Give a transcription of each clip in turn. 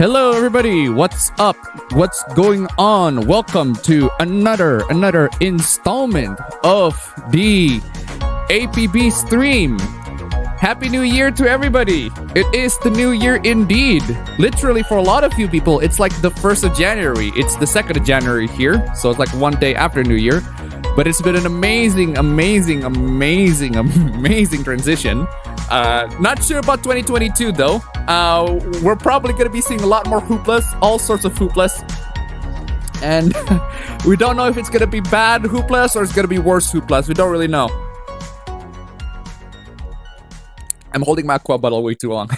Hello everybody, what's up? What's going on? Welcome to another installment of the APB stream. Happy New Year to everybody. It is the new year indeed. Literally for a lot of you people, it's like the 1st of January. It's the 2nd of January here, so it's like one day after New Year. But it's been an amazing transition. Not sure about 2022 though. We're probably gonna be seeing a lot more hooplas, all sorts of hooplas. And we don't know if it's gonna be bad hooplas or it's gonna be worse hooplas. We don't really know. I'm holding my aqua bottle way too long.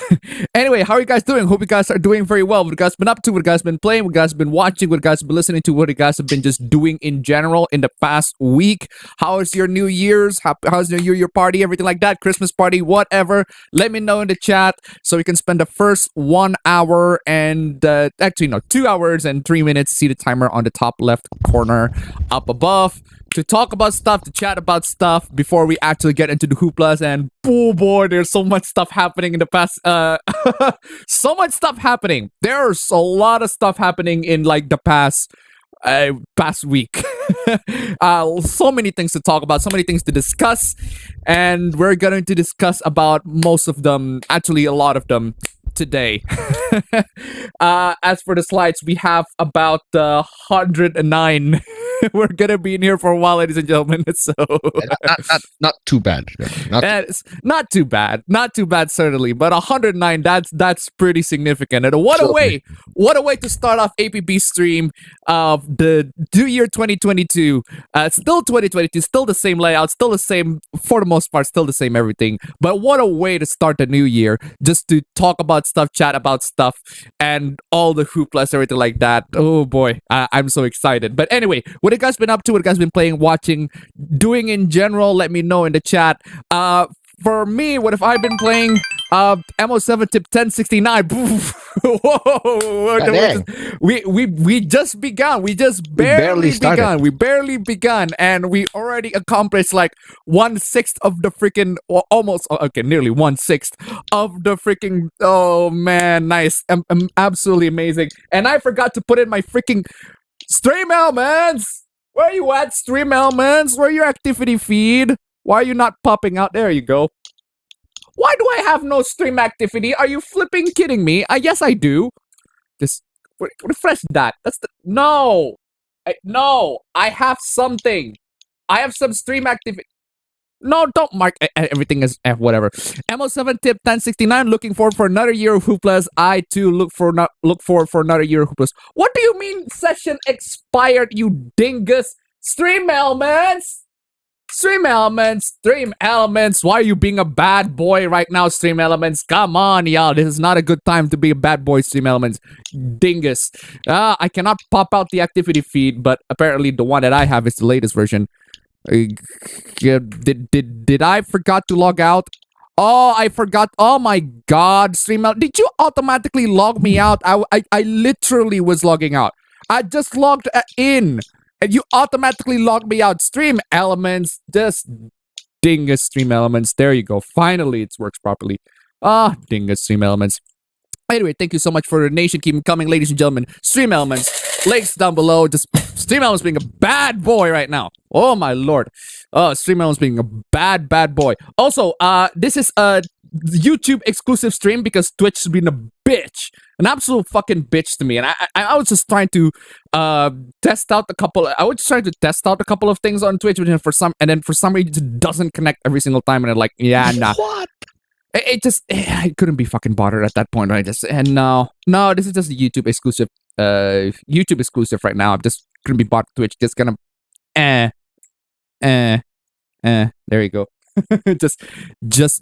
Anyway, how are you guys doing? Hope you guys are doing very well. What you guys been up to? What you guys been playing? What you guys been watching? What you guys been listening to? What you guys have been just doing in general in the past week? How is your New Year's? How's your party? Everything like that? Christmas party? Whatever. Let me know in the chat so we can spend the first 1 hour and actually no, 2 hours and 3 minutes. See the timer on the top left corner up above. To talk about stuff, to chat about stuff before we actually get into the hooplas. And oh boy, there's so much stuff happening in the past. So much stuff happening. There's a lot of stuff happening in like the past week. So many things to talk about, so many things to discuss, and we're going to discuss about most of them, actually a lot of them today. As for the slides, we have about 109. We're gonna be in here for a while, ladies and gentlemen. So not too bad. Not too bad, certainly. But 109, that's pretty significant. And what a way to start off APB stream of the new year 2022. Still 2022, still the same layout, still the same for the most part, still the same everything. But what a way to start the new year, just to talk about stuff, chat about stuff, and all the hooplas, everything like that. Oh boy, I'm so excited. But anyway, what you guys been up to? What you guys been playing, watching, doing in general? Let me know in the chat. For me, what have I been playing? MO7 tip 1069. Whoa! We just begun. We just barely begun. We barely begun, and we already accomplished like 1/6 of the freaking, or almost, okay, nearly 1/6 of the freaking. Oh man, nice! Absolutely amazing. And I forgot to put in my freaking stream elements. Where you at, stream elements? Where your activity feed? Why are you not popping out? There you go. Why do I have no stream activity? Are you flipping kidding me? Yes, I do. Just refresh that. That's the no. No, I have something. I have some stream activity. No, don't mark everything as F, whatever. MO7 tip 1069. Looking forward for another year of hooplas. I too look forward for another year of hooplas. What do you mean session expired, you dingus? Stream elements. Stream elements. Stream elements. Why are you being a bad boy right now, stream elements? Come on, y'all. This is not a good time to be a bad boy, stream elements. Dingus. I cannot pop out the activity feed, but apparently the one that I have is the latest version. Did I forgot to log out? Oh, I forgot. Oh my god, stream out. Did you automatically log me out? I literally was logging out. I just logged in and you automatically logged me out. Stream elements, just dingus stream elements. There you go. Finally, it works properly. Dingus stream elements. Anyway, thank you so much for the donation. Keep them coming, ladies and gentlemen. Stream elements, links down below. Just stream elements being a bad boy right now. Oh my lord. Stream elements being a bad boy. Also, this is a YouTube exclusive stream because Twitch has been a bitch, an absolute fucking bitch to me. And I was just trying to test out a couple. I was trying to test out a couple of things on Twitch, and for some reason it doesn't connect every single time. And I'm like, yeah, nah. What? I couldn't be fucking bothered at that point. No, this is just a YouTube exclusive. YouTube exclusive right now. I'm just couldn't be bothered. Twitch just gonna there you go. just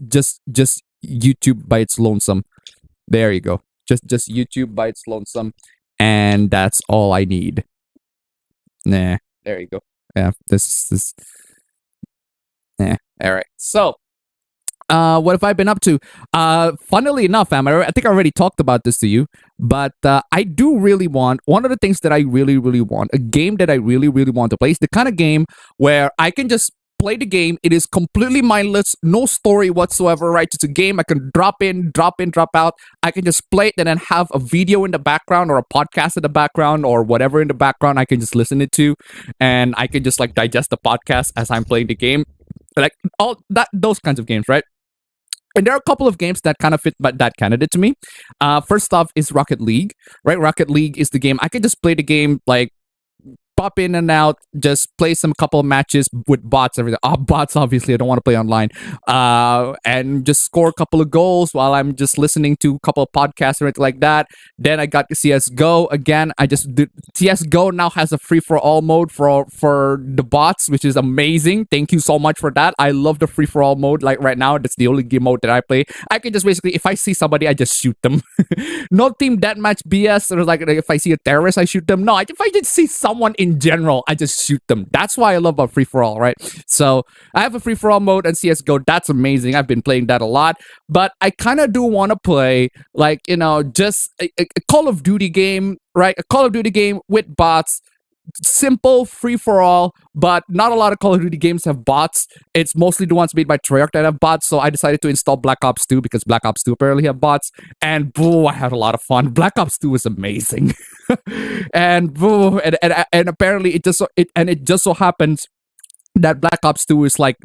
YouTube by its lonesome. There you go. Just YouTube by its lonesome, and that's all I need. Nah, there you go. Yeah, this is. All right. So. What have I been up to? Funnily enough, fam, I think I already talked about this to you, but I do really want, one of the things that I really want, a game that I really want to play is the kind of game where I can just play the game. It is completely mindless, no story whatsoever, right? It's a game I can drop in, drop out. I can just play it and then have a video in the background or a podcast in the background or whatever in the background I can just listen it to, and I can just like digest the podcast as I'm playing the game. Like all that, those kinds of games, right? And there are a couple of games that kind of fit that candidate to me. First off is Rocket League, right? Rocket League is the game I can just play the game like pop in and out, just play some couple of matches with bots, everything. Bots, obviously, I don't want to play online. And just score a couple of goals while I'm just listening to a couple of podcasts or anything like that. Then I got CSGO again. CSGO now has a free-for-all mode for the bots, which is amazing. Thank you so much for that. I love the free-for-all mode. Like right now, that's the only game mode that I play. I can just basically, if I see somebody, I just shoot them. No team deathmatch BS. Or like if I see a terrorist, I shoot them. No, if I just see someone in general, I just shoot them. That's why I love about free for all, right? So I have a free for all mode on CS:GO. That's amazing. I've been playing that a lot, but I kind of do want to play like just a Call of Duty game, right? A Call of Duty game with bots. Simple, free for all, but not a lot of Call of Duty games have bots. It's mostly the ones made by Treyarch that have bots. So I decided to install Black Ops 2 because Black Ops 2 apparently have bots. And boo, I had a lot of fun. Black Ops 2 is amazing. And boo, and apparently it just so happens that Black Ops 2 is like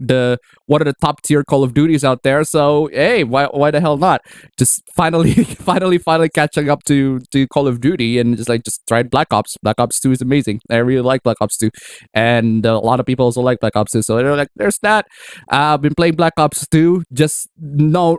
one of the top tier Call of Duties out there. So hey, why the hell not? Just finally catching up to Call of Duty and just tried Black Ops. Black Ops 2 is amazing. I really like Black Ops 2, and a lot of people also like Black Ops 2. So they're like, there's that. I've been playing Black Ops 2. Just no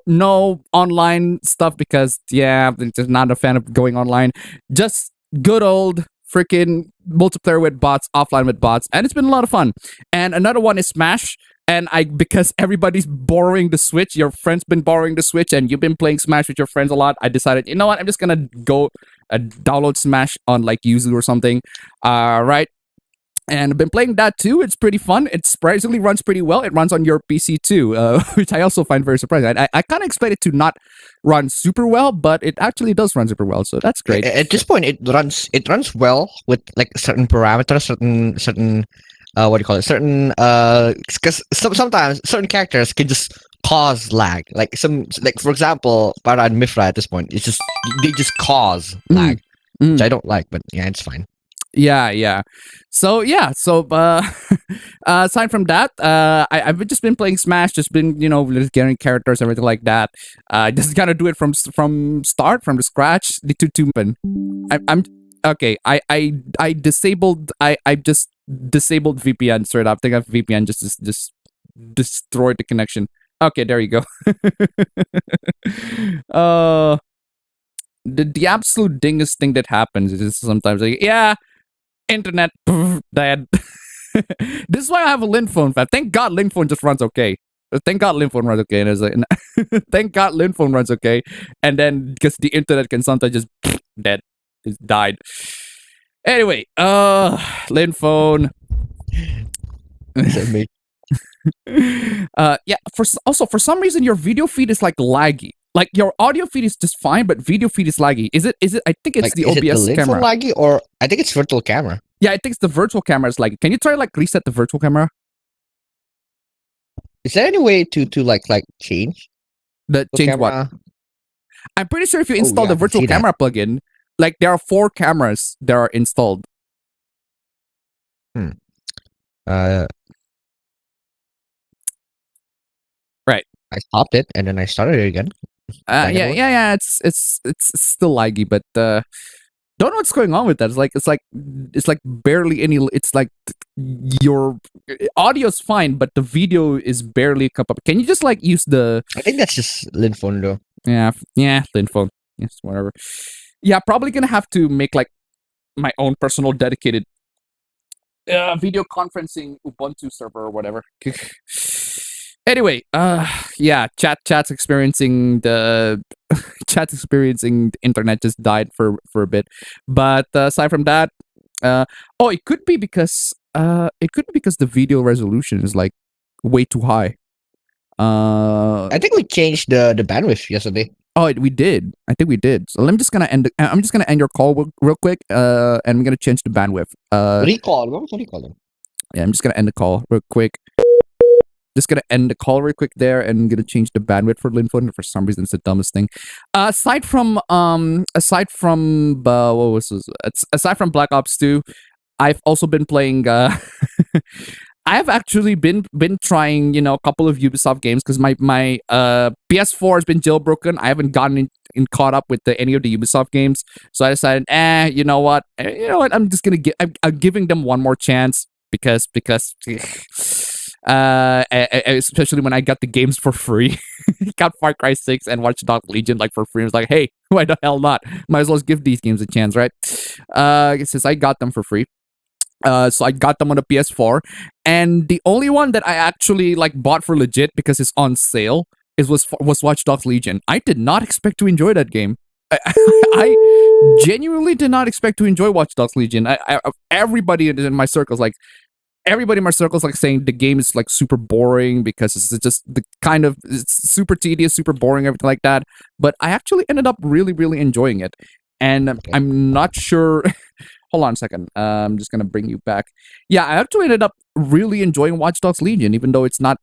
online stuff because I'm just not a fan of going online. Just good old freaking multiplayer with bots, offline with bots, and it's been a lot of fun. And another one is Smash. And because everybody's borrowing the Switch, your friend's been borrowing the Switch, and you've been playing Smash with your friends a lot, I decided, you know what, I'm just gonna go download Smash on like Yuzu or something, right? And I've been playing that too. It's pretty fun. It surprisingly runs pretty well. It runs on your PC too, which I also find very surprising. I kind of expect it to not run super well, but it actually does run super well. So that's great. At this point, it runs well with like certain parameters, certain what do you call it? Certain because sometimes certain characters can just cause lag. Like for example, Para and Mifra at this point, they just cause lag, which I don't like. But yeah, it's fine. Yeah. So aside from that, I've just been playing Smash, just been just getting characters, everything like that. Just gotta do it from the scratch. I'm okay. I disabled. I just disabled VPN straight up. I think I have VPN just destroyed the connection. Okay, there you go. The absolute dingus thing that happens is sometimes like, internet dead. This is why I have a Linphone. Thank God Linphone just runs okay. Thank God Linphone runs okay. And thank God Linphone runs okay. And then because the internet can sometimes just dead. It's died. Anyway, Linphone. Me. For some reason your video feed is like laggy. Like your audio feed is just fine, but video feed is laggy. Is it? I think it's the OBS camera. Laggy, or I think it's virtual camera. Yeah, I think it's the virtual camera is laggy. Can you try reset the virtual camera? Is there any way to change change what? I'm pretty sure if you install the virtual camera plugin, like there are 4 cameras that are installed. Right. I stopped it and then I started it again. It's still laggy, but don't know what's going on with that. It's like barely any. It's like your audio's fine, but the video is barely come up. Can you just use the? I think that's just Linphone though. Yeah, Linphone. Yes, whatever. Yeah, probably gonna have to make my own personal dedicated video conferencing Ubuntu server or whatever. Anyway, chat's experiencing the internet just died for a bit. But aside from that, it could be because the video resolution is way too high. I think we changed the bandwidth yesterday. Oh, we did. I think we did. So I'm just gonna end your call real quick. And I'm gonna change the bandwidth. Recall. What was the recall? Yeah, I'm just gonna end the call real quick. just gonna end the call real quick there, and gonna change the bandwidth for Linfo. For some reason, it's the dumbest thing. Aside from what was this? Aside from Black Ops 2, I've also been playing. I have actually been trying, a couple of Ubisoft games because my PS4 has been jailbroken. I haven't gotten in caught up with any of the Ubisoft games, so I decided, you know what, I'm just gonna I'm giving them one more chance because especially when I got the games for free. Got Far Cry 6 and Watch Dogs Legion for free. I was like, hey, why the hell not? Might as well give these games a chance, right? Since I got them for free. So I got them on the PS4, and the only one that I actually bought for legit because it's on sale was Watch Dogs Legion. I did not expect to enjoy that game. I genuinely did not expect to enjoy Watch Dogs Legion. Everybody in my circles saying the game is super boring because it's just it's super tedious, super boring, everything like that. But I actually ended up really, really enjoying it, and I'm not sure. Hold on a second. I'm just gonna bring you back. Yeah, I actually ended up really enjoying Watch Dogs Legion, even though it's not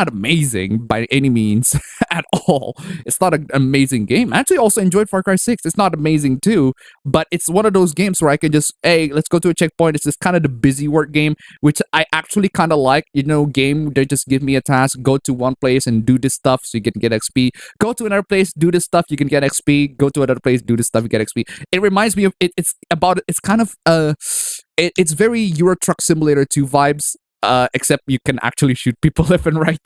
amazing by any means at all. It's not an amazing game. I actually also enjoyed Far Cry 6. It's not amazing too, but it's one of those games where I can just, hey, let's go to a checkpoint. It's just kind of the busy work game, which I actually kind of like. Game, they just give me a task, go to one place and do this stuff so you can get XP. Go to another place, do this stuff, you can get XP. Go to another place, do this stuff, you get XP. It reminds me of it's kind of it's very Euro Truck Simulator 2 vibes, except you can actually shoot people left and right.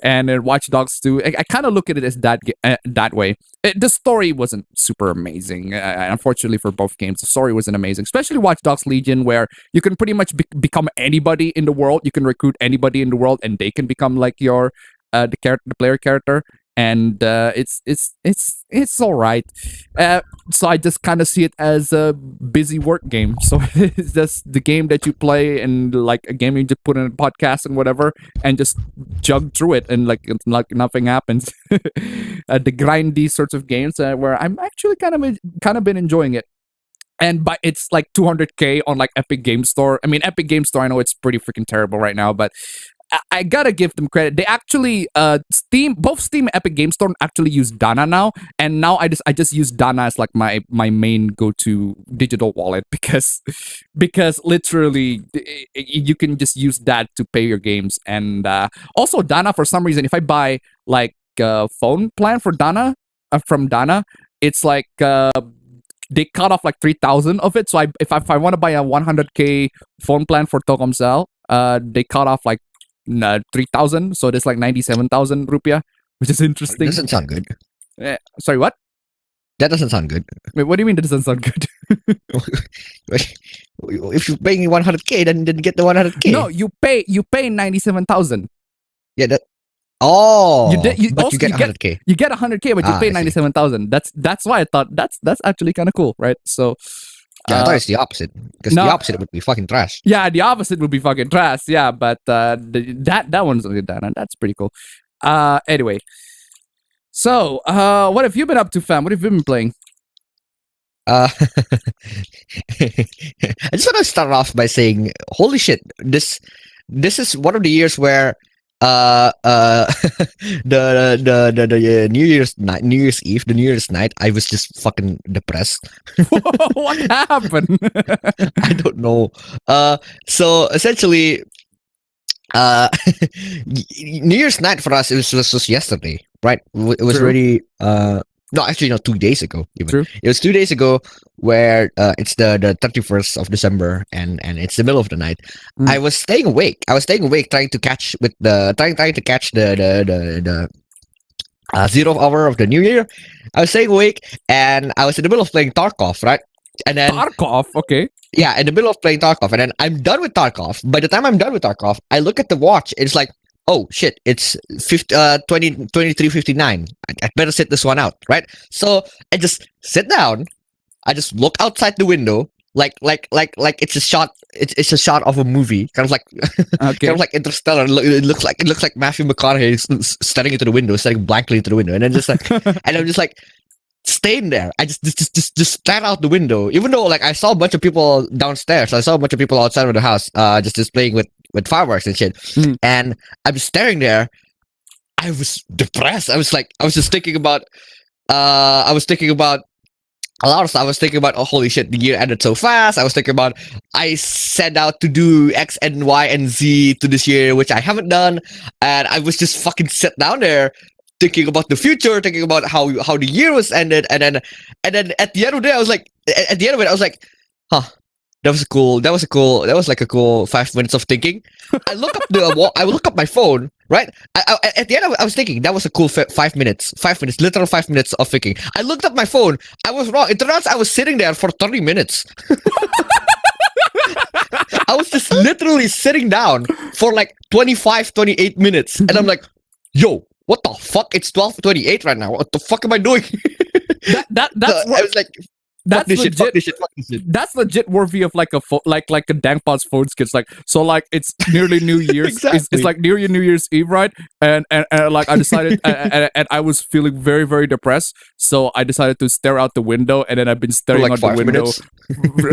And in Watch Dogs 2, I kind of look at it as that way. The story wasn't super amazing, unfortunately for both games. The story wasn't amazing, especially Watch Dogs Legion, where you can pretty much become anybody in the world. You can recruit anybody in the world, and they can become your the player character. And it's all right. So I just kind of see it as a busy work game. So it's just the game that you play, and a game you just put in a podcast and whatever, and just jug through it, and nothing happens. The grindy sorts of games where I'm actually kind of been enjoying it. And it's 200K on Epic Game Store. I mean, Epic Game Store, I know it's pretty freaking terrible right now, but I gotta give them credit. They actually both Steam and Epic Game Store actually use Dana now, and now I just use Dana as my main go-to digital wallet because literally you can just use that to pay your games. And also Dana, for some reason, if I buy a phone plan for Dana from Dana, it's they cut off 3,000 of it. So if I want to buy a 100K phone plan for Telkomsel, they cut off 3,000, so there's 97,000 rupiah, which is interesting. Doesn't sound good. Sorry, what? That doesn't sound good. Wait, what do you mean that doesn't sound good? If you're paying 100K, then get the 100K. No, you pay 97,000. Yeah, that. Oh, you get 100K. You get 100K, but you pay 97,000. That's why I thought that's actually kind of cool, right? So. Yeah, I thought it's the opposite. Because the opposite would be fucking trash. Yeah, the opposite would be fucking trash. Yeah, but that one's good, and that's pretty cool. Anyway, so what have you been up to, fam? What have you been playing? I just want to start off by saying, holy shit! This is one of the years where the New Year's Eve, the New Year's night, I was just fucking depressed. What happened? I don't know. So essentially, New Year's night for us, it was yesterday, right? It was already no, actually, no, 2 days ago. Even. True. It was 2 days ago where it's the 31st of December and it's the middle of the night. I was staying awake. Trying to catch the 0th hour of the new year. I was staying awake and I was in the middle of playing Tarkov, right? And then Tarkov, okay. Yeah, in the middle of playing Tarkov, and then I'm done with Tarkov. By the time I'm done with Tarkov, I look at the watch. It's oh shit, it's 23:59. I better sit this one out, right? So I just sit down. I just look outside the window, like it's a shot. It's a shot of a movie, kind of like Okay. kind of like Interstellar. It looks like Matthew McConaughey is staring into the window, staring blankly into the window, and then just and I'm just staying there. I just stare out the window, even though I saw a bunch of people downstairs. I saw a bunch of people outside of the house, just playing with with fireworks and shit. And I'm staring there. I was depressed. I was just thinking about a lot of stuff. I was thinking about, oh, holy shit, the year ended so fast. I was thinking about, I set out to do X and Y and Z to this year, which I haven't done. And I was just fucking sat down there thinking about the future, thinking about how the year was ended. And then at the end of the day, I was like, at the end of it, I was like, huh. That was like a cool 5 minutes of thinking. I look up I look up my phone, right? At the end, I was thinking that was a cool 5 minutes, literal 5 minutes of thinking. I looked up my phone. I was wrong. It turns out I was sitting there for 30 minutes. I was just literally sitting down for like 25, 28 minutes, and I'm like, yo, what the fuck? It's 12:28 right now. What the fuck am I doing? I was like. That's legit. fuck this shit. That's legit worthy of like a like a Dankpod's phone skits. Like, so like it's nearly New Year's. Exactly. It's like nearly New Year's Eve, right? And like I decided, and I was feeling very, very depressed. So I decided to stare out the window, and then I've been staring out the window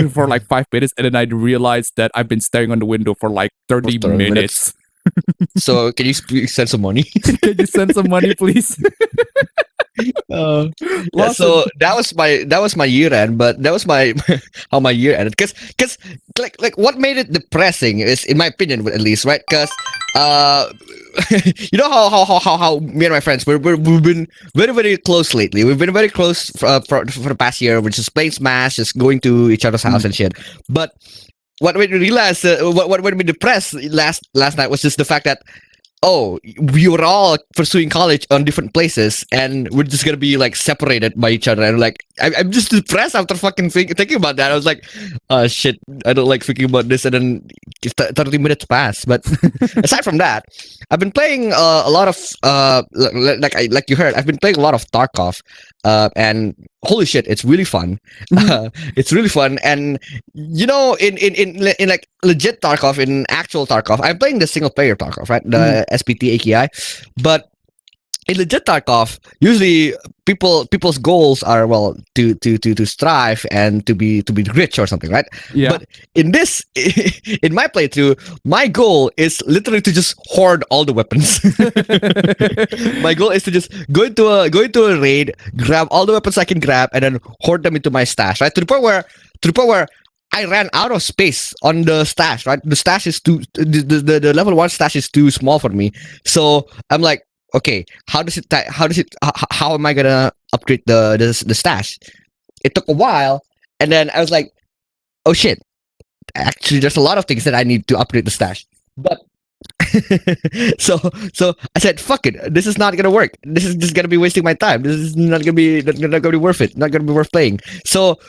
for like 5 minutes, and then I realized that I've been staring on the window for like 30 minutes. So can you send some money? Can you send some money, please? Yeah, so that was my year end, but that was my how my year ended. Because like what made it depressing is, in my opinion, at least, right? Because you know how me and my friends we've been very, very close lately. We've been very close for the past year. We're just playing Smash, just going to each other's house and shit. But what made me realize, what made me depressed last night was just the fact that, oh, we were all pursuing college on different places, and we're just gonna be like separated by each other. And like, I'm just depressed after fucking thinking about that. I was like, oh shit, I don't like thinking about this. And then 30 minutes passed. But aside from that, I've been playing a lot of like you heard, I've been playing a lot of Tarkov, and holy shit, it's really fun. It's really fun. And you know, in like legit Tarkov, in actual Tarkov, I'm playing the single player Tarkov, right? The SPT AKI. But in legit Tarkov, usually people's goals are, well, to strive and to be rich or something, right? Yeah. But in this, in my playthrough, my goal is literally to just hoard all the weapons. My goal is to just go into a raid, grab all the weapons I can grab, and then hoard them into my stash, right? To the point where I ran out of space on the stash, right? The stash is the level 1 stash is too small for me. So I'm like, okay, how am I gonna upgrade the stash? It took a while, and then I was like, oh shit, actually there's a lot of things that I need to upgrade the stash. But so I said, fuck it, this is not gonna work. This is just gonna be wasting my time. This is not gonna be worth it. Not gonna be worth playing. So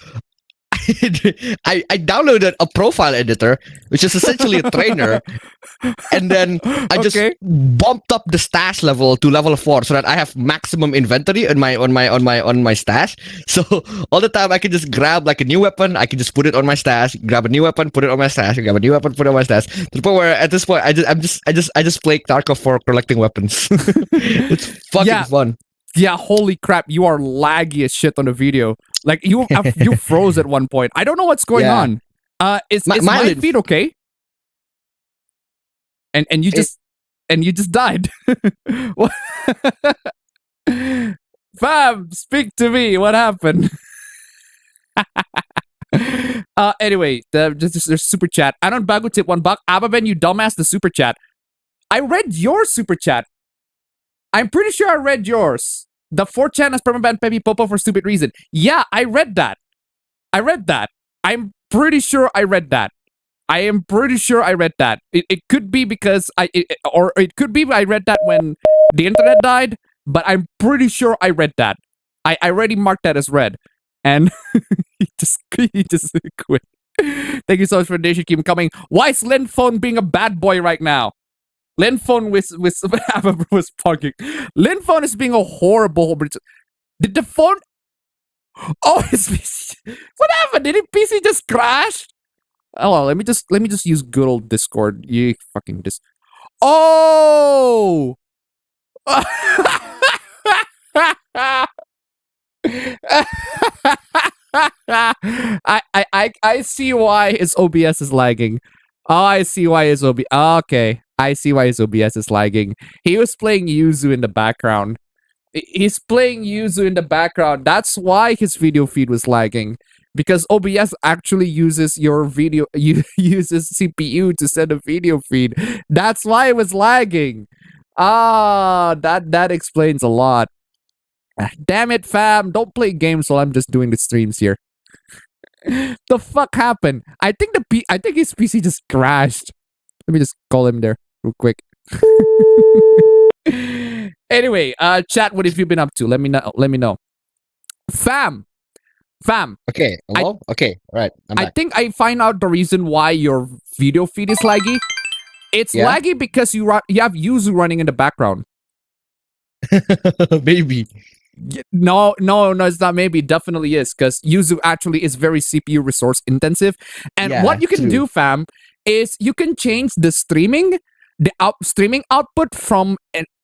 I downloaded a profile editor, which is essentially a trainer, and then I just bumped up the stash level to level 4 so that I have maximum inventory on my stash. So all the time I can just grab like a new weapon, I can just put it on my stash, grab a new weapon, put it on my stash, grab a new weapon, put it on my stash. To the point where at this point I just play Tarkov for collecting weapons. It's fucking fun. Yeah, holy crap, you are laggy as shit on the video. Like, you froze at one point. I don't know what's going on. Is my feed okay? And you just died. Fam, speak to me. What happened? Anyway, there's super chat. Anon Bago tip $1. Ababen, you dumbass, the super chat. I read your super chat. I'm pretty sure I read yours. The 4chan has permaban Pepe Popo for stupid reason. Yeah, I read that. I'm pretty sure I read that. It could be because or it could be I read that when the internet died, but I'm pretty sure I read that. I already marked that as read. And he just quit. Thank you so much for the donation. Keep coming. Why is Linphone being a bad boy right now? Linphone was pugging. Linphone is being a horrible. Did the phone? Oh, his PC. What happened? Did his PC just crash? Oh, well, let me just use good old Discord. You fucking Oh. I see why his OBS is lagging. Oh, I see why his OBS. Okay, I see why his OBS is lagging. He was playing Yuzu in the background. He's playing Yuzu in the background. That's why his video feed was lagging. Because OBS actually uses your video, uses CPU to send a video feed. That's why it was lagging. That explains a lot. Damn it, fam! Don't play games while I'm just doing the streams here. The fuck happened? I think his PC just crashed. Let me just call him there real quick. Anyway, chat, what have you been up to? Let me know. Fam. Okay. Hello. Okay. All right. I think I find out the reason why your video feed is laggy. It's laggy because you have Yuzu running in the background. Maybe. No, it's not maybe. It definitely is, because Yuzu actually is very CPU resource intensive. And what you can do, fam, is you can change the streaming output from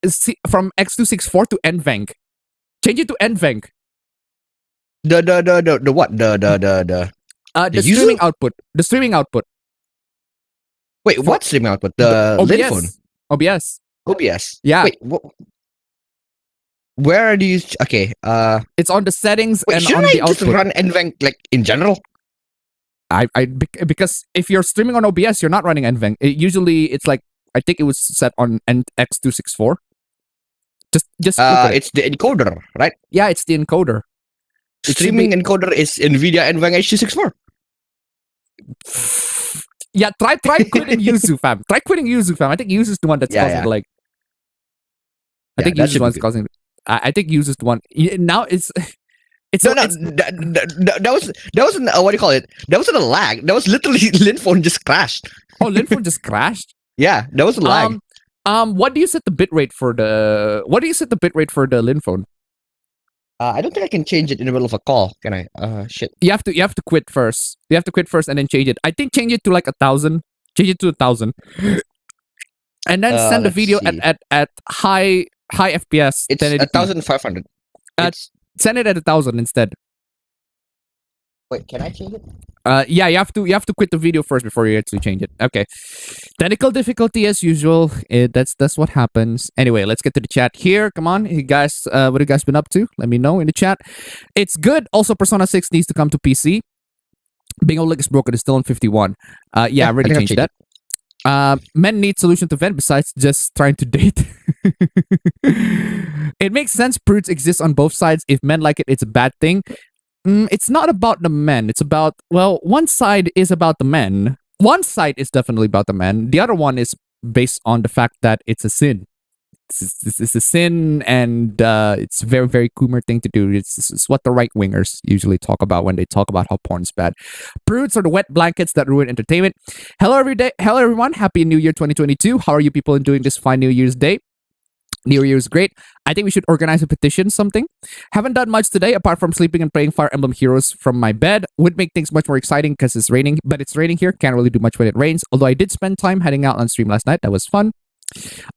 X264 to NVENC. Change it to NVENC. The what? The streaming output. The streaming output. Wait, what streaming output? The OBS. OBS. OBS. Yeah. Wait, where are these? Okay. It's on the settings and on I the output. just run NVENC like in general? Because if you're streaming on OBS, you're not running NVENC. Usually, it's like, I think it was set on X264. Just it's the encoder, right? Yeah, it's the encoder. Streaming encoder is NVIDIA NVENC HD64. Yeah, try quitting Yuzu, fam. Try quitting Yuzu, fam. I think Yuzu is the one that's causing the lag. I think Yuzu is the one that's causing. I think Yuzu is the one. Now it's. That wasn't what do you call it? That wasn't a lag. That was literally Linphone just crashed. Oh, Linphone just crashed. Yeah, that was a lag. What do you set the bitrate for the? What do you set the bitrate for the Linphone? I don't think I can change it in the middle of a call. Can I? Shit. You have to quit first. You have to quit first and then change it. I think change it to like 1,000. Change it to 1,000, and then send the video at high FPS. It's 1,500. Send it at 1,000 instead. Wait, can I change it? Yeah, you have to quit the video first before you actually change it. Okay. Technical difficulty as usual. That's what happens. Anyway, let's get to the chat here. Come on, you guys. What have you guys been up to? Let me know in the chat. It's good. Also, Persona 6 needs to come to PC. Bingo Link is broken. It's still on 51. Yeah, I already changed that. Men need solution to vent besides just trying to date. It makes sense. Prudes exist on both sides. If men like it, it's a bad thing. It's not about the men. It's about, well, one side is about the men. One side is definitely about the men. The other one is based on the fact that it's a sin. It's a sin, and it's a very, very Coomer thing to do. It's what the right-wingers usually talk about when they talk about how porn is bad. Prudes are the wet blankets that ruin entertainment. Hello, everyone. Happy New Year 2022. How are you people doing this fine New Year's Day? New Year is great. I think we should organize a petition, something. Haven't done much today apart from sleeping and playing Fire Emblem Heroes from my bed. Would make things much more exciting because it's raining, but it's raining here. Can't really do much when it rains. Although I did spend time heading out on stream last night. That was fun.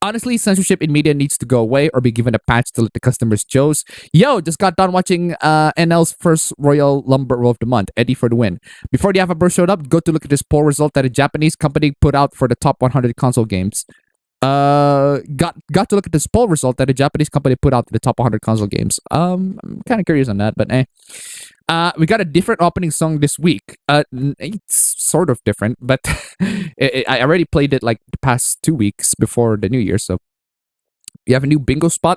Honestly, censorship in media needs to go away or be given a patch to let the customers choose. Yo, just got done watching NL's first Royal Lumber Roll of the Month. Eddie for the win. Before the Alpha showed up, go to look at this poll result that a Japanese company put out for the top 100 console games. Got to look at this poll result that a Japanese company put out to the top 100 console games. I'm kind of curious on that, but we got a different opening song this week. It's sort of different, but I already played it like the past 2 weeks before the new year, so you have a new bingo spot.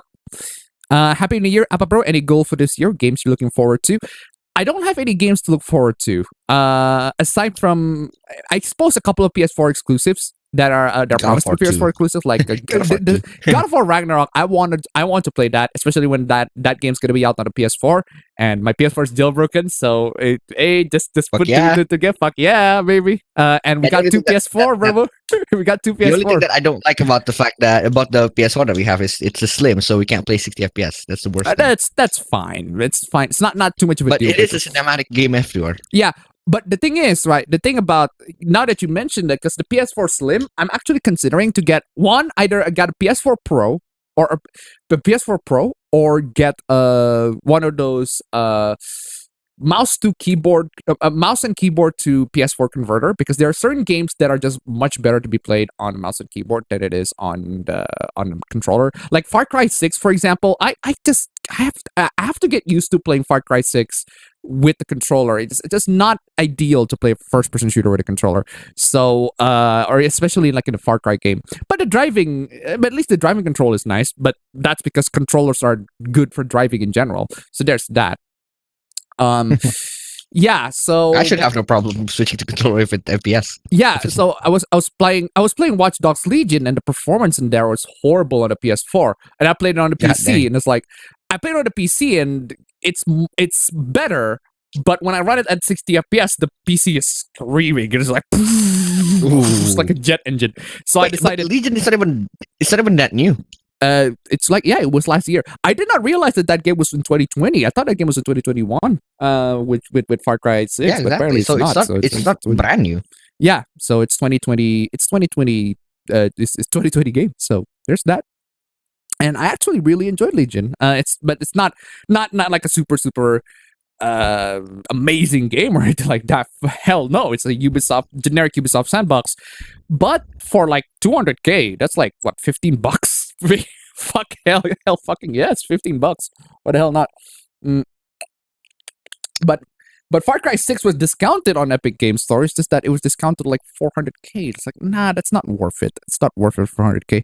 Happy New Year, Appa Bro. Any goal for this year? Games you're looking forward to? I don't have any games to look forward to. Aside from, I suppose, a couple of PS4 exclusives that are they're promised to be PS4 exclusive, like God of War Ragnarok. I want to play that, especially when that game's gonna be out on the PS4, and my PS4 is jailbroken. So just put two together. Fuck yeah, baby. And we got two PS4, bro. We got two PS4. The only thing that I don't like about the fact that about the PS4 that we have is it's a slim, so we can't play 60 FPS. That's the worst. That's fine. It's fine. It's not too much of a deal. But it is a cinematic game afterward. Yeah. But the thing is, right, the thing about, now that you mentioned that, because the PS4 Slim, I'm actually considering to get either I got a PS4 Pro or the PS4 Pro, or get one of those mouse and keyboard to PS4 converter, because there are certain games that are just much better to be played on mouse and keyboard than it is on the controller. Like Far Cry 6, for example. I have to get used to playing Far Cry 6 with the controller. It's just not ideal to play a first-person shooter with a controller. So, or especially like in a Far Cry game. But at least the driving control is nice. But that's because controllers are good for driving in general. So there's that. Yeah, so I should have no problem switching to controller with FPS. Yeah, so I was playing Watch Dogs Legion, and the performance in there was horrible on the PS4, and I played it on the PC, and it's like I played it on the PC, and it's better, but when I run it at 60 FPS, the PC is screaming. It is like it's like a jet engine. So I decided Legion is not even that new. It's like, yeah, it was last year. I did not realize that game was in 2020. I thought that game was in 2021. With Far Cry 6. Yeah, exactly. But apparently it's not brand new. Yeah, so it's 2020. It's 2020. It's 2020 game. So there's that. And I actually really enjoyed Legion. It's not like a super amazing game or anything like that. Hell no, it's a generic Ubisoft sandbox. But for like $200K, that's like what, $15? Fuck, hell fucking yes, $15. What the hell not? But Far Cry 6 was discounted on Epic Game Store. It's just that it was discounted like $400K. It's like, nah, that's not worth it. It's not worth it for $400K.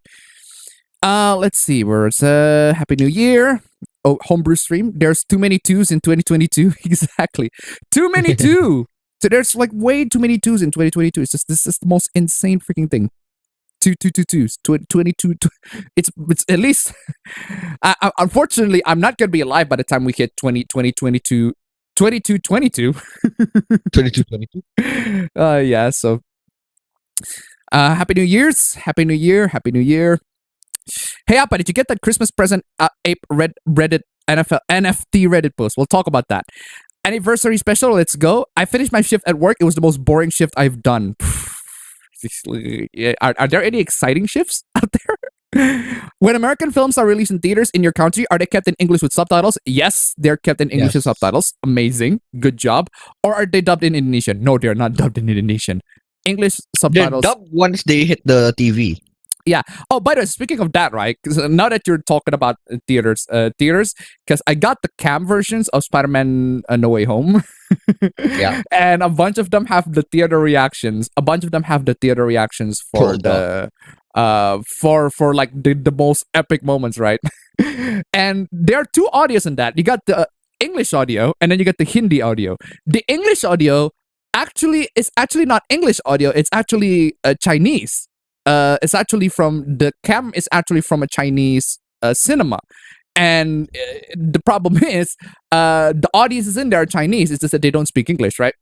Let's see, where it's Happy New Year. Oh, homebrew stream. There's too many twos in 2022. Exactly. Too many two. So there's like way too many twos in 2022. It's just, this is the most insane freaking thing. Two twos. 22. It's at least. Unfortunately, I'm not gonna be alive by the time we hit 2022. 22. Yeah. So. Happy New Year's. Happy New Year. Happy New Year. Hey Appa, did you get that Christmas present ape Reddit NFT Reddit post? We'll talk about that. Anniversary special, let's go. I finished my shift at work. It was the most boring shift I've done. Are there any exciting shifts out there? When American films are released in theaters in your country, are they kept in English with subtitles? Yes, they're kept in English with subtitles. Amazing. Good job. Or are they dubbed in Indonesian? No, they're not dubbed in Indonesian. English subtitles. They're dubbed once they hit the TV. Yeah. Oh, by the way, speaking of that, right? Because now that you're talking about theaters, because I got the cam versions of Spider-Man No Way Home. Yeah. And a bunch of them have the theater reactions. For for like the most epic moments, right? And there are two audios in that. You got the English audio, and then you got the Hindi audio. The English audio is actually not English audio. It's actually Chinese. It's actually the cam is actually from a Chinese cinema, and the problem is the audiences in there are Chinese. It's just that they don't speak English, right?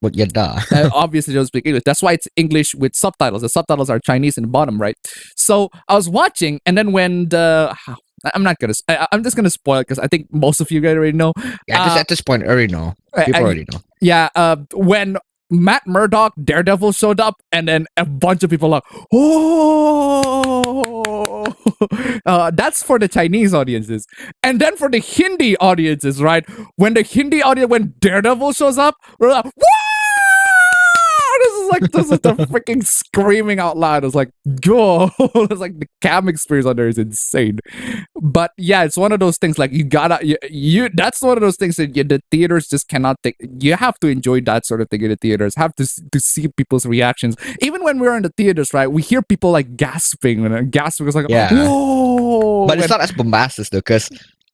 But yeah, duh. Obviously, they don't speak English. That's why it's English with subtitles. The subtitles are Chinese in the bottom, right? So I was watching, and then when I'm just gonna spoil it because I think most of you guys already know. Yeah, at this point, already know. People already know. Yeah, when Matt Murdock, Daredevil showed up, and then a bunch of people are like, oh, that's for the Chinese audiences. And then for the Hindi audiences, right? When Daredevil shows up, we're like, whoa! This is the freaking screaming out loud. It's like, go! It's like the cam experience on there is insane. But yeah, it's one of those things like that's one of those things that the theaters just cannot take. You have to enjoy that sort of thing in the theaters. Have to see people's reactions. Even when we're in the theaters, right? We hear people like gasping and gasping. It's like, whoa! But it's not as bombastic though, because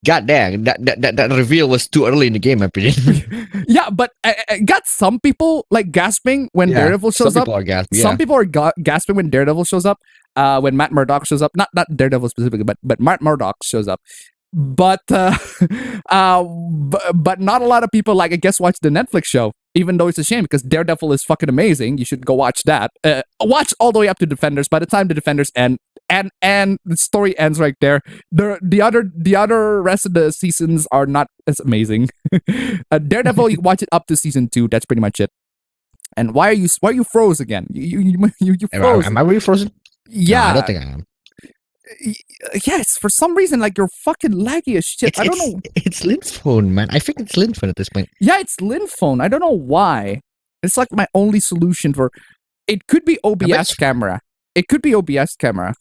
god dang, that reveal was too early in the game, I opinion. Yeah, but I got some people like gasping when Daredevil shows up. Some people are gasping when Daredevil shows up. When Matt Murdock shows up, not Daredevil specifically, but Matt Murdock shows up. But but not a lot of people, like, I guess, watch the Netflix show. Even though it's a shame because Daredevil is fucking amazing. You should go watch that. Watch all the way up to Defenders. By the time the Defenders end and the story ends right there, the other rest of the seasons are not as amazing. Daredevil, you watch it up to season 2. That's pretty much it. And why are you froze again? You froze. Am I really frozen? Yeah, no, I don't think I am. Yes, for some reason, like you're fucking laggy as shit. I don't know. It's Lynn's phone, man. I think it's Lynn's phone at this point. Yeah, it's Lin phone. I don't know why. It's like my only solution for. It could be OBS camera. It could be OBS camera.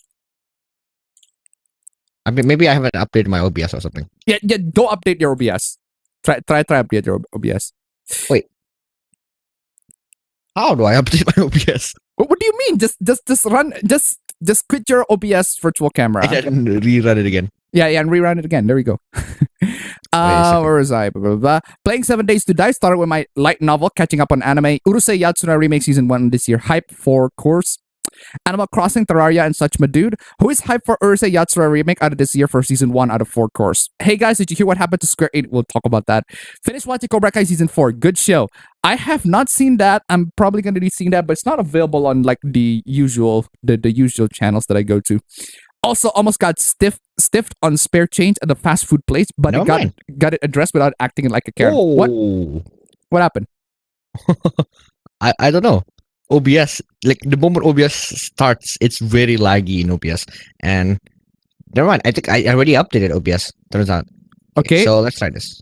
I mean, maybe I haven't updated my OBS or something. Yeah. Go update your OBS. Try update your OBS. Wait. How do I update my OBS? What do you mean? Just run. Just quit your OBS virtual camera. And then rerun it again. Yeah, and rerun it again. There we go. Where was I? Blah, blah, blah. Playing 7 Days to Die. Started with my light novel, catching up on anime. Urusei Yatsuna Remake Season 1 this year. Hype for course. Animal Crossing, Terraria, and such, my dude. Who is hyped for Urusei Yatsura Remake out of this year for Season 1 out of 4 course? Hey guys, did you hear what happened to Square 8? We'll talk about that. Finished watching Cobra Kai Season 4. Good show. I have not seen that. I'm probably going to be seeing that, but it's not available on like the usual channels that I go to. Also, almost got stiffed on spare change at the fast food place, but it got it addressed without acting like a Karen. Oh. What happened? I don't know. OBS, like the moment OBS starts, it's very laggy in OBS. And never mind, I think I already updated OBS. Turns out. Okay. So let's try this.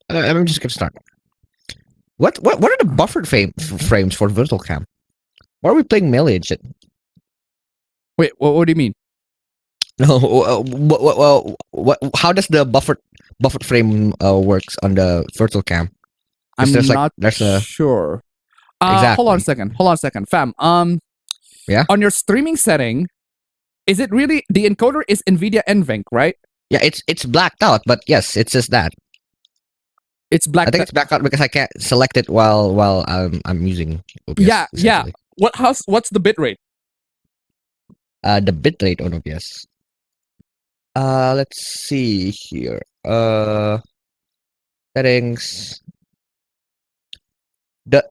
I'm just gonna start. What are the buffered frames for virtual cam? Why are we playing melee and shit? Wait, what do you mean? No, what? How does the buffered frame works on the virtual cam? I'm not sure. Exactly. Hold on a second, fam. Yeah. On your streaming setting, is it really the encoder is NVIDIA NVENC, right? Yeah, it's blacked out, but yes, it says that. It's blacked. I think it's blacked out because I can't select it while I'm using OBS. Yeah. What's the bitrate? The bitrate on OBS. Let's see here. Settings.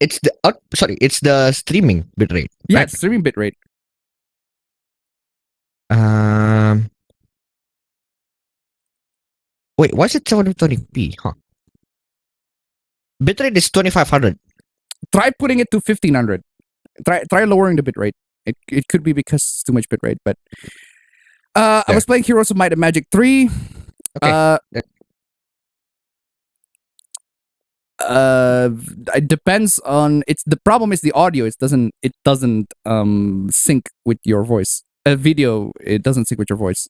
It's the streaming bitrate. Yeah, right? it's streaming bitrate. Wait, why is it 720p? Huh? Bitrate is 2500. Try putting it to 1500. Try lowering the bitrate. It could be because it's too much bitrate, but I was playing Heroes of Might and Magic 3. Okay. It depends on the problem is the audio. It doesn't sync with your voice. Video, it doesn't sync with your voice.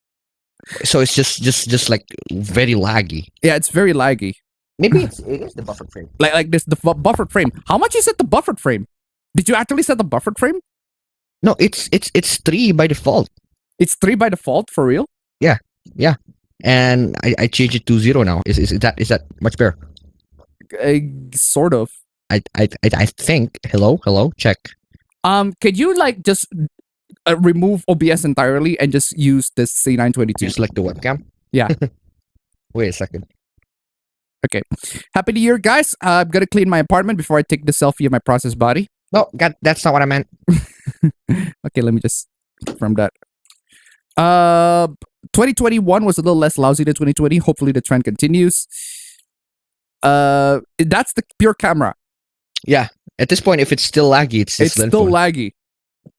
So it's just like very laggy. Yeah, it's very laggy. Maybe it is the buffered frame. Like this, the buffered frame. How much you set the buffered frame? Did you actually set the buffered frame? No, it's 3 by default. It's 3 by default for real? Yeah. And I changed it to 0 now. Is that much better? Sort of. I think. Hello. Check. Could you like just remove OBS entirely and just use this C922? Just like the webcam. Yeah. Wait a second. Okay. Happy New Year, guys. I'm gonna clean my apartment before I take the selfie of my processed body. No, God, that's not what I meant. Okay, let me just confirm that. 2021 was a little less lousy than 2020. Hopefully the trend continues. That's the pure camera. Yeah. At this point, if it's still laggy, it's still laggy.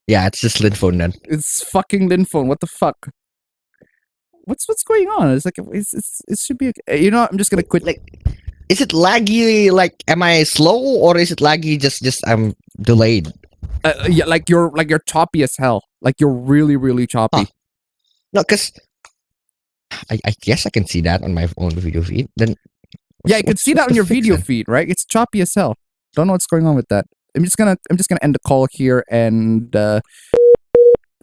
Yeah, it's just Linphone then. It's fucking Linphone. What the fuck? What's going on? It's like it should be. You know, I'm just gonna quit. Like, is it laggy? Like, am I slow, or is it laggy? Just I'm delayed. Yeah, like you're choppy as hell. Like you're really choppy. Huh. No, because I guess I can see that on my own video feed. Then yeah, you can see that on your video feed, right? It's choppy as hell. Don't know what's going on with that. I'm just gonna end the call here and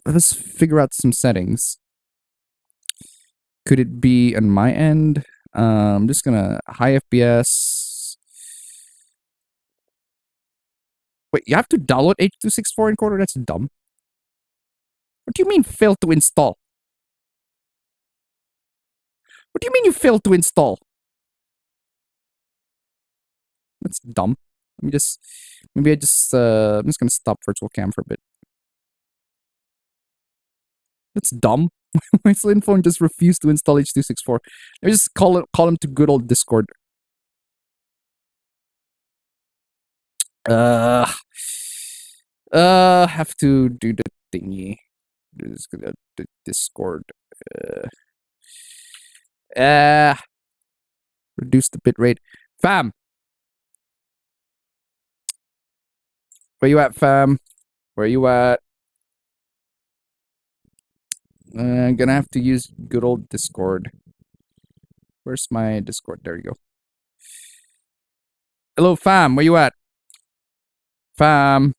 let's figure out some settings. Could it be on my end? I'm just gonna high FPS. Wait, you have to download H.264 encoder? That's dumb. What do you mean failed to install? What do you mean you failed to install? That's dumb. I'm just gonna stop virtual cam for a bit. That's dumb. My Slim phone just refused to install H.264. Let me just call him to good old Discord. Have to do the thingy. Just gonna do Discord Reduce the bit rate. Fam. Where you at, fam? Where you at? I'm gonna have to use good old Discord. Where's my Discord? There you go. Hello, fam. Where you at? Fam.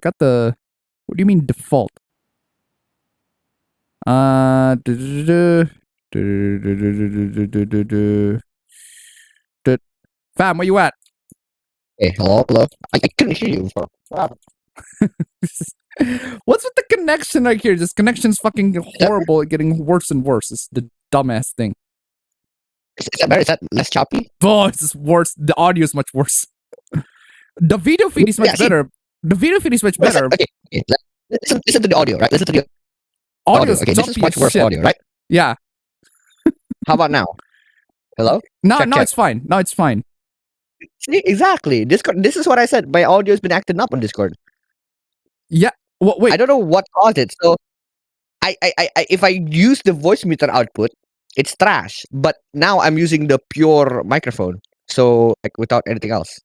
Got the... What do you mean default? Fam, where you at? Hey, hello. I couldn't hear you before. What's with the connection right here? This connection's fucking horrible. It's getting worse and worse. It's the dumbass thing. Is that better? Is that less choppy? Oh, it's just worse. The audio is much worse. The video feed is much better. The video feed is much better. Okay. Listen to the audio, right? Listen to the audio. Okay, this is much worse audio, right? Yeah. How about now? Hello? No, check. It's fine. No, it's fine. See, exactly. Discord. This is what I said. My audio has been acting up on Discord. Yeah. Well, wait. I don't know what caused it. So, if I use the voice meter output, it's trash. But now I'm using the pure microphone, so like without anything else.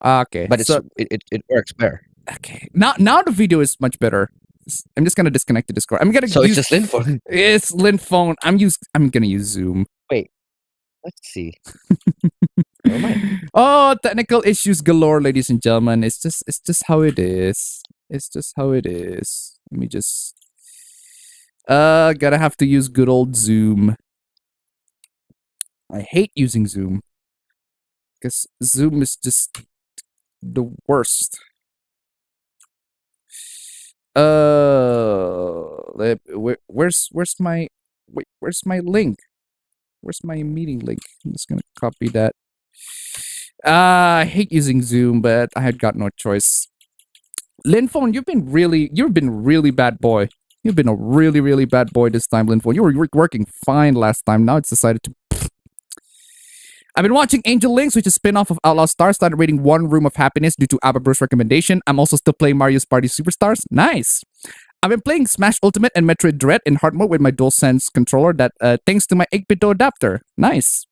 Okay. But it works better. Okay. Now the video is much better. I'm just gonna disconnect the Discord. I'm gonna. So it's just Linphone. It's Linphone. I'm gonna use Zoom. Wait. Let's see. Never mind. Oh, technical issues galore, ladies and gentlemen. It's just how it is. It's just how it is. Let me just. Gotta have to use good old Zoom. I hate using Zoom because Zoom is just the worst. Where's my link? Where's my meeting link? I'm just gonna copy that. I hate using Zoom, but I had got no choice. Linphone, you've been really bad boy. You've been a really bad boy this time, Linphone. You were working fine last time. Now it's decided to. I've been watching Angel Links, which is a spin-off of Outlaw Stars. Started reading One Room of Happiness due to APB's recommendation. I'm also still playing Mario's Party Superstars. Nice. I've been playing Smash Ultimate and Metroid Dread in hard mode with my DualSense controller that thanks to my 8-bit adapter. Nice.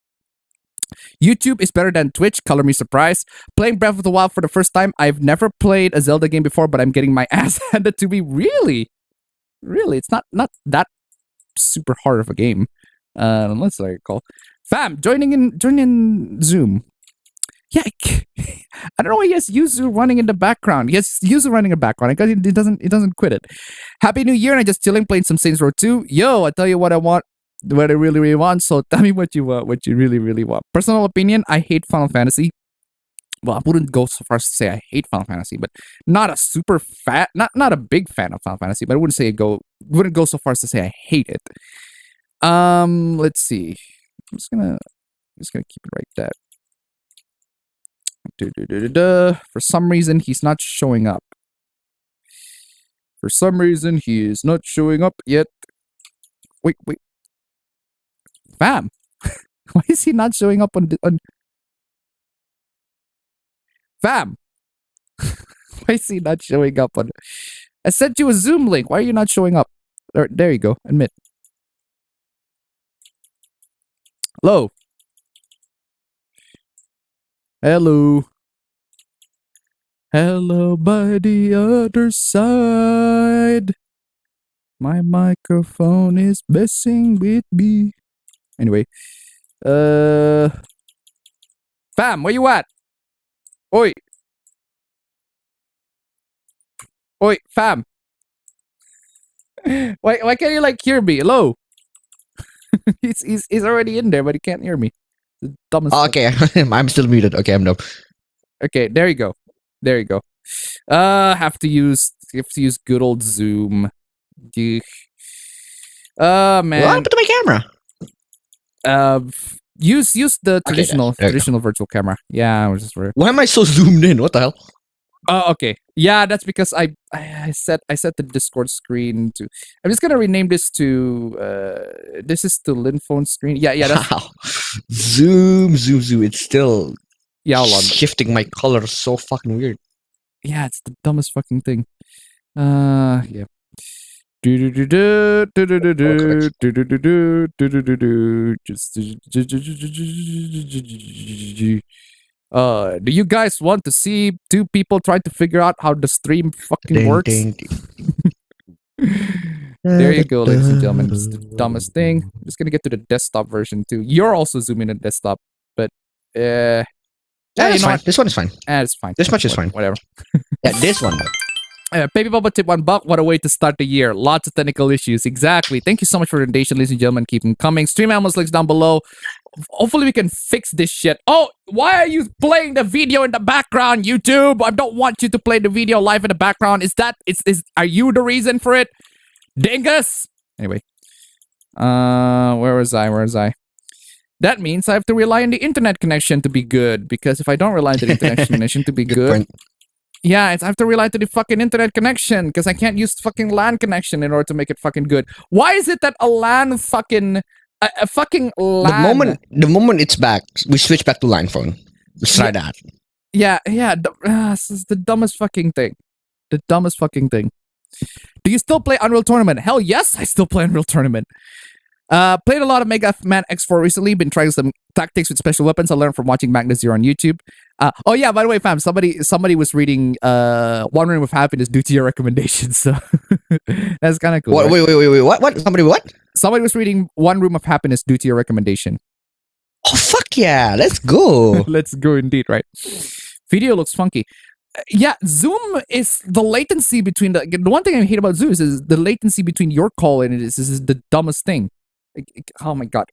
YouTube is better than Twitch. Color me surprised. Playing Breath of the Wild for the first time. I've never played a Zelda game before, but I'm getting my ass handed to me. Really? It's not that super hard of a game. Unless I recall. Fam, joining in Zoom. Yeah, I don't know why he has Yuzu running in the background. He has Yuzu running in the background. It doesn't quit it. Happy New Year, and I just chilling playing some Saints Row 2. Yo, I tell you what I want, what I really want. So tell me what you want, what you really want. Personal opinion, I hate Final Fantasy. Well, I wouldn't go so far as to say I hate Final Fantasy, but not a big fan of Final Fantasy, but I wouldn't go so far as to say I hate it. Let's see. I'm just gonna keep it right there. For some reason, he's not showing up. For some reason, he is not showing up yet. Wait. Fam, why is he not showing up on? Fam, why is he not showing up on? I sent you a Zoom link. Why are you not showing up? There you go. Admit. Hello. Hello by the other side. My microphone is messing with me. Anyway. Fam, where you at? Oi, fam. Why can't you hear me? Hello. he's already in there, but he can't hear me. The dumbest. Okay, I'm still muted. Okay, I'm no. Okay, there you go. Have to use good old Zoom. Man. What happened to my camera? Use the traditional virtual camera. Yeah, I was just worried. Why am I so zoomed in? What the hell? Oh, okay. Yeah, that's because I set the Discord screen to. I'm just gonna rename this to. This is the Linphone screen. Yeah. That's, wow. Zoom. It's still. Yeah, hold on. Shifting my color so fucking weird. Yeah, it's the dumbest fucking thing. Yeah. Do you guys want to see two people try to figure out how the stream fucking works? There you go, ladies and gentlemen. It's the dumbest thing. I'm just gonna get to the desktop version too. You're also zooming in the desktop, but yeah, it's fine. This one is fine. It's fine. This much is fine. Whatever. Yeah, this one. Baby Bubba tip $1. What a way to start the year. Lots of technical issues. Exactly. Thank you so much for the donation, ladies and gentlemen. Keep them coming. Stream Ammo's links down below. Hopefully we can fix this shit. Oh, why are you playing the video in the background, YouTube? I don't want you to play the video live in the background. Are you the reason for it? Dingus! Anyway. Where was I? That means I have to rely on the internet connection to be good. Because if I don't rely on the internet connection to be good... Yeah, I have to rely to the fucking internet connection because I can't use fucking LAN connection in order to make it fucking good. Why is it that a LAN fucking... A fucking LAN... The moment it's back, we switch back to line phone. Let's try that. Yeah. This is the dumbest fucking thing. The dumbest fucking thing. Do you still play Unreal Tournament? Hell yes, I still play Unreal Tournament. Played a lot of Mega Man X4 recently. Been trying some tactics with special weapons I learned from watching Magnus Zero on YouTube. Oh yeah, by the way, fam, somebody was reading One Room of Happiness due to your recommendations. So that's kind of cool. What, right? Wait, what? Somebody was reading One Room of Happiness due to your recommendation. Oh fuck yeah, let's go. Let's go indeed, right? Video looks funky. Yeah, Zoom is the latency between the one thing I hate about Zoom is the latency between your call and it is the dumbest thing. Oh my god.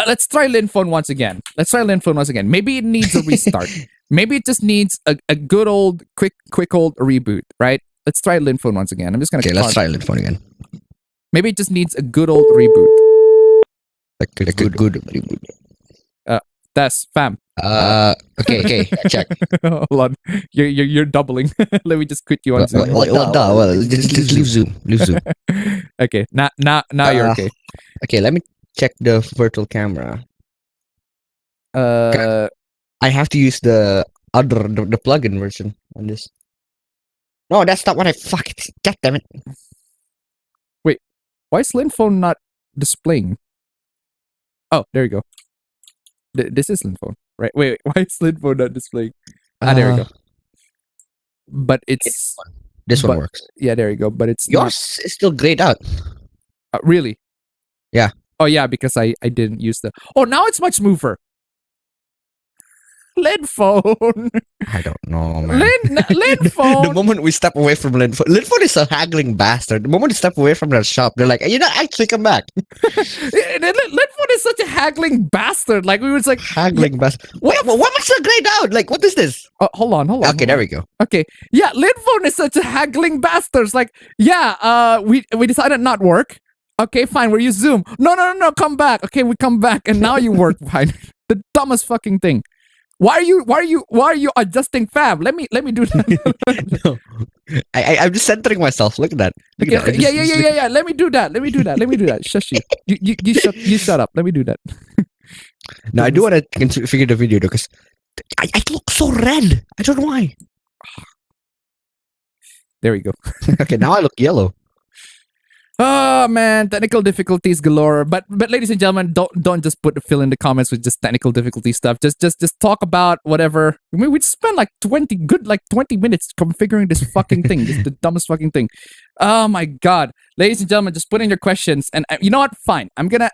Let's try Linphone once again. Maybe it needs a restart. Maybe it just needs a good old quick old reboot, right? Let's try Linphone once again. I'm just gonna let's try Linphone again. Maybe it just needs a good old reboot. Like a good reboot. That's fam. Okay, check. Hold on. You're doubling. Let me just quit you on Zoom. Well, just leave Zoom. Okay, now you're okay. Okay, let me check the virtual camera. I have to use the plugin version on this. No, that's not what I fucking. God damn it! Wait, why is Linphone not displaying? Oh, there you go. This is Linphone, right? Wait, why is Linphone not displaying? There we go. But it's this one works. Yeah, there you go. But it's yours is still grayed out. Really? Yeah. Oh yeah, because I didn't use the. Oh, now it's much smoother. Linphone. I don't know, man. Linphone. The moment we step away from Linphone is a haggling bastard. The moment you step away from that shop, they're like, actually come back. Linphone is such a haggling bastard. Like we was like haggling bastard. What was so grayed out? Like what is this? Hold on. Okay, there we go. Okay, yeah, Linphone is such a haggling bastard. It's like, yeah, we decided not work. Okay, fine. We'll use Zoom. No. Come back. Okay, we come back, and now you work fine. The dumbest fucking thing. Why are you adjusting fab? Let me do that. No. I'm just centering myself. Look at that. Look at that. Yeah. Let me do that. Shush you. You shut up. Let me do that. No, I do want to configure the video though, because I look so red. I don't know why. There we go. Okay, now I look yellow. Oh man, technical difficulties galore. But ladies and gentlemen, don't just fill in the comments with just technical difficulty stuff. Just talk about whatever. I mean, we spent like 20 minutes configuring this fucking thing. This is the dumbest fucking thing. Oh my god. Ladies and gentlemen, just put in your questions and you know what? Fine. I'm gonna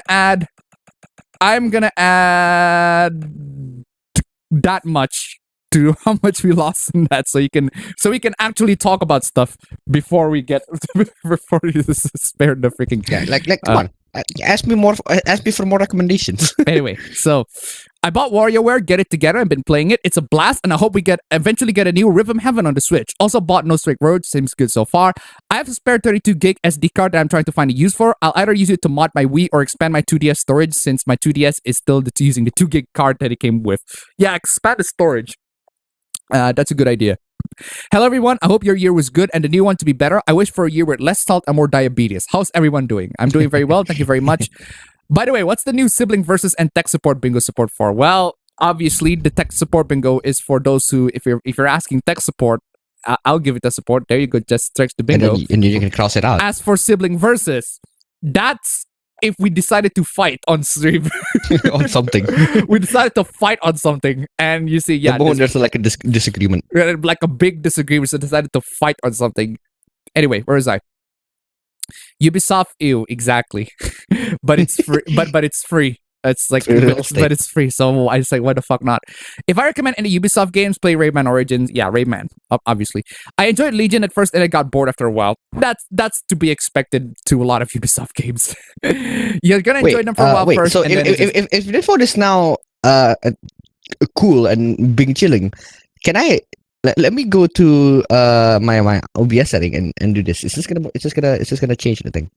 add that much to how much we lost in that, so we can actually talk about stuff before we spare the freaking like come on, ask me for more recommendations. Anyway, so I bought WarioWare, get it together, and been playing it. It's a blast, and I hope we eventually get a new Rhythm Heaven on the Switch. Also bought No Straight Road, seems good so far. I have a spare 32 gig SD card that I'm trying to find a use for. I'll either use it to mod my Wii or expand my 2DS storage, since my 2DS is still using the 2 gig card that it came with. Yeah, expand the storage. That's a good idea. Hello everyone, I hope your year was good and the new one to be better. I wish for a year with less salt and more diabetes. How's everyone doing? I'm doing very well, thank you very much. By the way, what's the new sibling versus and tech support bingo support for? Well, obviously the tech support bingo is for those who, if you're asking tech support, I'll give it a support. There you go. Just strikes the And bingo. then you can cross it out. As for sibling versus, that's if we decided to fight on stream. On something. We decided to fight on something, and you see, The moment there's like a disagreement. like a big disagreement, so decided to fight on something. Anyway, where is I? Ubisoft, ew, exactly. But it's free. but it's free. It's like, but it's free. So I just like, why the fuck not? If I recommend any Ubisoft games, play Rayman Origins. Yeah, Rayman, obviously. I enjoyed Legion at first, and I got bored after a while. That's to be expected to a lot of Ubisoft games. You're gonna enjoy them for a while first. So and if this phone is now cool and being chilling, can I let me go to my OBS setting and do this? Is this gonna change anything?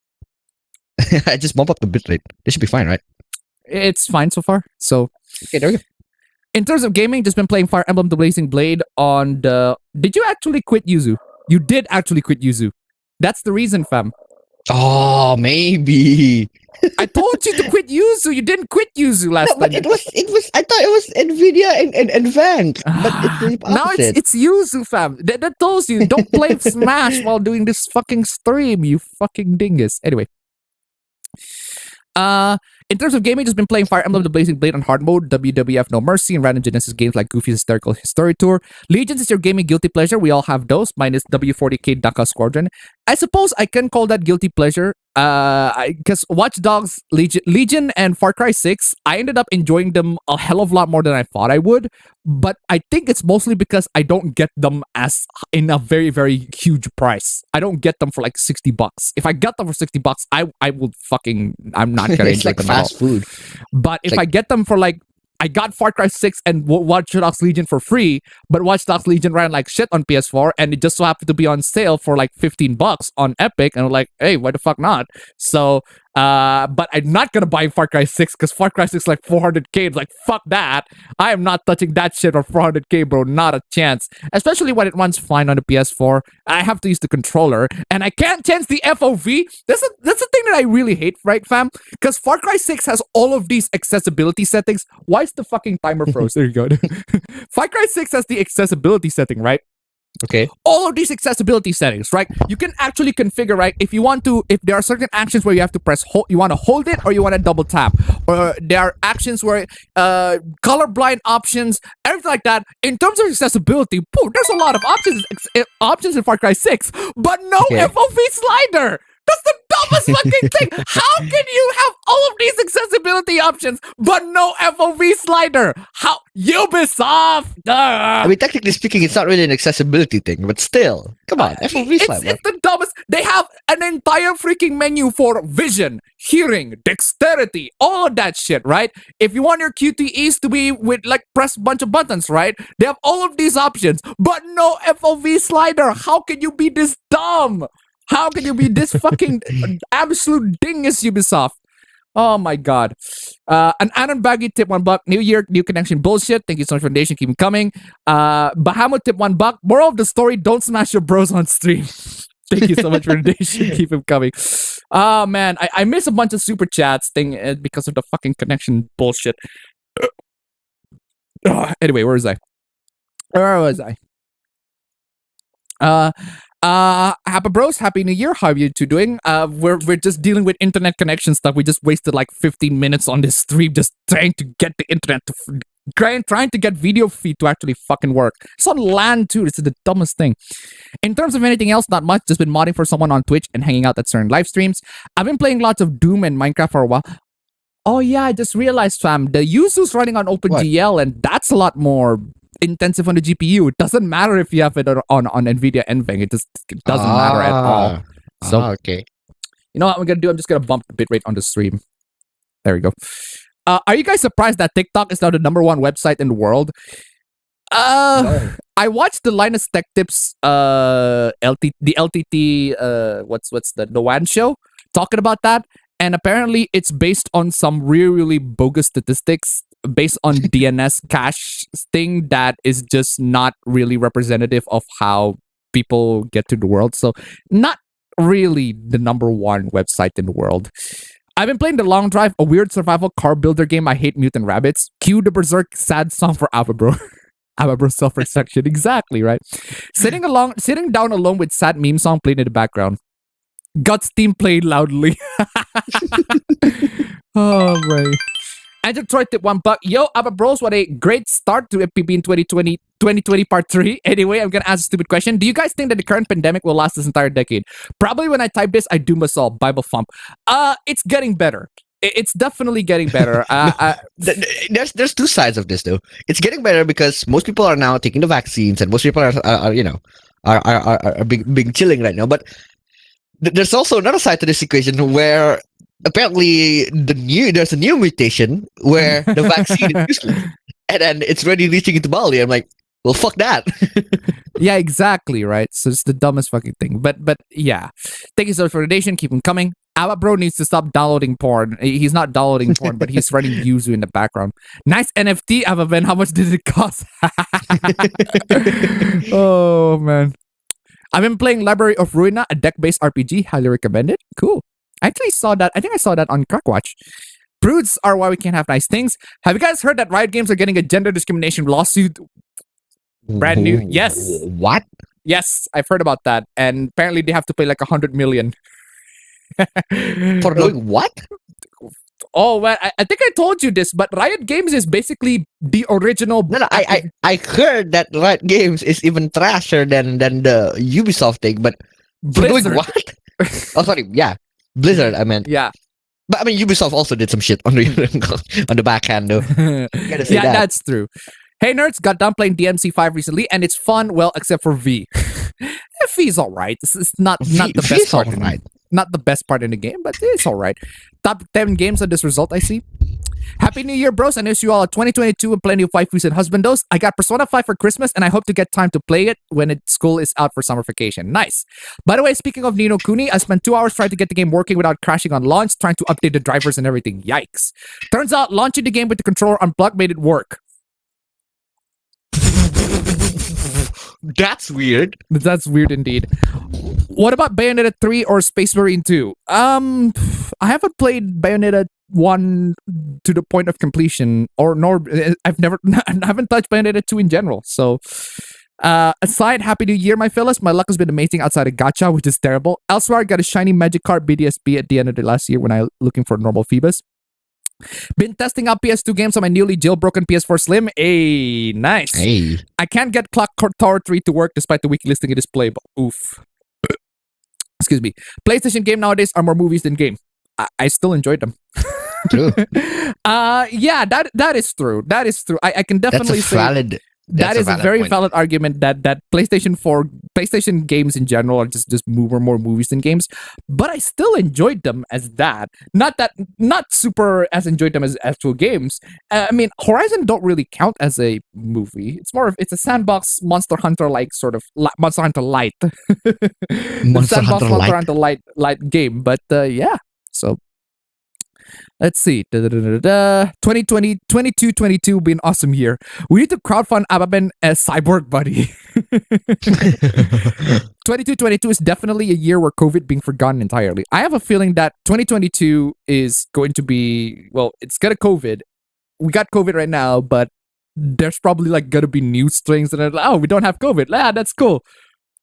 I just bump up the bitrate. This should be fine, right? It's fine so far. So Okay, there we go. in terms of gaming, just been playing Fire Emblem The Blazing Blade on the... Did you actually quit Yuzu? You did actually quit Yuzu. That's the reason, fam. Oh, maybe. I told you to quit Yuzu. You didn't quit Yuzu last No, but time. it was. I thought it was Nvidia and Vant, but it's the Now opposite. it's Yuzu, fam. That tells you don't play Smash while doing this fucking stream, you fucking dingus. Anyway. In terms of gaming, just been playing Fire Emblem The Blazing Blade on hard mode, WWF No Mercy, and random Genesis games like Goofy's Hysterical Story Tour. Legions is your gaming guilty pleasure. We all have those, minus W40K Daka Squadron. I suppose I can call that guilty pleasure. Because Watch Dogs, Legion, and Far Cry 6, I ended up enjoying them a hell of a lot more than I thought I would. But I think it's mostly because I don't get them as in a very, very huge price. I don't get them for like $60. If I got them for $60, I would fucking... I'm not gonna It's enjoy like them fast at all. food. But if I get them for like... I got Far Cry 6 and Watch Dogs Legion for free, but Watch Dogs Legion ran like shit on PS4, and it just so happened to be on sale for like $15 on Epic, and I'm like, hey, why the fuck not? So, but I'm not gonna buy Far Cry 6 because Far Cry 6 is like 400k. It's like, fuck that. I am not touching that shit for 400k, bro. Not a chance. Especially when it runs fine on the PS4. I have to use the controller, and I can't change the FOV. That's the thing that I really hate, right, fam? Because Far Cry 6 has all of these accessibility settings. Why is the fucking timer froze? There you go. Far Cry 6 has the accessibility setting, right? Okay. All of these accessibility settings, right? You can actually configure, right? If you want to, if there are certain actions where you have to press hold, you want to hold it or you want to double tap, or there are actions where colorblind options, everything like that. In terms of accessibility, boom, there's a lot of options in Far Cry 6, but no FOV slider. That's the dumbest fucking thing. How can you have all of these accessibility options but no FOV slider? How? Ubisoft! I mean, technically speaking, it's not really an accessibility thing, but still, come on, FOV slider. It's the dumbest. They have an entire freaking menu for vision, hearing, dexterity, all of that shit, right? If you want your QTEs to be with like press bunch of buttons, right? They have all of these options, but no FOV slider. How can you be this dumb? How can you be this fucking absolute dingus, Ubisoft? Oh my god. An Aaron Baggy tip $1. New year, new connection bullshit. Thank you so much for the donation. Keep them coming. Bahamut tip $1. Moral of the story, don't smash your bros on stream. Thank you so much for the donation. Keep them coming. Oh man, I miss a bunch of super chats thing because of the fucking connection bullshit. Anyway, where was I? Where was I? Happy bros, happy new year. How are you two doing? We're just dealing with internet connection stuff. We just wasted like 15 minutes on this stream just trying to get the internet to trying to get video feed to actually fucking work. It's on LAN too. This is the dumbest thing. In terms of anything else, not much. Just been modding for someone on Twitch and hanging out at certain live streams. I've been playing lots of Doom and Minecraft for a while. Oh yeah, I just realized, fam, the Yuzu's running on OpenGL, and that's a lot more intensive on the GPU. It doesn't matter if you have it on NVIDIA NVENC. It doesn't matter at all. So okay. You know what I'm gonna do? I'm just gonna bump the bitrate on the stream. There we go. Are you guys surprised that TikTok is now the #1 website in the world? No. I watched the Linus Tech Tips the LTT what's the WAN show talking about that, and apparently it's based on some really bogus statistics based on DNS cache thing that is just not really representative of how people get to the world. So not really the #1 website in the world. I've been playing The Long Drive, a weird survival car builder game. I hate mutant rabbits. Cue the Berserk sad song for Alpha Bro. Abba self-reflection. Exactly, right? Sitting down alone with sad meme song playing in the background. Guts team played loudly. Oh, right. And Detroit tip $1. Yo, Abba Bros, what a great start to APB in 2020 part 3. Anyway, I'm gonna ask a stupid question. Do you guys think that the current pandemic will last this entire decade? Probably when I type this, I doom us all. Bible thump. It's getting better. It's definitely getting better. There's two sides of this though. It's getting better because most people are now taking the vaccines, and most people are being chilling right now. But there's also another side to this equation where apparently there's a new mutation where the vaccine is useless, and then it's already reaching into Bali. I'm like, well, fuck that. Yeah, exactly, right? So it's the dumbest fucking thing. But yeah. Thank you so much for the donation. Keep them coming. Abba Bro needs to stop downloading porn. He's not downloading porn, but he's running Yuzu in the background. Nice NFT, Abba Ben. How much did it cost? Oh, man. I've been playing Library of Ruina, a deck-based RPG. Highly recommend it. Cool. I actually saw that. I think I saw that on Crackwatch. Prudes are why we can't have nice things. Have you guys heard that Riot Games are getting a gender discrimination lawsuit? Brand new. Yes. What? Yes, I've heard about that. And apparently they have to pay like 100 million. For doing what? Oh, well, I think I told you this, but Riot Games is basically the original. No, I heard that Riot Games is even trasher than the Ubisoft thing, but for doing what? Oh, sorry, yeah, Blizzard. I meant. Yeah, but I mean Ubisoft also did some shit on the on the backhand though. Yeah, that's true. Hey nerds, got done playing DMC5 recently, and it's fun. Well, except for V. V is all right. It's not the best part. Right. Not the best part in the game, but it's all right. Top 10 games on this result, I see. Happy New Year, bros. I wish you all a 2022 and plenty of waifus and husbandos. I got Persona 5 for Christmas, and I hope to get time to play it when school is out for summer vacation. Nice. By the way, speaking of Ni no Kuni, I spent 2 hours trying to get the game working without crashing on launch, trying to update the drivers and everything. Yikes. Turns out, launching the game with the controller unplugged made it work. That's weird. That's weird indeed. What about Bayonetta 3 or Space Marine 2? I haven't played Bayonetta 1 to the point of completion, I haven't touched Bayonetta 2 in general. So, aside, Happy New Year, my fellas. My luck has been amazing outside of gacha, which is terrible. Elsewhere, I got a shiny magic card BDSP at the end of the last year when I looking for normal Phoebus. Been testing out PS2 games on my newly jailbroken PS4 Slim. Hey, nice. Hey. I can't get Clock Tower 3 to work despite the wiki listing it is playable. Oof. Excuse me. PlayStation game nowadays are more movies than game. I still enjoyed them. True. Yeah, that is true. That is true. I can definitely say that is a very valid argument that PlayStation games in general are just more movies than games. But I still enjoyed them as that. Not super as enjoyed them as actual games. I mean, Horizon don't really count as a movie. It's a sandbox Monster Hunter like sort of Monster Hunter Lite. Monster Hunter Lite game. But yeah, so. Let's see. 2020, 22 will be an awesome year. We need to crowdfund Ababen as Cyborg Buddy. 22 is definitely a year where COVID being forgotten entirely. I have a feeling that 2022 is going to be, well, it's got a COVID. We got COVID right now, but there's probably like going to be new strings that are like, oh, we don't have COVID. Yeah, that's cool.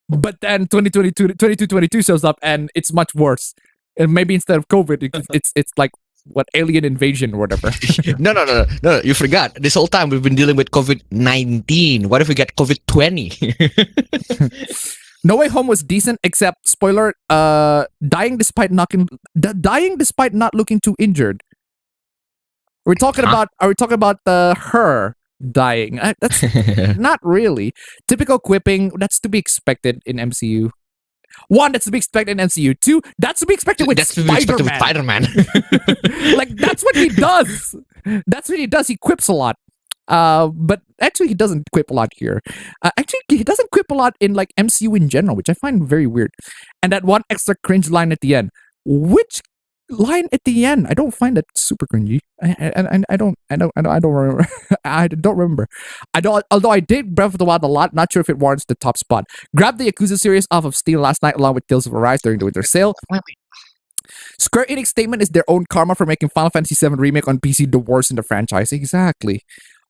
But then 22 shows up and it's much worse. And maybe instead of COVID, it's like, what, alien invasion or whatever. No, you forgot. This whole time we've been dealing with COVID-19. What if we get COVID-20? No Way Home was decent, except spoiler, dying despite not looking too injured. Are we talking about her dying? That's not really. Typical quipping, that's to be expected in MCU. One, that's to be expected in MCU. Two, that's to be expected with Spider-Man. Like, that's what he does. That's what he does. He quips a lot. But actually, he doesn't quip a lot here. Actually, he doesn't quip a lot in, like, MCU in general, which I find very weird. And that one extra cringe line at the end. Which line at the end? I don't find that super cringy. I don't remember. I don't remember. Although I did Breath of the Wild a lot, not sure if it warrants the top spot. Grabbed the Yakuza series off of Steam last night along with Tales of Arise during the winter sale. Square Enix statement is their own karma for making Final Fantasy VII Remake on PC the worst in the franchise. Exactly.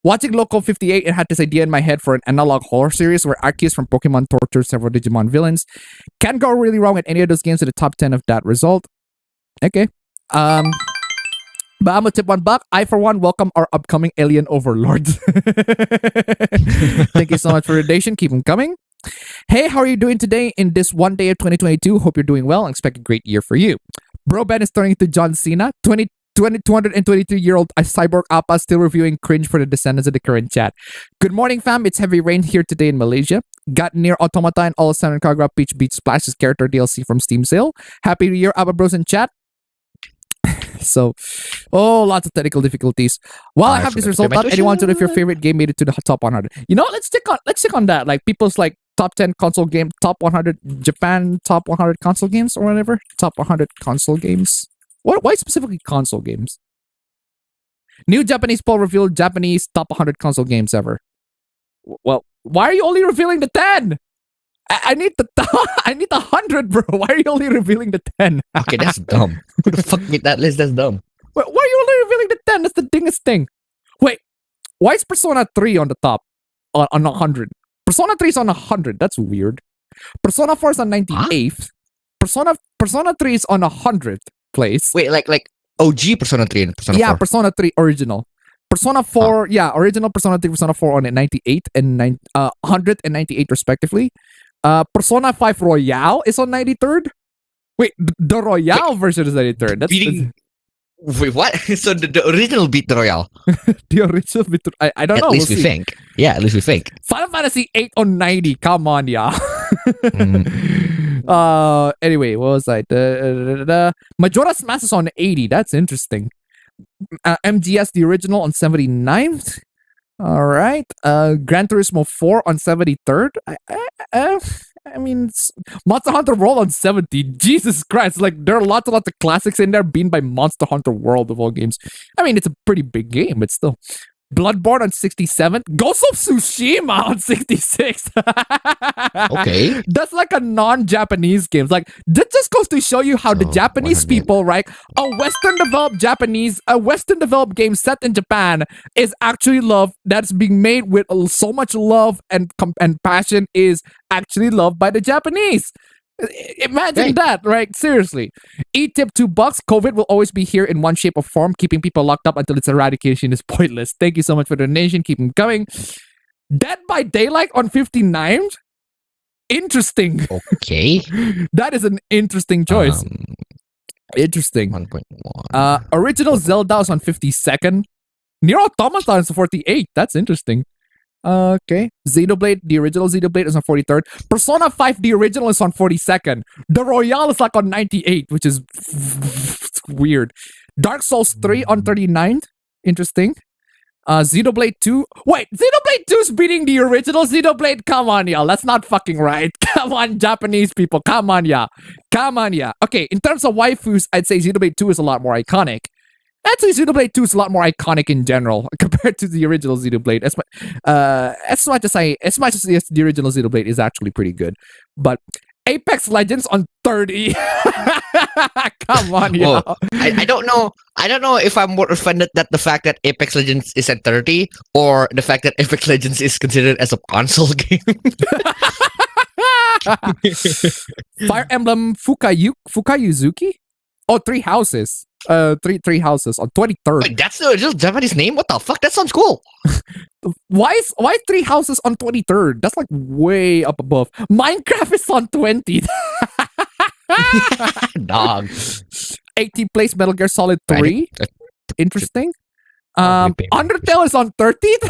Watching Loco 58, it had this idea in my head for an analog horror series where Arceus from Pokemon tortures several Digimon villains. Can't go really wrong with any of those games with the top 10 of that result. Okay. But I'm gonna tip $1. I, for one, welcome our upcoming alien overlords. Thank you so much for your donation. Keep them coming. Hey, how are you doing today in this one day of 2022? Hope you're doing well and expect a great year for you. Bro Ben is turning into John Cena. 223-year-old cyborg Appa still reviewing cringe for the descendants of the current chat. Good morning, fam. It's heavy rain here today in Malaysia. Got near Automata and all Sun and Kagura Peach Beach Splashes character DLC from Steam sale. Happy New Year, Abba Bros in chat. So, lots of technical difficulties. While I have this result up, anyone to know if your favorite game made it to the top 100? You know, let's stick on that. Like people's like top 10 console game, top 100 Japan, top 100 console games or whatever. Top 100 console games. Why specifically console games? New Japanese poll revealed Japanese top 100 console games ever. Well, why are you only revealing the 10? I need the 100, bro. Why are you only revealing the 10? Okay, that's dumb. Who the fuck made that list? That's dumb. Why are you only revealing the 10? That's the dingest thing. Wait, why is Persona 3 on the top? On 100. Persona 3 is on 100. That's weird. Persona 4 is on 98th. Huh? Persona 3 is on 100th place. Wait, like OG Persona 3 and Persona 4? Yeah, Persona 3 original. Persona 4, original Persona 3, Persona 4 on 98 and 100 and 98 respectively. Persona 5 Royale is on 93rd. Wait, the Royale version is 93rd. That's Wait, what? So the original beat the Royale. The original beat I don't know. At least we think. Yeah, at least we think. Final Fantasy 8 on 90. Come on, yeah. Anyway, what was I? Majora's Mask is on 80. That's interesting. MGS the original on 79th. All right. Gran Turismo 4 on 73rd. I mean, Monster Hunter World on 70. Jesus Christ. Like, there are lots of classics in there being by Monster Hunter World of all games. I mean, it's a pretty big game, but still. Bloodborne on 67. Ghost of Tsushima on 66. Okay. That's like a non-Japanese game. Like, that just goes to show you how the Japanese people, right? A Western developed game set in Japan is actually love that's being made with so much love and passion is actually loved by the Japanese. Imagine that, right? Seriously. E-tip $2. COVID will always be here in one shape or form, keeping people locked up until its eradication is pointless. Thank you so much for the donation. Keep them coming. Dead by Daylight on 59th? Interesting. Okay. That is an interesting choice. Interesting. 1.1. Original Zelda is on 52nd. Nier Automata is on 48. That's interesting. Okay. Xenoblade, the original Xenoblade is on 43rd. Persona 5, the original is on 42nd. The Royale is like on 98, which is weird. Dark Souls 3 on 39th. Interesting. Xenoblade 2. Wait, Xenoblade 2 is beating the original Xenoblade? Come on, y'all. That's not fucking right. Come on, Japanese people. Come on, yeah. Come on, yeah. Okay, in terms of waifus, I'd say Xenoblade 2 is a lot more iconic. Actually, Xenoblade 2 is a lot more iconic in general compared to the original Xenoblade. As much as the original Xenoblade is actually pretty good. But Apex Legends on 30. Come on, yo. I don't know if I'm more offended that the fact that Apex Legends is at 30 or the fact that Apex Legends is considered as a console game. Fire Emblem Fukayuzuki? Oh, Three Houses. Three Houses on 23rd. Wait, that's the original Japanese name? What the fuck? That sounds cool. Why is Three Houses on 23rd? That's like way up above. Minecraft is on 20th. Dog. 80th place Metal Gear Solid 3. Interesting. Undertale is on 30th.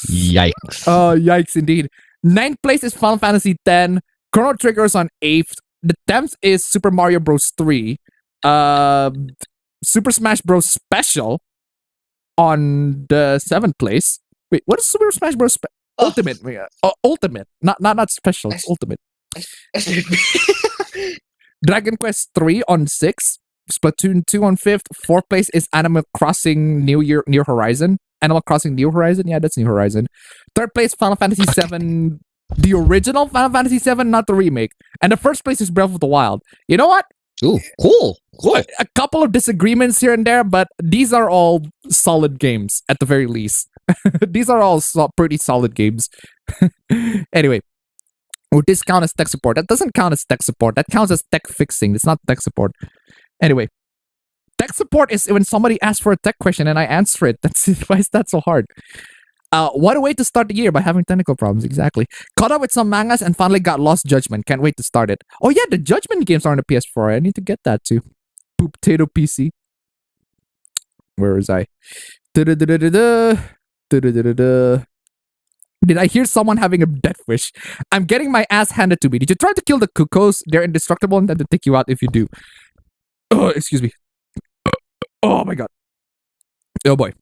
Yikes. Yikes indeed. 9th place is Final Fantasy X. Chrono Trigger is on 8th. The 10th is Super Mario Bros. 3. Super Smash Bros. Special on the 7th place. Wait, what is Super Smash Bros. Ultimate? Ultimate. Not special. It's Ultimate. Dragon Quest 3 on 6th. Splatoon 2 on 5th. 4th place is Animal Crossing New Horizon. Animal Crossing New Horizon? Yeah, that's New Horizon. 3rd place, Final Fantasy 7. The original Final Fantasy 7, not the remake. And the 1st place is Breath of the Wild. You know what? Ooh, cool. A couple of disagreements here and there, but these are all solid games at the very least. These are all pretty solid games. Anyway, would this count as tech support? That doesn't count as tech support. That counts as tech fixing. It's not tech support. Anyway, tech support is when somebody asks for a tech question and I answer it. That's it. Why is that so hard? What a way to start the year by having technical problems. Exactly. Caught up with some mangas and finally got Lost Judgment. Can't wait to start it. Oh yeah, the Judgment games are on the PS4. I need to get that too. Potato PC. Where is I? Da-da-da-da-da-da. Da-da-da-da-da. Did I hear someone having a death wish? I'm getting my ass handed to me. Did you try to kill the cuckoos? They're indestructible and then to take you out if you do. Oh, excuse me. Oh my god. Oh boy.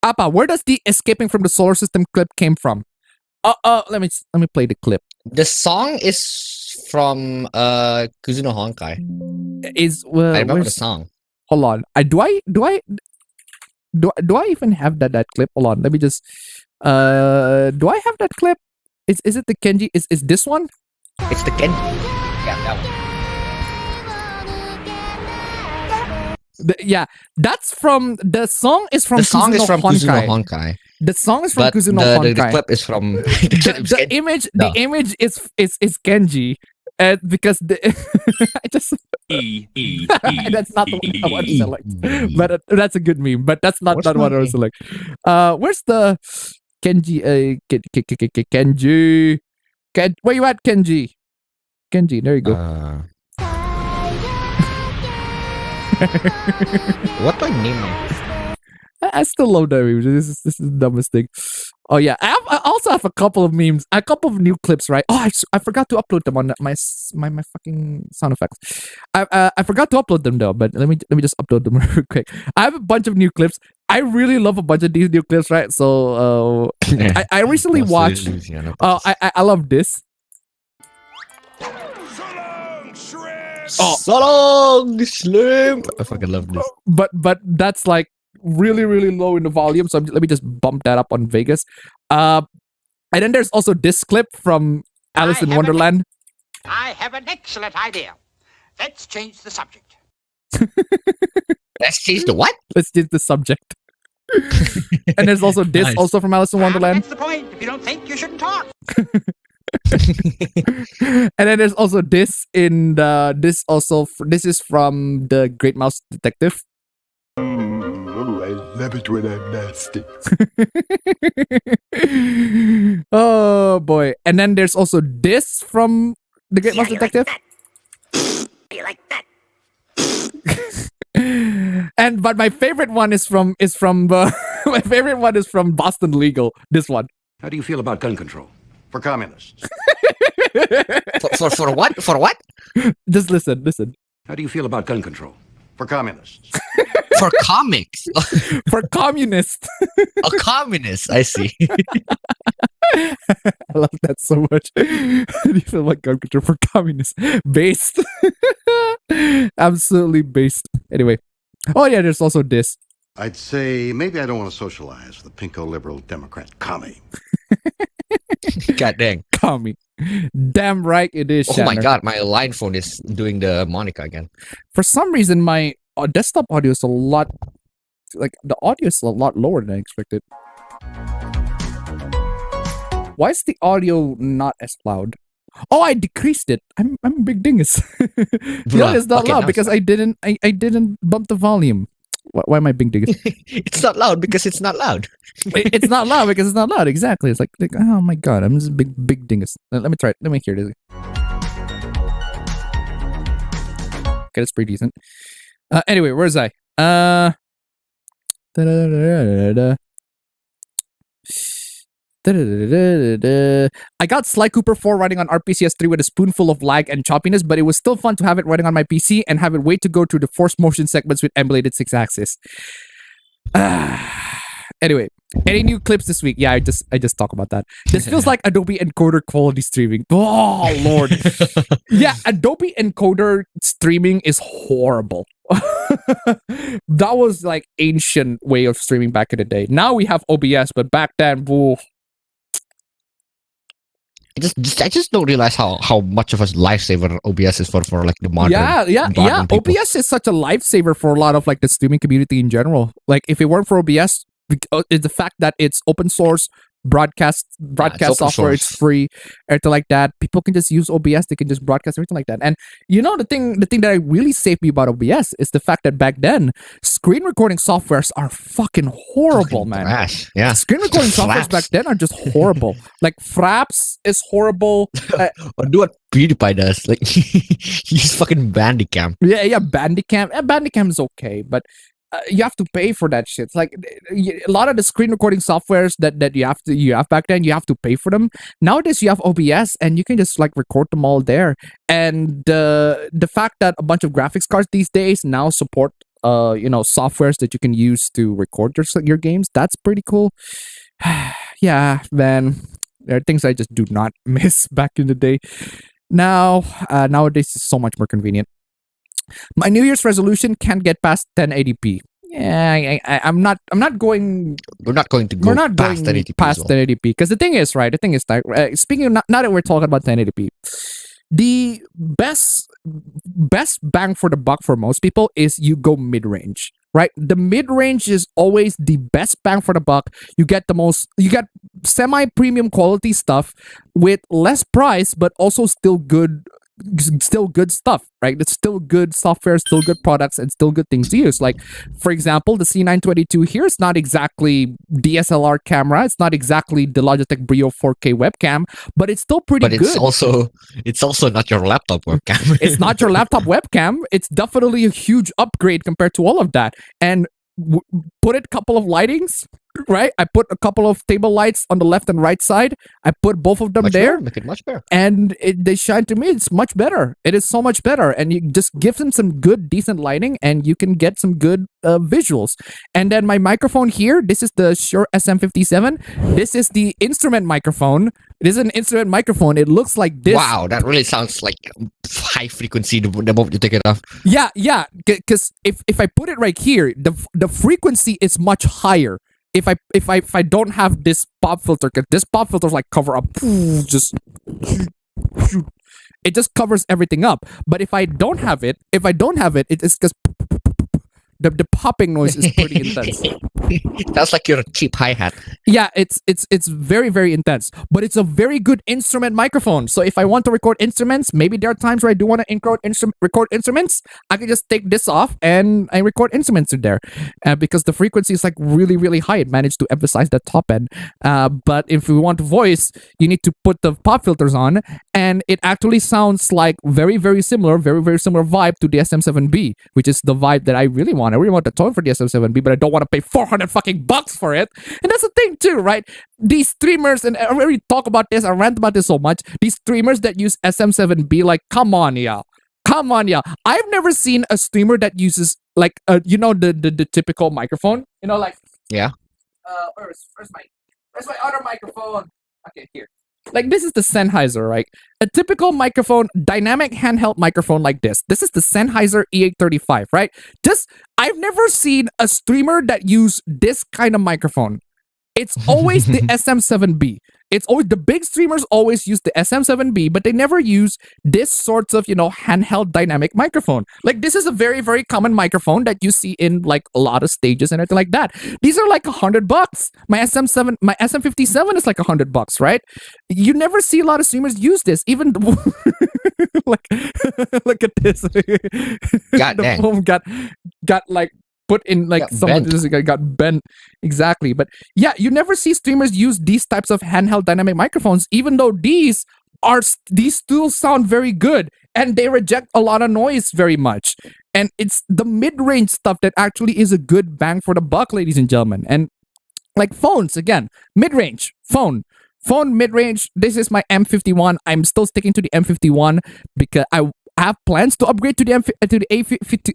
Appa, where does the escaping from the solar system clip came from? Let me play the clip. The song is from Kuzuno Honkai. I remember the song. Hold on. Do I even have that clip? Hold on. Let me just do I have that clip? Is it the Kenji? Is this one? It's the Kenji. Yeah, that one. Yeah, that's from the song is from Kuzuno Honkai. The song is from Kuzuno Honkai. The clip is from the image. The image is Kenji, because I just that's not the one I want to select, but that's a good meme. But that's not what I want to select. Where's the Kenji? Kenji. Where you at, Kenji? Kenji, there you go. What do I name him? I still love that meme. This is the dumbest thing. Oh yeah, I also have a couple of memes, a couple of new clips, right? Oh, I forgot to upload them on my fucking sound effects. I forgot to upload them though, but let me just upload them real quick. I have a bunch of new clips. I really love a bunch of these new clips, right? So I recently watched. I love this. Oh, so long, Slim. I fucking love this. But that's like really low in the volume, so let me just bump that up on Vegas. And then there's also this clip from Alice in Wonderland. I have an excellent idea. Let's change the subject. Let's change the what? Let's change the subject. And there's also this, also from Alice in Wonderland. That's the point. If you don't think, you shouldn't talk. And then there's also this in the this is from the Great Mouse Detective. Oh, I love it when I'm nasty. Oh boy. And then there's also this from the Great Mouse Detective. Do you like that? But my favorite one is from my favorite one is from Boston Legal. This one. How do you feel about gun control? For communists. For what? For what? Just listen. How do you feel about gun control? For communists. For comics. For communists. A communist, I see. I love that so much. How do you feel about gun control for communists? Based. Absolutely based. Anyway. Oh yeah, there's also this. I'd say maybe I don't want to socialize with a pinko liberal Democrat commie. God dang. Commie. Damn right it is, Oh my god, my line phone is doing the Monica again. For some reason, my desktop audio is a lot... Like, the audio is a lot lower than I expected. Why is the audio not as loud? Oh, I decreased it. I'm a big dingus. No, it's not loud because I didn't bump the volume. Why am I being dingus? It's not loud because it's not loud. It's not loud because it's not loud. Exactly. It's like oh my god, I'm just a big dingus. Let me try it. Let me hear this. Okay, that's pretty decent. Anyway, where's I? I got Sly Cooper 4 running on RPCS3 with a spoonful of lag and choppiness, but it was still fun to have it running on my PC and have it wait to go through the forced motion segments with emulated 6-axis. Anyway, any new clips this week? Yeah, I just talk about that. This feels like Adobe Encoder quality streaming. Oh lord. Yeah, Adobe Encoder streaming is horrible. That was like ancient way of streaming back in the day. Now we have OBS, but back then, whoa. I just don't realize how much of a lifesaver OBS is for like the modern. Yeah. people. OBS is such a lifesaver for a lot of like the streaming community in general. Like if it weren't for OBS, it's the fact that it's open source broadcast open software, it's source. free, everything like that. People can just use OBS, they can just broadcast everything like that. And you know the thing that really saved me about OBS is the fact that back then screen recording softwares are fucking horrible, Fucking man. trash. Yeah. Screen recording softwares Fraps. back then are just horrible. Like Fraps is horrible. Or do what PewDiePie does. Like use fucking Bandicam. Yeah, Bandicam. Bandicam is okay, but you have to pay for that shit. Like a lot of the screen recording softwares that you have back then, you have to pay for them. Nowadays, you have OBS and you can just like record them all there. And the fact that a bunch of graphics cards these days now support softwares that you can use to record your games, that's pretty cool. Yeah, man, there are things I just do not miss back in the day. Now nowadays it's so much more convenient. My New Year's resolution can't get past 1080p. Yeah, I'm not going. We're not going to go We're not past going 1080p. past 1080p because the thing is, right? The thing is, speaking of now that we're talking about 1080p, the best bang for the buck for most people is you go mid range, right? The mid range is always the best bang for the buck. You get semi premium quality stuff with less price, but also still good stuff, right? It's still good software, still good products, and still good things to use. Like, for example, the C922 here is not exactly DSLR camera. It's not exactly the Logitech Brio 4K webcam, but it's still pretty But good. it's also not your laptop webcam. It's not your laptop webcam. It's definitely a huge upgrade compared to all of that. And put it couple of lightings, right? I put a couple of table lights on the left and right side. I put both of them Much there. better, make it much better. And they shine to me. It's much better. It is so much better. And you just give them some good, decent lighting, and you can get some good visuals. And then my microphone here, this is the Shure SM57. This is the instrument microphone. It is an instrument microphone. It looks like this. Wow, that really sounds like high frequency the moment you take it off. Yeah. Because if I put it right here, the frequency is much higher. If I don't have this pop filter, because this pop filter is like cover up, just it just covers everything up. But if I don't have it, it's just the popping noise is pretty intense. That's like your cheap hi-hat. Yeah, it's very, very intense, but it's a very good instrument microphone. So if I want to record instruments, maybe there are times where I do want to record instruments, I can just take this off and I record instruments in there, because the frequency is like really, really high. It managed to emphasize that top end. But if we want voice, you need to put the pop filters on, and it actually sounds like very, very similar vibe to the SM7B, which is the vibe that I really want. I really want the tone for the SM7B, but I don't want to pay $400 fucking bucks for it. And that's the thing too, right? These streamers, and I already talk about this, I rant about this so much. These streamers that use SM7B, like, come on, y'all. I've never seen a streamer that uses like the typical microphone. Like, Yeah. Where's my other microphone? Okay, here. Like, this is the Sennheiser, right? A typical microphone, dynamic handheld microphone like this. This is the Sennheiser E835, right? I've never seen a streamer that use this kind of microphone. It's always the SM7B. It's always the big streamers always use the SM7B, but they never use this sorts of, handheld dynamic microphone. Like, this is a very, very common microphone that you see in like a lot of stages and everything like that. These are like $100. My SM57 is like $100, right? You never see a lot of streamers use this. Even like, look at this. God The dang. phone got like put in like Got some bent. this guy got bent. Exactly. But yeah, you never see streamers use these types of handheld dynamic microphones, even though these still sound very good and they reject a lot of noise very much. And it's the mid-range stuff that actually is a good bang for the buck, ladies and gentlemen. And like phones, again, mid-range phone mid-range. This is my M51. I'm still sticking to the M51 because have plans to upgrade to the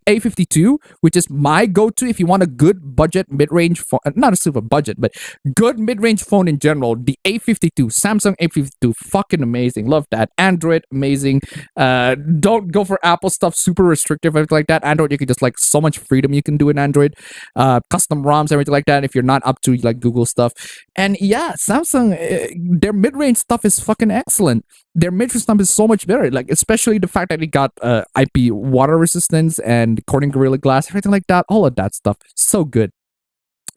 A52, which is my go-to if you want a good budget mid-range phone. Not a super budget, but good mid-range phone in general. The A52, Samsung A52, fucking amazing. Love that. Android, amazing. Don't go for Apple stuff, super restrictive, everything like that. Android, you can just like so much freedom you can do in Android. Custom ROMs, everything like that. If you're not up to like Google stuff, and yeah, Samsung, their mid-range stuff is fucking excellent. Their mid-range stuff is so much better, like especially the fact that it got IP water resistance and Corning Gorilla Glass, everything like that. All of that stuff, so good.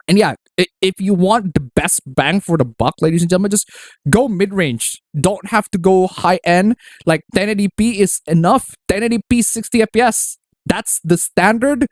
And yeah, if you want the best bang for the buck, ladies and gentlemen, just go mid-range. Don't have to go high-end. Like 1080p is enough. 1080p 60 FPS. That's the standard.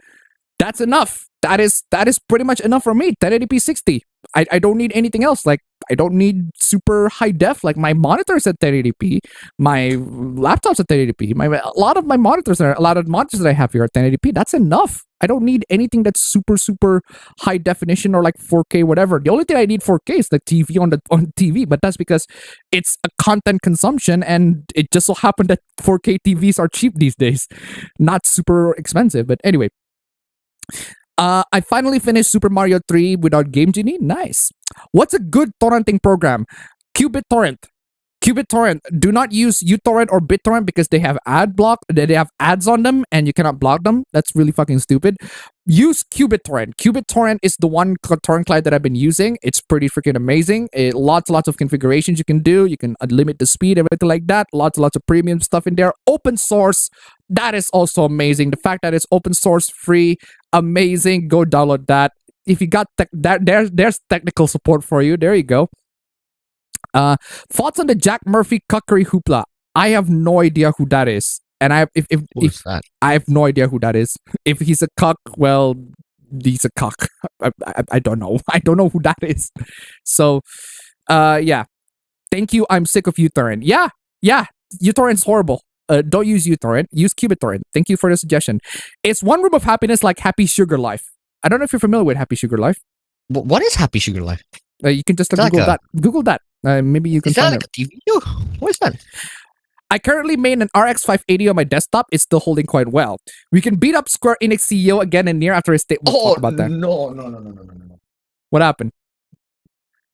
That's enough. That is pretty much enough for me. 1080p 60. I don't need anything else. Like I don't need super high def. Like my monitor's at 1080p. My laptop's at 1080p. A lot of the monitors that I have here are 1080p. That's enough. I don't need anything that's super high definition or like 4K whatever. The only thing I need 4K is the TV on TV, but that's because it's a content consumption, and it just so happened that 4K TVs are cheap these days, not super expensive. But anyway. I finally finished Super Mario 3 without Game Genie. Nice. What's a good torrenting program? QBitTorrent. QBitTorrent. Do not use uTorrent or BitTorrent because they have ad block. They have ads on them and you cannot block them. That's really fucking stupid. Use QBitTorrent. QBitTorrent is the one torrent client that I've been using. It's pretty freaking amazing. Lots of configurations you can do. You can limit the speed, everything like that. Lots of premium stuff in there. Open source. That is also amazing. The fact that it's open source, free, amazing. Go download that. If you got there's technical support for you. There you go. Thoughts on the Jack Murphy cuckery hoopla? I have no idea who that is, and I have no idea who that is. If he's a cuck, well, he's a cuck. I don't know. I don't know who that is. So, yeah. Thank you. I'm sick of uTorrent. Yeah. uTorrent's horrible. Don't use uTorrent. Use QBitTorrent. Thank you for the suggestion. It's one room of happiness like Happy Sugar Life. I don't know if you're familiar with Happy Sugar Life. What is Happy Sugar Life? You can just Google that. Google that. Maybe you can. Is that find like a TV? What is that? I currently made an RX 580 on my desktop. It's still holding quite well. We can beat up Square Enix CEO again and near after his statement. We'll talk about that. No. What happened?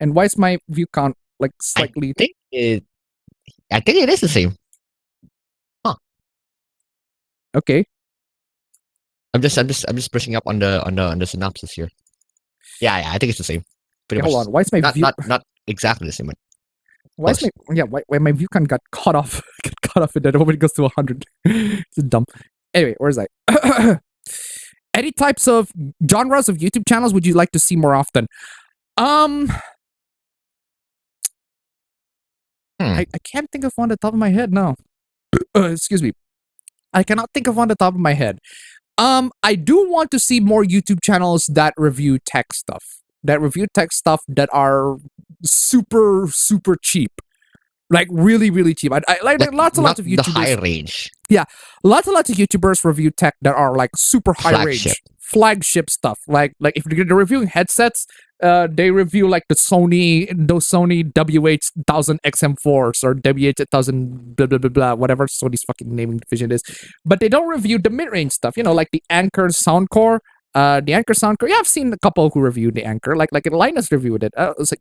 And why is my view count like slightly? I think it is the same. Huh. Okay. I'm just brushing up on the synopsis here. Yeah, I think it's the same. Okay, hold on. Why is my view not exactly the same? But why is why my view count got cut off? And then nobody goes to 100. It's dumb. Anyway, where's I? Any types of genres of YouTube channels would you like to see more often? I can't think of one on the top of my head now. Excuse me. I cannot think of one on the top of my head. I do want to see more YouTube channels that review tech stuff. That are super cheap. Like really cheap. I like lots of YouTubers. The high range. Yeah. Lots of YouTubers review tech that are like super high range. Flagship stuff. Like if they're reviewing headsets, they review like those Sony WH-1000 XM4s or WH-1000 blah blah blah blah, whatever Sony's fucking naming division is. But they don't review the mid-range stuff, like the Anker Soundcore. The Anker Soundcore. Yeah, I've seen a couple who reviewed the Anker. Like Linus reviewed it. It was like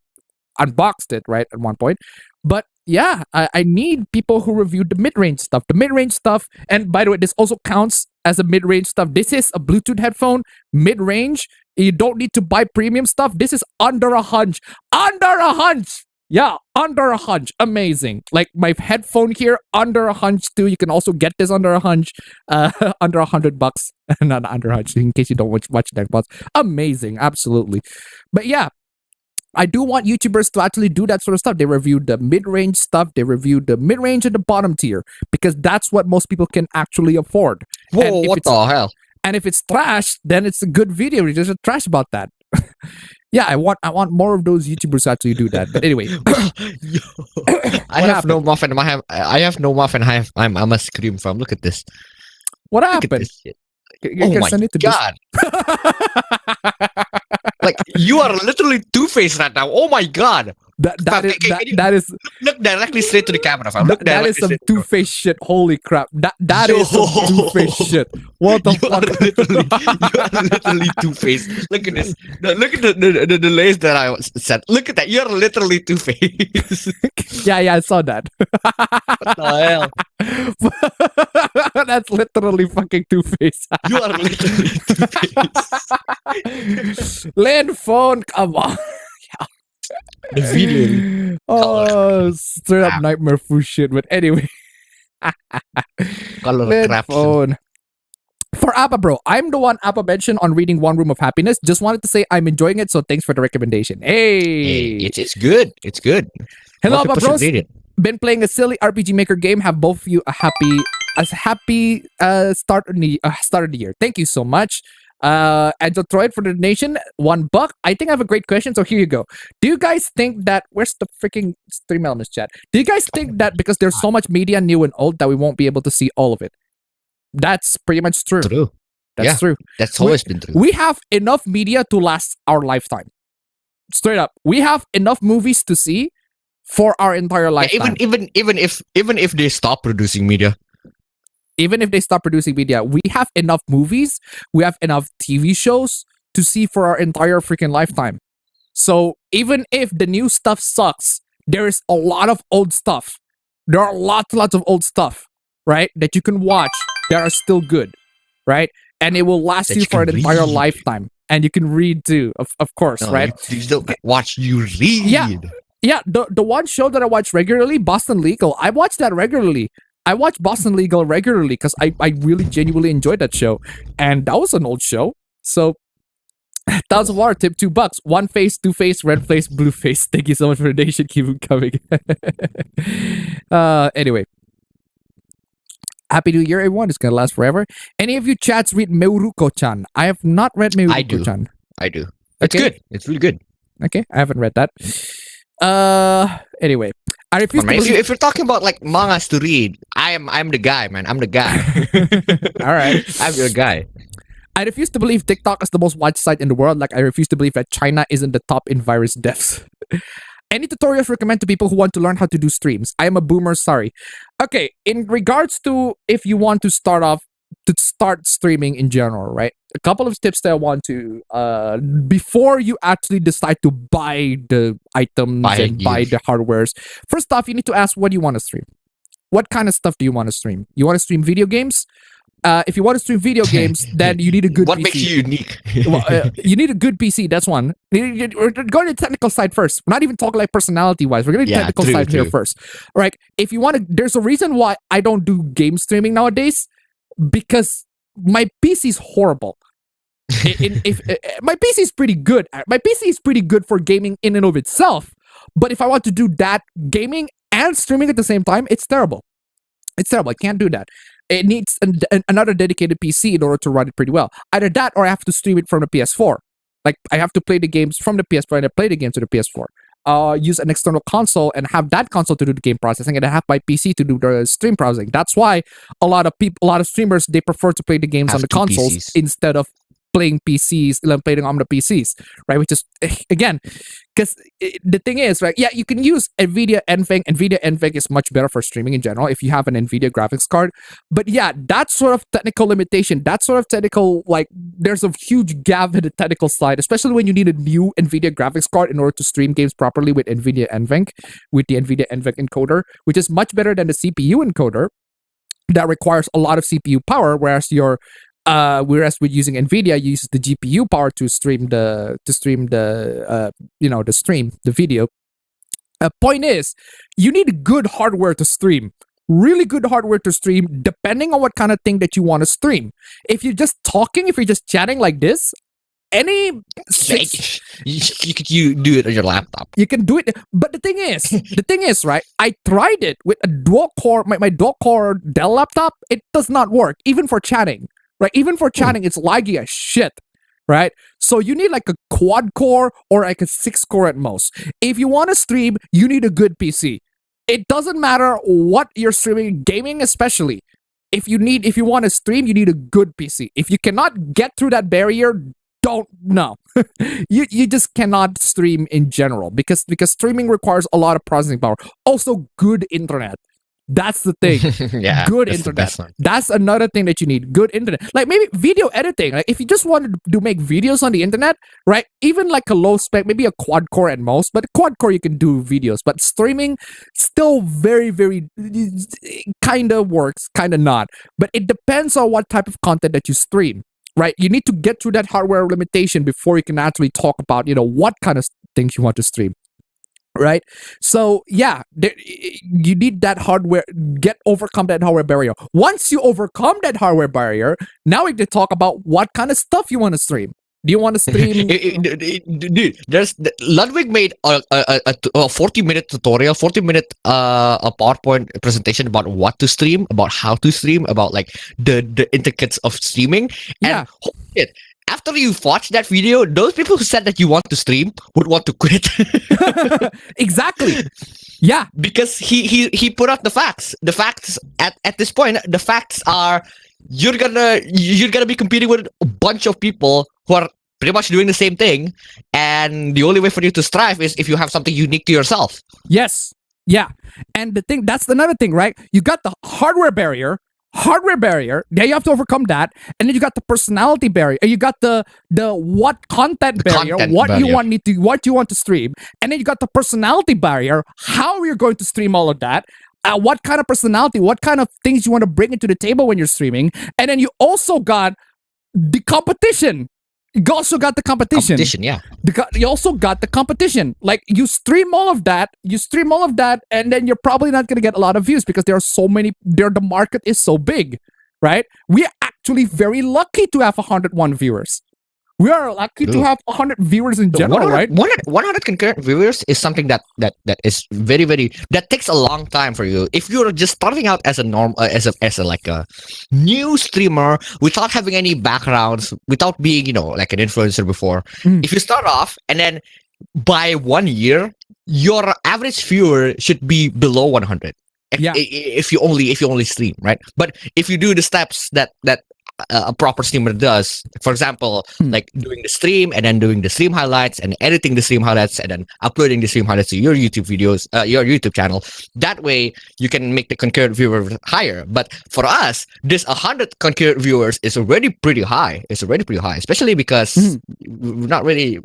unboxed it right at one point. But yeah, I need people who review the mid-range stuff. The mid-range stuff, and by the way, this also counts as a mid-range stuff. This is a Bluetooth headphone, mid-range. You don't need to buy premium stuff. This is under a hunch. Under a hunch! Yeah, under a hunch. Amazing. Like my headphone here, under a hunch too. You can also get this under a hunch. Under $100. Not under a hunch, in case you don't watch that. Amazing, absolutely. But yeah, I do want YouTubers to actually do that sort of stuff. They review the mid-range stuff. They review the mid-range and the bottom tier because that's what most people can actually afford. Whoa, what the hell? And if it's trash, then it's a good video. There's a trash about that. Yeah, I want more of those YouTubers to actually do that. But anyway, I have no muffin. I have no muffin. I'm a scream from. Look at this. What happened? Oh my god! Like you are literally Two-Faced right now. Oh my god! That is Look directly straight to the camera, fam. Look that is directly some straight to the camera. two-faced shit. Holy crap. That is some two-faced shit. What the You are literally two-faced. Look at this. No, look at the lace that I said. Look at that. You're literally two-faced. Yeah, I saw that. What the hell? That's literally fucking two-faced. You are literally two-faced. Land phone, come on. The video. Oh, straight up nightmare food shit. But anyway, Color land crap. phone. For Appa Bro, I'm the one Appa mentioned on reading One Room of Happiness. Just wanted to say I'm enjoying it, so thanks for the recommendation. Hey, It's good. It's good. hello Most Appa people Bros. should read it. Been playing a silly RPG Maker game. Have both of you a happy start of the year. Thank you so much. Angel Troyd for the donation, $1. I think I have a great question, so here you go. Do you guys think that where's the freaking Stream Elements chat? Do you guys think that because there's so much media, new and old, that we won't be able to see all of it? That's pretty much true. True. That's Yeah. true. That's always been true. We have enough media to last our lifetime. Straight up, we have enough movies to see for our entire Yeah, lifetime. even if they stop producing media. Even if they stop producing media, we have enough movies, we have enough TV shows to see for our entire freaking lifetime. So even if the new stuff sucks, there is a lot of old stuff. There are lots of old stuff, right? That you can watch that are still good, right? And it will last That you you for can an entire read. lifetime. And you can read too, of course, No, right? You don't watch. You read. Yeah, the one show that I watch regularly, Boston Legal, I watch that regularly. I watch Boston Legal regularly because I really genuinely enjoyed that show. And that was an old show. So, $1,000 water tip, $2. One face, two face, red face, blue face. Thank you so much for the donation. Keep it coming. Anyway. Happy New Year, everyone. It's going to last forever. Any of you chats read Meuruko-chan? I have not read Meuruko-chan. I do. It's Okay. good. It's really good. Okay, I haven't read that. Anyway, I refuse to Man, believe. if you're talking about like mangas to read, I'm the guy, man. I'm the guy. All right, I'm your guy. I refuse to believe TikTok is the most watched site in the world. Like I refuse to believe that China isn't the top in virus deaths. Any tutorials recommend to people who want to learn how to do streams? I am a boomer. Sorry. Okay, in regards to if you want to start streaming in general, right? A couple of tips that I want to before you actually decide to buy the items buy the hardwares. First off, you need to ask what do you want to stream. What kind of stuff do you want to stream? You want to stream video games? If you want to stream video games, then you need a good What PC. makes you unique? Well, you need a good PC. That's one. We're going to the technical side first. We're not even talking like personality wise. We're going to the technical side here first. All right. If you want to, there's a reason why I don't do game streaming nowadays because my PC is horrible. My PC is pretty good. My PC is pretty good for gaming in and of itself. But if I want to do that gaming and streaming at the same time, it's terrible. It's terrible. I can't do that. It needs another dedicated PC in order to run it pretty well. Either that or I have to stream it from the PS4. Like, I have to play the games from the PS4 and I play the games to the PS4. Use an external console and have that console to do the game processing and I have my PC to do the stream browsing. That's why a lot of streamers, they prefer to play the games on the consoles PCs. instead of playing playing on the PCs, right? Which is, again, because the thing is, right? Yeah, you can use NVIDIA NVENC. NVIDIA NVENC is much better for streaming in general if you have an NVIDIA graphics card. But yeah, that sort of technical limitation, that sort of technical, like, there's a huge gap in the technical side, especially when you need a new NVIDIA graphics card in order to stream games properly with NVIDIA NVENC, with the NVIDIA NVENC encoder, which is much better than the CPU encoder that requires a lot of CPU power, whereas with using NVIDIA, you use the GPU power to stream the video. Point is, you need good hardware to stream. Really good hardware to stream, depending on what kind of thing that you want to stream. If you're just talking, if you're just chatting like this, you do it on your laptop. You can do it, but the thing is, right? I tried it with a dual core, my dual core Dell laptop. It does not work, even for chatting. Right, even for chatting, it's laggy as shit, right? So you need like a quad core or like a 6-core at most. If you want to stream, you need a good PC. It doesn't matter what you're streaming, gaming especially. If you want to stream, you need a good PC. If you cannot get through that barrier, don't know. You just cannot stream in general because streaming requires a lot of processing power. Also, good internet. That's the thing. Yeah, Good that's the internet. best one. That's another thing that you need. Good internet. Like maybe video editing. Like if you just wanted to make videos on the internet, right? Even like a low spec, maybe a quad core at most, but a quad core you can do videos. But streaming still very, very kind of works, kind of not. But it depends on what type of content that you stream. Right, you need to get through that hardware limitation before you can actually talk about, what kind of things you want to stream. Right, so yeah, you need that hardware. Overcome that hardware barrier. Once you overcome that hardware barrier, now we can talk about what kind of stuff you want to stream. Do you want to stream? Dude, Ludwig made a 40-minute tutorial, 40-minute a PowerPoint presentation about what to stream, about how to stream, about like the intricacies of streaming. Yeah. And holy shit, after you watch that video, those people who said that you want to stream would want to quit. Exactly. Yeah, because he put out the facts. The facts at this point, the facts are you're gonna be competing with a bunch of people who are pretty much doing the same thing, and the only way for you to strive is if you have something unique to yourself. Yes. Yeah. And that's another thing, right? You got the hardware barrier. Yeah, you have to overcome that. And then you got the personality barrier. You got the what content barrier, what you want to stream. And then you got the personality barrier, how you're going to stream all of that. What kind of personality, what kind of things you want to bring into the table when you're streaming. And then you also got the competition. You also got the competition. Yeah. You also got the competition. Like you stream all of that, and then you're probably not going to get a lot of views because there are so many. The market is so big, right? We are actually very lucky to have 101 viewers. We are lucky to have 100 viewers in general, right? 100 concurrent viewers is something that is very, very, that takes a long time for you. If you're just starting out as a like a new streamer without having any backgrounds, without being, like an influencer before, if you start off and then by 1 year, your average viewer should be below 100. If you only stream, right? But if you do the steps that a proper streamer does, for example, like doing the stream and then doing the stream highlights and editing the stream highlights and then uploading the stream highlights to your YouTube videos, your YouTube channel. That way you can make the concurrent viewer higher. But for us, this 100 concurrent viewers is already pretty high. Especially because we're not really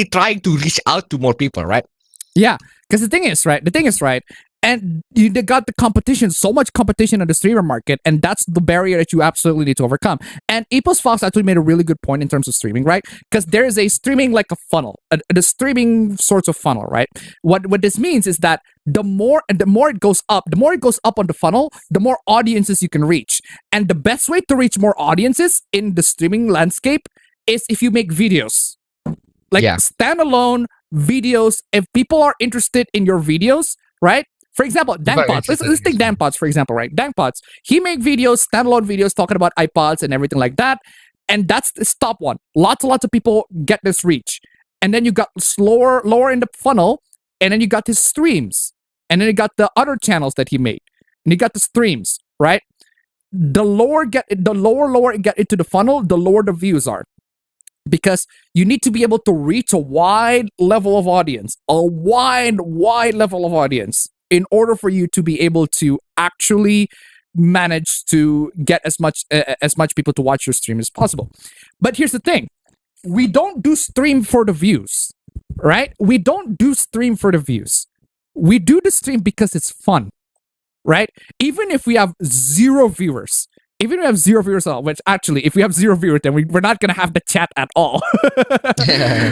trying to reach out to more people, right? Yeah, because the thing is, right? And you got the competition, so much competition in the streamer market, and that's the barrier that you absolutely need to overcome. And Epos Fox actually made a really good point in terms of streaming, right? Because there is a streaming like a funnel, the streaming sorts of funnel, right? What this means is that the more it goes up on the funnel, the more audiences you can reach. And the best way to reach more audiences in the streaming landscape is if you make videos. Like standalone videos. If people are interested in your videos, right? For example, Dankpots. Let's take Dankpots, for example, right? Dankpots. He make videos, standalone videos talking about iPods and everything like that. And that's the top one. Lots of people get this reach. And then you got lower in the funnel, and then you got his streams. And then you got the other channels that he made. And you got the streams, right? The lower get into the funnel, the lower the views are. Because you need to be able to reach a wide level of audience. A wide level of audience. In order for you to be able to actually manage to get as much people to watch your stream as possible. But here's the thing. We don't do stream for the views, right? We don't do stream for the views. We do the stream because it's fun, right? Even if we have zero viewers, which actually, if we have zero viewers, then we're not going to have the chat at all.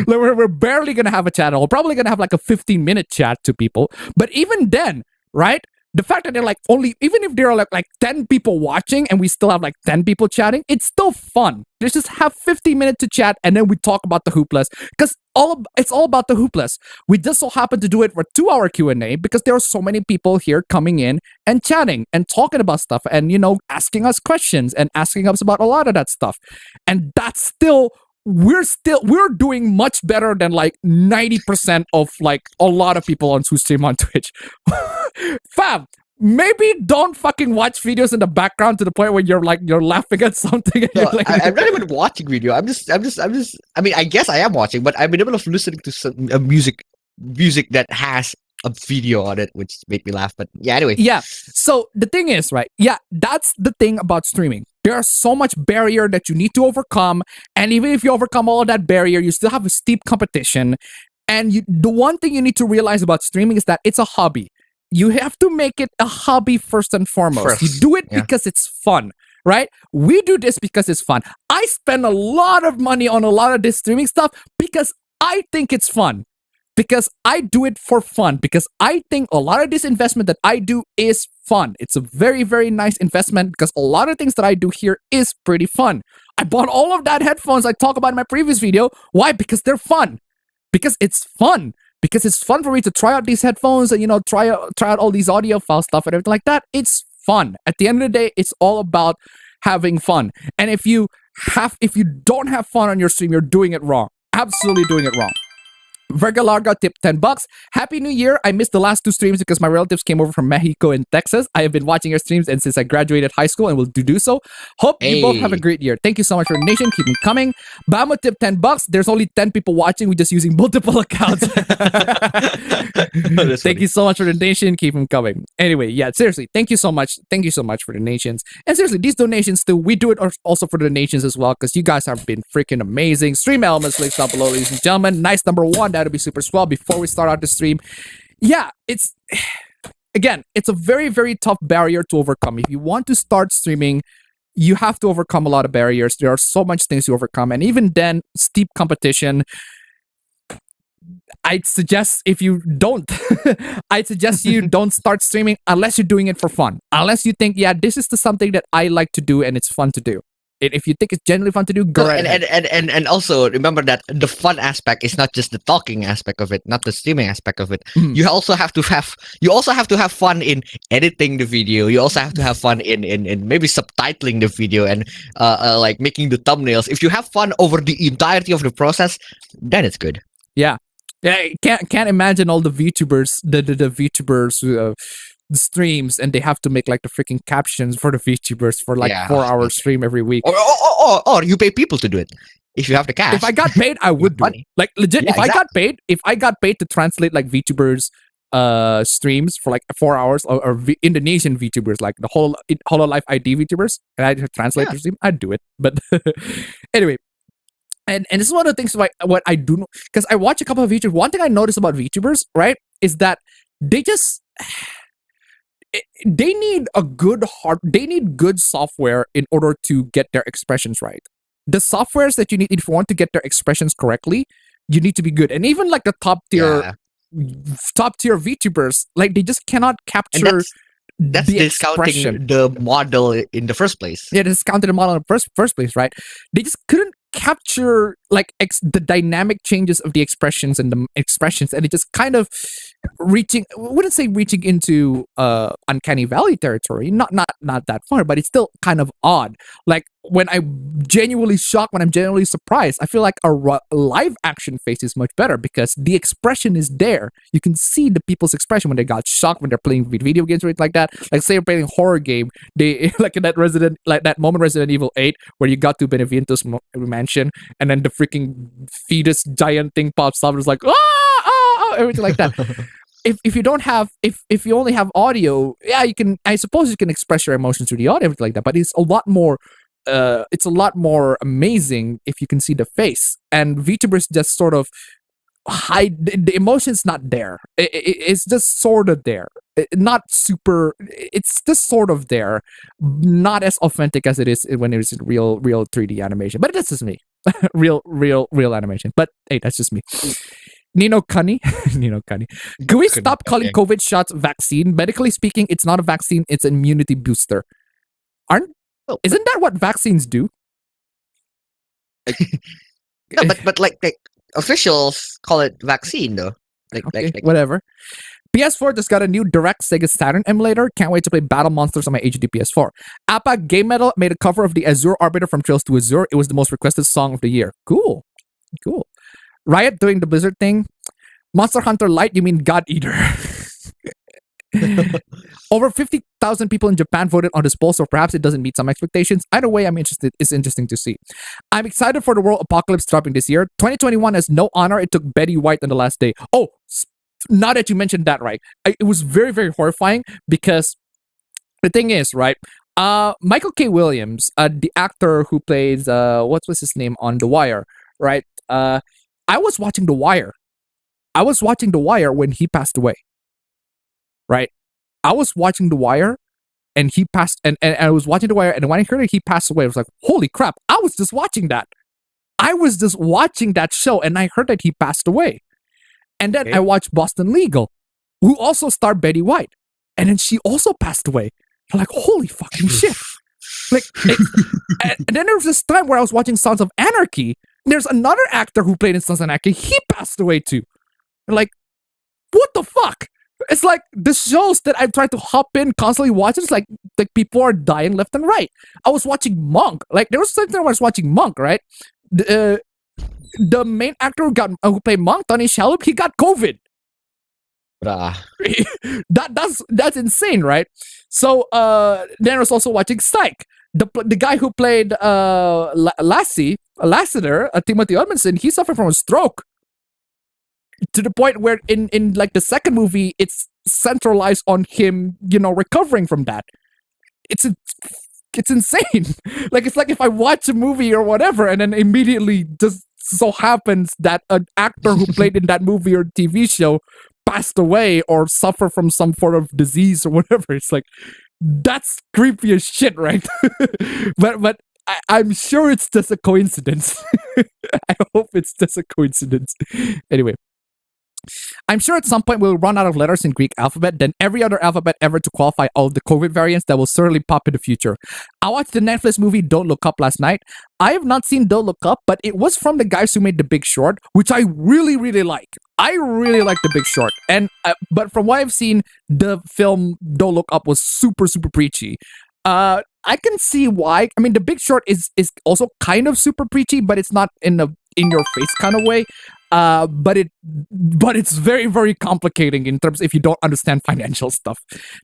We're barely going to have a chat at all. We're probably going to have like a 15-minute chat to people. But even then, right? The fact that they're like even if there are like 10 people watching and we still have like 10 people chatting, it's still fun. Let's just have 15 minutes to chat and then we talk about the hooplas. Because it's all about the hooplas. We just so happen to do it for 2-hour Q&A because there are so many people here coming in and chatting and talking about stuff and, asking us questions and asking us about a lot of that stuff. And that's still, we're doing much better than like 90% of like a lot of people who stream on Twitch. Fam, maybe don't fucking watch videos in the background to the point where you're laughing at something. And No, you're like, I'm not even watching video. I'm just. I mean, I guess I am watching, but I'm in the middle of listening to some music that has a video on it, which made me laugh. But yeah, anyway. yeah. So the thing is, right? Yeah, that's the thing about streaming. There's so much barrier that you need to overcome, and even if you overcome all of that barrier, you still have a steep competition. And the one thing you need to realize about streaming is that it's a hobby. You have to make it a hobby first and foremost. You do it because it's fun, right? We do this because it's fun. I spend a lot of money on a lot of this streaming stuff because I think it's fun. Because I do it for fun. Because I think a lot of this investment that I do is fun. It's a very, very nice investment because a lot of things that I do here is pretty fun. I bought all of that headphones I talked about in my previous video. Why? Because they're fun. Because it's fun. Because it's fun for me to try out these headphones and, try out all these audio file stuff and everything like that. It's fun. At the end of the day, it's all about having fun. And if you don't have fun on your stream, you're doing it wrong. Absolutely doing it wrong. Verga Larga tip $10. Happy New Year. I missed the last 2 streams because my relatives came over from Mexico and Texas. I have been watching your streams and since I graduated high school and will do so. Hope you both have a great year. Thank you so much for the donation. Keep them coming. Bama tip $10. There's only 10 people watching. We're just using multiple accounts. Thank you so much for the donation. Keep them coming. Anyway, yeah, seriously, thank you so much. Thank you so much for the donations. And seriously, these donations too, we do it also for the donations as well because you guys have been freaking amazing. Stream Elements, links down below, ladies and gentlemen. Nice number 1. That'll be super swell. Before we start out the stream, yeah, it's a very, very tough barrier to overcome. If you want to start streaming, you have to overcome a lot of barriers. There are so much things to overcome, and even then, steep competition. I'd suggest you don't start streaming unless you're doing it for fun. Unless you think, yeah, this is something that I like to do and it's fun to do. If you think it's genuinely fun to do, go ahead. And also remember that the fun aspect is not just the talking aspect of it, not the streaming aspect of it. You also have to have fun in editing the video. You also have to have fun in maybe subtitling the video and like making the thumbnails. If you have fun over the entirety of the process, then it's good. Yeah. I can't imagine all the VTubers, the VTubers streams, and they have to make like the freaking captions for the VTubers for like 4-hour stream every week. Or you pay people to do it if you have the cash. If I got paid, I would do it. Like legit. If I got paid to translate like VTubers streams for like 4 hours or Indonesian VTubers, like the whole Hololive ID VTubers, and I had to translate the stream, I'd do it. But anyway. And this is one of the things what I do know, because I watch a couple of VTubers. One thing I notice about VTubers, right, is that they need good software in order to get their expressions right. The softwares that you need, if you want to get their expressions correctly, you need to be good. And even like the top tier VTubers, like they just cannot capture. That's the discounting expression. The model in the first place. Yeah, discounted the model in the first place, right? They just couldn't capture like the dynamic changes of the expressions and it just kind of I wouldn't say reaching into uncanny valley territory, not that far, but it's still kind of odd. Like when I'm genuinely shocked, when I'm genuinely surprised, I feel like a live action face is much better because the expression is there. You can see the people's expression when they got shocked, when they're playing video games or anything like that. Like say you're playing a horror game, they like in that moment Resident Evil 8 where you got to Benevento's mansion and then the freaking fetus giant thing pops up and it's like everything like that. If you don't have if you only have audio, yeah, I suppose you can express your emotions through the audio, everything like that, but it's a lot more amazing if you can see the face. And VTubers just sort of hide the emotion's not there. It's just sort of there. Not super. It's just sort of there. Not as authentic as it is when it is real 3D animation. But that's just me. real animation. But hey, that's just me. Nino Cunny. Can we stop calling COVID shots vaccine? Medically speaking, it's not a vaccine. It's an immunity booster. Isn't that what vaccines do? No, but like officials call it vaccine though. Like whatever. PS4 just got a new direct Sega Saturn emulator. Can't wait to play Battle Monsters on my HD PS4. Appa Game Metal made a cover of the Azure Arbiter from Trails to Azure. It was the most requested song of the year. Cool. Riot doing the Blizzard thing. Monster Hunter Lite, you mean God Eater. Over 50,000 people in Japan voted on this poll, so perhaps it doesn't meet some expectations. Either way, I'm interested. It's interesting to see. I'm excited for the World Apocalypse dropping this year. 2021 has no honor. It took Betty White on the last day. Oh, now that you mentioned that, right? It was very, very horrifying because the thing is, right? Michael K. Williams, the actor who plays what was his name on The Wire, right? I was watching The Wire. I was watching The Wire when he passed away. Right? I was watching The Wire and he passed and I was watching The Wire, and when I heard that he passed away, I was like, holy crap, I was just watching that. I was just watching that show and I heard that he passed away. And then I watched Boston Legal, who also starred Betty White. And then she also passed away. I'm like, holy fucking shit. Like, and then there was this time where I was watching Sons of Anarchy. There's another actor who played in Sons of Anarchy. He passed away too. Like, what the fuck? It's like the shows that I've tried to hop in, constantly watching. It's like people are dying left and right. I was watching Monk. Like, there was something I was watching Monk, right? The main actor who played Monk, Tony Shalhoub, he got COVID. That's insane, right? So then I was also watching Psych. The guy who played Lassiter, Timothy Edmondson, he suffered from a stroke. To the point where in like the second movie, it's centralized on him, recovering from that. It's insane. Like, it's like if I watch a movie or whatever, and then immediately just so happens that an actor who played in that movie or TV show passed away or suffer from some form of disease or whatever. It's like, that's creepy as shit, right? but I'm sure it's just a coincidence. I hope it's just a coincidence. Anyway. I'm sure at some point we'll run out of letters in Greek alphabet, then every other alphabet ever to qualify all of the COVID variants that will certainly pop in the future. I watched the Netflix movie Don't Look Up last night. I have not seen Don't Look Up, but it was from the guys who made The Big Short, which I really, really like. I really like The Big Short. And but from what I've seen, the film Don't Look Up was super, super preachy. I can see why. I mean, The Big Short is also kind of super preachy, but it's not in your face kind of way. But it's very, very complicating in terms if you don't understand financial stuff.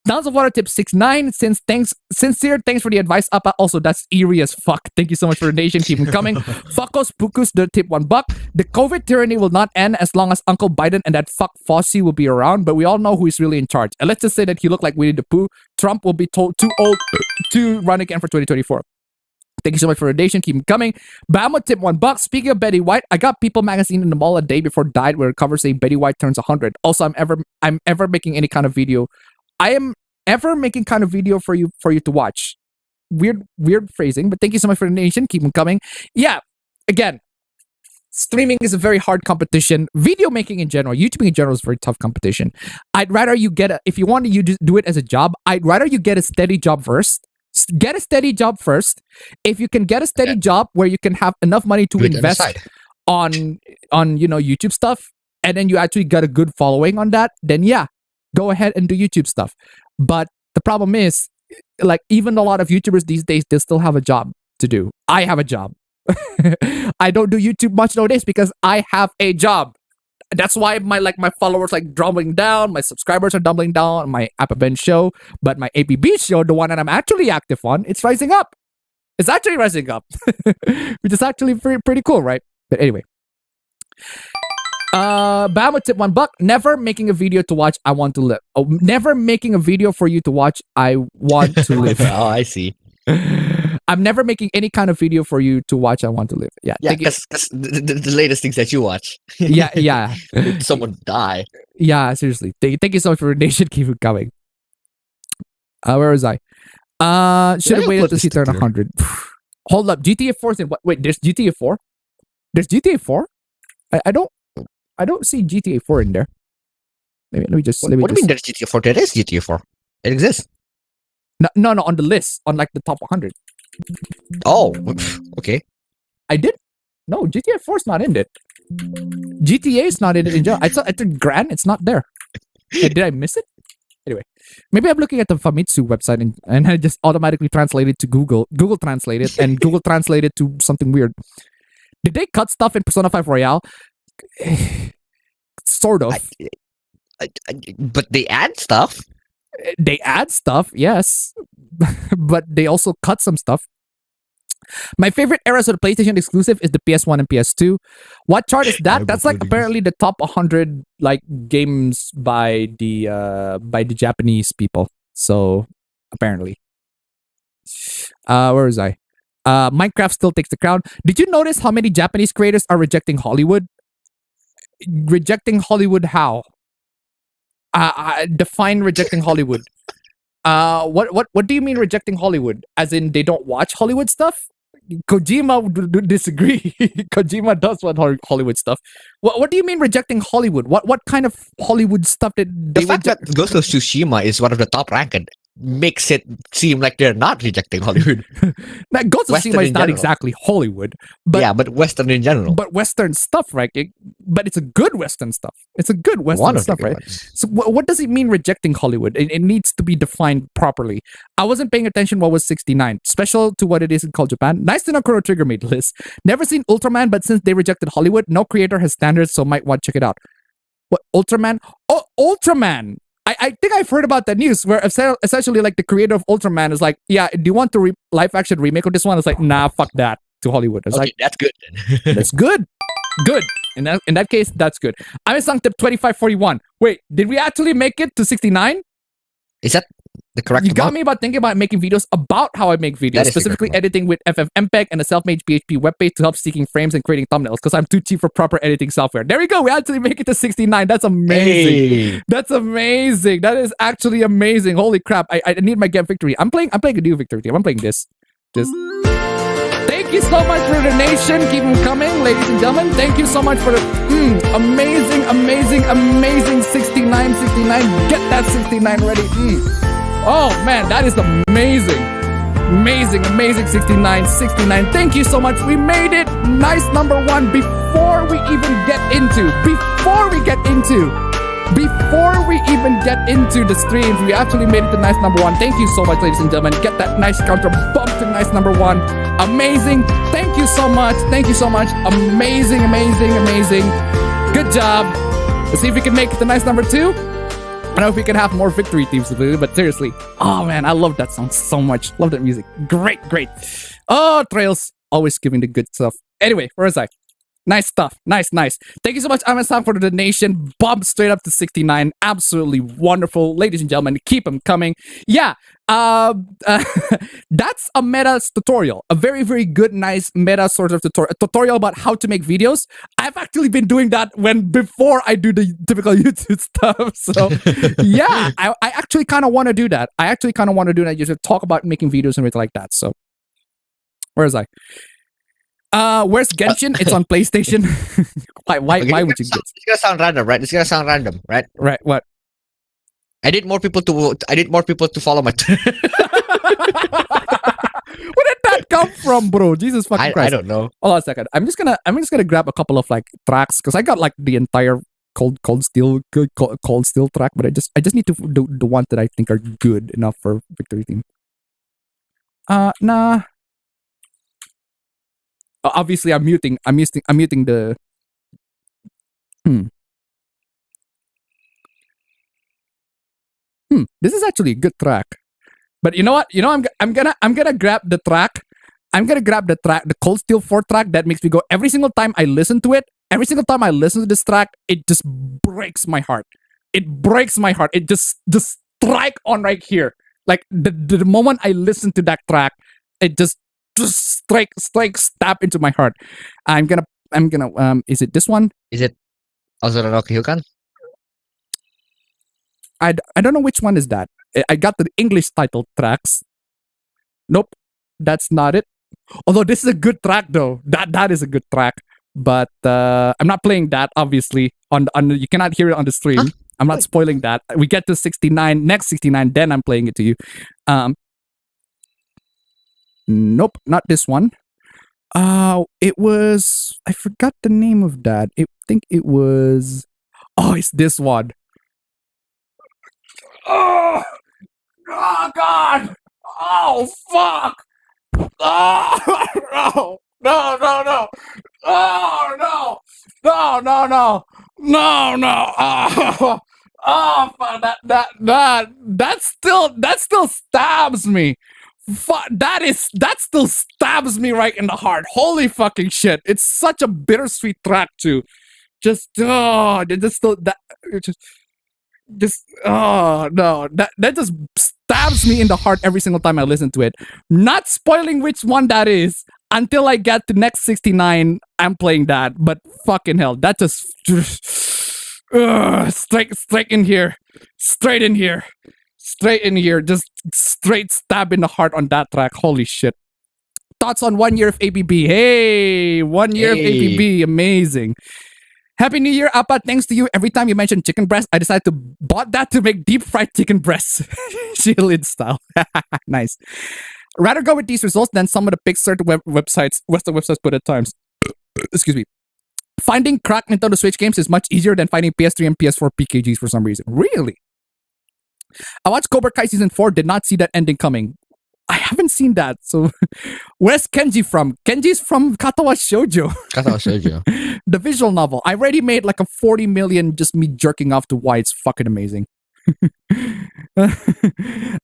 Tons of Water tip 69. Sincere thanks for the advice, Appa. Also, that's eerie as fuck. Thank you so much for the donation. Keep them coming. Fuckos Pukus, the tip $1. The COVID tyranny will not end as long as Uncle Biden and that fuck Fauci will be around, but we all know who is really in charge. And let's just say that he looked like Winnie the Pooh. Trump will be told too old to run again for 2024. Thank you so much for the donation. Keep them coming. Bama tip $1. Speaking of Betty White, I got People magazine in the mall a day before it died where a cover saying Betty White turns 100. Also, I'm ever making any kind of video. I am ever making kind of video for you to watch. Weird phrasing, but thank you so much for the donation. Keep them coming. Yeah, again, streaming is a very hard competition. Video making in general, YouTubing in general is a very tough competition. I'd rather you if you want to do it as a job, I'd rather you get a steady job first. Get a steady job first. If you can get a steady job where you can have enough money to invest on YouTube stuff, and then you actually got a good following on that, then yeah, go ahead and do YouTube stuff. But the problem is, like, even a lot of YouTubers these days, they still have a job to do. I have a job. I don't do YouTube much nowadays because I have a job. That's why my followers doubling down, my subscribers are doubling down on my APB show, but my APB show, the one that I'm actually active on, it's rising up. It's actually rising up, which is actually pretty cool, right? But anyway, Bama tip $1. Never making a video to watch. I want to live. Oh, never making a video for you to watch. I want to live. Oh, I see. I'm never making any kind of video for you to watch. I want to live. Yeah, because the latest things that you watch. yeah. Someone die. Yeah, seriously. Thank you so much for the nation. Keep it coming. Where was I? Should have waited to see turn 100. Hold up. GTA 4 is in what? Wait, there's GTA 4? There's GTA 4? I don't see GTA 4 in there. Let me just. What do you mean there's GTA 4? There is GTA 4. It exists. No, on the list, on like the top 100. Oh, okay. I did? No, GTA 4 is not in it. GTA is not in it in general. I thought Gran, it's not there. Did I miss it? Anyway, maybe I'm looking at the Famitsu website and I just automatically translated to Google translated, and Google translated to something weird. Did they cut stuff in Persona 5 Royale? Sort of. But they add stuff. They add stuff, yes, but they also cut some stuff. My favorite eras of the PlayStation exclusive is the PS1 and PS2. What chart is that? That's like apparently the top 100 like games by the Japanese people. So apparently, where was I? Minecraft still takes the crown. Did you notice how many Japanese creators are rejecting Hollywood? Rejecting Hollywood how? Define rejecting Hollywood. What do you mean rejecting Hollywood? As in they don't watch Hollywood stuff? Kojima would disagree. Kojima does want Hollywood stuff. What do you mean rejecting Hollywood? What kind of Hollywood stuff did The they fact reject? that Ghost of Tsushima is one of the top ranked makes it seem like they're not rejecting Hollywood. Now, Ghost of Western Tsushima is in not general. exactly Hollywood, but Yeah, but Western in general. but Western stuff, right? But it's a good Western stuff. It's a good One Western of the stuff, good right? ones. So what does it mean rejecting Hollywood? It needs to be defined properly. I wasn't paying attention what was 69. Special to what it is called Japan. Nice to know Chrono Trigger made the list. Never seen Ultraman, but since they rejected Hollywood, no creator has standards, so might want to check it out. What, Ultraman? Oh, Ultraman! I think I've heard about that news where essentially like the creator of Ultraman is like, yeah, do you want the live action remake of this one? It's like, nah, fuck that to Hollywood. It's Okay, like, that's good then. that's good. Good. In that case, that's good. I'm a Sanctip 2541. Wait, did we actually make it to 69? Is that the correct You got amount? me about thinking about making videos about how I make videos, That is the specifically correct editing with FFmpeg and a self-made PHP webpage to help seeking frames and creating thumbnails because I'm too cheap for proper editing software. There we go. We actually make it to 69. That's amazing. Hey. That's amazing. That is actually amazing. Holy crap. I need my Get Victory. I'm playing a new Victory team. I'm playing this. Just thank you so much for the donation. Keep them coming, ladies and gentlemen. Thank you so much for the amazing 69. Get that 69 ready. Oh man, that is amazing. Amazing 69. Thank you so much. We made it. Nice number one before we even get into the streams. We actually made it to nice number one. Thank you so much, ladies and gentlemen. Get that nice counter bump to nice number one. Amazing. Thank you so much. Amazing. Good job. Let's see if we can make it to nice number two. I don't know if we can have more victory themes, but seriously. Oh man, I love that song so much. Love that music. Great. Oh, Trails. Always giving the good stuff. Anyway, where was I? Nice stuff. Nice. Thank you so much, Amazon, for the donation. Bob straight up to 69. Absolutely wonderful. Ladies and gentlemen, keep them coming. Yeah, that's a meta tutorial. A very, very good, nice meta sort of tutorial. A tutorial about how to make videos. I've actually been doing that before I do the typical YouTube stuff. So, yeah, I actually kind of want to do that. Just to talk about making videos and everything like that. So, where is I? Where's Genshin? It's on PlayStation. Why would you get? It's gonna sound random, right? Right, what? I need more people to follow my Where did that come from, bro? Jesus fucking Christ. I don't know. Hold on a second. I'm just gonna grab a couple of like tracks because I got like the entire cold steel track, but I just need to do the ones that I think are good enough for Victory Team. Nah. Obviously, I'm muting the. This is actually a good track, but you know what? I'm gonna grab the track. The Cold Steel 4 track that makes me go every single time I listen to it. Every single time I listen to this track, it just breaks my heart. It just strike on right here. Like the moment I listen to that track, it just stab into my heart. I'm gonna is it this one? Is it Ozoroki Hyukan? I don't know which one is that. I got the English title tracks. Nope, that's not it. Although this is a good track though. That is a good track. But I'm not playing that obviously on you cannot hear it on the stream. Huh? I'm not spoiling that. We get to 69, next 69, then I'm playing it to you. Nope, not this one. It was, I forgot the name of that. I think it was, it's this one. Oh God! Oh fuck! Oh no! Oh no! Oh Oh, fuck, that still stabs me. That still stabs me right in the heart. Holy fucking shit! It's such a bittersweet track too. Just oh no, that just stabs me in the heart every single time I listen to it. Not spoiling which one that is until I get to next 69. I'm playing that, but fucking hell, that just straight in here, just straight stab in the heart on that track. Holy shit! Thoughts on 1 year of APB? Hey, 1 year of APB, amazing. Happy New Year, Appa. Thanks to you. Every time you mention chicken breast, I decided to bought that to make deep fried chicken breasts. Chill-in style. Nice. Rather go with these results than some of the Pixar websites, Western websites put at times. Excuse me. Finding cracked Nintendo Switch games is much easier than finding PS3 and PS4 PKGs for some reason. Really? I watched Cobra Kai Season 4, did not see that ending coming. I haven't seen that. So, where's Kenji from? Kenji's from Katawa Shoujo. Katawa Shoujo. The visual novel. I already made like a 40 million just me jerking off to why it's fucking amazing. I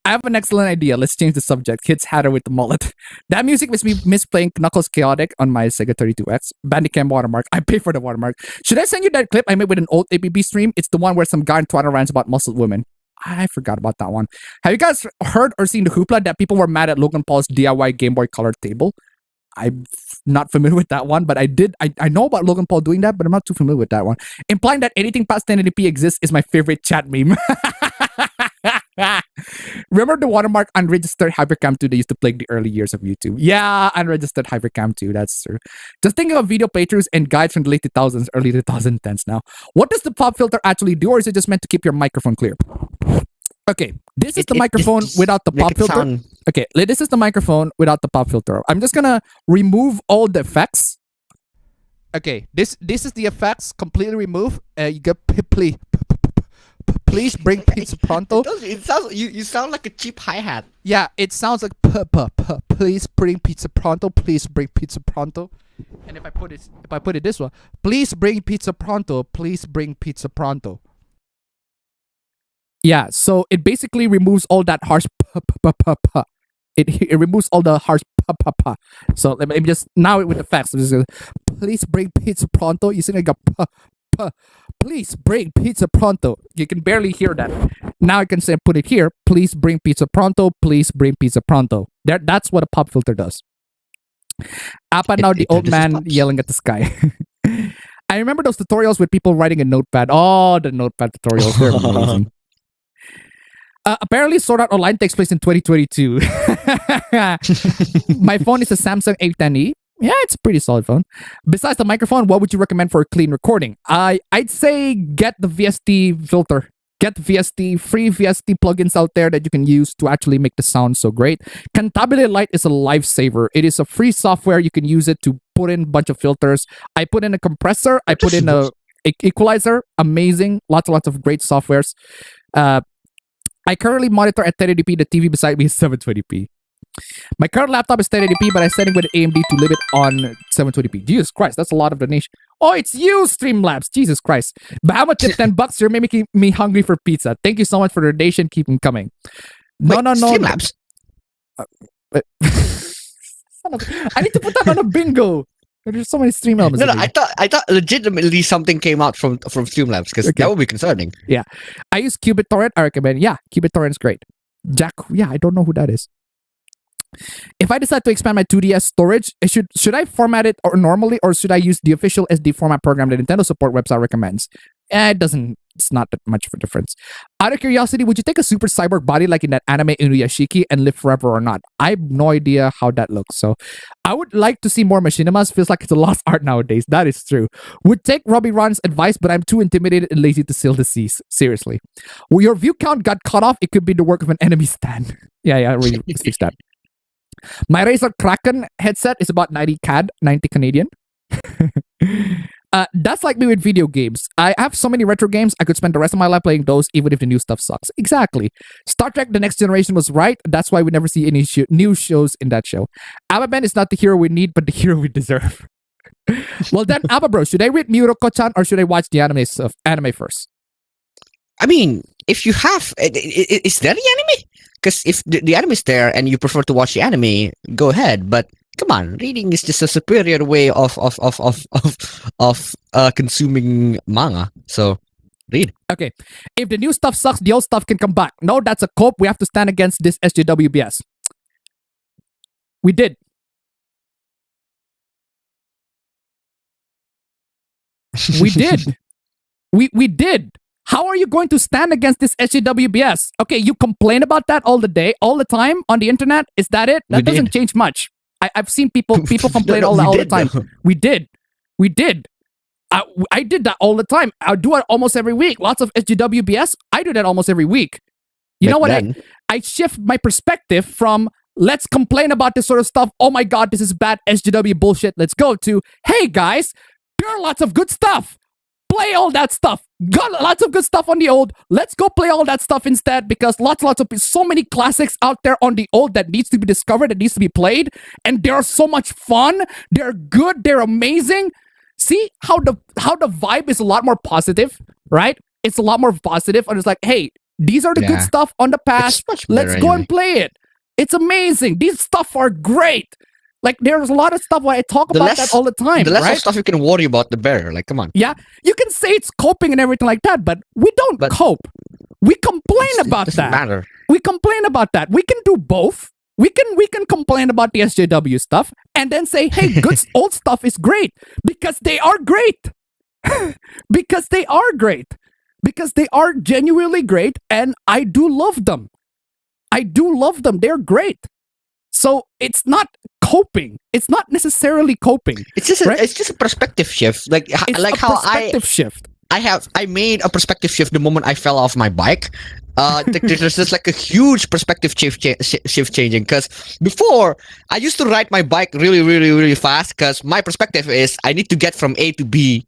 have an excellent idea. Let's change the subject. Kids Hatter with the mullet. That music makes me miss playing Knuckles Chaotic on my Sega 32X. Bandicam watermark. I pay for the watermark. Should I send you that clip I made with an old APB stream? It's the one where some guy in Twitter rants about muscled women. I forgot about that one. Have you guys heard or seen the hoopla that people were mad at Logan Paul's DIY Game Boy Color table? I'm not familiar with that one, but I know about Logan Paul doing that, but I'm not too familiar with that one. Implying that anything past 1080p exists is my favorite chat meme. Remember the watermark unregistered Hypercam 2 they used to plague the early years of YouTube? Yeah, unregistered Hypercam 2, that's true. Just thinking of video playthroughs and guides from the late 2000s, early 2010s now. What does the pop filter actually do, or is it just meant to keep your microphone clear? Okay, this is the microphone without the pop filter. Okay, this is the microphone without the pop filter. I'm just gonna remove all the effects. Okay, this is the effects completely removed. You get please bring pizza pronto. It sounds you sound like a cheap hi-hat. Yeah, it sounds like please bring pizza pronto. Please bring pizza pronto. And if I put it this way, please bring pizza pronto. Please bring pizza pronto. Yeah, so it basically removes all that harsh It removes all the harsh So let me just now with the facts. Please bring pizza pronto. You see, I got please bring pizza pronto. You can barely hear that. Now I can say put it here. Please bring pizza pronto. Please bring pizza pronto. That's what a pop filter does. Appa now the old man yelling at the sky. I remember those tutorials with people writing a notepad. Oh, the notepad tutorials. They're amazing. Apparently, Sword Art Online takes place in 2022. My phone is a Samsung A10e. Yeah, it's a pretty solid phone. Besides the microphone, what would you recommend for a clean recording? I'd say get the VST filter. Get VST, free VST plugins out there that you can use to actually make the sound so great. Cantabile Lite is a lifesaver. It is a free software. You can use it to put in a bunch of filters. I put in a compressor. I put in a equalizer. Amazing. Lots of great softwares. I currently monitor at 1080p. The TV beside me is 720p. My current laptop is 1080p, but I'm setting with AMD to leave it on 720p. Jesus Christ, that's a lot of donation. Oh, it's you, Streamlabs. Jesus Christ. Bahama tip $10. You're making me hungry for pizza. Thank you so much for the donation. Keep them coming. No. Streamlabs. I need to put that on a bingo. There's so many stream elements. No, I thought legitimately something came out from Streamlabs because that would be concerning. Yeah, I use QBitTorrent. I recommend. Yeah, QBitTorrent is great. Jack. Yeah, I don't know who that is. If I decide to expand my 2DS storage, should I format it normally, or should I use the official SD format program that Nintendo Support website recommends? It's not that much of a difference. Out of curiosity, would you take a super cyborg body like in that anime Inuyashiki and live forever or not? I have no idea how that looks. So I would like to see more machinimas. Feels like it's a lost art nowadays. That is true. Would take Robbie Ron's advice, but I'm too intimidated and lazy to seal the seas. Seriously. Well, your view count got cut off. It could be the work of an enemy stand. Yeah, really fix that. My Razer Kraken headset is about 90 CAD, 90 Canadian. That's like me with video games. I have so many retro games, I could spend the rest of my life playing those even if the new stuff sucks. Exactly. Star Trek The Next Generation was right. That's why we never see any new shows in that show. Appabendyt is not the hero we need, but the hero we deserve. Well then, Appa bro, should I read Muriko-chan or should I watch the anime first? I mean, if you have, is there the anime? Because if the anime is there and you prefer to watch the anime, go ahead. But come on, reading is just a superior way of consuming manga. So read. Okay. If the new stuff sucks, the old stuff can come back. No, that's a cope. We have to stand against this SJWBS. We did. We did. We did. How are you going to stand against this SJWBS? Okay, you complain about that all the time on the internet. Is that it? That doesn't change much. I've seen people complain all the time. Though. We did. I did that all the time. I do it almost every week. Lots of SJWBS. I do that almost every week. You know what? I shift my perspective from let's complain about this sort of stuff. Oh my God, this is bad SJW bullshit. Let's go to, hey guys, there are lots of good stuff. Play all that stuff. Got lots of good stuff on the old. Let's go play all that stuff instead because lots of so many classics out there on the old that needs to be discovered, that needs to be played, and they're so much fun. They're good. They're amazing. See how the vibe is a lot more positive, right? It's a lot more positive, and it's like, hey, these are the good stuff on the past. Let's go and play it. It's amazing. These stuff are great. Like, there's a lot of stuff where I talk about that all the time. The less right? stuff you can worry about, the better. Like, come on. Yeah, you can say it's coping and everything like that, but we don't cope. We complain about that. Matter. We complain about that. We can do both. We can complain about the SJW stuff and then say, hey, good old stuff is great because they are great. Because they are great. Because they are genuinely great and I do love them. I do love them. They're great. So it's not coping. It's not necessarily coping. It's just a perspective shift. Like shift. I made a perspective shift the moment I fell off my bike. There's just like a huge perspective shift changing because before I used to ride my bike really, really, really fast because my perspective is I need to get from A to B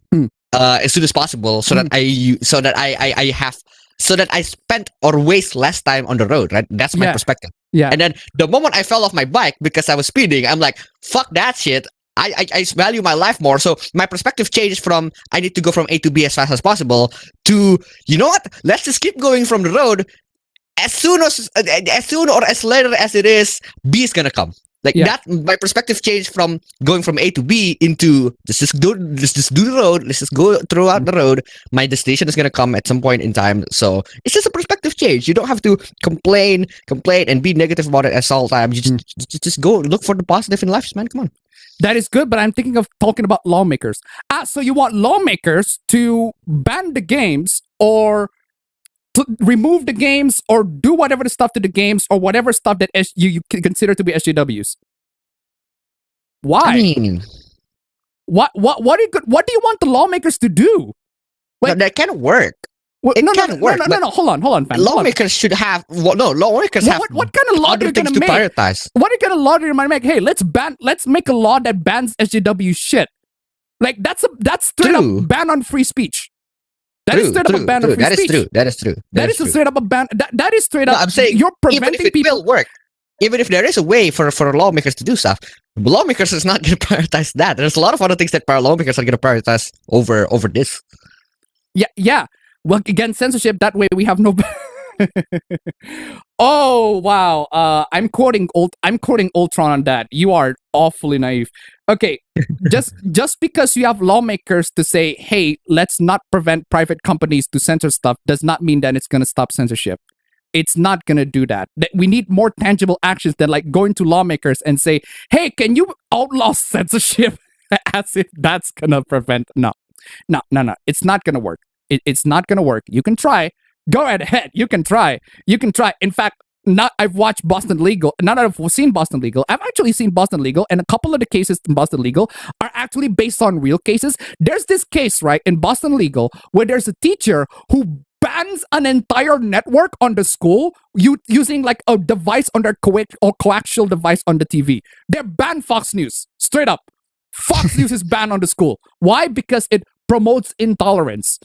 as soon as possible so that I spent or waste less time on the road, right? That's my perspective. Yeah. And then the moment I fell off my bike because I was speeding, I'm like, fuck that shit. I value my life more. So my perspective changed from I need to go from A to B as fast as possible to, you know what? Let's just keep going from the road. As soon or as later as it is, B is gonna come. Like that, my perspective changed from going from A to B into let's just do the road. Let's just go throughout the road. My destination is gonna come at some point in time. So it's just a perspective change. You don't have to complain, and be negative about it at all times. You just go look for the positive in life, man. Come on. That is good, but I'm thinking of talking about lawmakers. So you want lawmakers to ban the games or to remove the games or do whatever the stuff to the games or whatever stuff that you consider to be SJWs. Why? I mean, what do you want the lawmakers to do? Like, that can't work. Hold on, fam. Lawmakers should have. Lawmakers have. What kind of law are you going to make? Prioritize. What kind of law do you want to make? Hey, let's make a law that bans SJW shit. Like that's straight up ban on free speech. That is straight up a ban on free speech. That is true. That is straight up a ban. That is straight up. I'm saying you're preventing even if people. Will work. Even if there is a way for lawmakers to do stuff, lawmakers is not going to prioritize that. There's a lot of other things that lawmakers are going to prioritize over this. Yeah. Well, again, censorship. That way we have no. Oh wow! I'm quoting Ultron on that. You are awfully naive. Okay, just because you have lawmakers to say, "Hey, let's not prevent private companies to censor stuff," does not mean that it's going to stop censorship. It's not going to do that. We need more tangible actions than like going to lawmakers and say, "Hey, can you outlaw censorship?" As if that's going to prevent. No. It's not going to work. It's not going to work. You can try. Go ahead. You can try. In fact, I've watched Boston Legal. Now that I've seen Boston Legal, I've actually seen Boston Legal, and a couple of the cases in Boston Legal are actually based on real cases. There's this case, right, in Boston Legal where there's a teacher who bans an entire network on the school using like a device on their coaxial device on the TV. They banned Fox News. Straight up. Fox News is banned on the school. Why? Because it promotes intolerance.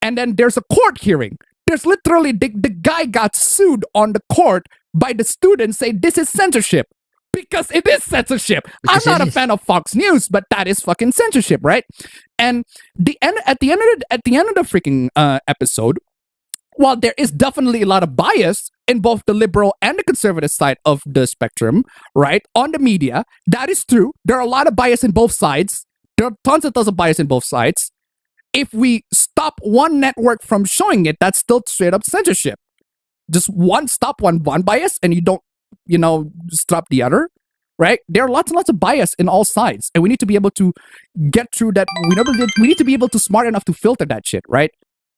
And then there's a court hearing. There's literally the guy got sued on the court by the students saying this is censorship because it is censorship. I'm not a fan of Fox News, but that is fucking censorship, right? And at the end of the freaking episode, while there is definitely a lot of bias in both the liberal and the conservative side of the spectrum, right? On the media, that is true. There are a lot of bias in both sides. There are tons of bias in both sides. If we stop one network from showing it, that's still straight up censorship. Just stop one bias and you don't, stop the other, right? There are lots and lots of bias in all sides. And we need to be able to get through that. We need to be able to smart enough to filter that shit, right?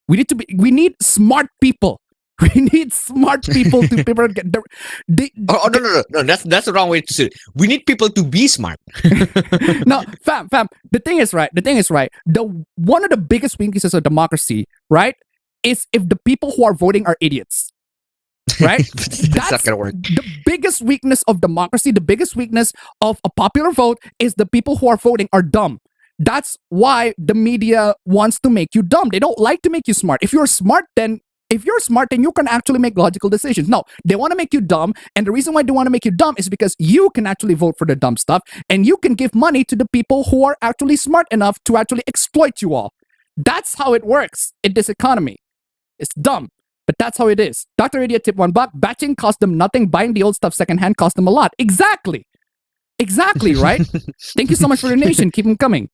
We need smart people. We need smart people to people get no. That's the wrong way to say it. We need people to be smart. No, fam. The thing is right. One of the biggest weaknesses of democracy, right, is if the people who are voting are idiots. Right? That's not gonna work. The biggest weakness of democracy, the biggest weakness of a popular vote is the people who are voting are dumb. That's why the media wants to make you dumb. They don't like to make you smart. If you're smart, then you can actually make logical decisions. No, they want to make you dumb. And the reason why they want to make you dumb is because you can actually vote for the dumb stuff and you can give money to the people who are actually smart enough to actually exploit you all. That's how it works in this economy. It's dumb, but that's how it is. Dr. Idiot tip $1. Batching cost them nothing. Buying the old stuff secondhand cost them a lot. Exactly, right? Thank you so much for the donation. Keep them coming.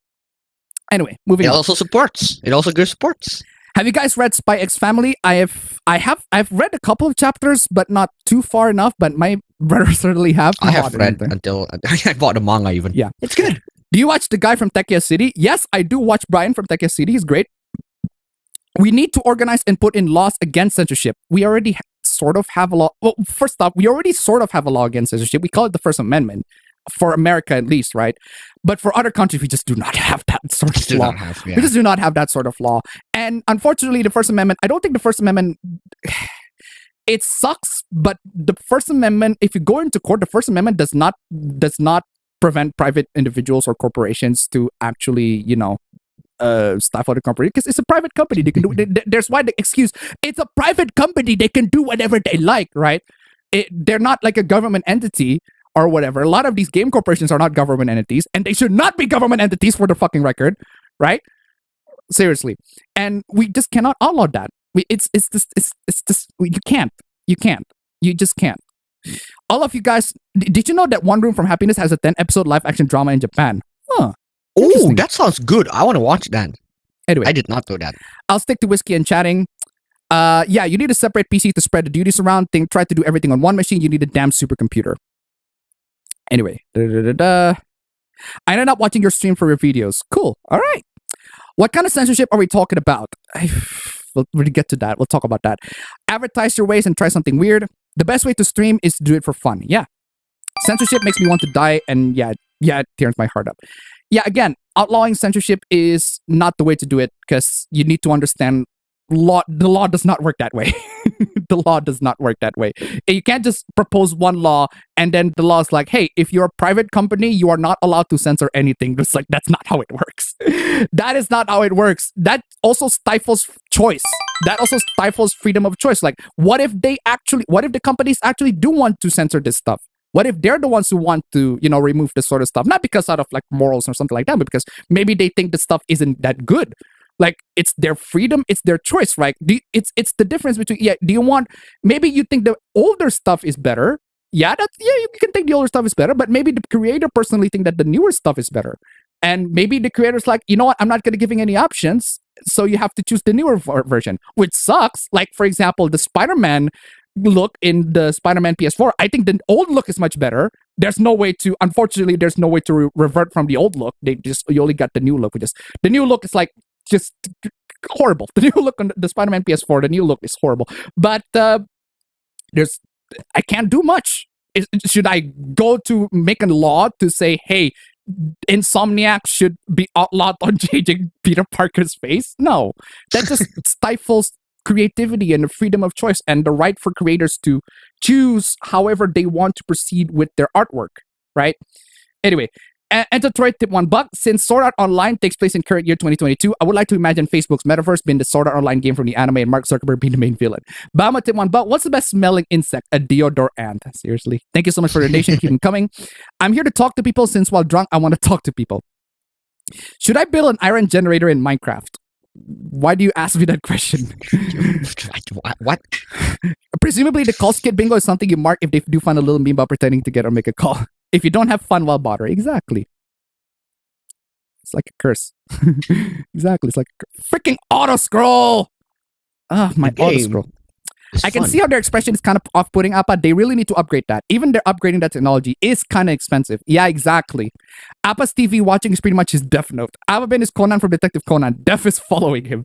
Anyway, moving on. It also gives supports. Have you guys read Spy X Family? I've read a couple of chapters, but not too far enough. But my brother certainly have. I have read until I bought the manga even. Yeah, it's good. Do you watch the guy from Tekia City? Yes, I do watch Brian from Tekia City. He's great. We need to organize and put in laws against censorship. We already sort of have a law. Well, first off, we already sort of have a law against censorship. We call it the First Amendment. For America, at least, right? But for other countries, we just do not have that sort of law. We just do not have that sort of law. And unfortunately, the First Amendment, I don't think the First Amendment, it sucks, but the First Amendment, if you go into court, the First Amendment does not prevent private individuals or corporations to actually, stifle the company, because it's a private company. They can do. There's why the excuse. It's a private company. They can do whatever they like, right? They're not like a government entity or whatever. A lot of these game corporations are not government entities, and they should not be government entities for the fucking record, right? Seriously, and we just cannot outlaw that. It's just you just can't. All of you guys, did you know that One Room from Happiness has a 10-episode live action drama in Japan? Huh. Oh, that sounds good. I want to watch that. Anyway, I did not know that. I'll stick to whiskey and chatting. Yeah, you need a separate PC to spread the duties around. Try to do everything on one machine. You need a damn supercomputer. Anyway, I ended up watching your stream for your videos. Cool. All right. What kind of censorship are we talking about? We'll get to that. We'll talk about that. Advertise your ways and try something weird. The best way to stream is to do it for fun. Yeah. Censorship makes me want to die, and yeah, it tears my heart up. Yeah, again, outlawing censorship is not the way to do it, because you need to understand the law does not work that way. The law does not work that way. You can't just propose one law and then the law is like, hey, if you're a private company, you are not allowed to censor anything. It's like, that's not how it works. That is not how it works. That also stifles choice. That also stifles freedom of choice. Like, what if the companies actually do want to censor this stuff? What if they're the ones who want to, remove this sort of stuff? Not because out of like morals or something like that, but because maybe they think the stuff isn't that good. Like, it's their freedom, it's their choice, right? It's the difference between, maybe you think the older stuff is better. You can think the older stuff is better, but maybe the creator personally think that the newer stuff is better. And maybe the creator's like, you know what, I'm not going to giving any options, so you have to choose the newer version, which sucks. Like, for example, the Spider-Man look in the Spider-Man PS4, I think the old look is much better. Unfortunately, there's no way to revert from the old look. You only got the new look, the new look is like, just horrible. The new look on the Spider-Man PS4, the new look is horrible. But I can't do much. Should I go to make a law to say, hey, Insomniac should be outlawed on changing Peter Parker's face? No. That just stifles creativity and the freedom of choice and the right for creators to choose however they want to proceed with their artwork, right? Anyway, and Detroit tip $1. Since Sword Art Online takes place in current year 2022, I would like to imagine Facebook's metaverse being the Sword Art Online game from the anime and Mark Zuckerberg being the main villain. Bama tip $1. What's the best smelling insect? A deodorant. Seriously. Thank you so much for the donation. Keep them coming. I'm here to talk to people since while drunk, I want to talk to people. Should I build an iron generator in Minecraft? Why do you ask me that question? What? Presumably, the call skit bingo is something you mark if they do find a little meme about pretending to get or make a call. If you don't have fun while bother. Exactly. It's like a curse. Exactly. It's like a freaking auto scroll. Ah, my auto scroll. I can see how their expression is kind of off-putting, Appa. They really need to upgrade that. Even their upgrading that technology is kind of expensive. Yeah, exactly. Appa's TV watching is pretty much his Death Note. Appa is Conan from Detective Conan. Death is following him.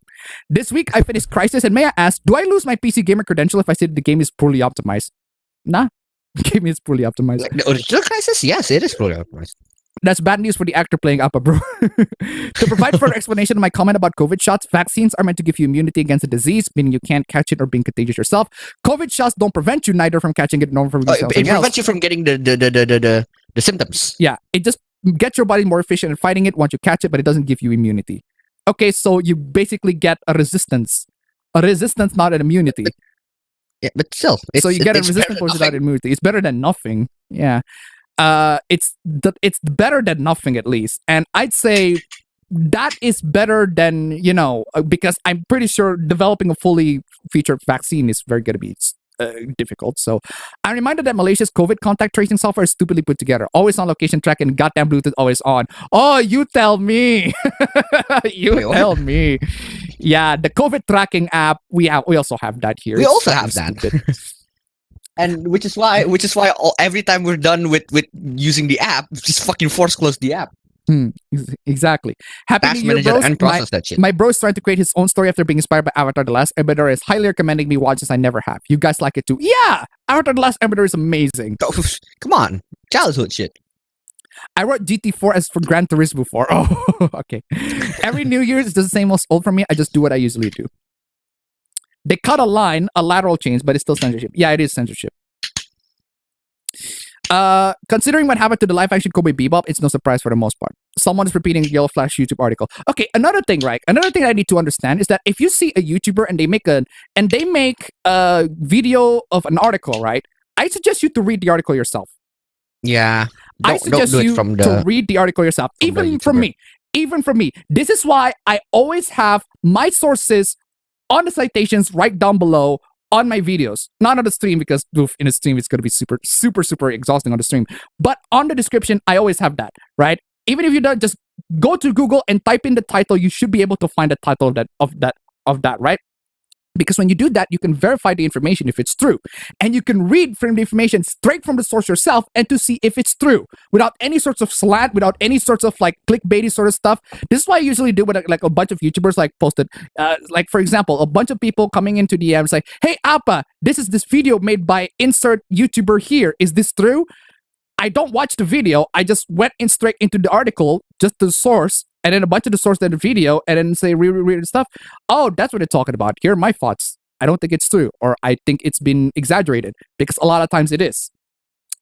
This week, I finished Crisis, and may I ask, do I lose my PC gamer credential if I say the game is poorly optimized? Nah. The game is poorly optimized. Like the original Crisis? Yes, it is poorly optimized. That's bad news for the actor playing Appa, bro. To provide further explanation of my comment about COVID shots, vaccines are meant to give you immunity against a disease, meaning you can't catch it or being contagious yourself. COVID shots don't prevent you neither from catching it nor from it prevents you from getting the symptoms. Yeah, it just gets your body more efficient in fighting it once you catch it, but it doesn't give you immunity. Okay, so you basically get a resistance. A resistance, not an immunity. Yeah, but still. So you get a resistance without immunity. It's better than nothing. Yeah. It's better than nothing at least, and I'd say that is better than because I'm pretty sure developing a fully featured vaccine is very going to be difficult. So I'm reminded that Malaysia's COVID contact tracing software is stupidly put together, always on location tracking, goddamn Bluetooth always on. Oh, you tell me. Tell me. Yeah, the COVID tracking app we also have that here. We also have that. And which is why every time we're done with using the app, just fucking force close the app. Exactly. Happy Task New Year, manager bros. and process that shit. My bro is trying to create his own story after being inspired by Avatar: The Last Airbender. Is highly recommending me watch this. I never have. You guys like it too? Yeah, Avatar: The Last Airbender is amazing. Oh, come on, childhood shit. I wrote GT4 as for Gran Turismo 4. Oh, okay. Every New Year's, it's the same as old for me. I just do what I usually do. They cut a lateral change, but it's still censorship. Yeah, it is censorship. Considering what happened to the live action Cowboy Bebop, it's no surprise for the most part. Someone is repeating Yellow Flash YouTube article. Okay, another thing, right? Another thing I need to understand is that if you see a YouTuber and they make a video of an article, right? I suggest you to read the article yourself. Yeah. I suggest you to read the article yourself. Even from me. This is why I always have my sources on the citations right down below on my videos, not on the stream because in a stream it's going to be super, super, super exhausting on the stream. But on the description, I always have that, right? Even if you don't, just go to Google and type in the title. You should be able to find the title of that, right? Because when you do that, you can verify the information if it's true, and you can read from the information straight from the source yourself and to see if it's true without any sorts of slant, without any sorts of like clickbaity sort of stuff. This is why I usually do what like a bunch of YouTubers like posted, like for example, a bunch of people coming into DMs like, "Hey Appa, this is this video made by insert YouTuber here. Is this true?" I don't watch the video. I just went in straight into the article, just the source, and then a bunch of the source, then the video, and then say read stuff. Oh, that's what they're talking about. Here are my thoughts. I don't think it's true, or I think it's been exaggerated, because a lot of times it is.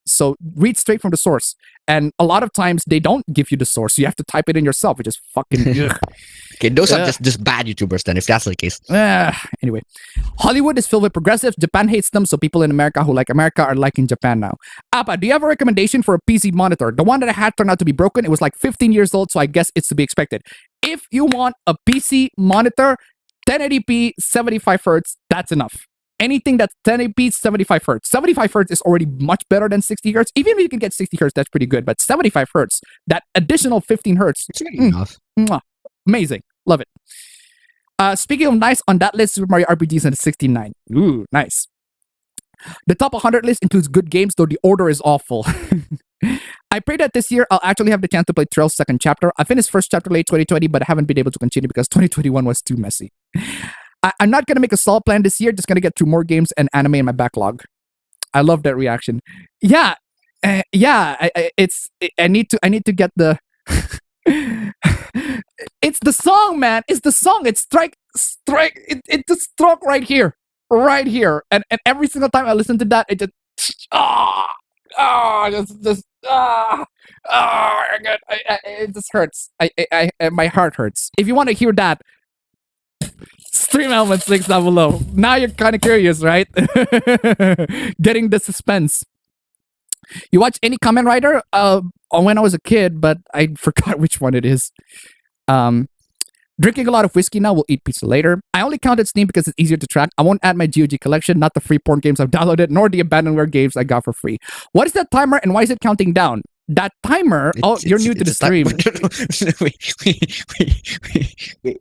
So read straight from the source, and a lot of times they don't give you the source. You have to type it in yourself, which is fucking. Okay, those are just bad YouTubers then, if that's the case. Anyway, Hollywood is filled with progressives. Japan hates them, so people in America who like America are liking Japan now. Appa, do you have a recommendation for a PC monitor? The one that I had turned out to be broken. It was like 15 years old, so I guess it's to be expected. If you want a PC monitor, 1080p, 75 Hz, that's enough. Anything that's 1080p, 75 Hz. 75 Hz is already much better than 60 Hz. Even if you can get 60 Hz, that's pretty good. But 75 Hz, that additional 15 Hz, it's really enough. Amazing. Love it. Speaking of nice, on that list, Super Mario RPG is in the 69. Ooh, nice. The top 100 list includes good games, though the order is awful. I pray that this year I'll actually have the chance to play Trail's second chapter. I finished first chapter late 2020, but I haven't been able to continue because 2021 was too messy. I'm not going to make a solid plan this year, just going to get through more games and anime in my backlog. I love that reaction. Yeah. I need to get the... It's the song, man. It's the song. It's strike. It's the stroke right here. And every single time I listen to that, it just it just hurts. My heart hurts. If you want to hear that, stream elements links down below. Now you're kind of curious, right? Getting the suspense. You watch any Kamen Rider? When I was a kid, but I forgot which one it is. Drinking a lot of whiskey now. Will eat pizza later. I only counted Steam because it's easier to track. I won't add my GOG collection, not the free porn games I've downloaded, nor the abandonware games I got for free. What is that timer and why is it counting down? That timer. You're new to the stream.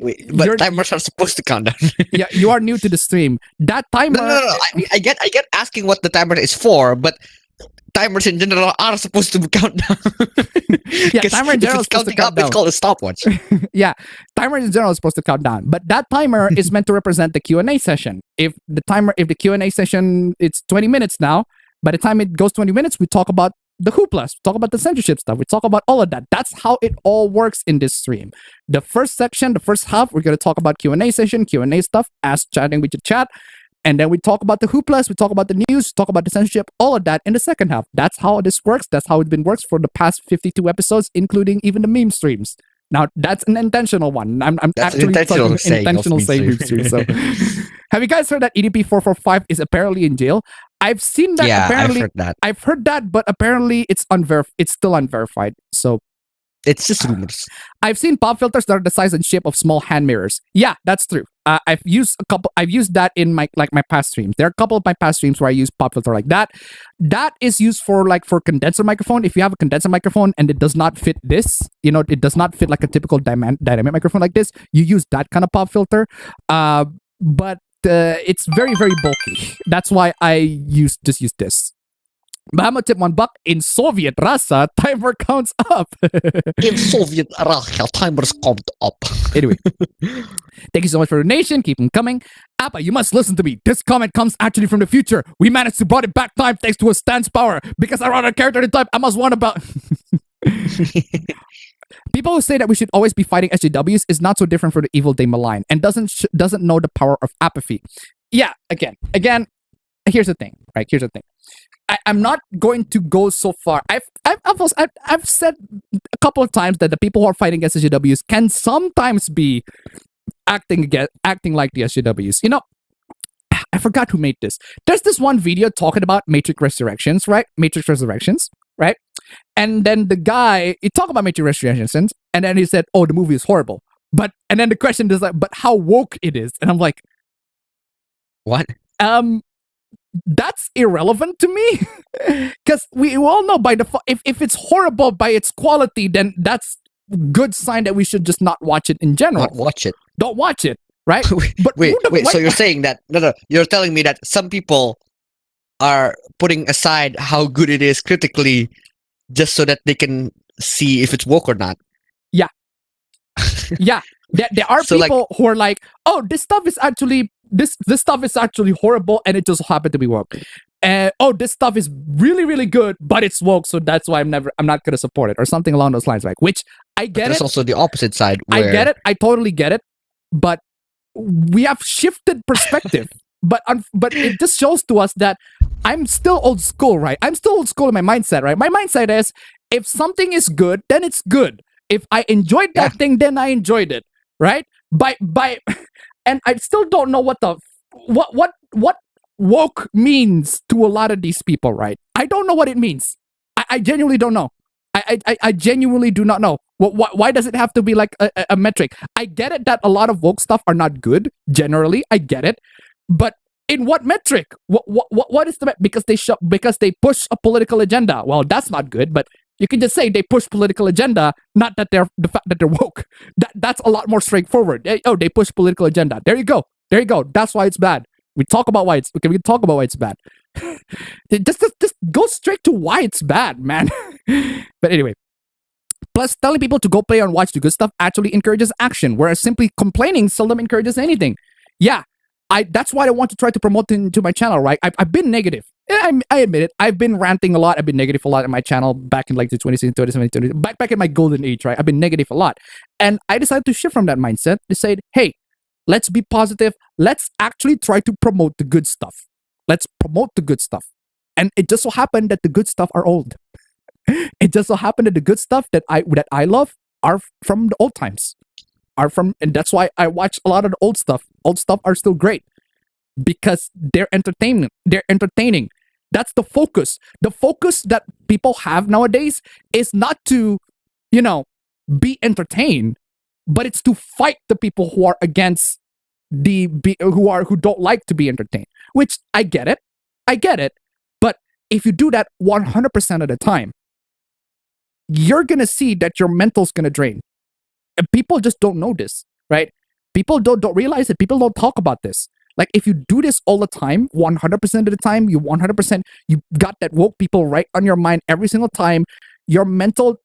Wait. But timers are supposed to count down. Yeah, you are new to the stream. That timer. No. I get asking what the timer is for, but timers in general are supposed to count down. Yeah, timer in general is supposed to count down. It's called a stopwatch. Yeah, timer in general is supposed to count down, but that timer is meant to represent the Q&A session. If the Q&A session, it's 20 minutes now. By the time it goes 20 minutes, we talk about the hooplas, we talk about the censorship stuff, we talk about all of that. That's how it all works in this stream. The first section, the first half, we're going to talk about Q&A session, Q&A stuff, ask chatting with your chat. And then we talk about the hooplas, we talk about the news, talk about the censorship, all of that in the second half. That's how this works. That's how it works for the past 52 episodes, including even the meme streams. Now, that's an intentional one. I'm actually intentional saying stream. So, have you guys heard that EDP445 is apparently in jail? I've seen that. Yeah, apparently, I've heard that. I've heard that, but apparently it's still unverified. So, it's just rumors. I've seen pop filters that are the size and shape of small hand mirrors. Yeah, that's true. I've used that in my past streams. There are a couple of my past streams where I use pop filter like that. That is used for condenser microphone. If you have a condenser microphone and it does not fit this, it does not fit like a typical dynamic microphone like this, you use that kind of pop filter. But it's very, very bulky. That's why I just use this. Bahama tip $1. In Soviet Russia, timer counts up. In Soviet Russia, timers count up. Anyway, thank you so much for your donation. Keep them coming. Appa, you must listen to me. This comment comes actually from the future. We managed to brought it back time thanks to a stance power. Because I wrote a character to type, I must warn about... People who say that we should always be fighting SJWs is not so different for the evil they malign and doesn't know the power of apathy. Yeah, again, here's the thing, right? Here's the thing. I'm not going to go so far. I've said a couple of times that the people who are fighting against SJWs can sometimes be acting like the SJWs. I forgot who made this. There's this one video talking about Matrix Resurrections, right? And then the guy, he talked about Matrix Resurrections, and then he said, "Oh, the movie is horrible." And then the question is like, "But how woke it is?" And I'm like, "What?" That's irrelevant to me, because we all know by default, if it's horrible by its quality, then that's good sign that we should just not watch it in general. Not watch it. Don't watch it, right? But wait. So you're saying that you're telling me that some people are putting aside how good it is critically just so that they can see if it's woke or not. Yeah. Yeah. There are people who are like, "Oh, this stuff is actually this stuff is actually horrible, and it just happened to be woke." Oh, this stuff is really, really good, but it's woke, so that's why I'm not gonna support it, or something along those lines, right? Which I get. There's also the opposite side. I get it. I totally get it. But we have shifted perspective. But it just shows to us that I'm still old school, right? I'm still old school in my mindset, right? My mindset is, if something is good, then it's good. If I enjoyed that thing, then I enjoyed it, right? And I still don't know what woke means to a lot of these people, right? I don't know what it means. I genuinely don't know. I genuinely do not know. Why does it have to be like a metric? I get it that a lot of woke stuff are not good, generally. I get it. But in what metric? What is the because they push a political agenda? Well, that's not good, but you can just say they push political agenda, not that the fact that they're woke. That's a lot more straightforward. Oh, they push political agenda. There you go. That's why it's bad. We can talk about why it's bad. just go straight to why it's bad, man. But anyway. Plus, telling people to go play and watch the good stuff actually encourages action, whereas simply complaining seldom encourages anything. Yeah. That's why I want to try to promote into my channel, right? I've been negative. I admit it. I've been ranting a lot. I've been negative a lot in my channel back in like the 2016, 2017, back in my golden age, right? I've been negative a lot. And I decided to shift from that mindset to say, hey, let's be positive. Let's actually try to promote the good stuff. Let's promote the good stuff. And it just so happened that the good stuff are old. It just so happened that the good stuff that I love are from the old times. And that's why I watch a lot of the old stuff. Old stuff are still great because they're entertainment. They're entertaining. That's the focus. The focus that people have nowadays is not to, be entertained. but it's to fight the people who are against who don't like to be entertained. Which I get it. But if you do that 100% of the time, you're gonna see that your mental's gonna drain. And people just don't know this, right? People don't realize it. People don't talk about this. Like, if you do this all the time, 100% of the time, you got that woke people right on your mind every single time, your mental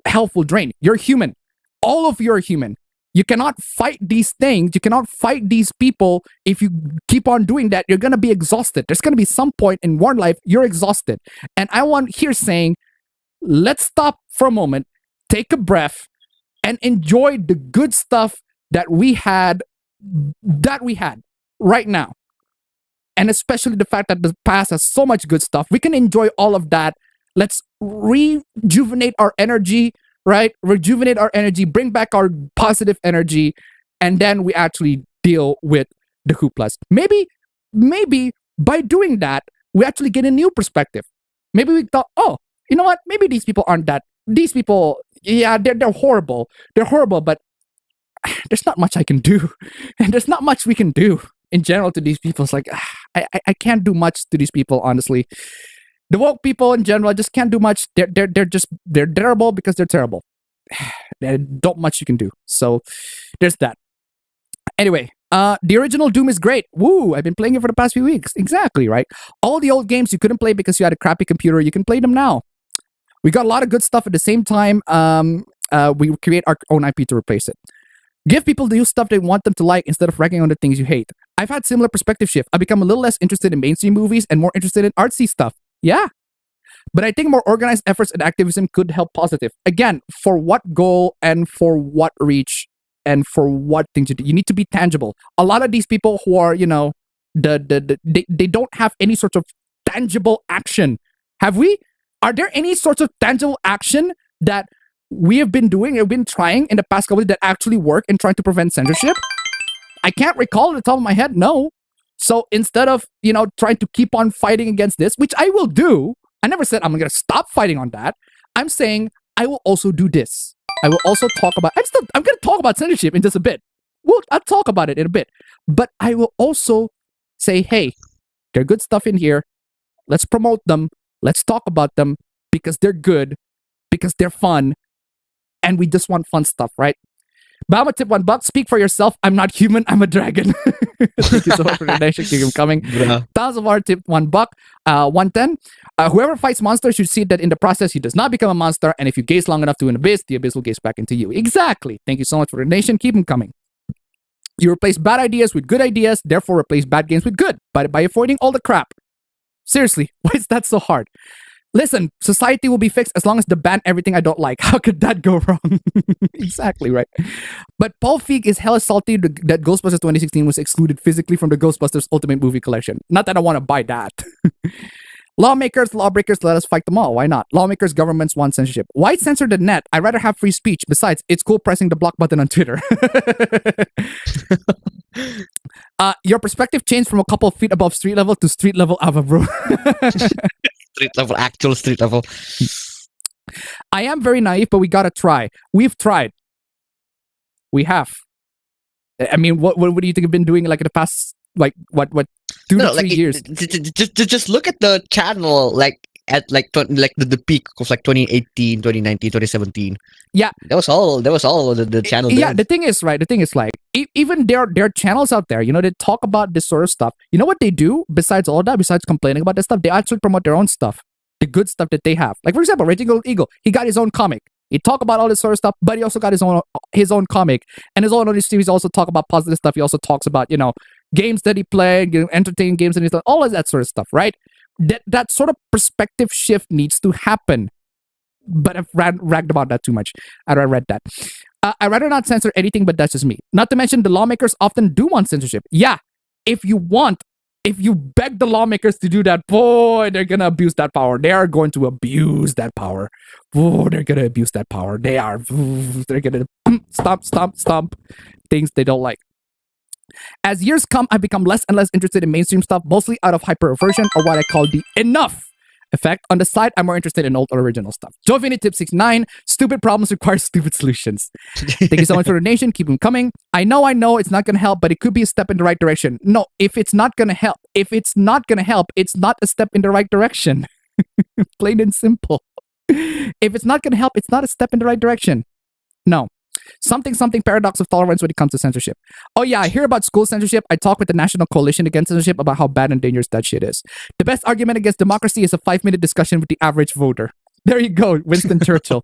health will drain. You're human. All of you are human. You cannot fight these things. You cannot fight these people. If you keep on doing that, you're going to be exhausted. There's going to be some point in one life you're exhausted. And I want here saying, let's stop for a moment, take a breath, and enjoy the good stuff that we had right now. And especially the fact that the past has so much good stuff. We can enjoy all of that. Let's rejuvenate our energy, right? Rejuvenate our energy, bring back our positive energy, and then we actually deal with the hooplas. Maybe by doing that, we actually get a new perspective. Maybe we thought, oh, you know what? Maybe these people aren't that. These people, yeah, they're horrible. They're horrible, but there's not much I can do. And there's not much we can do in general to these people. It's like, I can't do much to these people, honestly. The woke people in general just can't do much. They're terrible because they're terrible. There's not much you can do. So there's that. Anyway, the original Doom is great. Woo! I've been playing it for the past few weeks. Exactly, right? All the old games you couldn't play because you had a crappy computer, you can play them now. We got a lot of good stuff at the same time. We create our own IP to replace it. Give people the new stuff they want them to like instead of ragging on the things you hate. I've had similar perspective shift. I've become a little less interested in mainstream movies and more interested in artsy stuff. Yeah. But I think more organized efforts and activism could help positive. Again, for what goal and for what reach and for what things you do. You need to be tangible. A lot of these people who are, they don't have any sort of tangible action. Have we? Are there any sorts of tangible action that we have been doing and been trying in the past couple of years that actually work in trying to prevent censorship? I can't recall at the top of my head, no. So instead of, trying to keep on fighting against this, which I will do, I never said I'm going to stop fighting on that. I'm saying I will also do this. I will also talk about, I'm going to talk about censorship in just a bit. I'll talk about it in a bit. But I will also say, hey, there's good stuff in here. Let's promote them. Let's talk about them because they're good, because they're fun, and we just want fun stuff, right? Bama tip $1. Speak for yourself. I'm not human. I'm a dragon. Thank you so much for the donation. Keep them coming. Yeah. Thousands of our tip $1. 110. Whoever fights monsters should see that in the process he does not become a monster. And if you gaze long enough to an abyss, the abyss will gaze back into you. Exactly. Thank you so much for the donation. Keep them coming. You replace bad ideas with good ideas. Therefore, replace bad games with good. By avoiding all the crap. Seriously, why is that so hard? Listen, society will be fixed as long as they ban everything I don't like. How could that go wrong? Exactly, right? But Paul Feig is hella salty that Ghostbusters 2016 was excluded physically from the Ghostbusters Ultimate Movie Collection. Not that I want to buy that. Lawmakers, lawbreakers, let us fight them all. Why not? Lawmakers, governments want censorship. Why censor the net? I'd rather have free speech. Besides, it's cool pressing the block button on Twitter. Your perspective changed from a couple of feet above street level to street level Ava, bro. Street level, actual street level. I am very naive, but we gotta try. We've tried. We have. I mean, what do you think I've been doing like in the past, like what 2 to 3 years? Just look at the channel, like at the peak of like 2018, 2019, 2017. Yeah, that was all the channel. Yeah, did. the thing is like even there are channels out there, they talk about this sort of stuff. You know what they do besides all that, besides complaining about this stuff? They actually promote their own stuff, the good stuff that they have. Like, for example, Raging Gold Eagle, he got his own comic. He talk about all this sort of stuff, but he also got his own comic, and his own other series also talk about positive stuff. He also talks about games that he played, entertaining games and stuff, all of that sort of stuff, right? That sort of perspective shift needs to happen. But I've ragged about that too much. I read that. I'd rather not censor anything, but that's just me. Not to mention the lawmakers often do want censorship. Yeah, if you beg the lawmakers to do that, boy, they're gonna abuse that power. They are going to abuse that power. Oh, they're gonna abuse that power. They're gonna stomp things they don't like. As years come, I've become less and less interested in mainstream stuff, mostly out of hyper-aversion or what I call the enough effect. On the side, I'm more interested in old original stuff. Davinci Tip 69, stupid problems require stupid solutions. Thank you so much for the donation. Keep them coming. I know it's not going to help, but it could be a step in the right direction. No, if it's not going to help, it's not a step in the right direction. Plain and simple. If it's not going to help, it's not a step in the right direction. No. Something paradox of tolerance when it comes to censorship. Oh yeah, I hear about school censorship. I talk with the National Coalition Against Censorship about how bad and dangerous that shit is. The best argument against democracy is a 5-minute discussion with the average voter. There you go, Winston Churchill.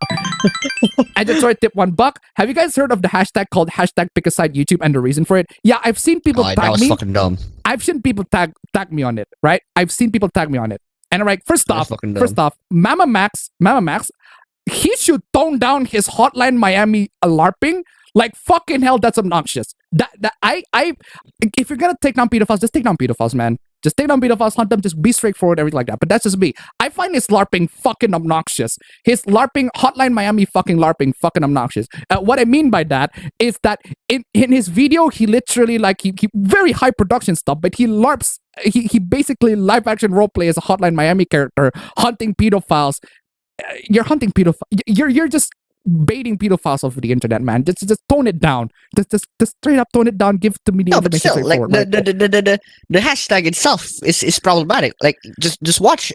I just saw tip $1. Have you guys heard of the hashtag called #PickASideYouTube and the reason for it? Yeah, I've seen people tag that was me. fucking dumb. I've seen people tag me on it, right? I've seen people tag me on it. And I'm like, first off, Mama Max, he should tone down his Hotline Miami LARPing. Like, fucking hell, that's obnoxious. If you're gonna take down pedophiles, just take down pedophiles, man. Just take down pedophiles, hunt them, just be straightforward, everything like that. But that's just me. I find his LARPing fucking obnoxious. His LARPing, Hotline Miami fucking LARPing, fucking obnoxious. What I mean by that is that in his video, he literally, like, he very high production stuff, but he LARPs, he basically live action roleplay as a Hotline Miami character, hunting pedophiles. You're hunting pedophiles. You're just baiting pedophiles off the internet, man. Just tone it down. Just straight up tone it down. Give it to me. No, but still, like the hashtag itself is problematic. Like just watch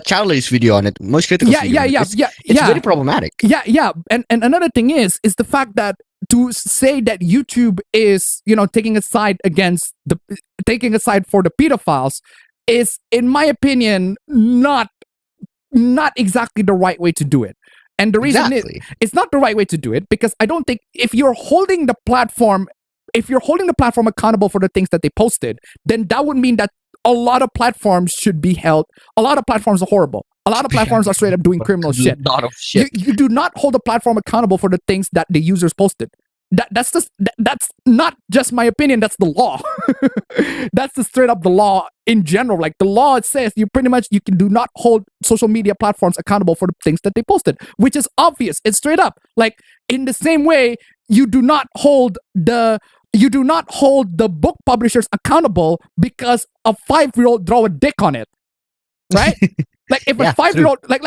Charlie's video on it. Most critical. It's very problematic. Yeah. And another thing is the fact that to say that YouTube is, taking a side for the pedophiles is, in my opinion, not exactly the right way to do it. And the reason is, it's not the right way to do it because I don't think if you're holding the platform accountable for the things that they posted, then that would mean that a lot of platforms should be held. A lot of platforms are horrible. A lot of platforms are straight up doing criminal shit. You do not hold a platform accountable for the things that the users posted. That's not just my opinion. That's the law. That's the straight up the law in general. Like, the law says you do not hold social media platforms accountable for the things that they posted, which is obvious. It's straight up. Like, in the same way, you do not hold the book publishers accountable because a 5-year-old draw a dick on it, right? Like, if a 5-year-old, when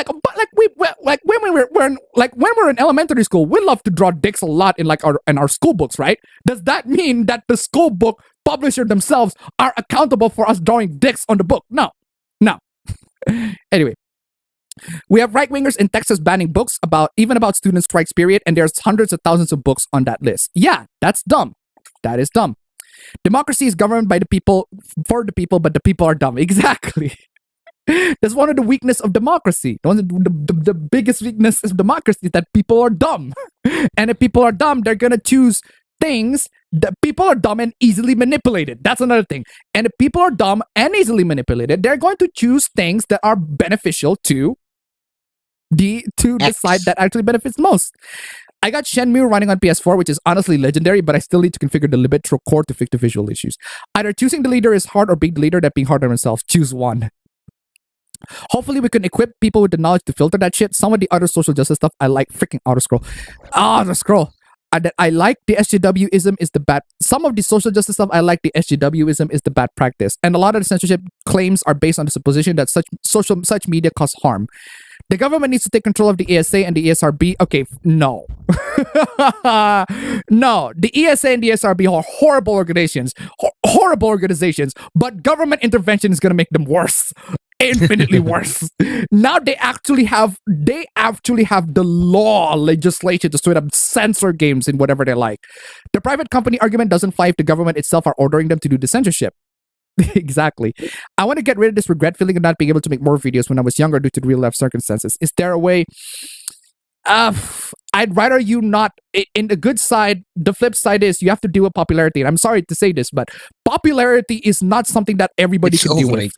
we're in elementary school, we love to draw dicks a lot in our school books, right? Does that mean that the school book publisher themselves are accountable for us drawing dicks on the book? No. Anyway, we have right-wingers in Texas banning books about student strikes, period, and there's hundreds of thousands of books on that list. Yeah, that's dumb. That is dumb. Democracy is governed by the people, for the people, but the people are dumb. Exactly. That's one of the weakness of democracy. The biggest weakness of democracy is that people are dumb. And if people are dumb, they're going to choose things that people are dumb and easily manipulated. That's another thing. And if people are dumb and easily manipulated, they're going to choose things that are beneficial to the side that actually benefits most. I got Shenmue running on PS4, which is honestly legendary, but I still need to configure the Libitro core to fix the visual issues. Either choosing the leader is hard or being the leader that being hard on themselves. Choose one. Hopefully we can equip people with the knowledge to filter that shit. Some of the other social justice stuff I like. Freaking auto-scroll. That I like the SJWism is the bad. Some of the social justice stuff I like the SJWism is the bad practice. And a lot of the censorship claims are based on the supposition that such media cause harm. The government needs to take control of the ESA and the ESRB. Okay, no. No, the ESA and the ESRB are horrible organizations. Horrible organizations. But government intervention is going to make them worse. Infinitely worse. Now they actually have the legislation to straight up censor games in whatever they like. The private company argument doesn't fly if the government itself are ordering them to do the censorship. Exactly. I want to get rid of this regret feeling of not being able to make more videos when I was younger due to real life circumstances. Is there a way? I'd rather you not. In the good side, the flip side is you have to deal with popularity. And I'm sorry to say this, but popularity is not something that everybody can deal with.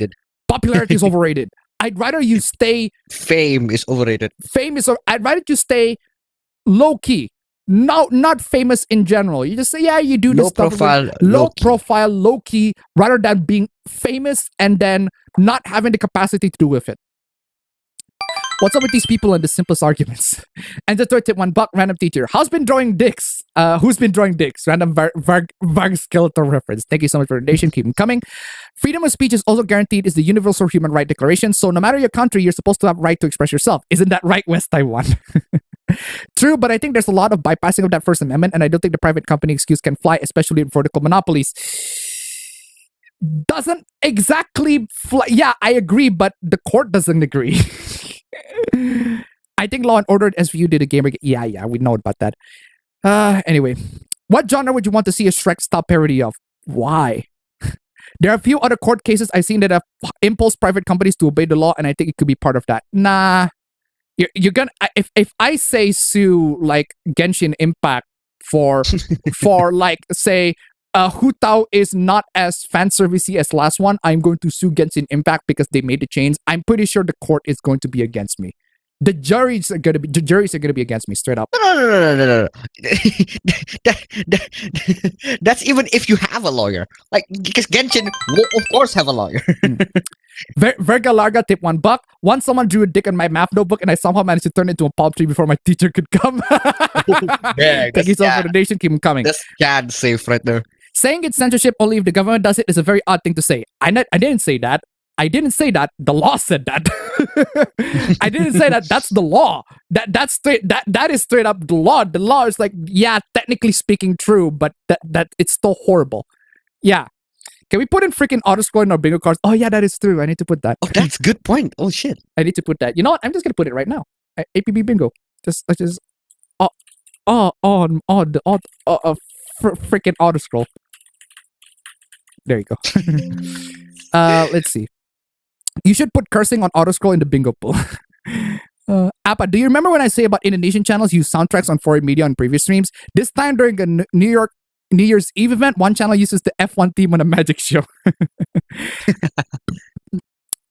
Popularity is overrated. I'd rather you stay. Fame is overrated. I'd rather you stay low key. No, not famous in general. You just say, yeah, you do this stuff. Low profile, low key, rather than being famous and then not having the capacity to do with it. What's up with these people and the simplest arguments? And the third tip, $1, random teacher. How's been drawing dicks? Who's been drawing dicks? Random vague skeletal reference. Thank you so much for the donation. Keep them coming. Freedom of speech is also guaranteed is the Universal Human Right Declaration. So no matter your country, you're supposed to have right to express yourself. Isn't that right, West Taiwan? True, but I think there's a lot of bypassing of that First Amendment, and I don't think the private company excuse can fly, especially in vertical monopolies. Doesn't exactly fly. Yeah, I agree, but the court doesn't agree. I think Law and Order SVU did a gamer. Yeah, we know about that. Anyway, what genre would you want to see a Shrek style parody of? Why? There are a few other court cases I've seen that have impulse private companies to obey the law, and I think it could be part of that. Nah, you're gonna if I say sue like Genshin Impact for like say Hu Tao is not as fan servicey as last one, I'm going to sue Genshin Impact because they made the change. I'm pretty sure the court is going to be against me. The juries are gonna be against me straight up. No. That's even if you have a lawyer. Like, because Genshin will of course have a lawyer. Verga Larga tip $1. Once someone drew a dick on my math notebook and I somehow managed to turn it into a palm tree before my teacher could come. Thank you so much for the donation. Keep them coming. That's CAD safe right there. Saying it's censorship only if the government does it is a very odd thing to say. I didn't say that. I didn't say that. The law said that. I didn't say that. That's the law. That is straight up the law. The law is like, yeah, technically speaking true, but that it's still horrible. Yeah. Can we put in freaking autoscroll in our bingo cards? Oh yeah, that is true. I need to put that. Oh, that's a good point. Oh shit. I need to put that. You know what? I'm just gonna put it right now. APB bingo. Freaking autoscroll. There you go. Let's see. You should put cursing on autoscroll in the bingo pool. Appa, do you remember when I say about Indonesian channels use soundtracks on foreign media on previous streams? This time during a New Year's Eve event, one channel uses the F1 theme on a magic show.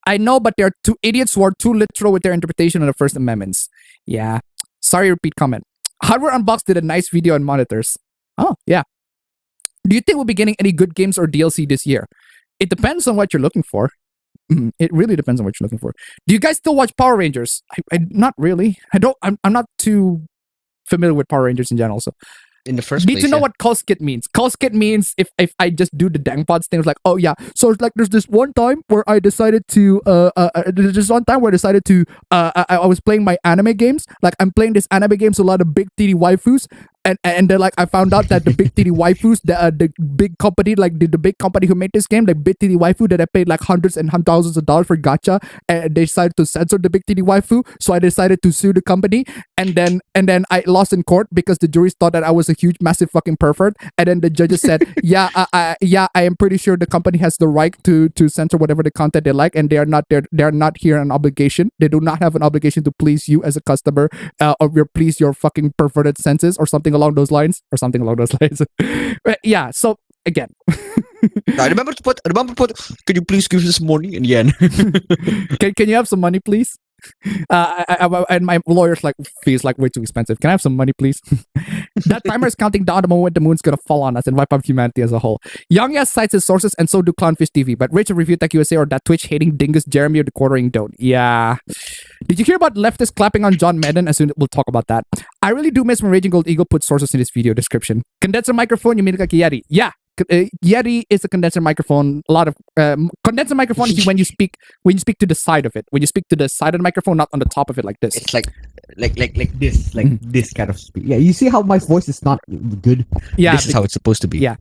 I know, but there are two idiots who are too literal with their interpretation of the First Amendments. Yeah. Sorry, repeat comment. Hardware Unboxed did a nice video on monitors. Oh, yeah. Do you think we'll be getting any good games or DLC this year? It depends on what you're looking for. It really depends on what you're looking for. Do you guys still watch Power Rangers? I not really. I'm not too familiar with Power Rangers in general. So in the first need place, to know what Call-Skit means. Call-Skit means if I just do the dang pods thing, it's like, oh yeah. So it's like there's this one time where I decided to I was playing my anime games. Like I'm playing this anime games with a lot of big titty waifus. And then like I found out that the big titty waifus, the big company, like the big company who made this game, like Big Titty Waifu, that I paid like hundreds and thousands of dollars for gacha, and they decided to censor the Big Titty Waifu. So I decided to sue the company, and then I lost in court because the juries thought that I was a huge, massive fucking pervert. And then the judges said, I am pretty sure the company has the right to censor whatever the content they like, and they are not here on obligation. They do not have an obligation to please you as a customer, or please your fucking perverted senses or something along those lines. Yeah, so again. I remember to put, can you please give us money in yen? Can you have some money, please? And my lawyer's like, fees like way too expensive. Can I have some money, please? That timer is counting down the moment the moon's gonna fall on us and wipe out humanity as a whole. Young Yes cites his sources, and so do Clownfish TV. But Rachel Review Tech USA or that Twitch hating dingus Jeremy or the quartering don't. Yeah. Did you hear about leftists clapping on John Madden? As soon we'll talk about that. I really do miss when Raging Gold Eagle put sources in his video description. Condenser microphone, you mean like a Yeti? Yeah. Yeti is a condenser microphone. A lot of condenser microphone is when you speak to the side of it. When you speak to the side of the microphone, not on the top of it like this. It's like this, this kind of speak. Yeah, you see how my voice is not good? Yeah, this is how it's supposed to be. Yeah.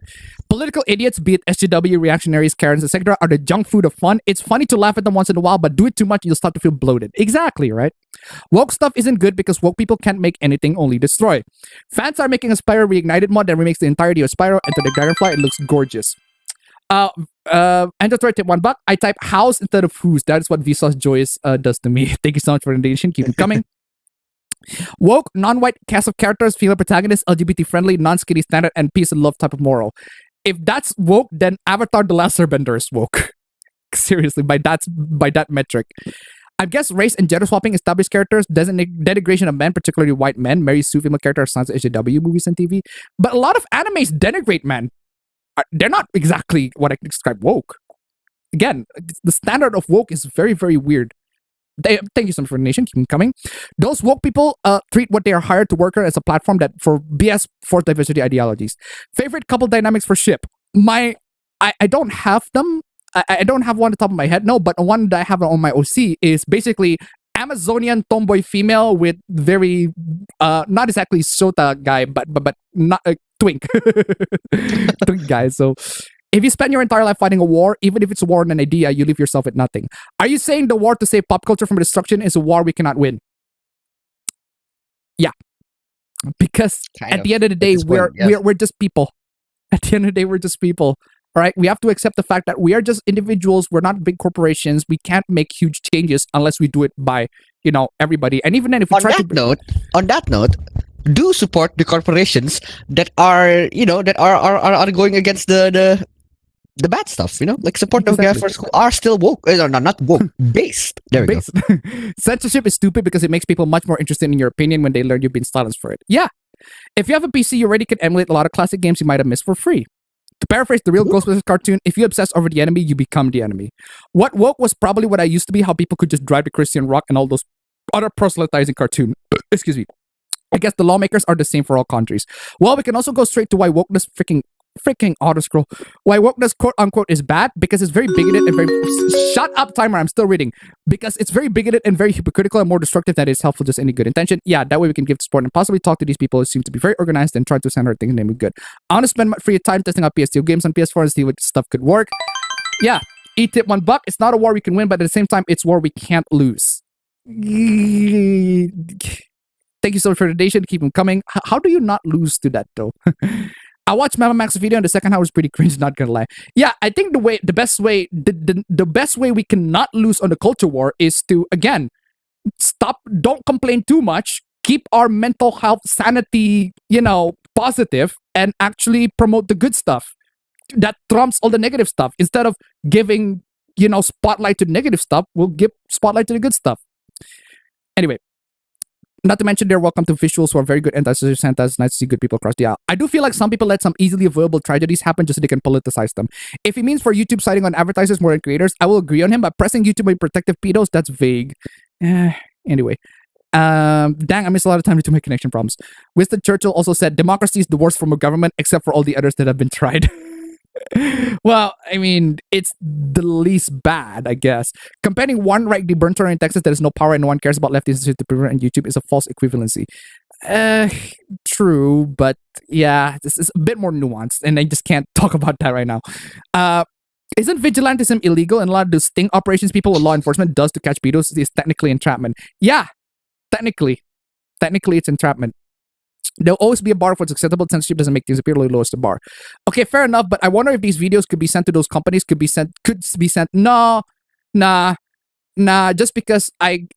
Political idiots, be it SJW, reactionaries, Karens, etc., are the junk food of fun. It's funny to laugh at them once in a while, but do it too much, you'll start to feel bloated. Exactly, right? Woke stuff isn't good because woke people can't make anything, only destroy. Fans are making a Spyro Reignited mod that remakes the entirety of Spyro. Enter the Dragonfly, it looks gorgeous. Enter tip $1. I type house instead of whose. That is what Vsauce Joyce does to me. Thank you so much for the donation. Keep it coming. Woke, non-white cast of characters, female protagonists, LGBT friendly, non-skinny standard, and peace and love type of moral. If that's woke, then Avatar: The Last Airbender is woke. Seriously, by that metric. I guess race and gender swapping established characters, denigration of men, particularly white men, Mary Sue female characters, sons of HJW movies and TV. But a lot of animes denigrate men. They're not exactly what I can describe woke. Again, the standard of woke is very, very weird. Thank you so much for the donation. Keep them coming. Those woke people treat what they are hired to work on as a platform that for BS for diversity ideologies. Favorite couple dynamics for ship. I don't have them. I don't have one on the top of my head. No, but one that I have on my OC is basically Amazonian tomboy female with very not exactly Sota guy, but not twink twink guy. So if you spend your entire life fighting a war, even if it's a war on an idea, you leave yourself with nothing. Are you saying the war to save pop culture from destruction is a war we cannot win? Yeah, because at the end of the day, we're just people. At the end of the day, we're just people. All right, we have to accept the fact that we are just individuals. We're not big corporations. We can't make huge changes unless we do it by everybody. And even then, if we on that note, do support the corporations that are are going against the bad stuff, like support those guys who are still woke, not woke, based. There we go. Censorship is stupid because it makes people much more interested in your opinion when they learn you've been silenced for it. Yeah. If you have a PC, you already can emulate a lot of classic games you might have missed for free. To paraphrase the real Ghostbusters cartoon, if you obsess over the enemy, you become the enemy. What woke was probably what I used to be, how people could just drive to Christian rock and all those other proselytizing cartoon. Excuse me. I guess the lawmakers are the same for all countries. Well, we can also go straight to why wokeness freaking auto scroll. Why wokeness quote unquote is bad because it's very bigoted and very shut up timer. I'm still reading because it's very bigoted and very hypocritical and more destructive than it's helpful just any good intention. Yeah, that way we can give support and possibly talk to these people who seem to be very organized and try to send her things and they move good. I want to spend my free time testing out PS2 games on PS4 and see what stuff could work. Yeah, eat it $1. It's not a war we can win, but at the same time, it's war we can't lose. Thank you so much for the donation. Keep them coming. How do you not lose to that though? I watched Mama Max's video and the second half was pretty cringe, not gonna lie. Yeah, I think the best way we cannot lose on the culture war is to, again, don't complain too much, keep our mental health sanity, positive, and actually promote the good stuff. That trumps all the negative stuff. Instead of giving, spotlight to negative stuff, we'll give spotlight to the good stuff. Anyway. Not to mention, they're welcome to visuals who are very good anti-social Santa. It's nice to see good people across the aisle. I do feel like some people let some easily avoidable tragedies happen just so they can politicize them. If he means for YouTube siding on advertisers more than creators, I will agree on him, but pressing YouTube by protective pedos, that's vague. Anyway. Dang, I missed a lot of time due to my connection problems. Winston Churchill also said, democracy is the worst form of government except for all the others that have been tried. Well, I mean, it's the least bad, I guess. Comparing one right burnt in Texas that has no power and no one cares about lefties to prevent on YouTube is a false equivalency. True, but yeah, this is a bit more nuanced, and I just can't talk about that right now. Isn't vigilantism illegal? And a lot of the sting operations people with law enforcement does to catch pedos is technically entrapment. Yeah, technically it's entrapment. There'll always be a bar for what's acceptable. Censorship doesn't make things appear to lowest the bar. Okay, fair enough, but I wonder if these videos could be sent to those companies, could be sent. No, nah, just because the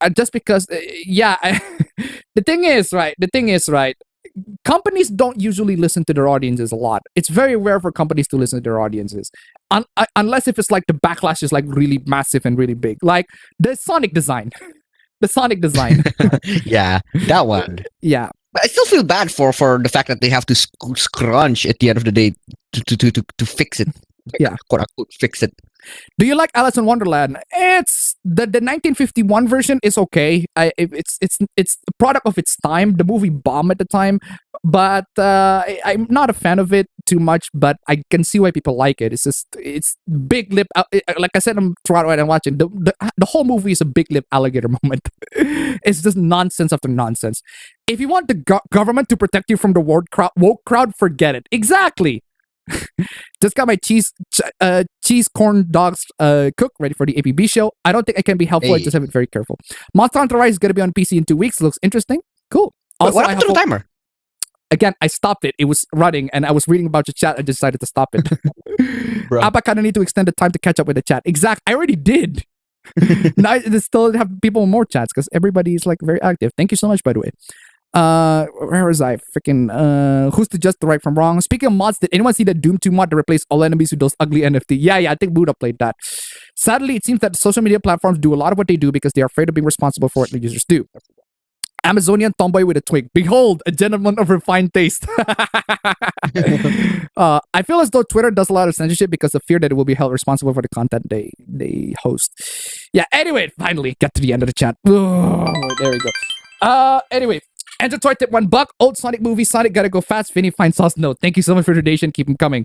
thing is, right, companies don't usually listen to their audiences a lot. It's very rare for companies to listen to their audiences. Unless if it's like the backlash is like really massive and really big. Like the Sonic design. Yeah, that one. Yeah. But I still feel bad for the fact that they have to scrunch at the end of the day to fix it. Yeah, quote unquote, fix it. Do you like Alice in Wonderland? It's the 1951 version is okay. It's a product of its time. The movie bombed at the time, but I'm not a fan of it too much. But I can see why people like it. It's big lip. Like I said, throughout what I'm watching, the whole movie is a big lip alligator moment. It's just nonsense after nonsense. If you want the government to protect you from the woke crowd, forget it. Exactly. Just got my cheese corn dogs cooked, ready for the APB show. I don't think I can be helpful. I just have it very careful. Monster Hunter Rise is going to be on PC in 2 weeks. Looks interesting. Cool. Also, what happened to the timer? Again, I stopped it. It was running, and I was reading about your chat. I decided to stop it. I kind of need to extend the time to catch up with the chat. Exactly. I already did. Now I still have people with more chats because everybody is like very active. Thank you so much, by the way. Where was I? Freaking who's to just the right from wrong? Speaking of mods, did anyone see the Doom 2 mod to replace all enemies with those ugly NFT? Yeah, I think Buddha played that. Sadly, it seems that social media platforms do a lot of what they do because they are afraid of being responsible for what the users do. Amazonian tomboy with a twig. Behold, a gentleman of refined taste. I feel as though Twitter does a lot of censorship because of fear that it will be held responsible for the content they host. Yeah, anyway, finally got to the end of the chat. Oh, there we go. Anyway, Enter Toy tip $1. Old Sonic movie, Sonic gotta go fast. Vinny, find sauce. No, thank you so much for the donation. Keep them coming.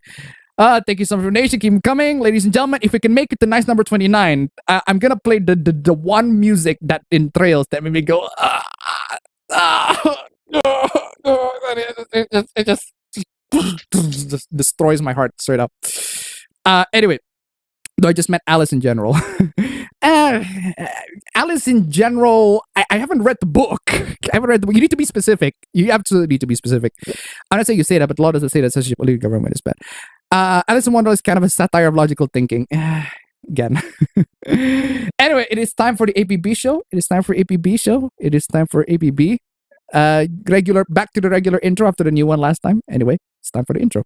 Thank you so much for the donation. Keep them coming. Ladies and gentlemen, if we can make it to nice number 29, I'm gonna play the one music that entrails that made me go, it just destroys my heart straight up. Anyway, though I just met Alice in general. Alice in general, I haven't read the book. I haven't read the book. You need to be specific. You absolutely need to be specific. I'm not saying you say that, but law doesn't say that censorship only government is bad. Alice in Wonderland is kind of a satire of logical thinking. Again. Anyway, it is time for the APB show. It is time for APB show. It is time for APB. Back to the regular intro after the new one last time. Anyway, it's time for the intro.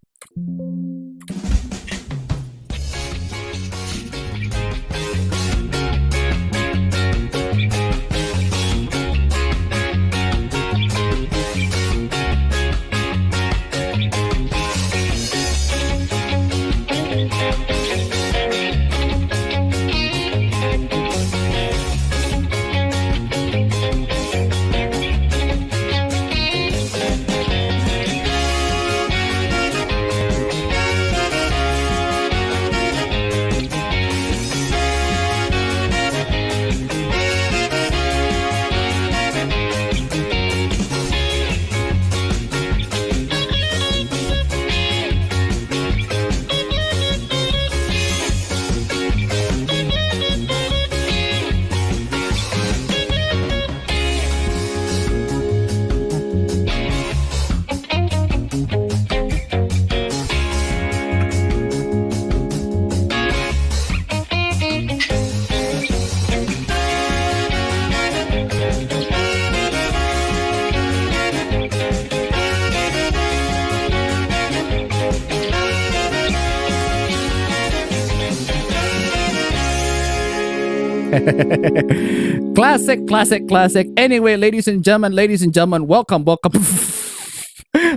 Classic. Anyway, ladies and gentlemen, welcome.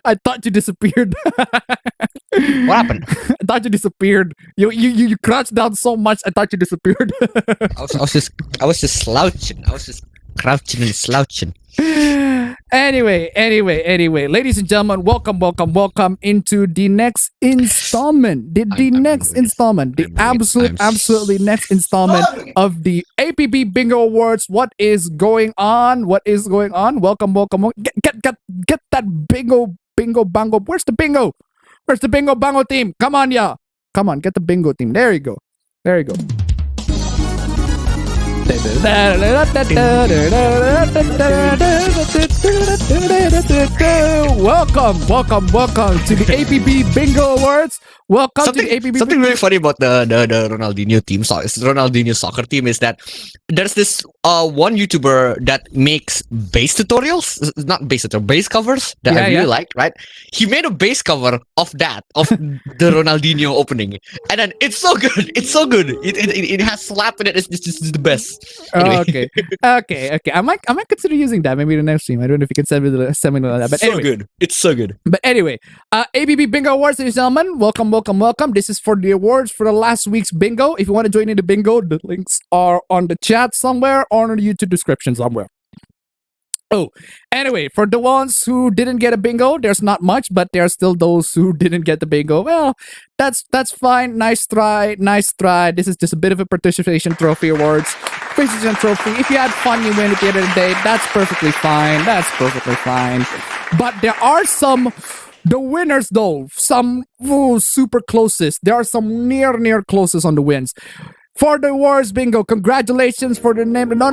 I thought you disappeared. What happened? I thought you disappeared. You crouched down so much. I thought you disappeared. I was just slouching. I was just crouching and slouching. Anyway, ladies and gentlemen, welcome into the next installment. The absolutely next installment of the APB Bingo Awards. What is going on? Welcome. Get that bingo bango. Where's the bingo? Where's the bingo bango team? Come on, yeah. Come on, get the bingo team. There you go. Welcome to the APB Bingo Awards. Welcome to the APB. Something really funny about the Ronaldinho team, Ronaldinho soccer team, is that there's this one YouTuber that makes bass tutorials, not bass tutorials, bass covers that I really liked. Right? He made a bass cover of the Ronaldinho opening, and then it's so good. It has slap in it. It's just the best. Anyway. Okay. I might consider using that maybe the next stream. I don't know if you can send me that. But anyway. It's so good. But anyway, APB Bingo Awards, ladies and gentlemen. Welcome. This is for the awards for the last week's bingo. If you want to join in the bingo, the links are on the chat somewhere or on the YouTube description somewhere. Oh, anyway, for the ones who didn't get a bingo, there's not much, but there are still those who didn't get the bingo. Well, that's fine. Nice try. This is just a bit of a participation trophy awards. Participation trophy. If you had fun, you win at the end of the day. That's perfectly fine. But there are the winners though, some super closest. There are some near closest on the wins. For the awards bingo, congratulations for the name. No.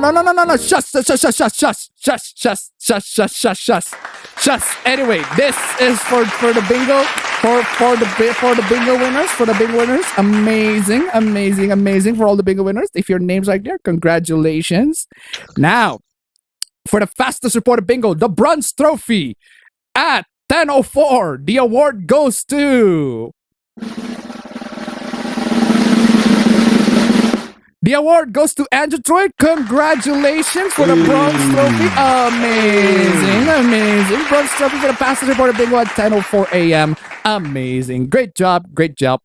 Shush. Anyway, this is for the bingo, for the bingo winners. Amazing for all the bingo winners. If your name's right there, congratulations. Now, for the fastest reported bingo, the bronze trophy at 10:04. The award goes to Android. Congratulations for the bronze trophy. Amazing. Bronze trophy for the fastest reported bingo at 10:04 a.m. Amazing. Great job.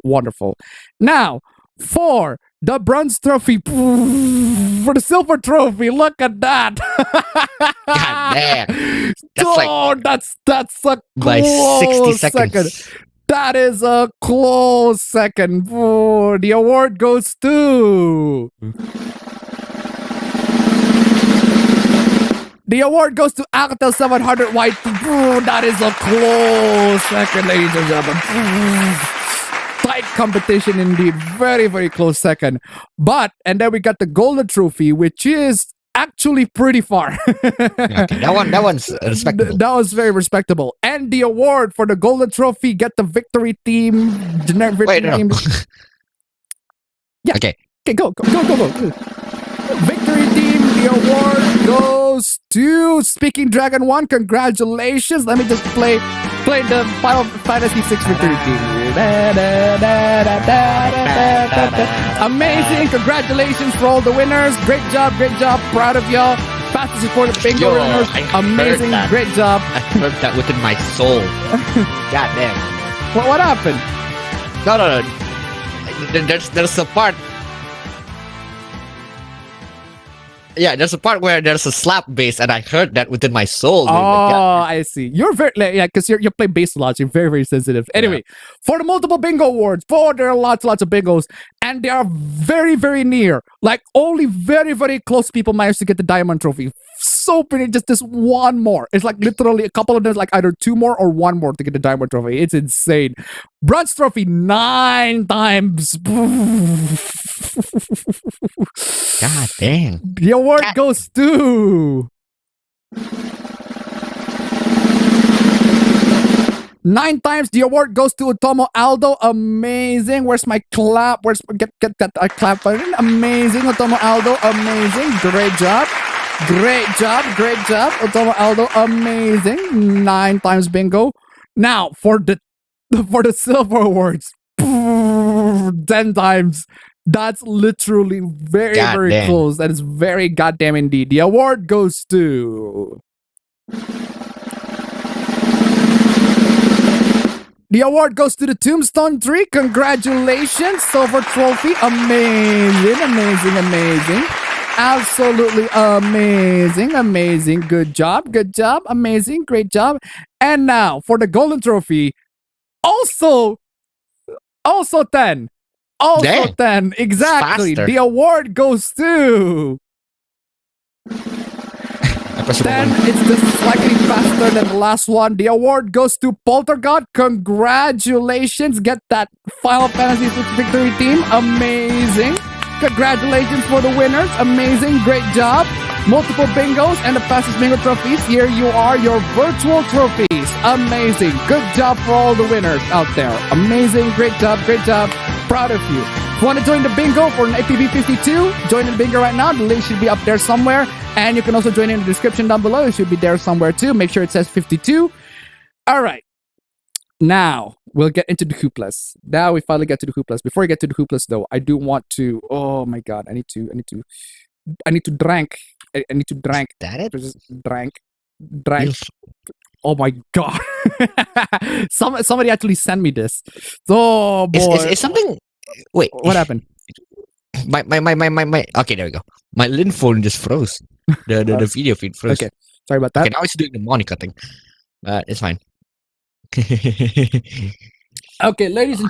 Wonderful. Now, for the bronze trophy. For the silver trophy, look at that. God damn. That's like that's a by close 60 seconds. second. That is a close second. Oh, the award goes to... The award goes to Alcatel 700 YT. Oh, that is a close second, ladies and gentlemen. Tight competition indeed. Very, very close second. And then we got the golden trophy, which is actually pretty far. Okay, that one's respectable. That was very respectable. And the award for the golden trophy, get the victory team. Generic victory Wait, no. team. Yeah. Okay. Okay, go. Victory team, the award goes to Speaking Dragon 1. Congratulations. Let me just play the Final Fantasy 6 victory team. Amazing. Congratulations for all the winners. Great job. Proud of y'all. Fastest recorded bingo winners. Amazing. Great job. I heard that within my soul. God damn. What happened? No. There's a part. Yeah, there's a part where there's a slap bass, and I heard that within my soul. Oh, I see. You're very because you play bass a lot. So you're very, very sensitive. Anyway, for the multiple bingo awards, there are lots of bingos, and they are very, very near. Like only very, very close people managed to get the diamond trophy. So pretty, just this one more. It's like literally a couple of them, like either 2 more or 1 more to get the diamond trophy. It's insane. Bronze trophy 9 times. God dang. The award goes to 9 times. The award goes to Otomo Aldo. Amazing. Where's my clap? Get a clap button. Amazing, Otomo Aldo. Amazing. Great job, Otomo Aldo. Amazing. 9 times bingo. Now for the silver awards, 10 times. That's literally very, very close. That is very goddamn indeed. The award goes to... The award goes to the Tombstone 3. Congratulations. Silver trophy. Amazing. Absolutely amazing. Good job. Amazing. Great job. And now for the golden trophy. Also 10. Also 10. Exactly. The award goes to... Then it's just slightly faster than the last one. The award goes to Poltergod. Congratulations. Get that Final Fantasy 6 victory team. Amazing. Congratulations for the winners. Amazing. Great job. Multiple bingos and the fastest bingo trophies. Here you are, your virtual trophies. Amazing. Good job for all the winners out there. Amazing. Great job. Proud of you. If you want to join the bingo for an APB 52, join the bingo right now. The link should be up there somewhere. And you can also join in the description down below. It should be there somewhere too. Make sure it says 52. All right. Now we'll get into the hooplas. Now we finally get to the hooplas. Before I get to the hooplas though, I do want to... Oh my God. I need to drink. I need to drink. That it? Drink. Oh my God. Somebody actually sent me this. Oh boy. Is something... Wait. What happened? My okay, there we go. My Lin phone just froze. The video feed froze. Okay. Sorry about that. Okay, now it's doing the Monica thing. It's fine. Okay, ladies and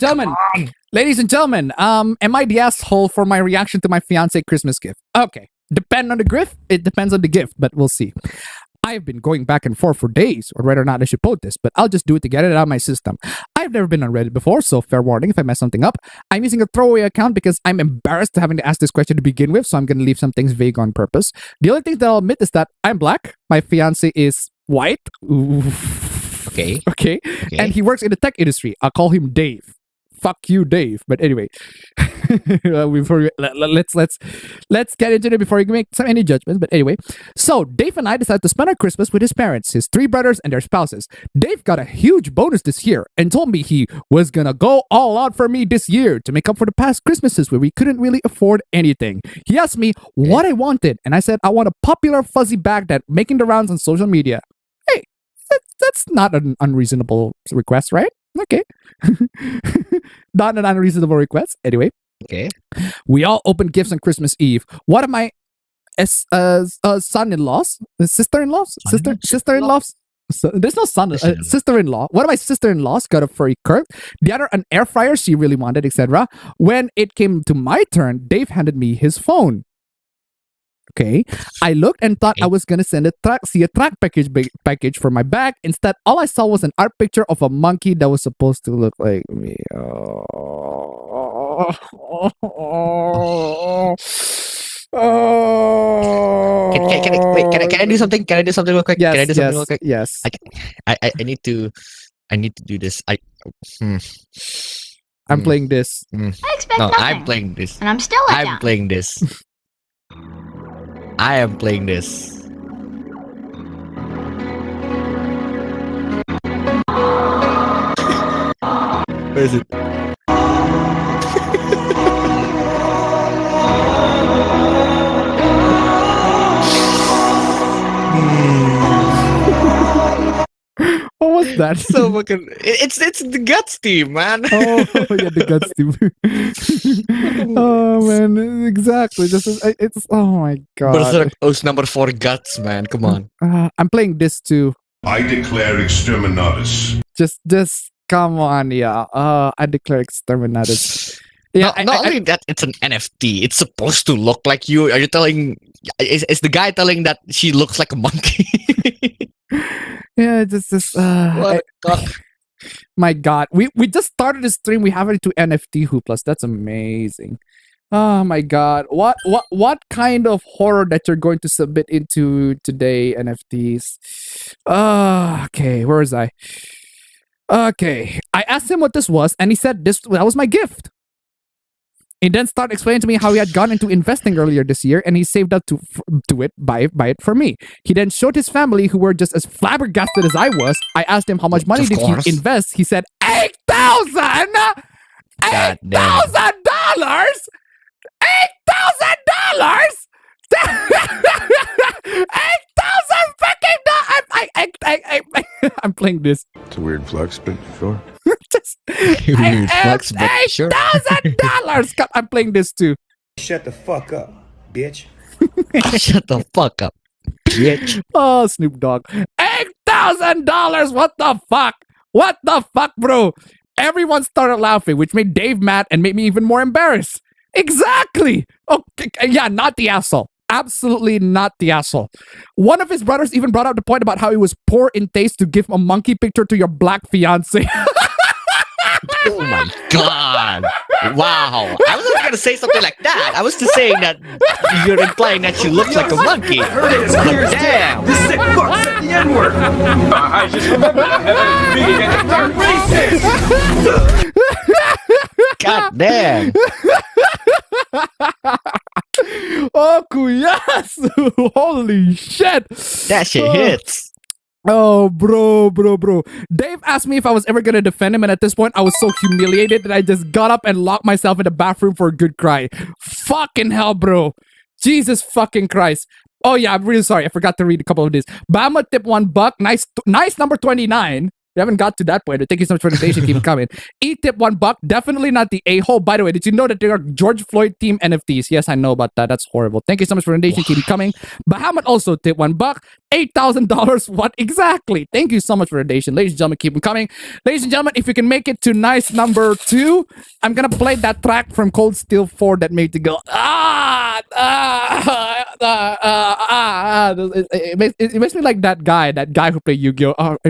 gentlemen, am I the asshole for my reaction to my fiance Christmas gift? Okay. Depend on the gift. It depends on the gift, but we'll see. I've been going back and forth for days on whether or not I should post this, but I'll just do it to get it out of my system. I've never been on Reddit before, so fair warning if I mess something up. I'm using a throwaway account because I'm embarrassed to having to ask this question to begin with, so I'm going to leave some things vague on purpose. The only thing that I'll admit is that I'm black, my fiance is white. Okay. And he works in the tech industry. I'll call him Dave. Fuck you, Dave. But anyway, let's get into it before you make any judgments. But anyway, so Dave and I decided to spend our Christmas with his parents, his 3 brothers, and their spouses. Dave got a huge bonus this year and told me he was gonna go all out for me this year to make up for the past Christmases where we couldn't really afford anything. He asked me what I wanted, and I said I want a popular fuzzy Baghdad making the rounds on social media. Hey, that's not an unreasonable request, right? Okay. Not an unreasonable request. Anyway. Okay. We all opened gifts on Christmas Eve. One of my son-in-laws, sister-in-laws, sister-in-laws. So, there's no son, sister-in-law. One of my sister-in-laws got a furry Kirk. The other, an air fryer she really wanted, etc. When it came to my turn, Dave handed me his phone. Okay, I looked and thought I was gonna see a track package for my bag. Instead, all I saw was an art picture of a monkey that was supposed to look like me. Can I do something? Can I do something real quick? Yes, Can I do something real quick? yes. I need to do this. I'm playing this. I expect No, nothing. I'm playing this. And I'm still let I'm down. playing this. I am playing this. Where is it? What was that? So fucking. It's the guts team, man. Oh yeah, the guts team. Oh man, exactly. This is it's. Oh my god. Berserk O's number 4 guts, man. Come on. I'm playing this too. I declare exterminatus. Just come on, yeah. I declare exterminatus. Yeah, Not only that, it's an NFT. It's supposed to look like you. Are you telling? Is the guy telling that she looks like a monkey? yeah, just What a cock. my god, we just started the stream. We have it to NFT Hooplas. That's amazing. Oh my god, what kind of horror that you're going to submit into today, NFTs? Okay, where was I? Okay, I asked him what this was, and he said that was my gift. He then started explaining to me how he had gone into investing earlier this year, and he saved up to buy it for me. He then showed his family, who were just as flabbergasted as I was. I asked him how much money did he invest. He said $8,000. $8,000. $8,000. $8,000 fucking dollars. I'm playing this. It's a weird flex, but sure. Just Weird flex, but sure. $8,000. I'm playing this too. Shut the fuck up, bitch. Shut the fuck up, bitch. Oh, Snoop Dogg. $8,000. What the fuck? What the fuck, bro? Everyone started laughing, which made Dave mad and made me even more embarrassed. Exactly. Okay, yeah, not the asshole. Absolutely not the asshole. One of his brothers even brought up the point about how it was poor in taste to give a monkey picture to your black fiance. Oh my god. Wow. I wasn't gonna say something like that. I was just saying that you're implying that she looks like a monkey. Damn. This sick fuck said the N-word. I just remembered I racist. God damn. Oh, kuyas! Holy shit! That shit hits. Oh, bro. Dave asked me if I was ever gonna defend him, and at this point, I was so humiliated that I just got up and locked myself in the bathroom for a good cry. Fucking hell, bro. Jesus fucking Christ. Oh yeah, I'm really sorry. I forgot to read a couple of these. Bama tip $1. Nice number 29. We haven't got to that point. Thank you so much for the donation. Keep coming. E tip $1. Definitely not the a-hole. By the way, did you know that there are George Floyd team NFTs? Yes, I know about that. That's horrible. Thank you so much for the donation. Keep coming. Bahamut also tip $1. $8,000. What exactly? Thank you so much for the donation. Ladies and gentlemen, keep them coming. Ladies and gentlemen, if you can make it to nice number 2, I'm gonna play that track from Cold Steel 4 that made you go It makes me like that guy who played Yu-Gi-Oh. Oh, I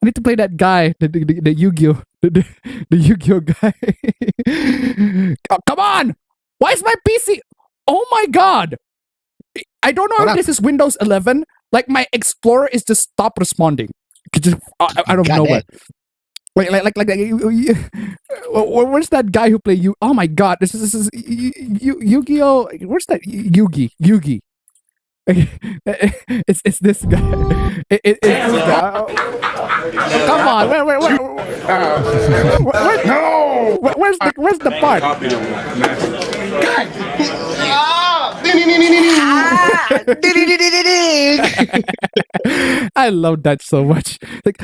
need to play that guy, the Yu-Gi-Oh, the Yu-Gi-Oh guy. Oh, come on! Why is my PC? Oh my god! I don't know if this is Windows 11. Like my Explorer is just stop responding. I don't know what. Like where's that guy who played you? Oh my god! This is Yu-Gi-Oh. Where's that Yugi? It's this guy. It's this guy. Come on, where's the part? I love that so much. Like,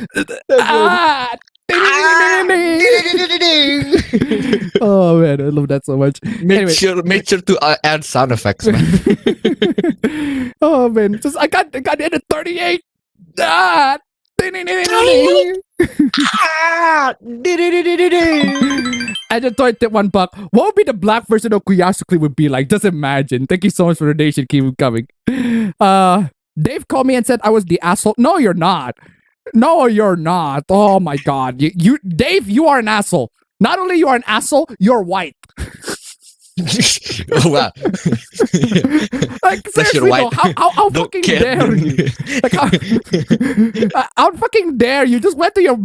oh man, I love that so much. Make sure to add sound effects, man. Oh man, just I got it at 38. Ah. I just thought that $1. What would be the black version of Okuyasu clip would be like? Just imagine. Thank you so much for the donation. Keep coming. Dave called me and said I was the asshole. No, you're not. No, you're not. Oh my god. You Dave, you are an asshole. Not only you are an asshole, you're white. Oh wow. Like seriously though, how fucking dare you? Like how fucking dare you? Just went to your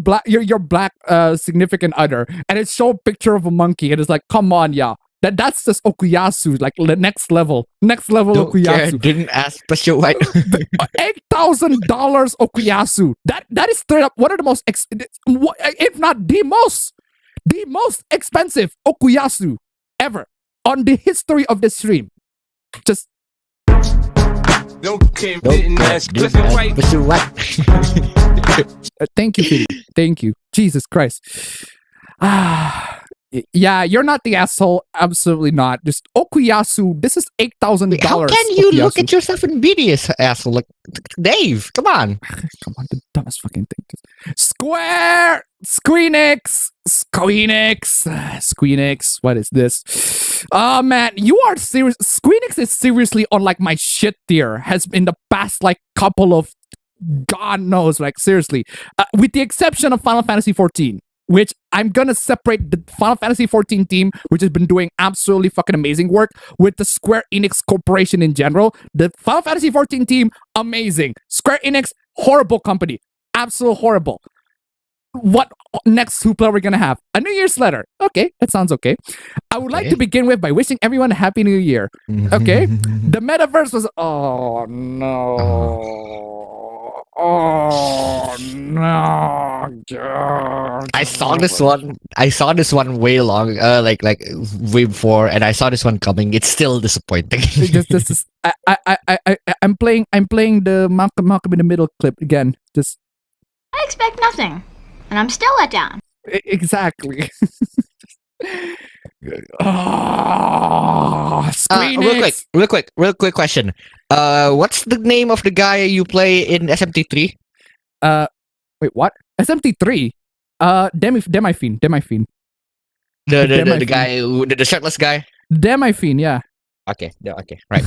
black significant other and it showed a picture of a monkey and it's like, come on, yeah. That's just Okuyasu, like the next level Okuyasu. Care, didn't ask, but you're white. $8,000 Okuyasu. That is straight up one of the most, if not the most expensive Okuyasu ever on the history of the stream. Just didn't ask, but you're white. Thank you, Philly. Thank you. Jesus Christ. Yeah, you're not the asshole. Absolutely not. Just Okuyasu. This is $8,000. How can you look at yourself in BDS, asshole? Like, Dave, come on. Come on, the dumbest fucking thing. Square! Squeenix! What is this? Oh man, you are serious. Squeenix is seriously on like my shit tier. Has been the past like couple of God knows, like seriously. With the exception of Final Fantasy 14. Which I'm gonna separate the Final Fantasy 14 team, which has been doing absolutely fucking amazing work, with the Square Enix Corporation in general. The Final Fantasy 14 team, amazing. Square Enix, horrible company. Absolute horrible. What next hoopla are we gonna have? A New Year's letter. Okay, that sounds okay. I would like to begin with by wishing everyone a Happy New Year. Okay? The metaverse was... Oh, no. Oh no! God. I saw this one way long, like way before, and I saw this one coming. It's still disappointing. I'm playing the Malcolm in the Middle clip again. Just I expect nothing, and I'm still let down. Exactly. Oh, real quick question. What's the name of the guy you play in SMT3? Wait, what? SMT3? Demi-Fiend. The guy, the shirtless guy. Demi-Fiend, yeah. Okay, right.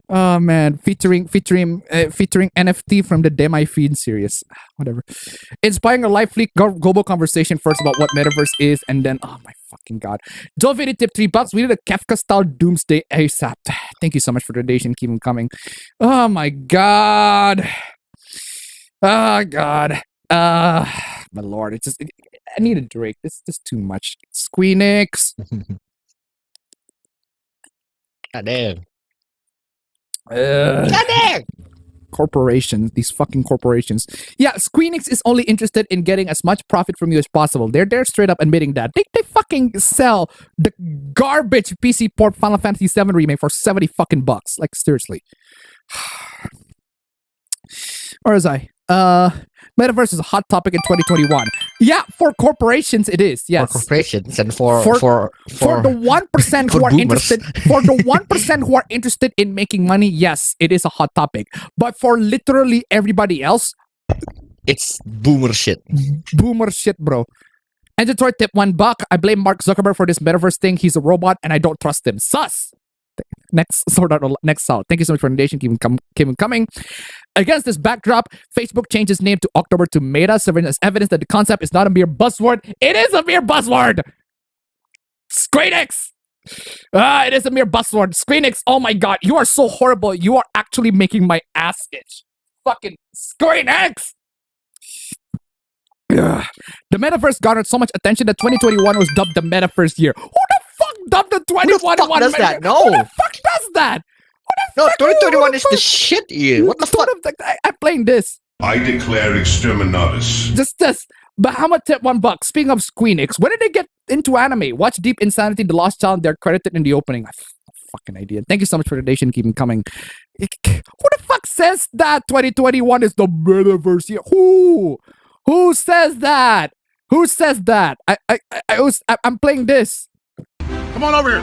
Oh man, featuring NFT from the Demi-Fiend series. Whatever. Inspiring a lively global conversation first about what metaverse is, and then oh my fucking god. Davinci tip $3. We did a Kafka style doomsday ASAP. Thank you so much for the donation. Keep them coming. Oh my god. Oh god. My lord, it's just I need a drink. This is just too much. Squeenix. God damn. God damn. Corporations, these fucking corporations. Yeah, Squeenix is only interested in getting as much profit from you as possible. They're straight up admitting that. They fucking sell the garbage PC port Final Fantasy VII remake for $70 fucking bucks. Like seriously. Where was I? Metaverse is a hot topic in 2021. Yeah, for corporations it is. Yes. For corporations and for the 1% who are interested, for the 1% who are interested in making money, yes, it is a hot topic. But for literally everybody else, it's boomer shit. Boomer shit, bro. And Detroit tip $1. I blame Mark Zuckerberg for this metaverse thing. He's a robot and I don't trust him. Sus. Next out. Thank you so much for the donation. Keep them coming. Against this backdrop, Facebook changed its name to October to Meta, serving as evidence that the concept is not a mere buzzword. It is a mere buzzword. Squeenix. It is a mere buzzword. Squeenix. Oh my god, you are so horrible. You are actually making my ass itch. Fucking Squeenix. The metaverse garnered so much attention that 2021 was dubbed the metaverse year. Who the fuck dubbed the 2021 does that? No. Who the fuck does that? No, 2021 is the shit year. What the fuck? I'm playing this. I declare exterminatus. Just this. Bahamut tip $1. Speaking of Squeenix, when did they get into anime? Watch Deep Insanity, The Lost Child. They're credited in the opening. Fucking idea. Thank you so much for the donation. Keep them coming. Who the fuck says that 2021 is the metaverse year? Who says that? Who says that? I'm playing this. Come on over here.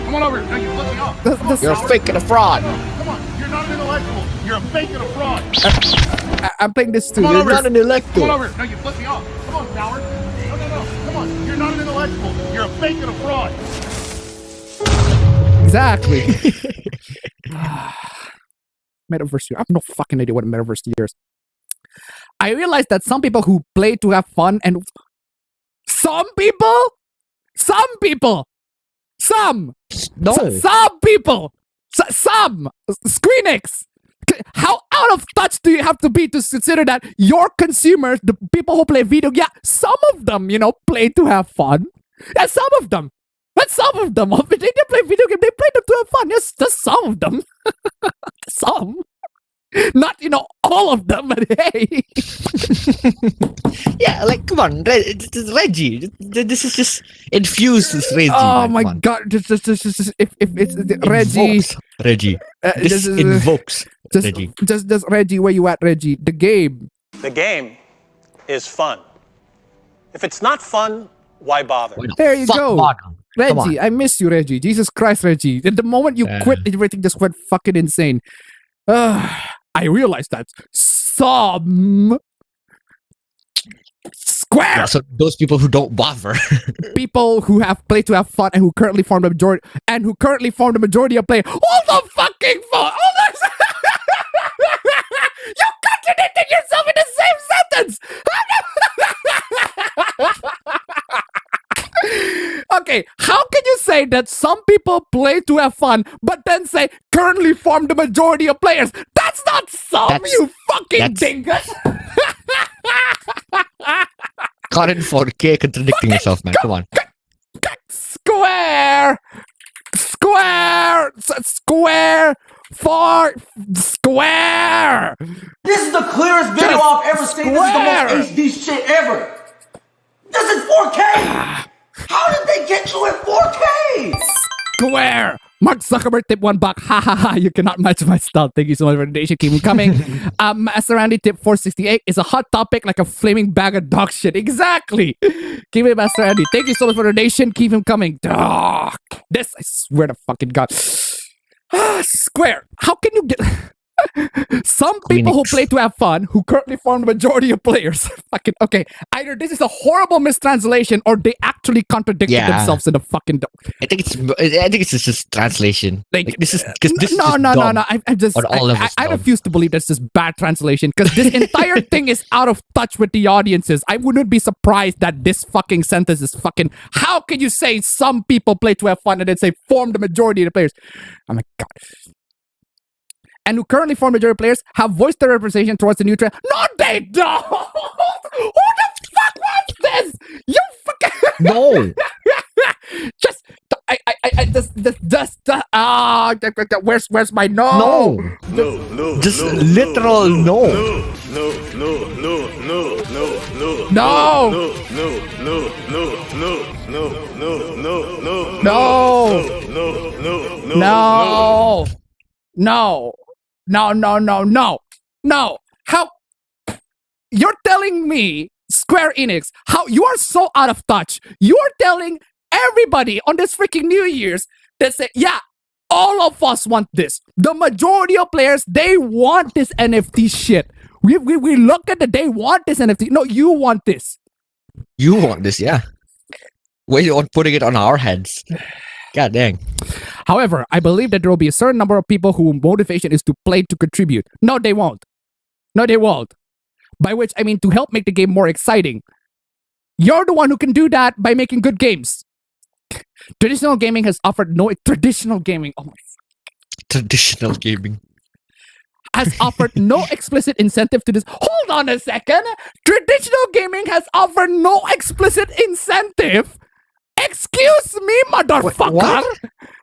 Come on over here. No, you look me up. You're a fake and a fraud. Come on. You're not an intellectual. You're a fake and a fraud. I'm playing this too. Come on over. Not an Come elector. on over. No, you flip me off. Come on, coward. No. Come on. You're not an intellectual. You're a fake and a fraud. Exactly. Metaverse year. I have no fucking idea what a metaverse year is. I realize that some people who play to have fun and some people, some people Screenix. How out of touch do you have to be to consider that your consumers, the people who play video, yeah, some of them, play to have fun. Yeah, some of them. But some of them, they play video game, they play them to have fun. Yes, just some of them. Some. Not, all of them, but hey. Yeah, like, come on, Reggie. This is just infused with Reggie. Oh man, my come on. god, just if it's Reggie. Invokes Reggie. This just- invokes Just, Reggie. just Reggie, where you at, Reggie? The game. The game is fun. If it's not fun, why bother? Why not? There you Fuck go. bottom. Come on. Reggie, I miss you, Reggie. Jesus Christ, Reggie. The moment you quit, everything just went fucking insane. I realized that some Square Yeah, so those people who don't bother. people who have played to have fun and who currently form the majority of play. Hold the fucking phone! Hold on! You contradicted yourself in the same sentence! Okay, how can you say that some people play to have fun, but then say currently form the majority of players? That's not some, you fucking dingus! Caught in 4K contradicting yourself, man. Come on. Square! For Square! This is the clearest video I've ever seen. This is the most HD shit ever. This is 4K! How did they get you at 4K? Square! Mark Zuckerberg tip $1. Ha ha ha, you cannot match my style. Thank you so much for the donation. Keep them coming. Master Randy tip 468 is a hot topic like a flaming bag of dog shit. Exactly. Keep it, Master Randy. Thank you so much for the donation. Keep him coming. Dog. This, I swear to fucking God. Square, how can you get... Some people who play to have fun, who currently form the majority of players. Fucking okay. Either this is a horrible mistranslation, or they actually contradicted themselves in the fucking. I think it's just translation. Like this is because this no. I refuse to believe that's just bad translation because this entire thing is out of touch with the audiences. I wouldn't be surprised that this fucking sentence is fucking. How can you say some people play to have fun and then say form the majority of the players? Oh my God. And who currently form majority players have voiced their representation towards the new trend. No, they don't! Who the fuck was this? You fucking... No! Where's my no? No. Just literal no. No. How? You're telling me, Square Enix, how you are so out of touch. You are telling everybody on this freaking New Year's that say, yeah, all of us want this. The majority of players, they want this NFT shit. We look at they want this NFT. No, you want this. You want this, yeah. Wait on putting it on our heads. God dang. However, I believe that there will be a certain number of people whose motivation is to play to contribute. No, they won't. By which I mean to help make the game more exciting. You're the one who can do that by making good games. Traditional gaming has offered no traditional gaming. Oh my. Traditional gaming has offered no explicit incentive to this. Hold on a second. Traditional gaming has offered no explicit incentive. Excuse me, motherfucker. What?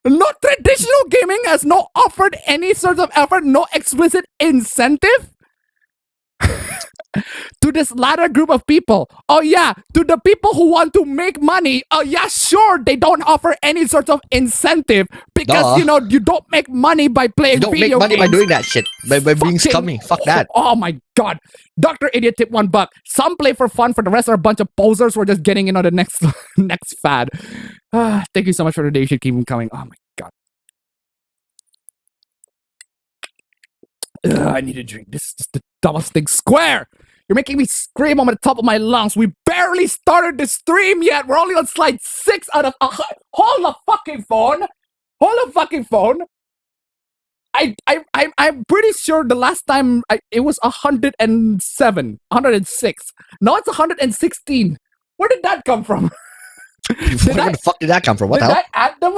No, traditional gaming has no offered any sort of effort, no explicit incentive to this latter group of people. Oh yeah, to the people who want to make money. Oh yeah, sure, they don't offer any sort of incentive because you don't make money by playing video games. You don't make money by doing that shit. By being scummy. Fuck that. Oh my God. Dr. Idiot tip $1. Some play for fun, for the rest are a bunch of posers who are just getting in on the next fad. Thank you so much for the day. You should keep them coming. Oh my God. I need a drink. This is just the dumbest thing. Square! You're making me scream on the top of my lungs. We barely started the stream yet. We're only on slide 6 out of... hold the fucking phone. Hold the fucking phone. I'm pretty sure the last time it was 107, 106. Now it's 116. Where did that come from? Where the fuck did that come from? What the hell? Did I add them?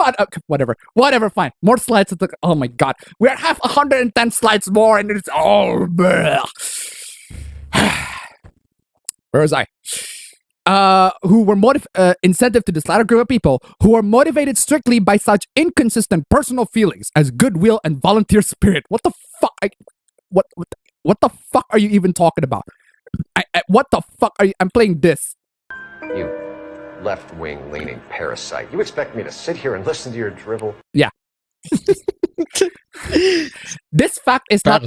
Whatever, fine. More slides. Oh my god. We have 110 slides more and it's all... Where was I? Who were incentive to this latter group of people who are motivated strictly by such inconsistent personal feelings as goodwill and volunteer spirit. What the fuck? What the fuck are you even talking about? What the fuck are you? I'm playing this. You left-wing leaning parasite. You expect me to sit here and listen to your drivel? Yeah. This fact is not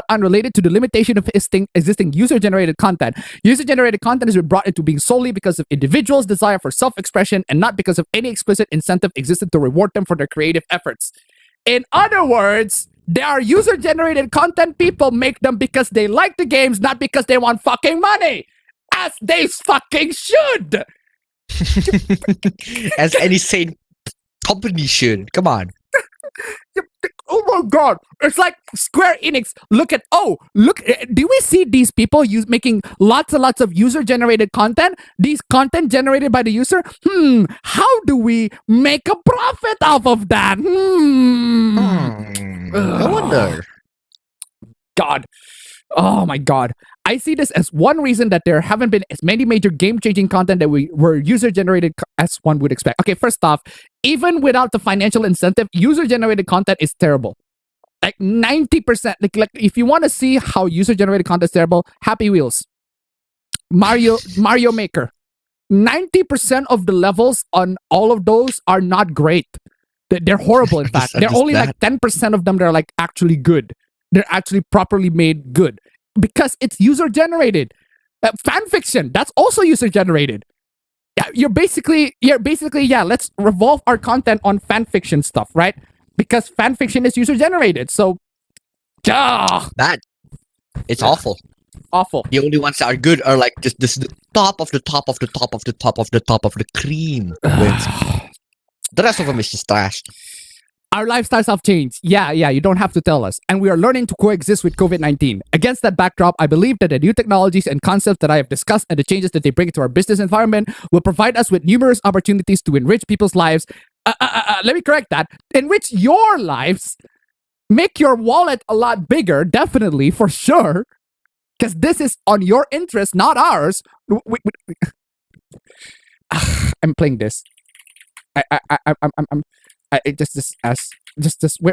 unrelated to the limitation of existing user-generated content. User-generated content has been brought into being solely because of individuals' desire for self-expression and not because of any explicit incentive existed to reward them for their creative efforts. In other words, there are user-generated content people make them because they like the games, not because they want fucking money. As they fucking should. As any sane company should. Come on. Oh my god. It's like Square Enix. Look. Do we see these people making lots and lots of user-generated content? These content generated by the user? How do we make a profit off of that? I wonder. God. Oh my god. I see this as one reason that there haven't been as many major game-changing content that were user-generated as one would expect. Okay, first off, even without the financial incentive, user-generated content is terrible. Like 90%. Like if you want to see how user-generated content is terrible, Happy Wheels, Mario Maker. 90% of the levels on all of those are not great. They're horrible, in fact. They're only like 10% of them that are like actually good. They're actually properly made good. Because it's user-generated. Fan fiction, that's also user-generated. You're basically, let's revolve our content on fan fiction stuff, right? Because fan fiction is user-generated. So, it's awful. Awful. The only ones that are good are like just the top of the top of the top of the top of the top of the cream. The rest of them is just trash. Our lifestyles have changed. Yeah, you don't have to tell us. And we are learning to coexist with COVID-19. Against that backdrop, I believe that the new technologies and concepts that I have discussed and the changes that they bring into our business environment will provide us with numerous opportunities to enrich people's lives. Let me correct that. Enrich your lives. Make your wallet a lot bigger, definitely, for sure. Because this is on your interest, not ours. I'm playing this.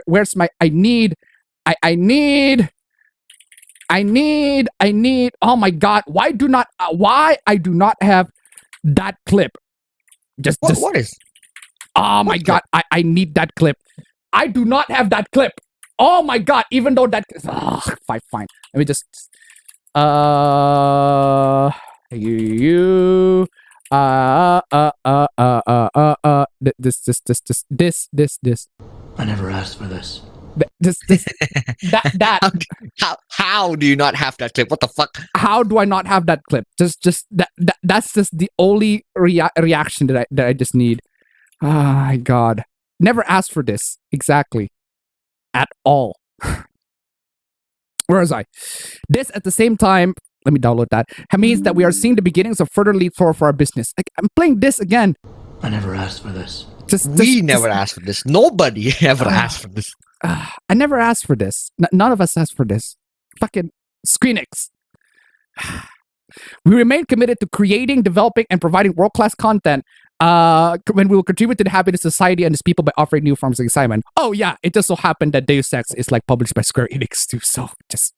Where's my I need oh my god, why I do not have that clip? What is? Oh my god, I need that clip. I do not have that clip. Oh my god, even though that fine. Let me just this. I never asked for this. How do you not have that clip? What the fuck? How do I not have that clip? That's just the only reaction that I just need. Oh my god. Never asked for this. Exactly. At all. Where was I? This at the same time, let me download that. It means that we are seeing the beginnings of further leap forward for our business. I'm playing this again. I never asked for this. We never asked for this. Nobody ever asked for this. I never asked for this. None of us asked for this. Fucking Screenix. We remain committed to creating, developing, and providing world-class content when we will contribute to the happiness of society and its people by offering new forms of excitement. Oh yeah, it just so happened that Deus Ex is like published by Square Enix too, so just...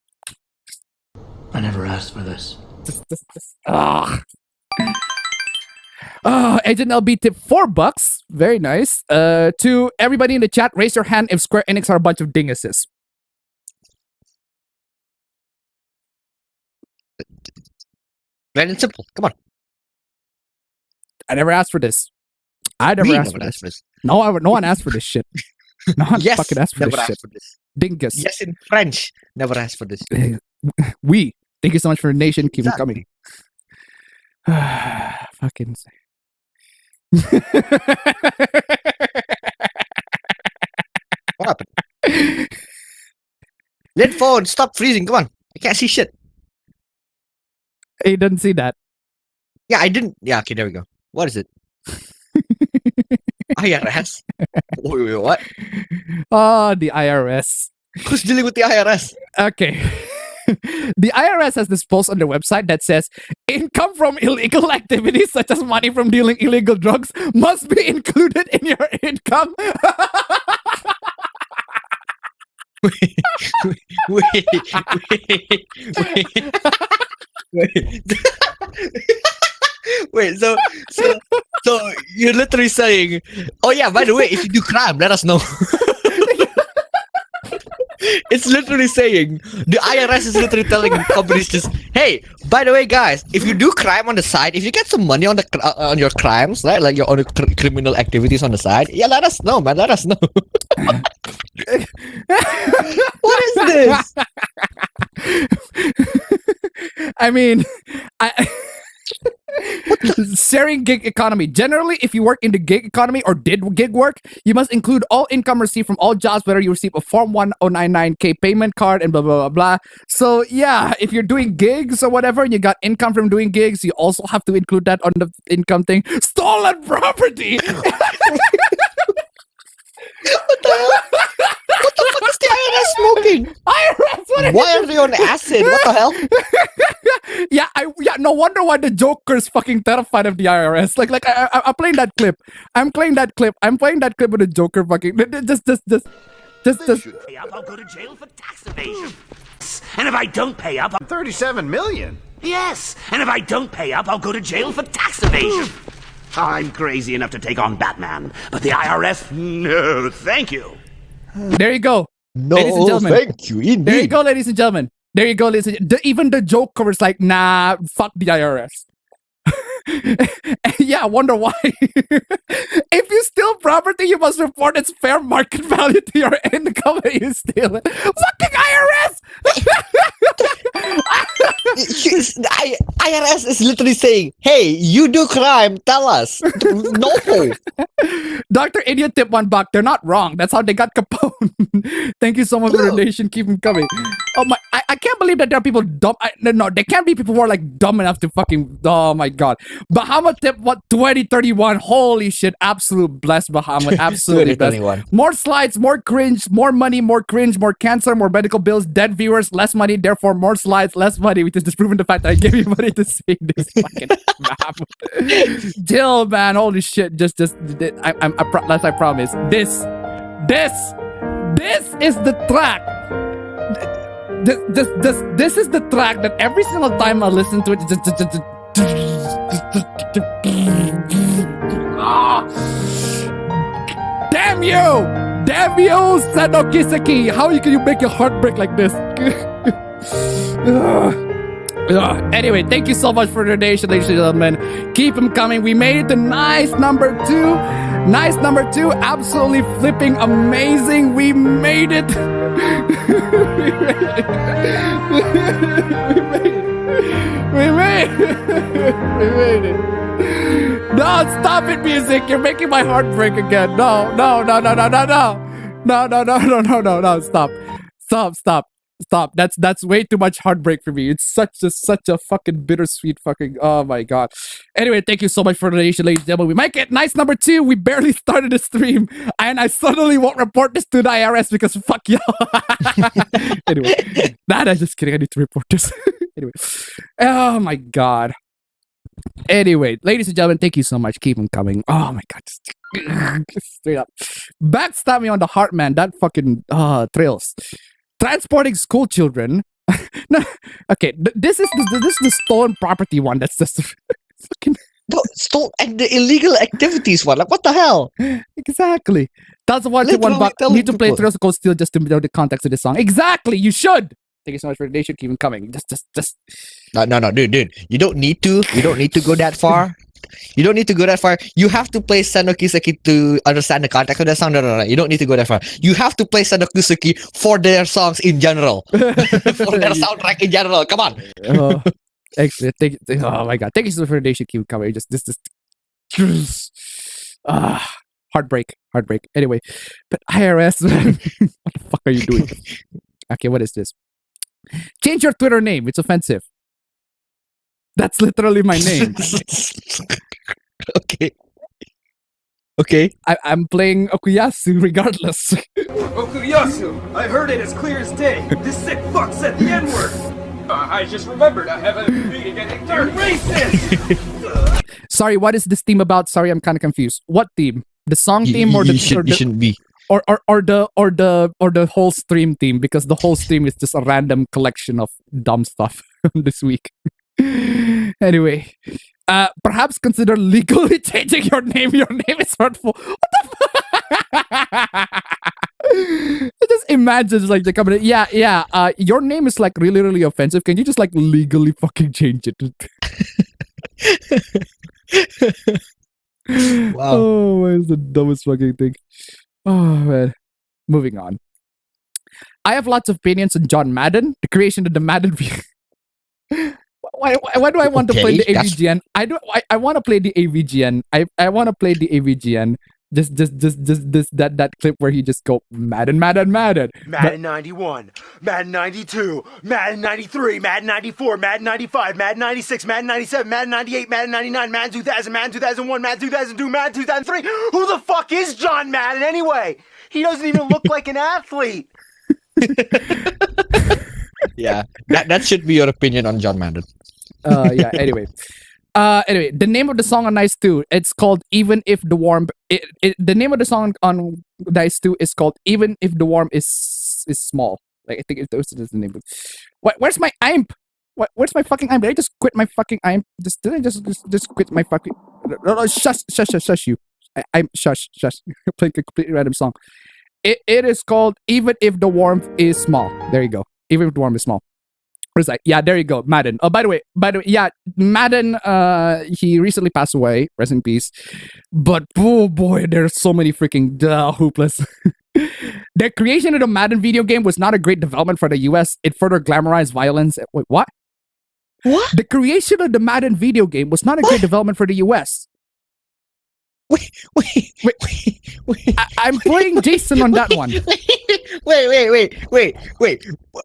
I never asked for this. Agent LB tip $4. Very nice. To everybody in the chat, raise your hand if Square Enix are a bunch of dinguses. Plain and simple. Come on. I never asked for this. I never asked for this. No one asked for this shit. Not Yes, fucking ask for never this asked shit. for this. Dingus. Yes, in French, never asked for this. We. Thank you so much for the donation. Keep them Exactly. coming. Fucking. What happened? Lid phone, stop freezing. Come on, I can't see shit. He doesn't see that. Yeah, I didn't. Yeah, okay, there we go. What is it? IRS? Wait, what? Oh, the IRS. Who's dealing with the IRS? Okay. The IRS has this post on their website that says income from illegal activities such as money from dealing illegal drugs must be included in your income. Wait, so you're literally saying, oh yeah, by the way, if you do crime, let us know. It's literally saying, the IRS is literally telling companies just, hey, by the way, guys, if you do crime on the side, if you get some money on the on your crimes, right, like your on criminal activities on the side, yeah, let us know, man, let us know. What is this? I mean, sharing gig economy. Generally, if you work in the gig economy or did gig work, you must include all income received from all jobs, whether you receive a Form 1099K payment card and blah, blah, blah, blah. So, yeah, if you're doing gigs or whatever, and you got income from doing gigs, you also have to include that on the income thing. Stolen property! What the hell? What the fuck is the IRS smoking? IRS, why are they on acid? What the hell? Yeah, no wonder why the Joker's fucking terrified of the IRS. Like I'm playing that clip. I'm playing that clip with the Joker fucking just. Pay up, I'll go to jail for tax evasion. And if I don't pay up, 37 million? yes. And if I don't pay up, I'll go to jail for tax evasion. I'm crazy enough to take on Batman, but the IRS, no, thank you. There you go, No, ladies and gentlemen. thank you. Indeed. There you go, ladies and gentlemen. There you go, ladies and gentlemen. Even the Joker is like, nah, fuck the IRS. Yeah, I wonder why. If you steal property, you must report its fair market value to your income that you steal it. Fucking IRS! IRS is literally saying, hey, you do crime, tell us. No. Dr. Idiot tip $1. They're not wrong. That's how they got Capone. Thank you so much for the donation. Keep them coming. Oh my, I can't believe that there are people dumb. No, there can't be people who are like dumb enough to fucking, oh my god. Bahama tip, what, 2031. Holy shit. Absolute blessed Bahama. Absolutely blessed. More slides, more cringe, more money, more cringe, more cancer, more medical bills, dead viewers, less money, therefore more slides, less money, which is disproving the fact that I gave you money to say this fucking Bahama. Jill, man, holy shit. I promise. This is the track. This is the track that every single time I listen to it, damn you, Sano Kiseki. How can you make your heart break like this? Anyway, thank you so much for the donation, ladies and gentlemen. Keep them coming. We made it to nice number 2. Nice number 2. Absolutely flipping amazing. We made it. We made it. No, stop it, music. You're making my heart break again. No. Stop. That's way too much heartbreak for me. It's such a fucking bittersweet fucking, oh my god. Anyway, thank you so much for the donation, ladies and gentlemen. We might get nice number 2. We barely started the stream, and I suddenly won't report this to the IRS because fuck y'all. Anyway, I'm just kidding. I need to report this. Anyway, oh my god. Anyway, ladies and gentlemen, thank you so much. Keep them coming. Oh my god, just straight up backstab me on the heart, man. That fucking thrills. Transporting school children. No, okay. This is the stolen property one. That's just fucking and the illegal activities one. Like, what the hell? Exactly. That's why $1. Need to play Thrills Cold Steel just to know the context of the song. Exactly. You should. Thank you so much for the donation. Keep them coming. Just. No, dude. You don't need to. You don't need to go that far. You don't need to go that far. You have to play Sanokusuki to understand the context of that song. No. You don't need to go that far. You have to play Sanokusuki for their songs in general, for their soundtrack in general. Come on. Excellent. Oh my god. Thank you so much for the nation keep coming. Just this. Heartbreak. Anyway, but IRS, what the fuck are you doing? Okay, what is this? Change your Twitter name. It's offensive. That's literally my name. Okay. I'm playing Okuyasu regardless. Okuyasu! I heard it as clear as day. This sick fuck said the N-word. I just remembered I have a meeting at 8:30. Racist! Sorry, what is this theme about? Sorry, I'm kind of confused. What theme? The song theme or the shouldn't be. Or the whole stream theme, because the whole stream is just a random collection of dumb stuff this week. Anyway, perhaps consider legally changing your name. Your name is hurtful. What the fuck? Just imagine like the company. Yeah. Your name is like really, really offensive. Can you just like legally fucking change it? Wow. Oh, it's the dumbest fucking thing. Oh man. Moving on. I have lots of opinions on John Madden, the creation of the Madden. Why do I want to play the AVGN? I want to play the AVGN. I want to play the AVGN. Just that clip where he just go Madden. Madden 91, Madden 92, Madden 93, Madden 94, Madden 95, Madden 96, Madden 97, Madden 98, Madden 99, Madden 2000, Madden 2001, Madden 2002, Madden 2003. Who the fuck is John Madden anyway? He doesn't even look like an athlete. Yeah, that should be your opinion on John Madden. Yeah. Anyway, the name of the song on Nice 2, it's called Even If the Warm. The name of the song on Nice 2 is called Even If the Warm is Small. Like I think that was the name. Where's my IMP? Where's my fucking IMP? Did I just quit my fucking IMP? Did I just quit my fucking? No, shush you. I'm shush. Playing a completely random song. It is called Even If the Warmth is Small. There you go. Even if the warmth is small. What is that? Yeah, there you go. Madden. Oh, by the way, yeah, Madden, he recently passed away. Rest in peace. But, oh boy, there's so many freaking hopeless. The creation of the Madden video game was not a great development for the US. It further glamorized violence. Wait, what? What? The creation of the Madden video game was not a great development for the US. Wait. I'm playing Jason on that one. Wait.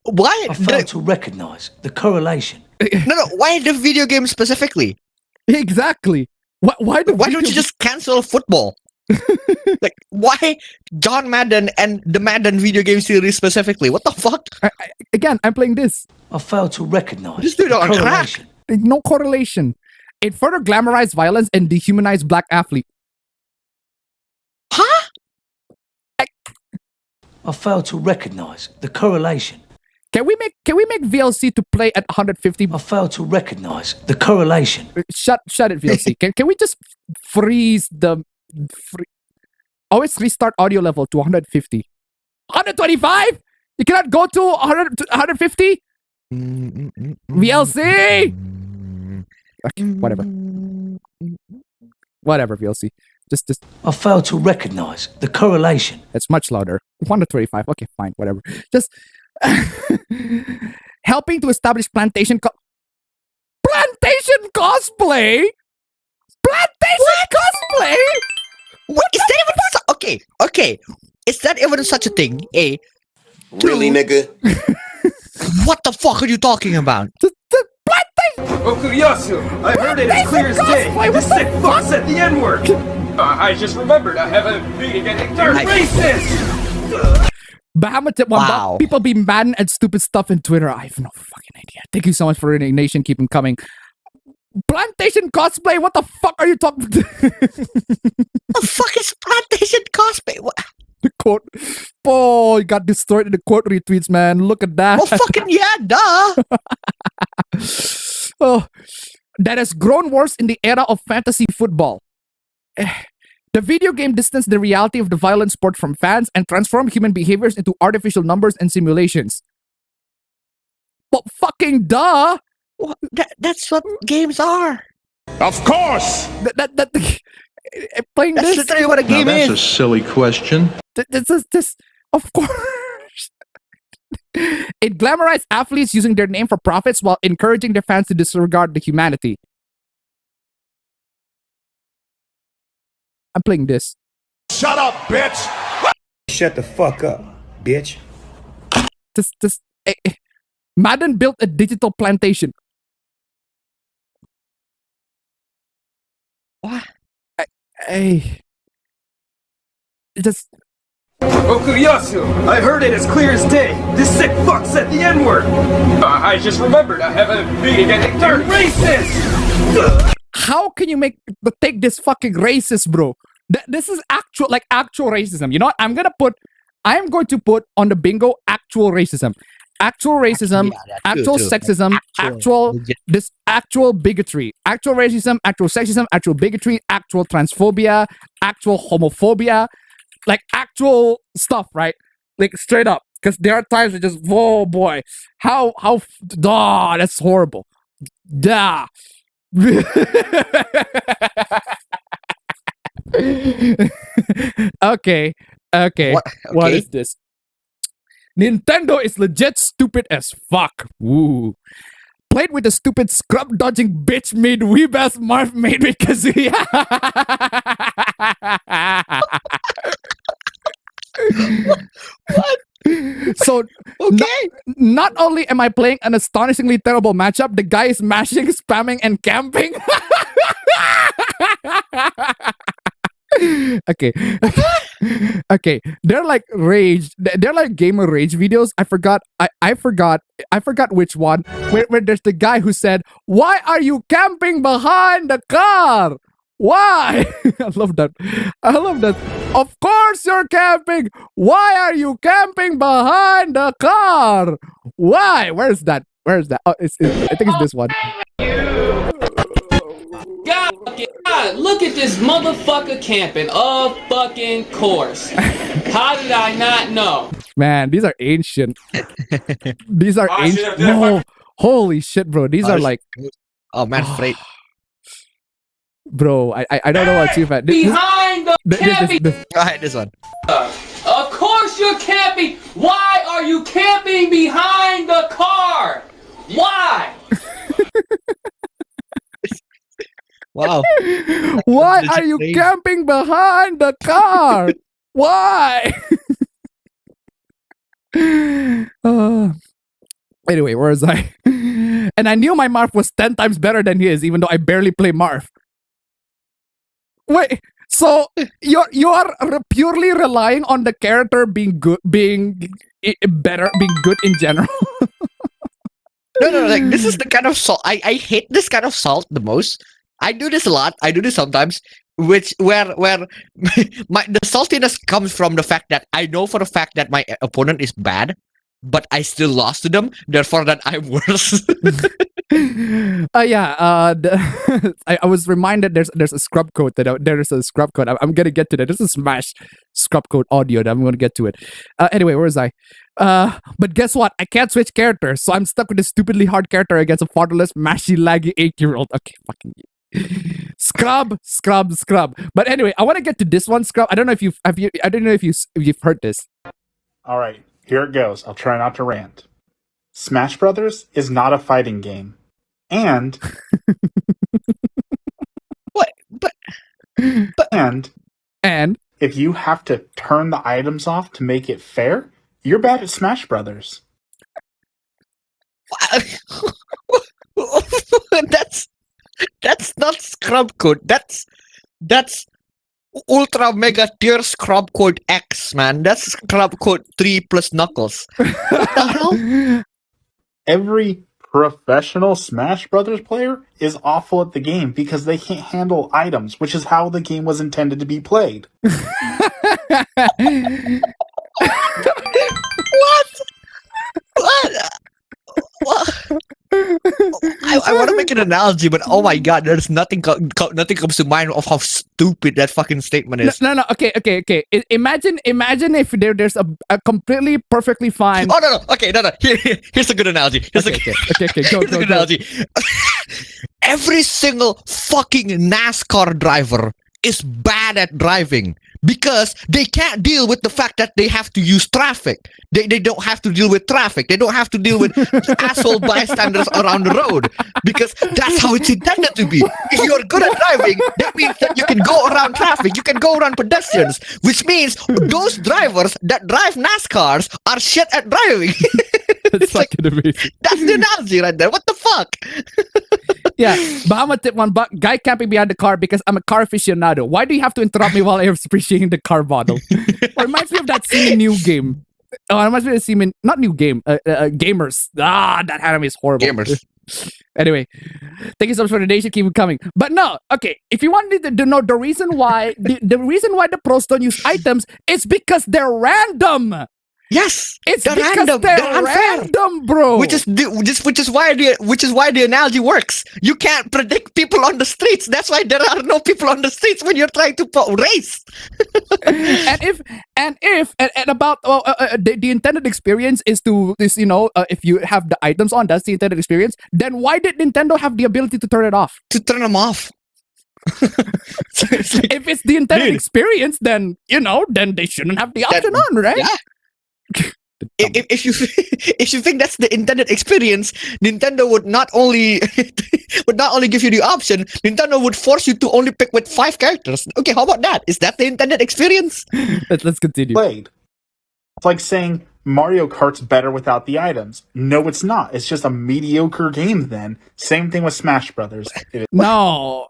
Why? I fail to recognize the correlation. No. Why the video game specifically? Exactly. Why don't you just cancel football? Like, why John Madden and the Madden video game series specifically? What the fuck? Again, I'm playing this. I fail to recognize this dude on crack. No correlation. It further glamorized violence and dehumanized black athlete. Huh? I fail to recognize the correlation. Can we make VLC to play at 150? I fail to recognize the correlation. Shut it, VLC. Can we just freeze the always restart audio level to 150? 125? You cannot go to 150? VLC! Okay, whatever, VLC. Just I fail to recognize the correlation. It's much louder. 125. Okay, fine, whatever. Just helping to establish plantation cosplay. Plantation cosplay. What is that even? Okay. Is that even such a thing? Really, nigga? What the fuck are you talking about? Okuyasu! I heard it as clear as day. This sick fuck said the N-word. I just remembered I have a meeting at 8:30. Racist! Bahamut Wow. People be mad at stupid stuff in Twitter. I have no fucking idea. Thank you so much for your nation. Keep them coming. Plantation cosplay? What the fuck are you talking? The fuck is plantation cosplay? What? The quote. Oh, you got destroyed in the quote retweets, man. Look at that. Well, fucking yeah, duh. Oh, that has grown worse in the era of fantasy football. The video game distanced the reality of the violent sport from fans and transformed human behaviors into artificial numbers and simulations. Well, fucking duh! Well, that's what games are. Of course! Playing That's this? literally what a game is. That's a silly question. This, of course. It glamorized athletes using their name for profits while encouraging their fans to disregard the humanity. I'm playing this. Shut up, bitch! Shut the fuck up, bitch. Madden built a digital plantation. What? Just Okuyasu, I heard it as clear as day. This sick fuck said the N-word. I just remembered I have a meeting at 8:30. Racist! how can you take this fucking racist, bro? This is actual racism. You know what? I'm going to put on the bingo actual racism. Actual racism, actual sexism, actual bigotry, actual racism, actual sexism, actual bigotry, actual transphobia, actual homophobia, like actual stuff, right? Like straight up. Because there are times where just, whoa boy, that's horrible. Duh. Okay. What is this? Nintendo is legit stupid as fuck. Woo. Played with a stupid scrub dodging bitch made Weebass Marv made with Kazuya. What? So, okay. Not only am I playing an astonishingly terrible matchup, the guy is mashing, spamming, and camping. Okay. They're like rage. They're like gamer rage videos. I forgot which one. Where there's the guy who said, "Why are you camping behind the car? Why?" I love that. Of course you're camping. Why are you camping behind the car? Why? Where's that? Oh, I think it's this one. God, look at this motherfucker camping. Of fucking course. How did I not know? Man, these are ancient. These are ancient. No, holy shit, bro. These are like. Oh man, straight. Bro, I don't know what you've had. Behind the camping. This one. Of course you're camping. Why are you camping behind the car? Why? Wow. Why are you camping behind the car? Why? Anyway, where was I? And I knew my Marv was 10 times better than his, even though I barely play Marv. Wait, so you are purely relying on the character being good, being better, being good in general? No, like this is the kind of salt. I hate this kind of salt the most. I do this a lot. I do this sometimes, where the saltiness comes from the fact that I know for a fact that my opponent is bad, but I still lost to them. Therefore, that I'm worse. I was reminded there's a scrub code there's a scrub code. I'm gonna get to that. This is Smash scrub code audio. That I'm gonna get to it. Anyway, where was I? But guess what? I can't switch characters, so I'm stuck with a stupidly hard character against a fatherless, mashy, laggy 8-year-old. Okay, fucking scrub. But anyway, I want to get to this one, scrub. I don't know if you've heard this. All right, here it goes. I'll try not to rant. Smash Brothers is not a fighting game, and what? And if you have to turn the items off to make it fair, you're bad at Smash Brothers. That's not scrub code. That's ultra mega tier scrub code X, man. That's scrub code 3 plus knuckles. What the hell? Every professional Smash Brothers player is awful at the game because they can't handle items, which is how the game was intended to be played. What? I want to make an analogy, but oh my god, there's nothing comes to mind of how stupid that fucking statement is. No. Okay. Imagine if there's a completely perfectly fine. Oh no. Okay, no. Here's a good analogy. Here's a good analogy. Every single fucking NASCAR driver is bad at driving because they can't deal with the fact that they have to use traffic. They don't have to deal with traffic. They don't have to deal with asshole bystanders around the road because that's how it's intended to be. If you're good at driving, that means that you can go around traffic. You can go around pedestrians, which means those drivers that drive NASCARs are shit at driving. That's fucking amazing. That's the analogy right there. What the fuck? Yeah, but I'm gonna tip one buck. Guy camping behind the car because I'm a car aficionado. Why do you have to interrupt me while I'm appreciating the car model? It reminds me of that scene in New Game. Oh, it reminds me of the scene in, not New Game, Gamers. That anime is horrible. Gamers. Anyway, thank you so much for the donation. Keep it coming. But no, okay. If you wanted to know the reason why, the reason why the pros don't use items is because they're random. Yes, it's they're because random. they're random, bro. Which is why the analogy works. You can't predict people on the streets. That's why there are no people on the streets when you're trying to race. and about the intended experience is if you have the items on, that's the intended experience. Then why did Nintendo have the ability to turn it off? To turn them off. If it's the intended experience, then then they shouldn't have the option on, right? Yeah. If you think that's the intended experience, Nintendo would not only give you the option, Nintendo would force you to only pick with 5 characters. Okay, how about that? Is that the intended experience? Let's continue. Played. It's like saying Mario Kart's better without the items. No, it's not. It's just a mediocre game then. Same thing with Smash Brothers. No.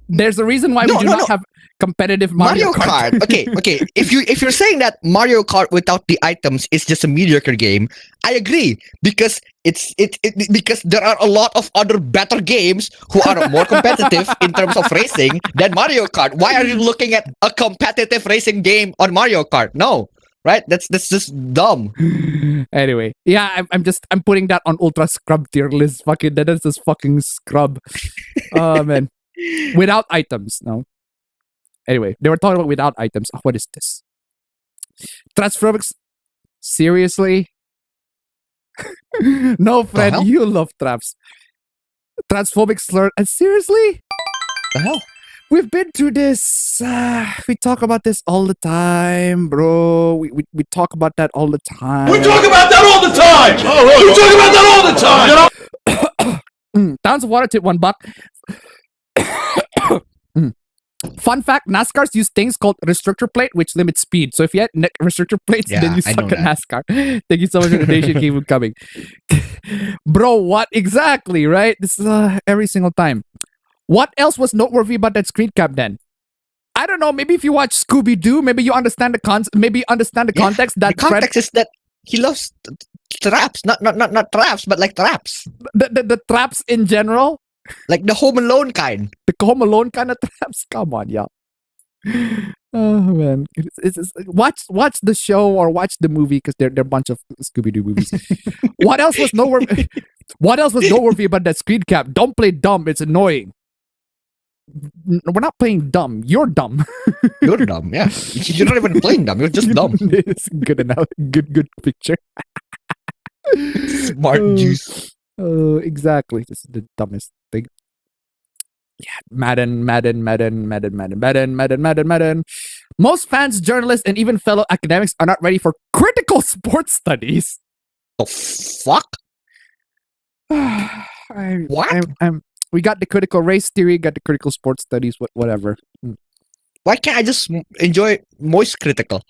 There's a reason why we do not have competitive Mario Kart. Okay. If you're saying that Mario Kart without the items is just a mediocre game, I agree because because there are a lot of other better games who are more competitive in terms of racing than Mario Kart. Why are you looking at a competitive racing game on Mario Kart? No. Right? That's just dumb. Anyway, yeah, I'm putting that on ultra scrub tier list. Fucking that is just fucking scrub. Oh man. Without items, no. Anyway, they were talking about without items. Oh, what is this? Transphobics? Seriously? No, friend, you love traps. Transphobic slur. Seriously? The hell? We've been through this. We talk about this all the time, bro. We talk about that all the time. We talk about that all the time! We talk about that all the time! Towns of water tip $1. Fun fact, NASCARs use things called restrictor plate, which limits speed. So if you had restrictor plates, then you suck at NASCAR. Thank you so much for the donation. Keep coming. Bro, what exactly, right? This is every single time. What else was noteworthy about that screen cap then? I don't know. Maybe if you watch Scooby-Doo, maybe you understand the context. That the context is that he loves traps, not traps, but like traps. The traps in general, like the Home Alone kind. The Home Alone kind of traps. Come on, y'all. Oh man, it's watch the show or watch the movie because they're a bunch of Scooby-Doo movies. What else was noteworthy? What else was noteworthy about that screen cap? Don't play dumb. It's annoying. We're not playing dumb. You're dumb. You're dumb. Yeah, you're not even playing dumb. You're just dumb. It's good enough. Good picture. Smart juice. Oh, exactly. This is the dumbest thing. Yeah, Madden. Most fans, journalists, and even fellow academics are not ready for critical sports studies. The fuck? What? We got the critical race theory, got the critical sports studies, whatever. Why can't I just enjoy moist critical?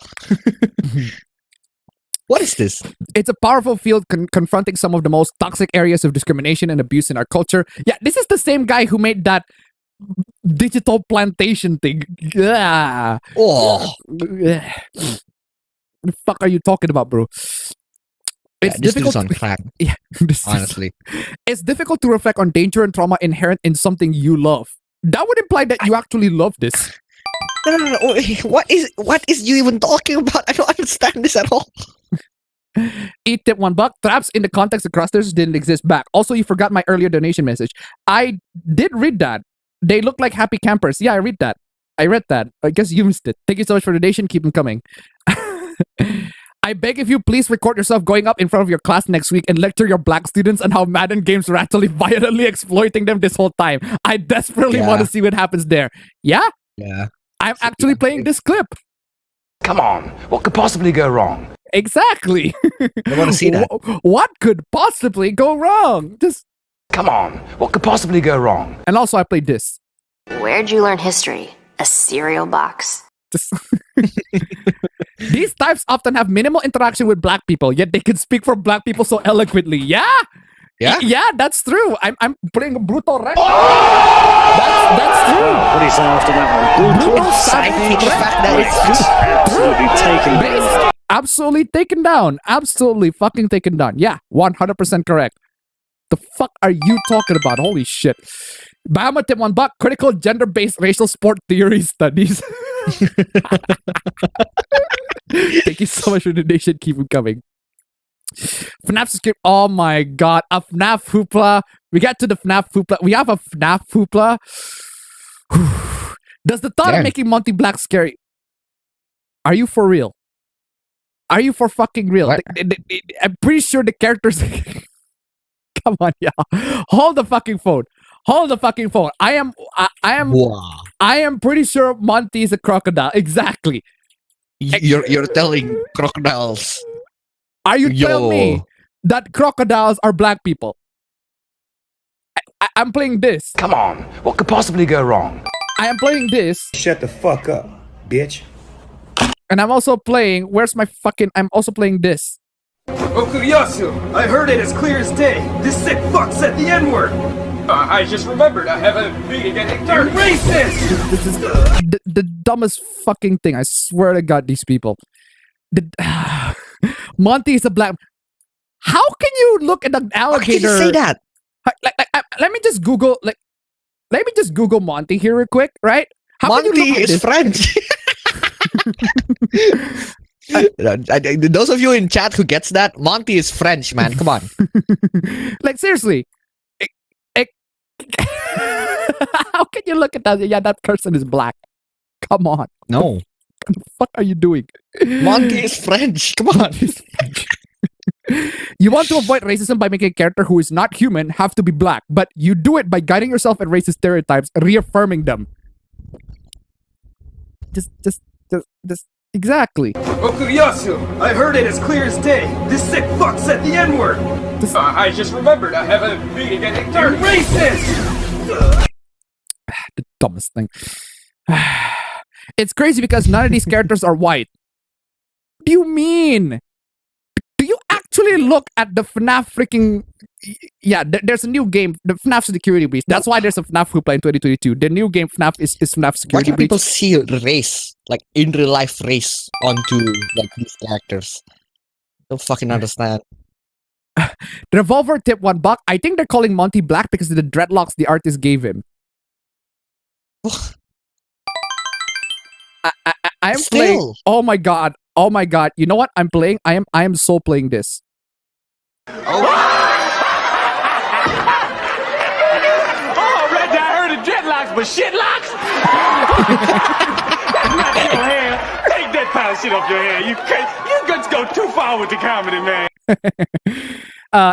What is this? It's a powerful field confronting some of the most toxic areas of discrimination and abuse in our culture. Yeah, this is the same guy who made that digital plantation thing. Yeah. Oh. What the fuck are you talking about, bro? It's difficult on crack. Yeah, honestly. It's difficult to reflect on danger and trauma inherent in something you love. That would imply that you actually love this. No. What is you even talking about? I don't understand this at all. Eat tip $1. Traps in the context of clusters didn't exist back. Also, you forgot my earlier donation message. I did read that. They look like happy campers. Yeah, I read that. I guess you missed it. Thank you so much for the donation. Keep them coming. I beg if you please record yourself going up in front of your class next week and lecture your black students on how Madden games are actually violently exploiting them this whole time. I desperately want to see what happens there. Yeah? Yeah. I'm actually playing this clip. Come on, what could possibly go wrong? Exactly. I want to see that. What could possibly go wrong? Just Come on, what could possibly go wrong? And also I played this. Where'd you learn history? A cereal box? These types often have minimal interaction with black people, yet they can speak for black people so eloquently. Yeah? Yeah? Yeah, that's true. I'm playing a brutal wreck. That's true. What do you say after that one? Brutal scientific fact that it's absolutely taken down. Absolutely fucking taken down. Yeah, 100% correct. The fuck are you talking about? Holy shit. Bahama tip one buck, critical gender-based racial sport theory studies. Thank you so much for the donation. Keep them coming. FNAF script. Oh my god. A FNAF hoopla. We got to the FNAF hoopla. We have a FNAF hoopla. Does the thought of making Monty Black scary? Are you for real? Are you for fucking real? I'm pretty sure the characters... Come on, y'all. Hold the fucking phone. Hold the fucking phone. I am pretty sure Monty is a crocodile. Exactly. You're telling crocodiles. Are you telling me that crocodiles are black people? I'm playing this. Come on, what could possibly go wrong? I am playing this. Shut the fuck up, bitch. And I'm also playing... I'm also playing this. Okuyasu, I heard it as clear as day. This sick fuck said the N-word. I just remembered I have a meeting at 8:30. Racist! This is the dumbest fucking thing. I swear to God, these people. Monty is a black... How can you look at an alligator... How can you say that? Let me just Google... let me just Google Monty here real quick, right? How Monty can you look at is this? French. Those of you in chat who gets that, Monty is French, man. Come on. Like, seriously. How can you look at that? Yeah, that person is black. Come on. No. What the fuck are you doing? Monty is French. Come on. You want to avoid racism by making a character who is not human have to be black, but you do it by guiding yourself in racist stereotypes, reaffirming them. Just exactly. Okuyasu, I heard it as clear as day. This sick fuck said the N-word. I just remembered I have a meeting at 8:30. Racist! The dumbest thing. It's crazy because none of these characters are white. What do you mean? Do you actually look at the FNAF freaking... Yeah, there's a new game, the FNAF Security Breach. That's why there's a FNAF Hoopla in 2022. The new game FNAF is FNAF Why Security do Breach. people see race, like in real life race, onto like these characters? Don't fucking understand. The Revolver tip $1. I think they're calling Monty black because of the dreadlocks the artist gave him. I'm playing. Oh my god. Oh my god. You know what I'm playing? I am so playing this. Oh, Red, I heard of dreadlocks, but shitlocks? Not your hair. Take that pile of shit off your hair. You guys go too far with the comedy, man.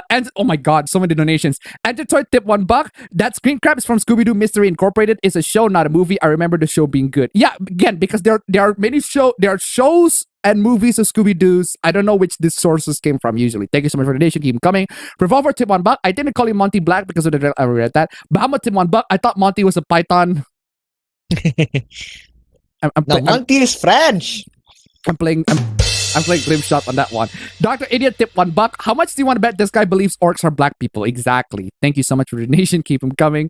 And oh my god, so many donations. Anti-toy tip $1. That Screen Crab is from Scooby-Doo Mystery Incorporated. It's a show, not a movie. I remember the show being good. Yeah, again, because there are shows and movies of Scooby-Doo's. I don't know which these sources came from usually. Thank you so much for the donation. Keep them coming. Revolver tip $1. I didn't call him Monty Black because of the I read that. Bahama tip $1. I thought Monty was a python. Monty is French. I'm playing Grim Shot on that one. Dr. Idiot tip $1. How much do you want to bet this guy believes orcs are black people? Exactly. Thank you so much for the donation. Keep them coming.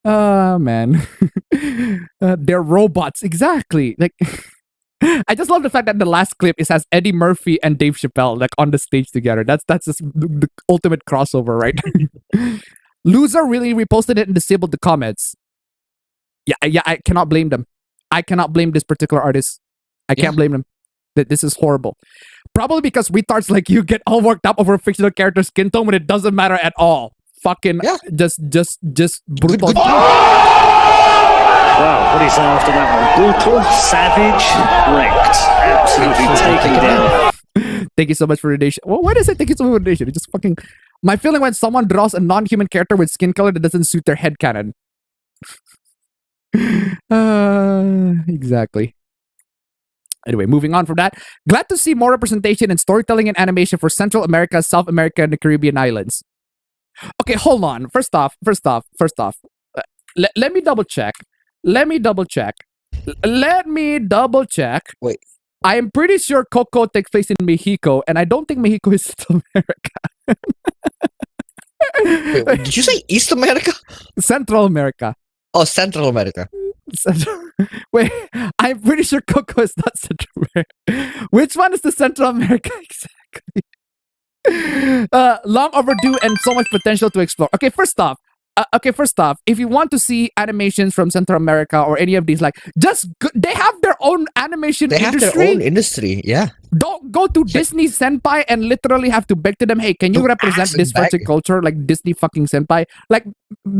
Man. They're robots. Exactly. Like, I just love the fact that the last clip has Eddie Murphy and Dave Chappelle like on the stage together. That's just the ultimate crossover, right? Loser really reposted it and disabled the comments. Yeah, I cannot blame them. I cannot blame this particular artist. I can't blame them. This is horrible. Probably because retards like you get all worked up over a fictional character's skin tone when it doesn't matter at all. Fucking just brutal. Wow, what do you say after that one? Brutal, savage, wrecked. Absolutely taken down. Thank you so much for the donation. Well, why did I say thank you so much for the donation? It just fucking... My feeling when someone draws a non-human character with skin color that doesn't suit their headcanon. Exactly. Anyway, moving on from that. Glad to see more representation in storytelling and animation for Central America, South America, and the Caribbean islands. Okay, hold on. First off. Let me double check. Wait. I am pretty sure Coco takes place in Mexico, and I don't think Mexico is Central America. Wait, did you say East America? Central America. Oh, Central America. Wait, I'm pretty sure Coco is not Central America. Which one is the Central America exactly? Long overdue and so much potential to explore. Okay, first off, if you want to see animations from Central America or any of these, like, they have their own animation industry. They have their own industry, yeah. Don't go to Disney Senpai and literally have to beg to them, hey, can you represent this fucking culture like Disney fucking Senpai? Like,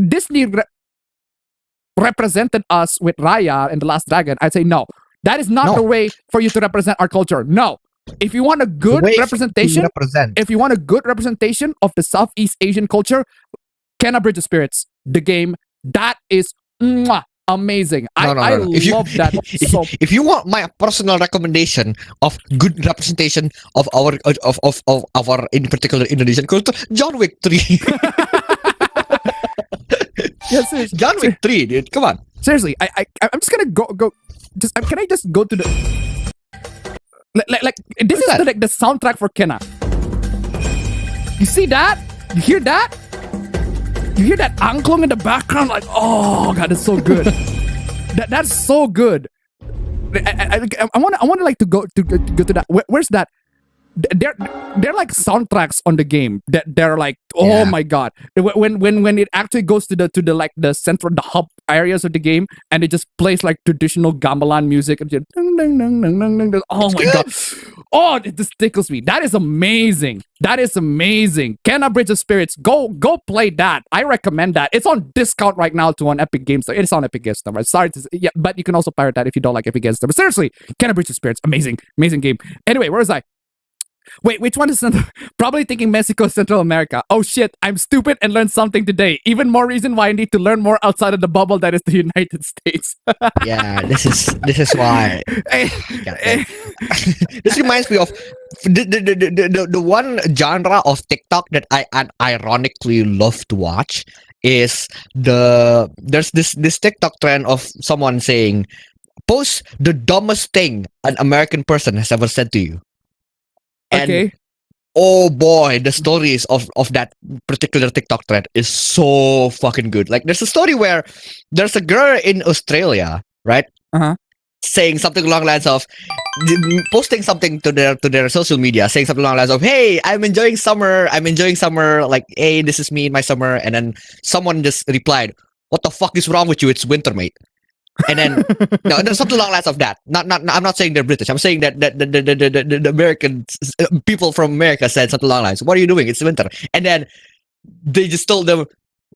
Disney represented us with Raya and The Last Dragon. I'd say no. That is not the way for you to represent our culture. No. If you want a good representation, of the Southeast Asian culture, Cantabile Bridge of Spirits, the game, that is amazing. I love that so much. If you want my personal recommendation of good representation of our in particular Indonesian culture, John Wick 3. Yes, seriously. John Wick 3, dude. Come on. Seriously, I'm just gonna go. Can I just go to the like this is the soundtrack for Kenna. You see that? You hear that? You hear that angklung in the background? Like, oh god, it's so good. That's so good. I want to like to go to that. Where's that? They're like soundtracks on the game that they're like, oh my god, when it actually goes to the like the central, the hub areas of the game, and it just plays like traditional gamelan music and just, oh my god, oh, it just tickles me. That is amazing. Cantabile Bridge of Spirits, go play that. I recommend that. It's on discount right now on Epic Games Store. It's on Epic Games Store. Right? Sorry to say, yeah, but you can also pirate that if you don't like Epic Games Store. But seriously, Cantabile Bridge of Spirits, amazing game. Anyway, where was I? Wait, which one is probably thinking Mexico, Central America? Oh shit, I'm stupid and learned something today. Even more reason why I need to learn more outside of the bubble that is the United States. Yeah, this is why. This reminds me of the one genre of TikTok that I ironically love to watch is there's this TikTok trend of someone saying, post the dumbest thing an American person has ever said to you. And oh boy, the stories of that particular TikTok thread is so fucking good. Like, there's a story where there's a girl in Australia, right? Saying something along the lines of posting something to their social media, saying something along the lines of, hey, I'm enjoying summer, like, hey, this is me in my summer. And then someone just replied, what the fuck is wrong with you? It's winter, mate. And then no, there's something along the lines of that. Not I'm not saying they're British. I'm saying that the American people from America said something along the lines. What are you doing? It's winter. And then they just told them,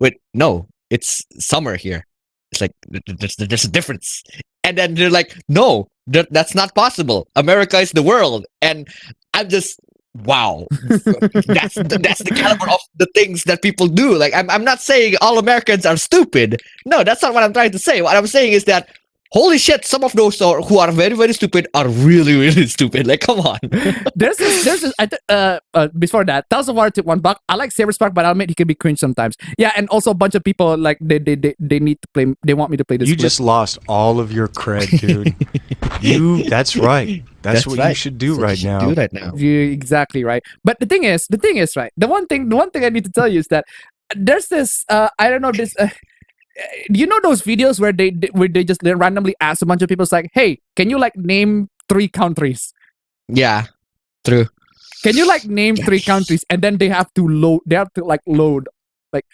wait, no, it's summer here. It's like there's a difference. And then they're like, no, that's not possible. America is the world. And I'm just, wow, that's the caliber of the things that people do. Like, I'm not saying all Americans are stupid. No, that's not what I'm trying to say. What I'm saying is that, holy shit, some of those who are very, very stupid are really, really stupid. Like, come on. there's this before that, $1,000 tip $1. I like Saberspark, but I'll admit he can be cringe sometimes. Yeah, and also a bunch of people like they need to play. They want me to play this. You just lost all of your cred, dude. That's right. That's what you should do right now. You're exactly right. But the thing is, right. The one thing I need to tell you is that there's this. I don't know this. You know those videos where they just randomly ask a bunch of people, it's like, hey, can you like name 3 countries? Yeah, true. Can you like name 3 countries? And then they have to load like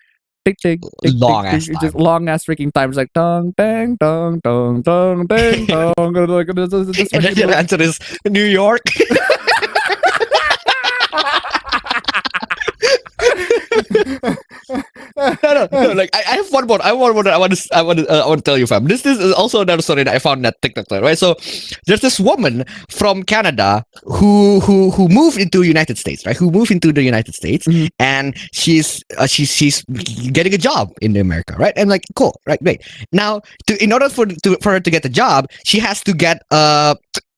tick, long ass time. Just long ass freaking times, like dong dang dong dong dong dang dong. And then the answer is New York. No. no, like I have one more. I want to tell you, fam. This is also another story that I found on that TikTok, right? So there's this woman from Canada who moved into United States, right? Who moved into the United States, and she's getting a job in America, right? And like, cool, right, great. Now, in order for her to get the job, she has to get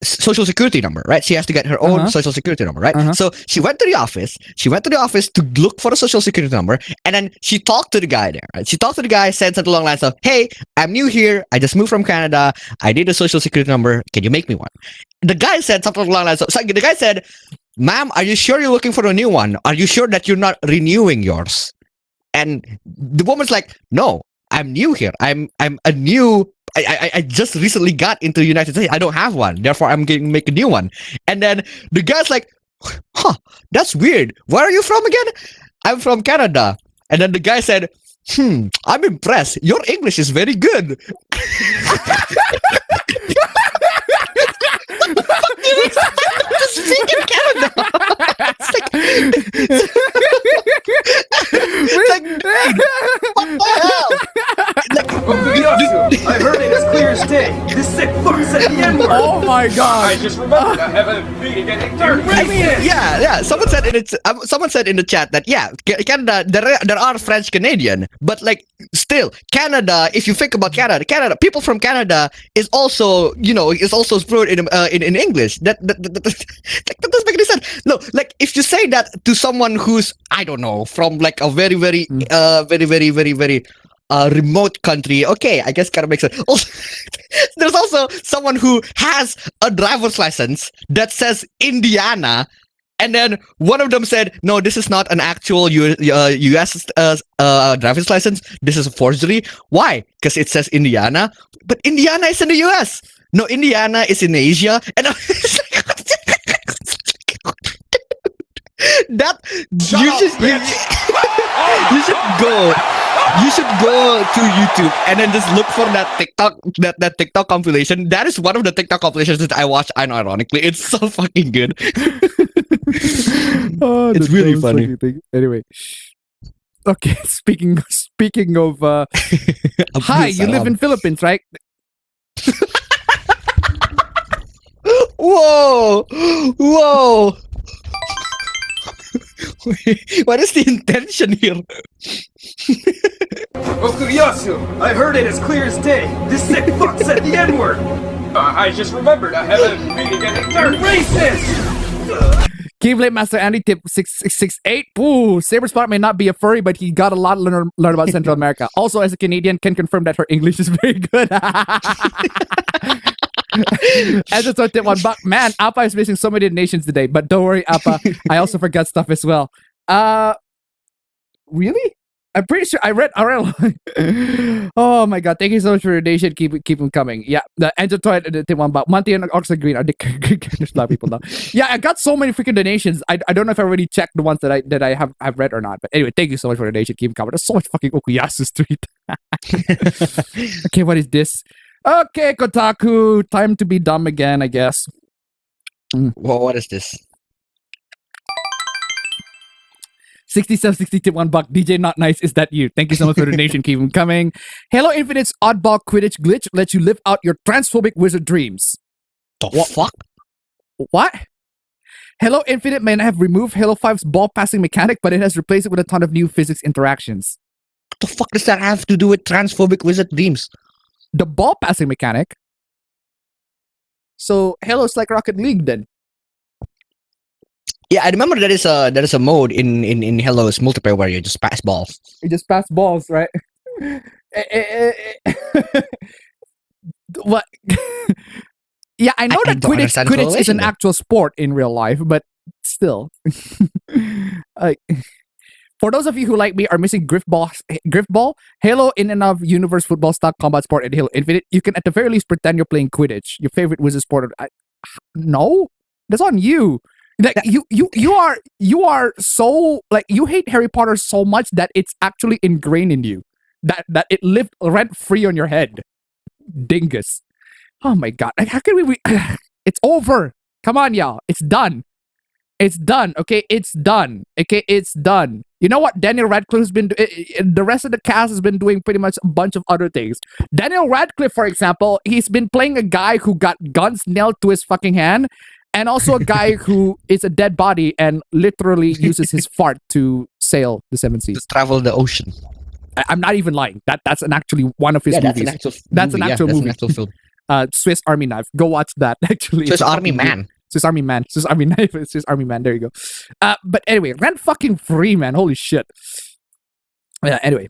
social security number, right? She has to get her own social security number, right? So she went to the office. She went to the office to look for a social security number, and then she talked to the guy there. Right? She talked to the guy, said something along the lines of, "Hey, I'm new here. I just moved from Canada. I need a social security number. Can you make me one?" The guy said something along the lines of, so the guy said, "Ma'am, are you sure you're looking for a new one? Are you sure that you're not renewing yours?" And the woman's like, "No, I'm new here. I'm a new. I just recently got into the United States. I don't have one. Therefore, I'm going to make a new one." And then the guy's like, "Huh, that's weird. Where are you from again?" "I'm from Canada." And then the guy said, "I'm impressed. Your English is very good." To speak in Canada. It's like, what the hell? I heard it as clear as day. This sick fuck said the N-word. Oh my god! I just remembered I have a meeting at 8:30. I mean, yeah. Someone said in the chat that Canada, there are French Canadian, but like still Canada. If you think about Canada, people from Canada is also fluent in English. That doesn't make any sense. No, like if you say that to someone who's, I don't know, from like a very remote country, okay, I guess kind of makes sense. Also, there's also someone who has a driver's license that says Indiana, and then one of them said, "No, this is not an actual U.S. Driver's license. This is a forgery." Why? Because it says Indiana, but Indiana is in the U.S. No, Indiana is in Asia, and that you should go to YouTube and then just look for that TikTok compilation. That is one of the TikTok compilations that I watch unironically. It's so fucking good. It's really funny. Anyway. Okay, speaking of hi, you live in Philippines, right? Whoa! What is the intention here? Okuyasu, I heard it as clear as day. This sick fuck said the N-word. I just remembered I have a meeting at 8:30. Racist! Keyblade Master Andy tip 668. Ooh, Saberspot may not be a furry, but he got a lot to learn about Central America. Also, as a Canadian, can confirm that her English is very good. As a tip one, but man, Appa is missing so many nations today. But don't worry, Appa. I also forgot stuff as well. Really? I'm pretty sure I read. Oh my god! Thank you so much for your donation. Keep them coming. Yeah, the Angel Toy tip one, but Monty and Oxford Green are the Greek black people now. Yeah, I got so many freaking donations. I don't know if I already checked the ones that I have read or not. But anyway, thank you so much for the donation. Keep them coming. There's so much fucking Okuyasu Street. Okay, what is this? Okay, Kotaku, time to be dumb again, I guess. Well, what is this? 6760 $1. DJ Not Nice, is that you? Thank you so much for the donation. Keep them coming. Halo Infinite's oddball Quidditch glitch lets you live out your transphobic wizard dreams. The fuck? What? Halo Infinite may have removed Halo 5's ball passing mechanic, but it has replaced it with a ton of new physics interactions. What the fuck does that have to do with transphobic wizard dreams? The ball passing mechanic? So Halo's like Rocket League then? Yeah, I remember there is a mode in Halo's multiplayer where you just pass balls. You just pass balls, right? What? Yeah, I know that Quidditch is an actual sport in real life, but still. Like, for those of you who, like me, are missing Griffball, Halo in and of universe football stock combat sport and Halo Infinite, you can at the very least pretend you're playing Quidditch, your favorite wizard sport. No, that's on you. Like you are so, like, you hate Harry Potter so much that it's actually ingrained in you, that it lived rent free on your head. Dingus. Oh my god! Like, how can we? It's over. Come on, y'all. It's done. It's done. Okay, it's done. Okay, it's done. You know what Daniel Radcliffe's been the rest of the cast has been doing pretty much a bunch of other things. Daniel Radcliffe, for example, he's been playing a guy who got guns nailed to his fucking hand, and also a guy who is a dead body and literally uses his fart to sail the seven seas. To travel the ocean. I'm not even lying. That's actually one of his movies. That's an actual movie. An actual film. Swiss Army Knife. Go watch that. Actually, Swiss Army Man. Swiss Army Man. Swiss Army Knife. Swiss Army Man. There you go. But anyway, rent fucking free, man. Holy shit. Anyway,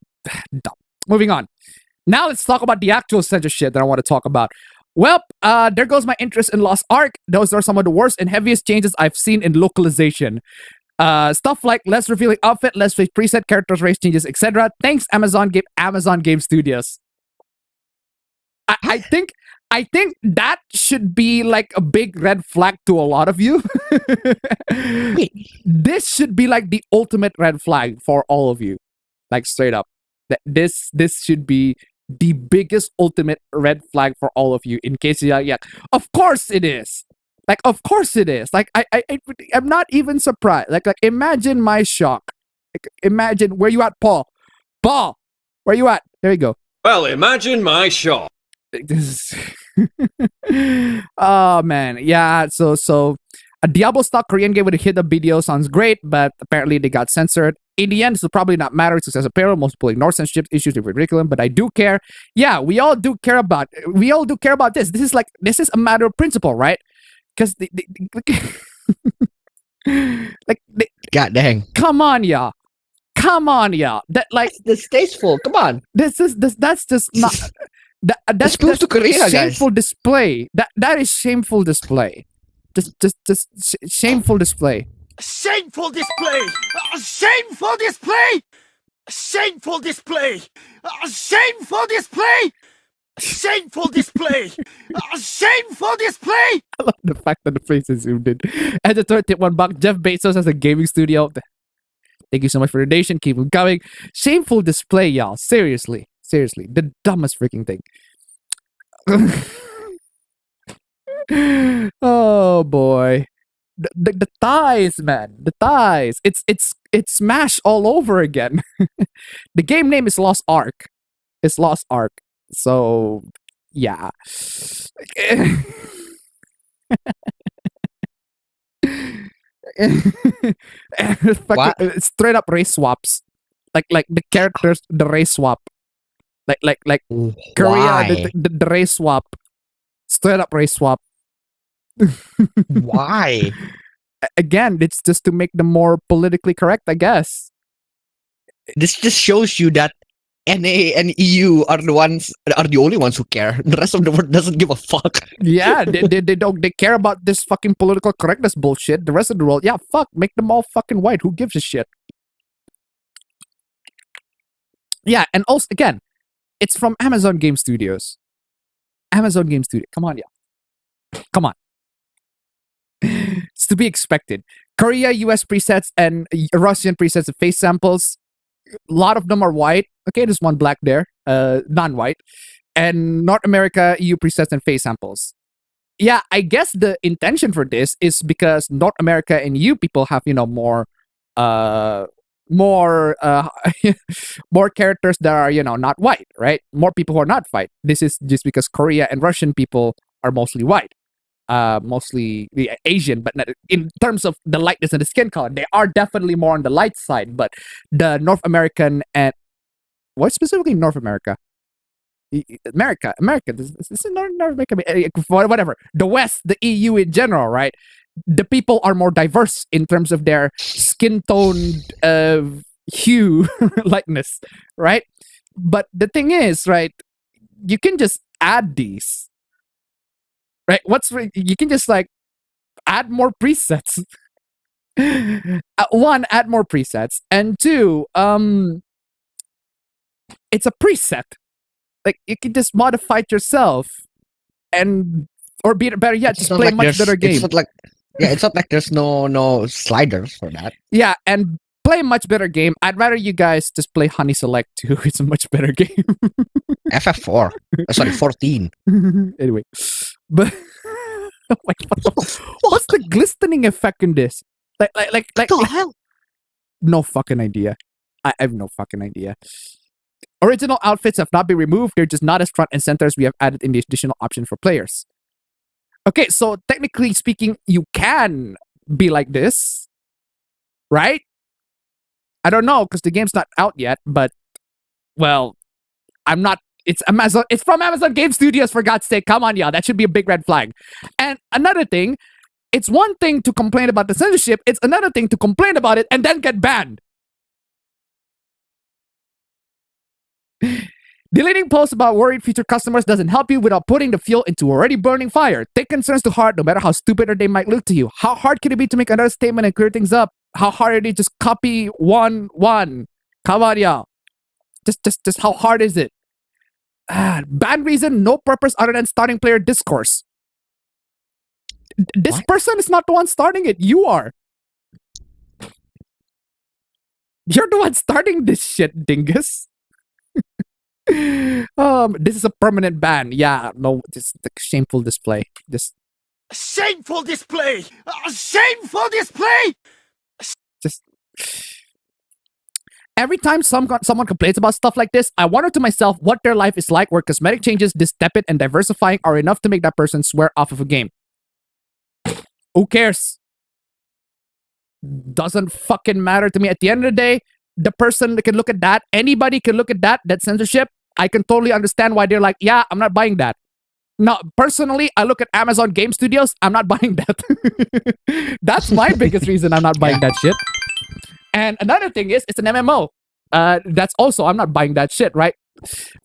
dumb. Moving on. Now let's talk about the actual censorship that I want to talk about. Well, there goes my interest in Lost Ark. Those are some of the worst and heaviest changes I've seen in localization. Stuff like less revealing outfit, less face preset, characters, race changes, etc. Thanks, Amazon Game Studios. I think that should be like a big red flag to a lot of you. This should be like the ultimate red flag for all of you. Like straight up. This should be the biggest ultimate red flag for all of you in case you're like, of course it is. Like, of course it is. Like, I'm not even surprised. Like, imagine my shock. Like, imagine, where you at, Paul? Paul, where you at? There you go. Well, imagine my shock. This is oh man, yeah. So a Diablo stock Korean game with a hit up video sounds great, but apparently they got censored. In the end, this will probably not matter. Success apparel. Most people ignore censorship issues with curriculum, but I do care. Yeah, we all do care about this. This is a matter of principle, right? Because God dang. Come on, y'all. That like distasteful. Come on. That's just not. That's to Korea, shameful guys. Display. That is shameful display. Just shameful display. Shameful display! Shameful display! Shameful display! Shameful display! Shameful display! Shameful display! I love the fact that the face is zoomed in. Editor tip $1. Jeff Bezos has a gaming studio. Thank you so much for the donation. Keep them coming. Shameful display, y'all. Seriously, the dumbest freaking thing. Oh boy. The thighs, man. The thighs. It's Smash all over again. The game name is Lost Ark. It's Lost Ark. So yeah. Straight up race swaps. Like the characters, the race swap. Like Korea, the race swap. Straight up race swap. Why? Again, it's just to make them more politically correct, I guess. This just shows you that NA and EU are the only ones who care. The rest of the world doesn't give a fuck. Yeah, they care about this fucking political correctness bullshit. The rest of the world, yeah, fuck, make them all fucking white. Who gives a shit? Yeah, and also again, it's from Amazon Game Studios. Amazon Game Studio. Come on, yeah. Come on. It's to be expected. Korea, US presets, and Russian presets of face samples. A lot of them are white. Okay, there's one black there, non-white. And North America, EU presets and face samples. Yeah, I guess the intention for this is because North America and EU people have, more characters that are, not white, right? More people who are not white. This is just because Korea and Russian people are mostly white. Mostly Asian, but not, in terms of the lightness and the skin color, they are definitely more on the light side. But the North American and what specifically North America? America. This is North America. Whatever. The West, the EU in general, right? The people are more diverse in terms of their skin tone, hue, likeness, right? But the thing is, right? You can just add these. Right? You can just add more presets. One, add more presets, and two, it's a preset. Like you can just modify it yourself, or better yet, just play a much better game. It's not like there's no sliders for that. Yeah, and play a much better game. I'd rather you guys just play Honey Select 2. It's a much better game. FF4. Sorry, 14. Anyway. But oh my God. What's the glistening effect in this? Like what the hell? no fucking idea. I have no fucking idea. Original outfits have not been removed. They're just not as front and center as we have added in the additional option for players. Okay, so technically speaking, you can be like this, right? I don't know because the game's not out yet, but well, I'm not. It's Amazon. It's from Amazon Game Studios, for God's sake. Come on, y'all. That should be a big red flag. And another thing, it's one thing to complain about the censorship. It's another thing to complain about it and then get banned. Deleting posts about worried future customers doesn't help you without putting the fuel into already burning fire. Take concerns to heart, no matter how stupid they might look to you. How hard can it be to make another statement and clear things up? How hard is it to just copy one? Come on, y'all. Just how hard is it? Ban reason, no purpose other than starting player discourse. This person is not the one starting it. You are. You're the one starting this shit, dingus. This is a permanent ban. Yeah, no, just a shameful display. Just shameful display. Shameful display. Just every time someone complains about stuff like this, I wonder to myself what their life is like where cosmetic changes this tepid and diversifying are enough to make that person swear off of a game. Who cares? Doesn't fucking matter to me. At the end of the day, the person that can look at that, anybody can look at that censorship. I can totally understand why they're like, yeah, I'm not buying that. No, personally, I look at Amazon Game Studios, I'm not buying that. That's my biggest reason I'm not buying that shit. And another thing is, it's an MMO. That's also, I'm not buying that shit, right?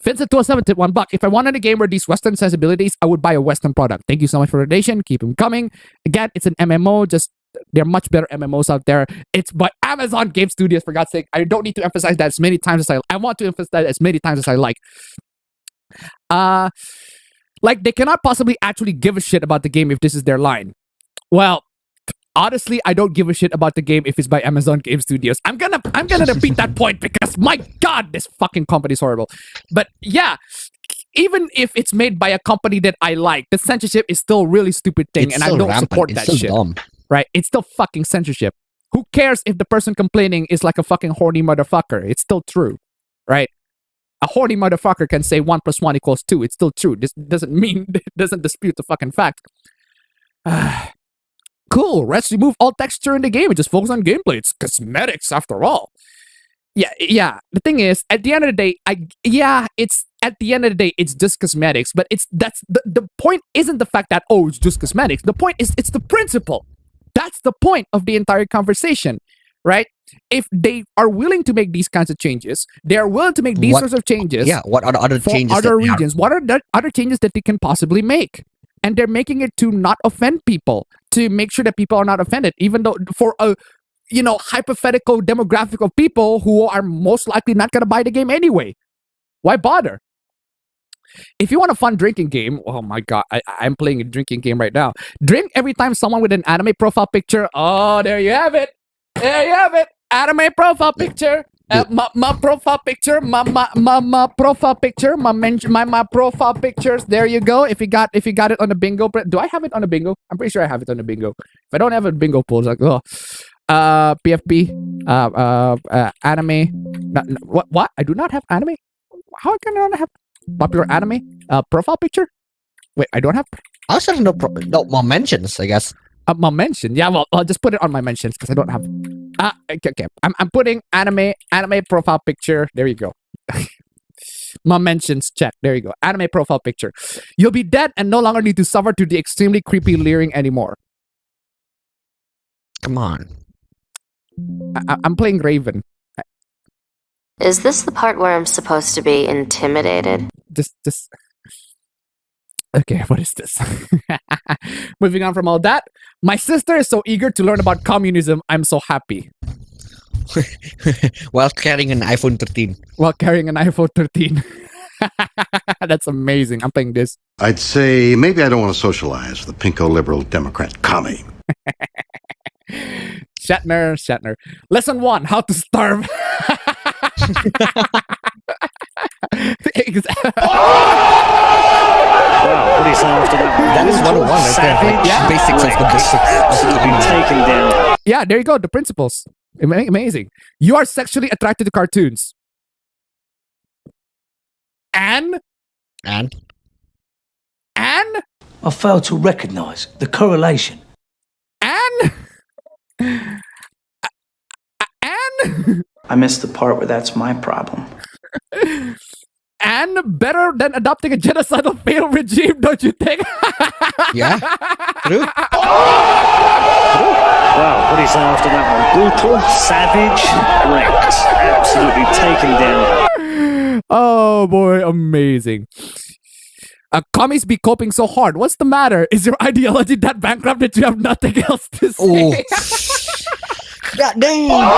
Vincent207 tip $1. If I wanted a game where these Western sensibilities, I would buy a Western product. Thank you so much for the donation. Keep them coming. Again, it's an MMO. Just there are much better MMOs out there. It's by Amazon Game Studios, for God's sake. I don't need to emphasize that as many times as I want to emphasize that as many times as I like. Like they cannot possibly actually give a shit about the game if this is their line. Well, honestly, I don't give a shit about the game if it's by Amazon Game Studios. I'm gonna repeat that point because my God, this fucking company is horrible. But yeah, even if it's made by a company that I like, the censorship is still a really stupid thing, and I don't support that shit. Dumb. Right? It's still fucking censorship. Who cares if the person complaining is like a fucking horny motherfucker? It's still true, right? A horny motherfucker can say 1 + 1 = 2. It's still true. This doesn't dispute the fucking fact. Cool. Let's remove all texture in the game and just focus on gameplay. It's cosmetics after all. Yeah. The thing is, at the end of the day, it's just cosmetics. But the point isn't the fact that it's just cosmetics. The point is it's the principle. That's the point of the entire conversation, right? If they are willing to make these kinds of changes, they are willing to make these sorts of changes. Yeah. What are the other changes? Other regions. What are the other changes that they can possibly make? And they're making it to not offend people, to make sure that people are not offended, even though for a hypothetical demographic of people who are most likely not gonna buy the game anyway. Why bother? If you want a fun drinking game, oh my God, I'm playing a drinking game right now. Drink every time someone with an anime profile picture. Oh, there you have it. There you have it. Anime profile picture. My profile picture. My profile picture. My profile pictures. There you go. If you got it on the bingo, do I have it on the bingo? I'm pretty sure I have it on the bingo. If I don't have a bingo poll, it's like PFP. Anime. What? I do not have anime. How can I not have popular anime profile picture? Wait, I don't have. I also don't know. My mentions, I guess. My mention. Yeah, well, I'll just put it on my mentions because I don't have. Okay. I'm putting anime profile picture. There you go. My mentions check. There you go. Anime profile picture. You'll be dead and no longer need to suffer to the extremely creepy leering anymore. Come on. I'm playing Raven. Is this the part where I'm supposed to be intimidated? Just. Okay, what is this? Moving on from all that, my sister is so eager to learn about communism. I'm so happy. While carrying an iPhone 13. While carrying an iPhone 13. That's amazing. I'm playing this. I'd say maybe I don't want to socialize with the pinko liberal Democrat commie. Shatner. Lesson 1, how to starve. Wow, what do you say after that one? That is 101 right there. Yeah. Basics of the basics. Absolutely taken down. Yeah, there you go. The principles. Amazing. You are sexually attracted to cartoons. And I fail to recognize the correlation. And I missed the part where that's my problem. and better than adopting a genocidal failed regime, don't you think? Yeah. True. Wow, what do you say after that one? Brutal, savage, wrecked. Absolutely taken down. Oh boy, amazing. Commies be coping so hard. What's the matter? Is your ideology that bankrupt that you have nothing else to say? Oh. God damn. Wow,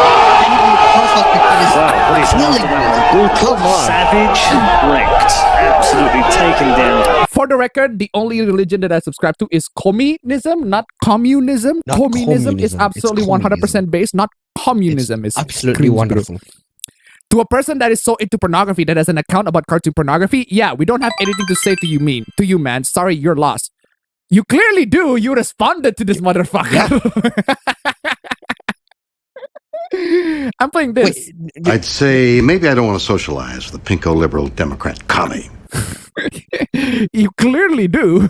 what do you say after that one? Brutal, savage, wrecked. Absolutely taken down. For the record, the only religion that I subscribe to is communism, not communism. Not communism is communism. absolutely It's communism. 100% based, not communism. Is Absolutely cringe, bro. wonderful. To a person that is so into pornography that has an account about cartoon pornography, yeah, we don't have anything to say to you, man. Sorry, you're lost. You clearly do. You responded to this motherfucker. I'm playing this. Wait, I'd say maybe I don't want to socialize with the pinko liberal Democrat commie. You clearly do.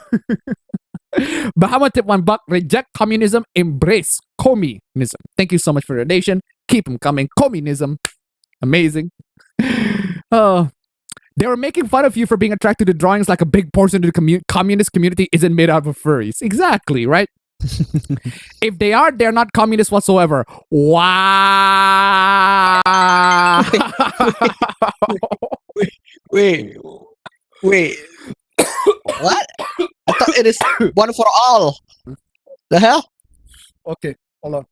Bahama tip $1. Reject communism, embrace communism. Thank you so much for your donation. Keep them coming. Communism. Amazing. They were making fun of you for being attracted to drawings like a big portion of the communist community isn't made out of furries. Exactly, right? If they are, they're not communists whatsoever. Wow. Wait. What? I thought it is one for all. The hell? Okay, hold on.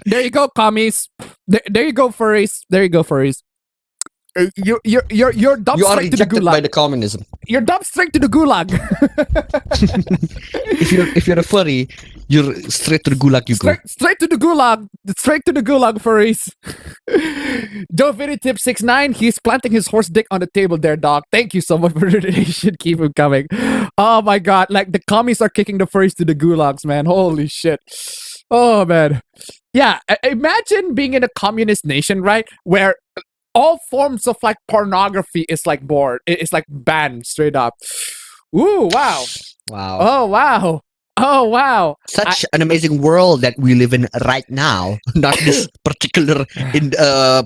There you go, commies. There you go, furries. There you go, furries. You're dumped You are straight to the rejected gulag. by the communism. You're dumped straight to the gulag. If you're a furry, you're straight to the gulag. You go. Straight to the gulag. Straight to the gulag, furries. Davinci tip 69. He's planting his horse dick on the table there, dog. Thank you so much for the donation. Keep him coming. Oh my god, like the commies are kicking the furries to the gulags, man. Holy shit. Oh man. Yeah, imagine being in a communist nation, right? Where all forms of like pornography is like it's like banned straight up. Ooh, wow. Wow. Oh wow. Oh wow. Such an amazing world that we live in right now. Not this particular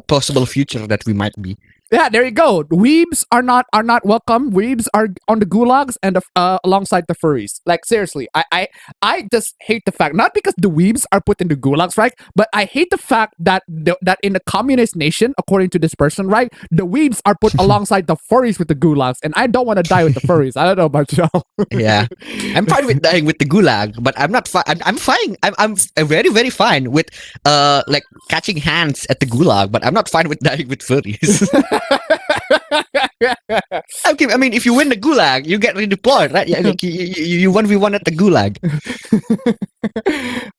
possible future that we might be. Yeah, there you go. Weebs are not welcome. Weebs are on the gulags and alongside the furries. Like seriously, I just hate the fact, not because the weebs are put in the gulags, right? But I hate the fact that that in a communist nation, according to this person, right, the weebs are put alongside the furries with the gulags, and I don't want to die with the furries. I don't know about y'all. Yeah, I'm fine with dying with the gulag, but I'm not fine. I'm fine. I'm very very fine with like catching hands at the gulag, but I'm not fine with dying with furries. Okay, I mean, if you win the gulag, you get redeployed, right? You 1v1 at the gulag.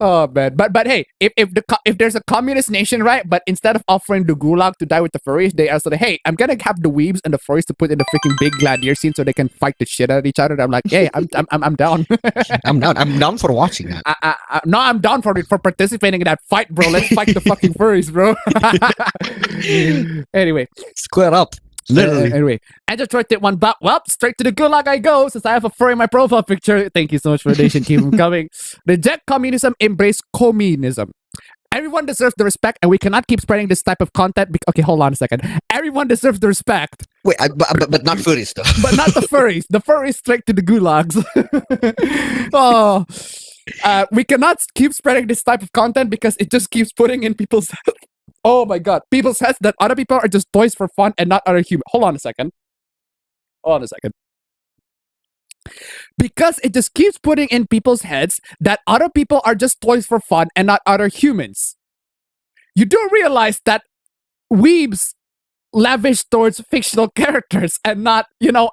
Oh man, but hey, if there's a communist nation, right? But instead of offering the gulag to die with the furries, they are sort of, hey, I'm gonna have the weebs and the furries to put in the freaking big gladiator scene so they can fight the shit out of each other. And I'm like, hey, I'm down. I'm down for watching that. No, I'm down for participating in that fight, bro. Let's fight the fucking furries, bro. Anyway, square up. Literally. Anyway, I just tried it $1. Well, straight to the gulag I go since I have a furry in my profile picture. Thank you so much for the donation. Keep them coming. Reject communism, embrace communism. Everyone deserves the respect, and we cannot keep spreading this type of content. Okay, hold on a second. Everyone deserves the respect. Wait, but not furries though. But not the furries. The furries straight to the gulags. Oh, we cannot keep spreading this type of content because it just keeps putting in people's. Oh my god, people's heads that other people are just toys for fun and not other humans. Hold on a second. Because it just keeps putting in people's heads that other people are just toys for fun and not other humans. You do realize that weebs lavish towards fictional characters and not,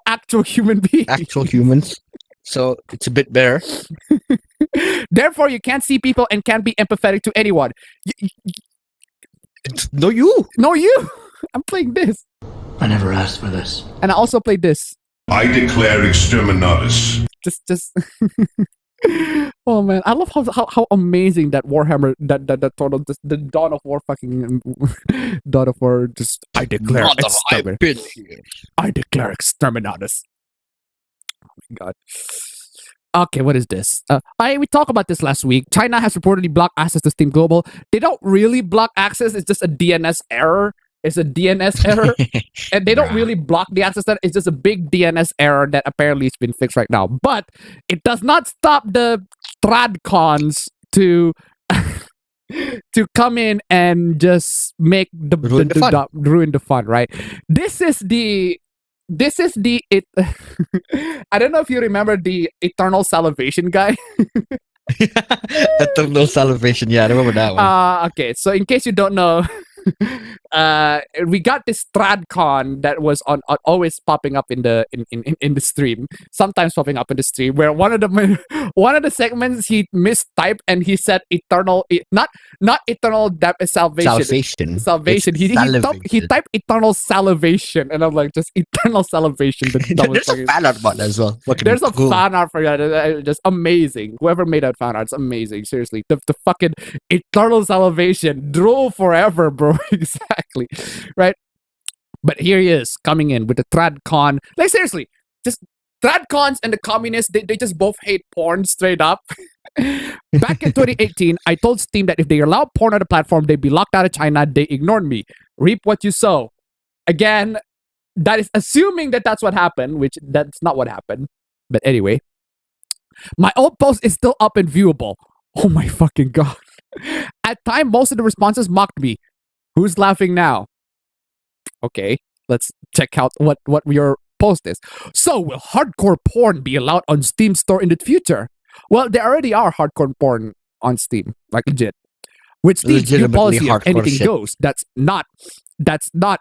actual human beings. Actual humans. So it's a bit bare. Therefore, you can't see people and can't be empathetic to anyone. No, you. I'm playing this. I never asked for this. And I also played this. I declare exterminatus. Just. Oh man, I love how amazing that Warhammer that total the Dawn of War fucking Dawn of War just I declare I declare exterminatus. Oh my god. Okay, what is this? We talked about this last week. China has reportedly blocked access to Steam Global. They don't really block access. It's just a DNS error. It's a DNS error. And they don't really block the access. It's just a big DNS error that apparently has been fixed right now. But it does not stop the tradcons to to come in and just make ruin the fun, right? This is the I don't know if you remember the Eternal Salivation guy. Eternal Salivation, yeah, I remember that one. Okay, so in case you don't know, we got this TradCon that was on always popping up in the stream, sometimes popping up in the stream, where one of the segments he mistyped and he said eternal, not eternal salvation. He typed eternal salivation, and I'm like, just eternal salivation. There's a fan art about that as well. There's a fan art for that. Just amazing. Whoever made that fan art's amazing. Seriously, the fucking eternal salivation, drool forever, bro. Exactly, right? But here he is coming in with the TradCon. Like seriously, just TradCons and the communists, they just both hate porn straight up. Back in 2018, I told Steam that if they allow porn on the platform, they'd be locked out of China. They ignored me. Reap what you sow. Again, that is assuming that that's what happened, which that's not what happened. But anyway, my old post is still up and viewable. Oh my fucking god. At time, most of the responses mocked me. Who's laughing now? Okay, let's check out what your post is. So, will hardcore porn be allowed on Steam store in the future? Well, there already are hardcore porn on Steam, like legit. With Steam's new policy of anything goes, that's not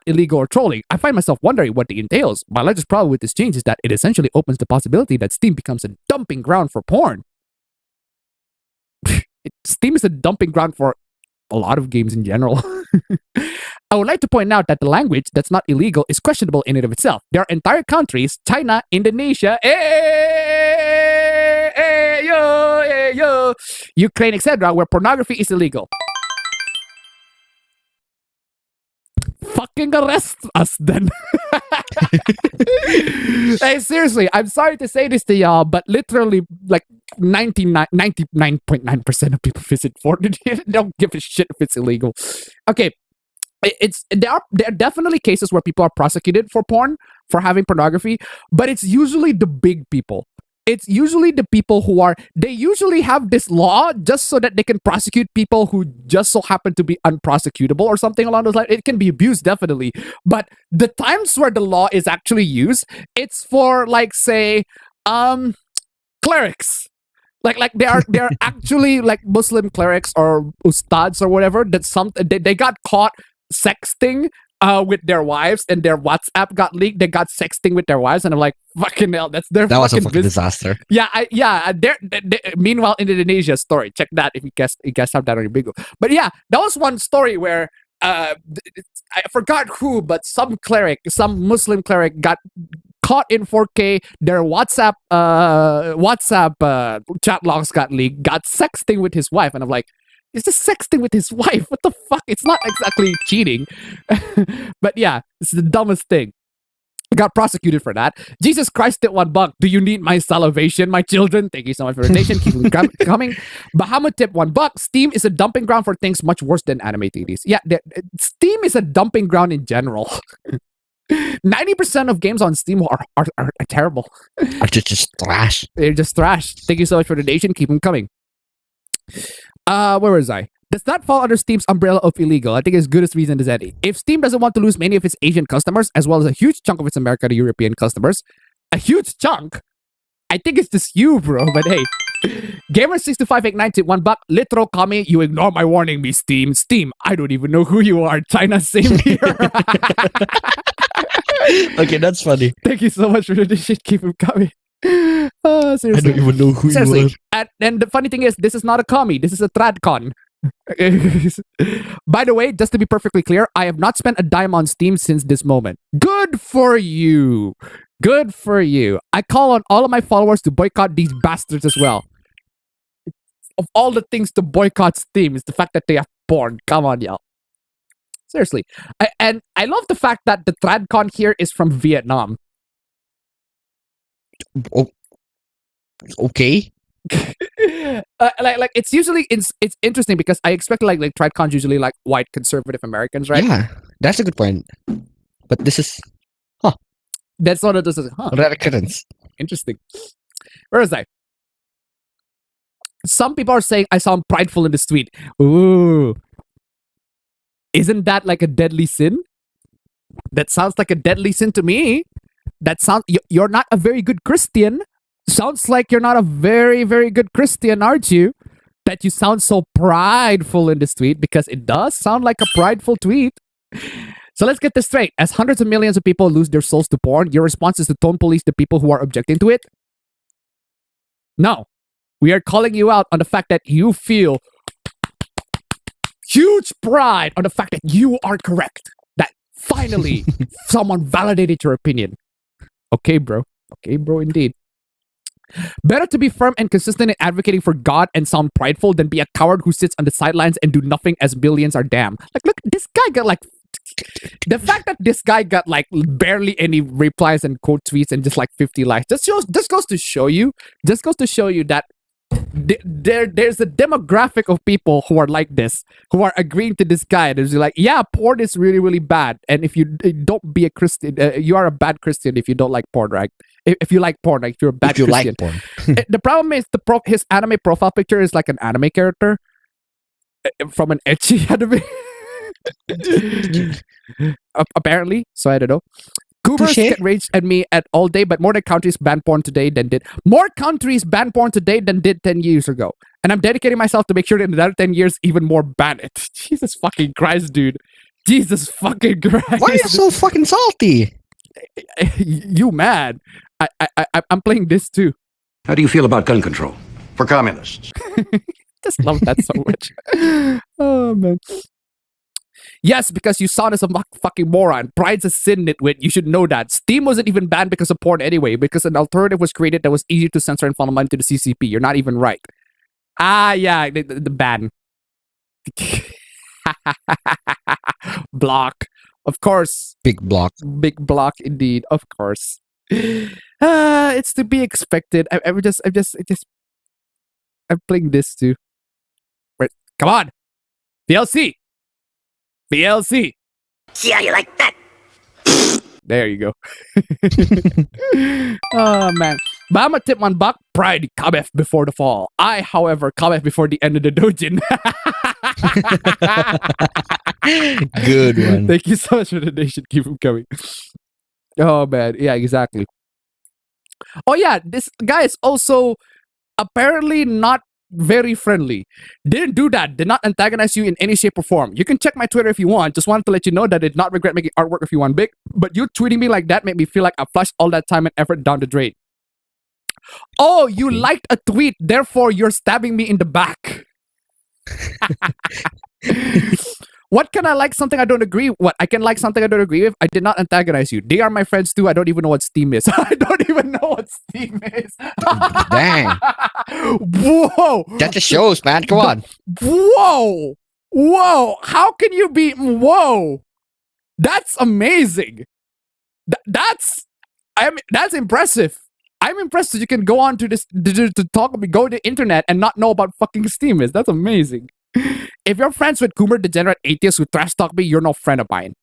illegal or trolling. I find myself wondering what it entails. My largest problem with this change is that it essentially opens the possibility that Steam becomes a dumping ground for porn. Steam is a dumping ground for a lot of games in general. I would like to point out that the language that's not illegal is questionable in and of itself. There are entire countries, China, Indonesia, Ukraine, etc., where pornography is illegal. Fucking arrest us then. Hey, seriously, I'm sorry to say this to y'all, but literally, like 99.9% of people visit porn. They don't give a shit if it's illegal. Okay, there are definitely cases where people are prosecuted for porn, for having pornography, but it's usually the big people. It's usually the people they usually have this law just so that they can prosecute people who just so happen to be unprosecutable or something along those lines. It can be abused, definitely. But the times where the law is actually used, it's for, like, say, clerics. Like they are actually like Muslim clerics or ustads or whatever that they got caught sexting with their wives, and their WhatsApp got leaked. They got sexting with their wives, and I'm like, fucking hell, that was a fucking disaster. Yeah, meanwhile, in Indonesia story, check that if you guys have that on your bingo. But yeah, that was one story where I forgot who, but some Muslim cleric got caught in 4K. Their WhatsApp chat logs got leaked. Got sexting with his wife, and I'm like, is this sexting with his wife? What the fuck? It's not exactly cheating. But yeah, it's the dumbest thing. I got prosecuted for that. Jesus Christ, at $1. Do you need my salivation, my children? Thank you so much for the donation. Keep them coming. Bahamut tip $1. Steam is a dumping ground for things much worse than anime TVs. Yeah, Steam is a dumping ground in general. 90% of games on Steam are terrible. Are just trash. They're just trash. Thank you so much for the donation. Keep them coming. Where was I? Does not fall under Steam's umbrella of illegal. I think it's good as reason as any. If Steam doesn't want to lose many of its Asian customers, as well as a huge chunk of its American and European customers, a huge chunk, I think it's just you, bro. But hey, Gamer62589 tip $1. Literal Kami, you ignore my warning, me Steam. Steam, I don't even know who you are. China, same here. Okay, that's funny. Thank you so much for the shit. Keep him coming. Seriously. I don't even know who you are. And the funny thing is, this is not a commie. This is a TradCon. By the way, just to be perfectly clear, I have not spent a dime on Steam since this moment. Good for you. Good for you. I call on all of my followers to boycott these bastards as well. of all the things to boycott Steam is the fact that they have porn. Come on, y'all. Seriously. And I love the fact that the TradCon here is from Vietnam. Okay. Like it's usually it's interesting because I expect like TradCon's usually like white conservative Americans, right? Yeah, that's a good point. But this is, That's not this is, rare occurrence. Interesting. Where is I? Some people are saying I sound prideful in this tweet. Ooh. Isn't that like a deadly sin? That sounds like a deadly sin to me. That sounds you're not a very good Christian. Sounds like you're not a very, very good Christian, aren't you? That you sound so prideful in this tweet, because it does sound like a prideful tweet. So let's get this straight. As hundreds of millions of people lose their souls to porn, your response is to tone police the people who are objecting to it? No. We are calling you out on the fact that you feel huge pride on the fact that you are correct. That finally someone validated your opinion. Okay, bro. Okay, bro, indeed. Better to be firm and consistent in advocating for God and sound prideful than be a coward who sits on the sidelines and do nothing as billions are damned. Like, look, this guy got like... The fact that this guy got like barely any replies and quote tweets and just like 50 likes, this goes to show you that there's a demographic of people who are like this, who are agreeing to this guy. There's like, yeah, porn is really, really bad. And if you don't be a Christian, you are a bad Christian if you don't like porn, right? If you like porn, like you're a bad Christian. Like porn. The problem is his anime profile picture is like an anime character from an ecchi anime. Apparently, so I don't know. Cougars get raged at me all day, but more countries ban porn today than did 10 years ago. And I'm dedicating myself to make sure that in another 10 years, even more ban it. Jesus fucking Christ, dude. Jesus fucking Christ. Why are you so fucking salty? You mad? I'm playing this too. How do you feel about gun control? For communists. Just love that so much. Oh, man. Yes, because you sound as a fucking moron. Pride's a sin, nitwit. You should know that. Steam wasn't even banned because of porn anyway, because an alternative was created that was easy to censor and funnel money to the CCP. You're not even right. Yeah, the ban. Block. Of course. Big block. Big block, indeed. Of course. It's to be expected. I'm playing this too. Wait, come on. DLC. DLC. See how you like that? There you go. Oh, man. Bama tip man back. Pride cometh before the fall. I, however, cometh before the end of the dojin. Good one. Thank you so much for the donation. Keep them coming. Oh, man. Yeah, exactly. Oh, yeah. This guy is also apparently not very friendly. Didn't do that. Did not antagonize you in any shape or form. You can check my Twitter if you want. Just wanted to let you know that I did not regret making artwork if you want big. But you tweeting me like that made me feel like I flushed all that time and effort down the drain. Oh, you liked a tweet, therefore you're stabbing me in the back. What can I like something I don't agree? What? I can like something I don't agree with? I did not antagonize you. They are my friends too. I don't even know what Steam is. I don't even know what Steam is. Dang. Whoa. That just shows, man. Come on. Whoa. Whoa. How can you be... Whoa. That's amazing. That's impressive. I'm impressed that you can go on to this to talk, go to the internet and not know about fucking Steam is. That's amazing. If you're friends with Coomer Degenerate Atheist who trash talk me, you're no friend of mine.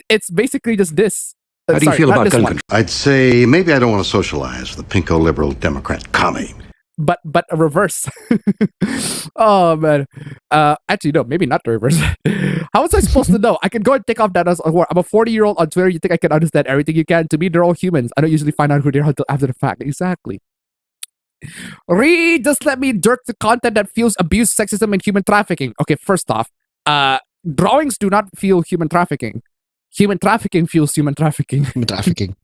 It's basically just this. How do you feel about gun control? I'd say maybe I don't want to socialize with the pinko liberal Democrat commie. But a reverse. Oh man. Actually no, maybe not the reverse. How was I supposed to know? I can go and take off that as I'm a 40-year-old on Twitter. You think I can understand everything you can? To me, they're all humans. I don't usually find out who they are until after the fact. Exactly. Just let me jerk the content that fuels abuse, sexism, and human trafficking. Okay, first off, drawings do not fuel human trafficking. Human trafficking fuels human trafficking. Human trafficking.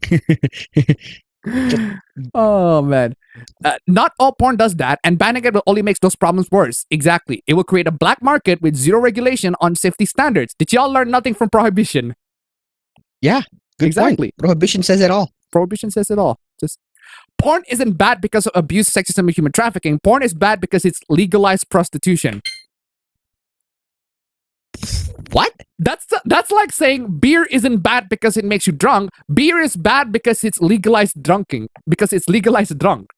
Oh man, not all porn does that, and banning it will only makes those problems worse. Exactly, it will create a black market with zero regulation on safety standards. Did y'all learn nothing from prohibition? Yeah, good exactly. Point. Prohibition says it all. Prohibition says it all. Just Porn isn't bad because of abuse, sexism, and human trafficking. Porn is bad because it's legalized prostitution. What? That's like saying beer isn't bad because it makes you drunk. Beer is bad because it's legalized drunking. Because it's legalized drunk.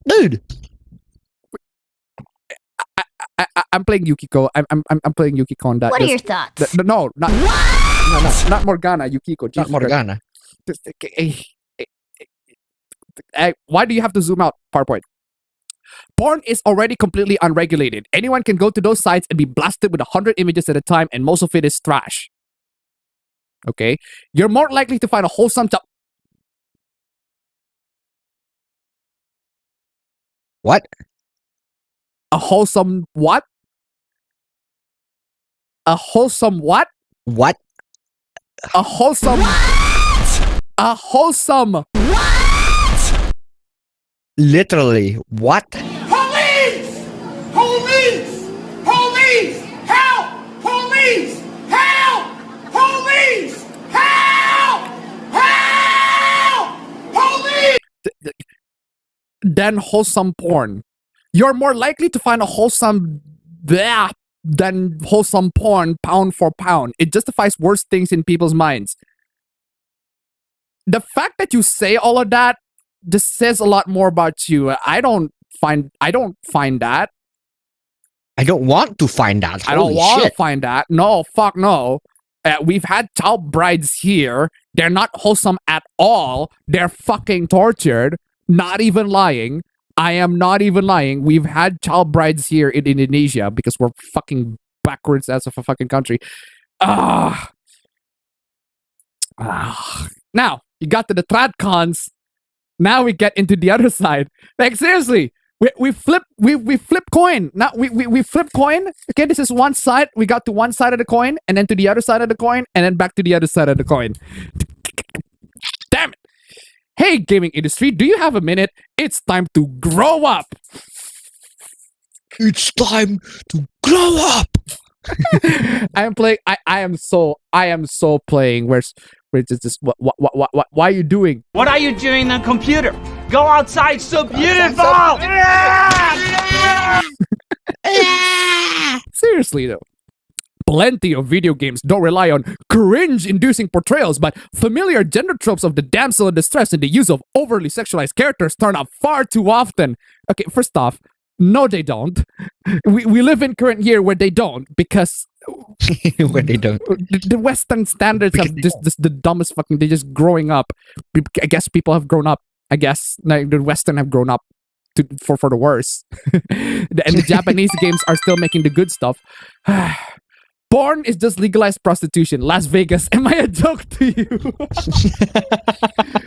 Dude. I'm playing Yukiko. I'm playing Yukiko on that. What are your thoughts? No, not Morgana. Yukiko. Not Morgana. Why do you have to zoom out, PowerPoint? Porn is already completely unregulated. Anyone can go to those sites and be blasted with 100 images at a time, and most of it is trash. Okay? You're more likely to find a wholesome What? A wholesome what? A wholesome what? What? A wholesome... What? A wholesome... What? Literally, what? Police! Police! Police! Help! Police! Help! Police! Help! Help! Police! Than wholesome porn. You're more likely to find a wholesome than wholesome porn pound for pound. It justifies worse things in people's minds. The fact that you say all of that just says a lot more about you. I don't find that. I don't want to find that. I don't want to find that. No, fuck no. We've had child brides here. They're not wholesome at all. They're fucking tortured. Not even lying. I am not even lying. We've had child brides here in Indonesia because we're fucking backwards as of a fucking country. Now, you got to the tradcons. Now we get into the other side. Like seriously, we flip coin. Now we flip coin. Okay, this is one side. We got to one side of the coin, and then to the other side of the coin, and then back to the other side of the coin. Damn it. Hey, gaming industry, do you have a minute? It's time to grow up. It's time to grow up. I am playing. I am so playing. Where's this? What? Why are you doing? What are you doing on computer? Go outside, so beautiful! Seriously though. Plenty of video games don't rely on cringe-inducing portrayals, but familiar gender tropes of the damsel in distress and the use of overly sexualized characters turn up far too often. Okay, first off, no, they don't. We live in current year where they don't, because where they don't. The Western standards have just the dumbest fucking. They're just growing up. I guess people have grown up. I guess like, the Western have grown up for the worse, and the Japanese games are still making the good stuff. Porn is just legalized prostitution. Las Vegas, am I a joke to you?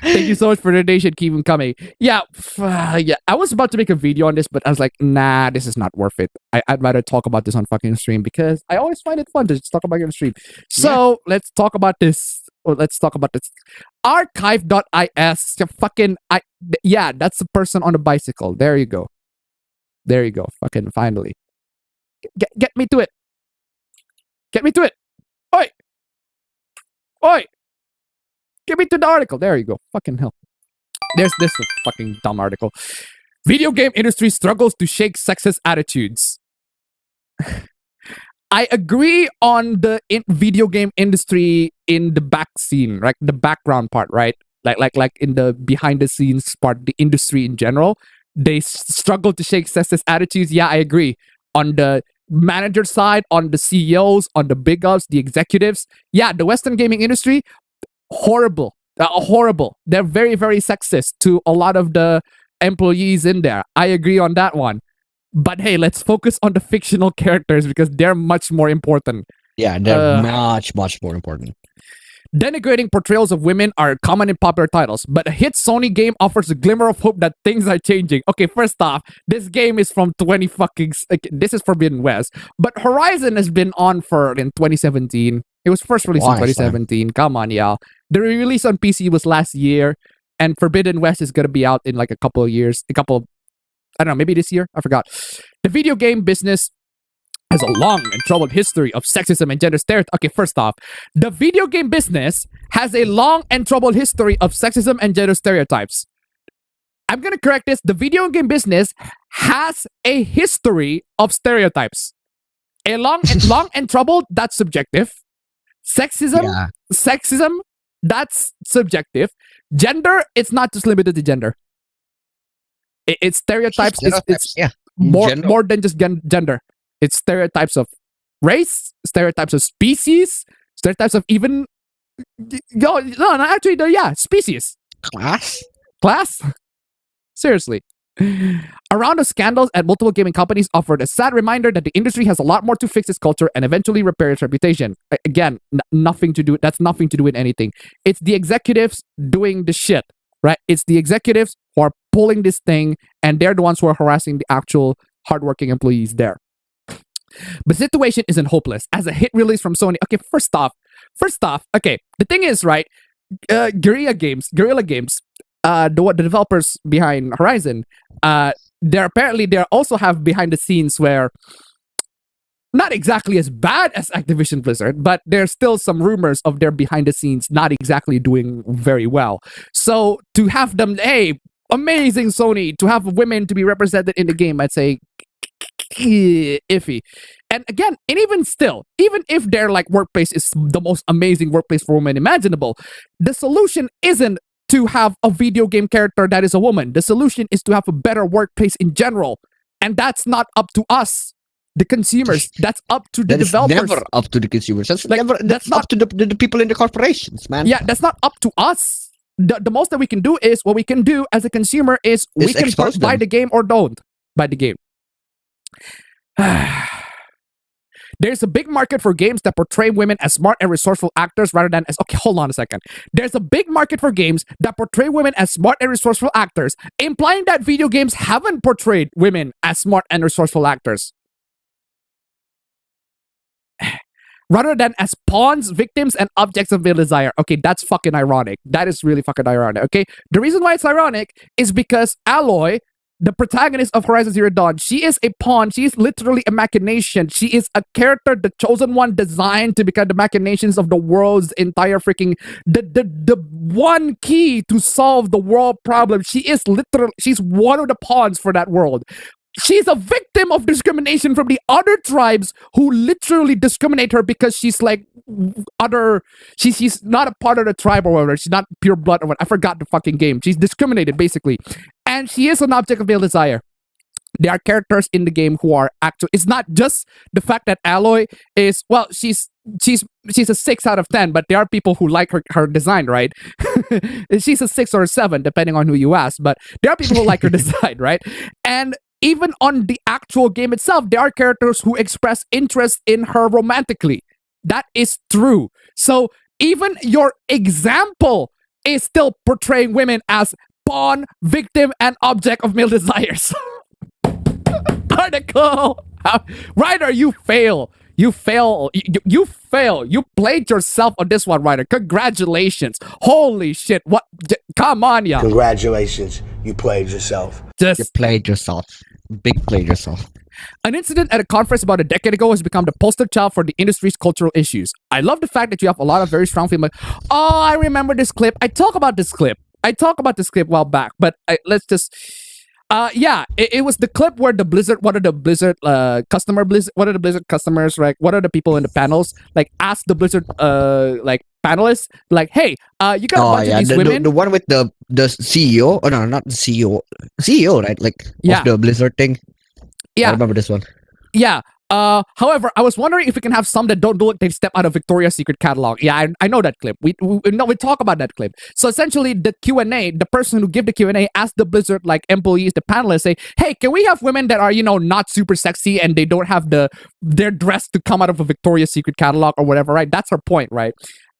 Thank you so much for the donation. Keep them coming. Yeah. I was about to make a video on this, but I was like, nah, this is not worth it. I'd rather talk about this on fucking stream because I always find it fun to just talk about it on stream. So let's talk about this. Let's talk about this. Archive.is. Fucking, yeah, that's the person on the bicycle. There you go. There you go. Fucking finally. Get me to it. Get me to it. Oi. Oi. Get me to the article. There you go. Fucking hell. There's this fucking dumb article. Video game industry struggles to shake sexist attitudes. I agree on the video game industry in the back scene, right? The background part, right? Like in the behind the scenes part, the industry in general, they struggle to shake sexist attitudes. Yeah, I agree. On the manager side, on the CEOs, on the big ups, the executives. Yeah, the Western gaming industry, horrible. Horrible. They're very, very sexist to a lot of the employees in there. I agree on that one. But hey, let's focus on the fictional characters because they're much more important. Yeah, they're much more important. Denigrating portrayals of women are common in popular titles, but a hit Sony game offers a glimmer of hope that things are changing. Okay, first off, this game is from this is Forbidden West, but Horizon has been on in 2017. It was first released in 2017. Come on, y'all. The release on PC was last year, and Forbidden West is gonna be out in like a couple of years. I don't know, maybe this year? I forgot. The video game business has a long and troubled history of sexism and gender stereotypes. Okay, first off, the video game business has a long and troubled history of sexism and gender stereotypes. I'm gonna correct this. The video game business has a history of stereotypes. A long and troubled, that's subjective. Sexism, that's subjective. Gender, it's not just limited to gender. It's stereotypes. It's more than just gender. It's stereotypes of race, stereotypes of species, stereotypes of even species. Class. Seriously. A round of scandals at multiple gaming companies offered a sad reminder that the industry has a lot more to fix its culture and eventually repair its reputation. Again, nothing to do. That's nothing to do with anything. It's the executives doing the shit, right? It's the executives who are pulling this thing, and they're the ones who are harassing the actual hardworking employees there. But the situation isn't hopeless. As a hit release from Sony, okay, first off, okay, the thing is, right, Guerrilla Games, the developers behind Horizon, they also have behind the scenes where not exactly as bad as Activision Blizzard, but there's still some rumors of their behind the scenes not exactly doing very well. So to have them, hey, amazing Sony, to have women to be represented in the game, I'd say iffy. And again, and even still, even if their like workplace is the most amazing workplace for women imaginable, the solution isn't to have a video game character that is a woman. The solution is to have a better workplace in general. And that's not up to us, the consumers. That's up to the developers. That's never up to the consumers. That's not up to the people in the corporations, man. Yeah, that's not up to us. The most that we can do is, what we can do as a consumer is we can buy the game or don't buy the game. There's a big market for games that portray women as smart and resourceful actors rather than as... Okay, hold on a second. There's a big market for games that portray women as smart and resourceful actors, implying that video games haven't portrayed women as smart and resourceful actors. Rather than as pawns, victims, and objects of male desire. Okay, that's fucking ironic. That is really fucking ironic, okay? The reason why it's ironic is because Aloy, the protagonist of Horizon Zero Dawn, she is a pawn. She is literally a machination. She is a character, the chosen one, designed to become the machinations of the world's entire freaking... The one key to solve the world problem. She is literally... She's one of the pawns for that world. She's a victim of discrimination from the other tribes who literally discriminate her because she's like other... She's not a part of the tribe or whatever. She's not pure blood or whatever. I forgot the fucking game. She's discriminated, basically. And she is an object of male desire. There are characters in the game who are actually... It's not just the fact that Aloy is... Well, she's a 6 out of 10, but there are people who like her design, right? She's a 6 or a 7, depending on who you ask. But there are people who like her design, right? And even on the actual game itself, there are characters who express interest in her romantically. That is true. So even your example is still portraying women as pawn, victim, and object of male desires. Article. Ryder, you fail. You fail. You fail. You played yourself on this one, Ryder. Congratulations. Holy shit. What? Come on, yeah. Congratulations. You played yourself. You played yourself. Big played yourself. An incident at a conference about a decade ago has become the poster child for the industry's cultural issues. I love the fact that you have a lot of very strong female... Oh, I remember this clip. I talked about this clip a while back, but let's just... yeah, it was the clip where the Blizzard, what are the Blizzard customers, right? What are the people in the panels, like, ask the Blizzard, like, panelists, like, hey, you got a bunch of these women. The one with the CEO, oh no, not the CEO, right? Like, of the Blizzard thing. Yeah. I remember this one. Yeah. However, I was wondering if we can have some that don't do it, they step out of Victoria's Secret catalog. Yeah, I know that clip. We talk about that clip. So essentially, the Q&A, the person who give the Q&A asked the Blizzard like employees, the panelists, say, hey, can we have women that are, not super sexy and they don't have their dress to come out of a Victoria's Secret catalog or whatever, right? That's her point, right?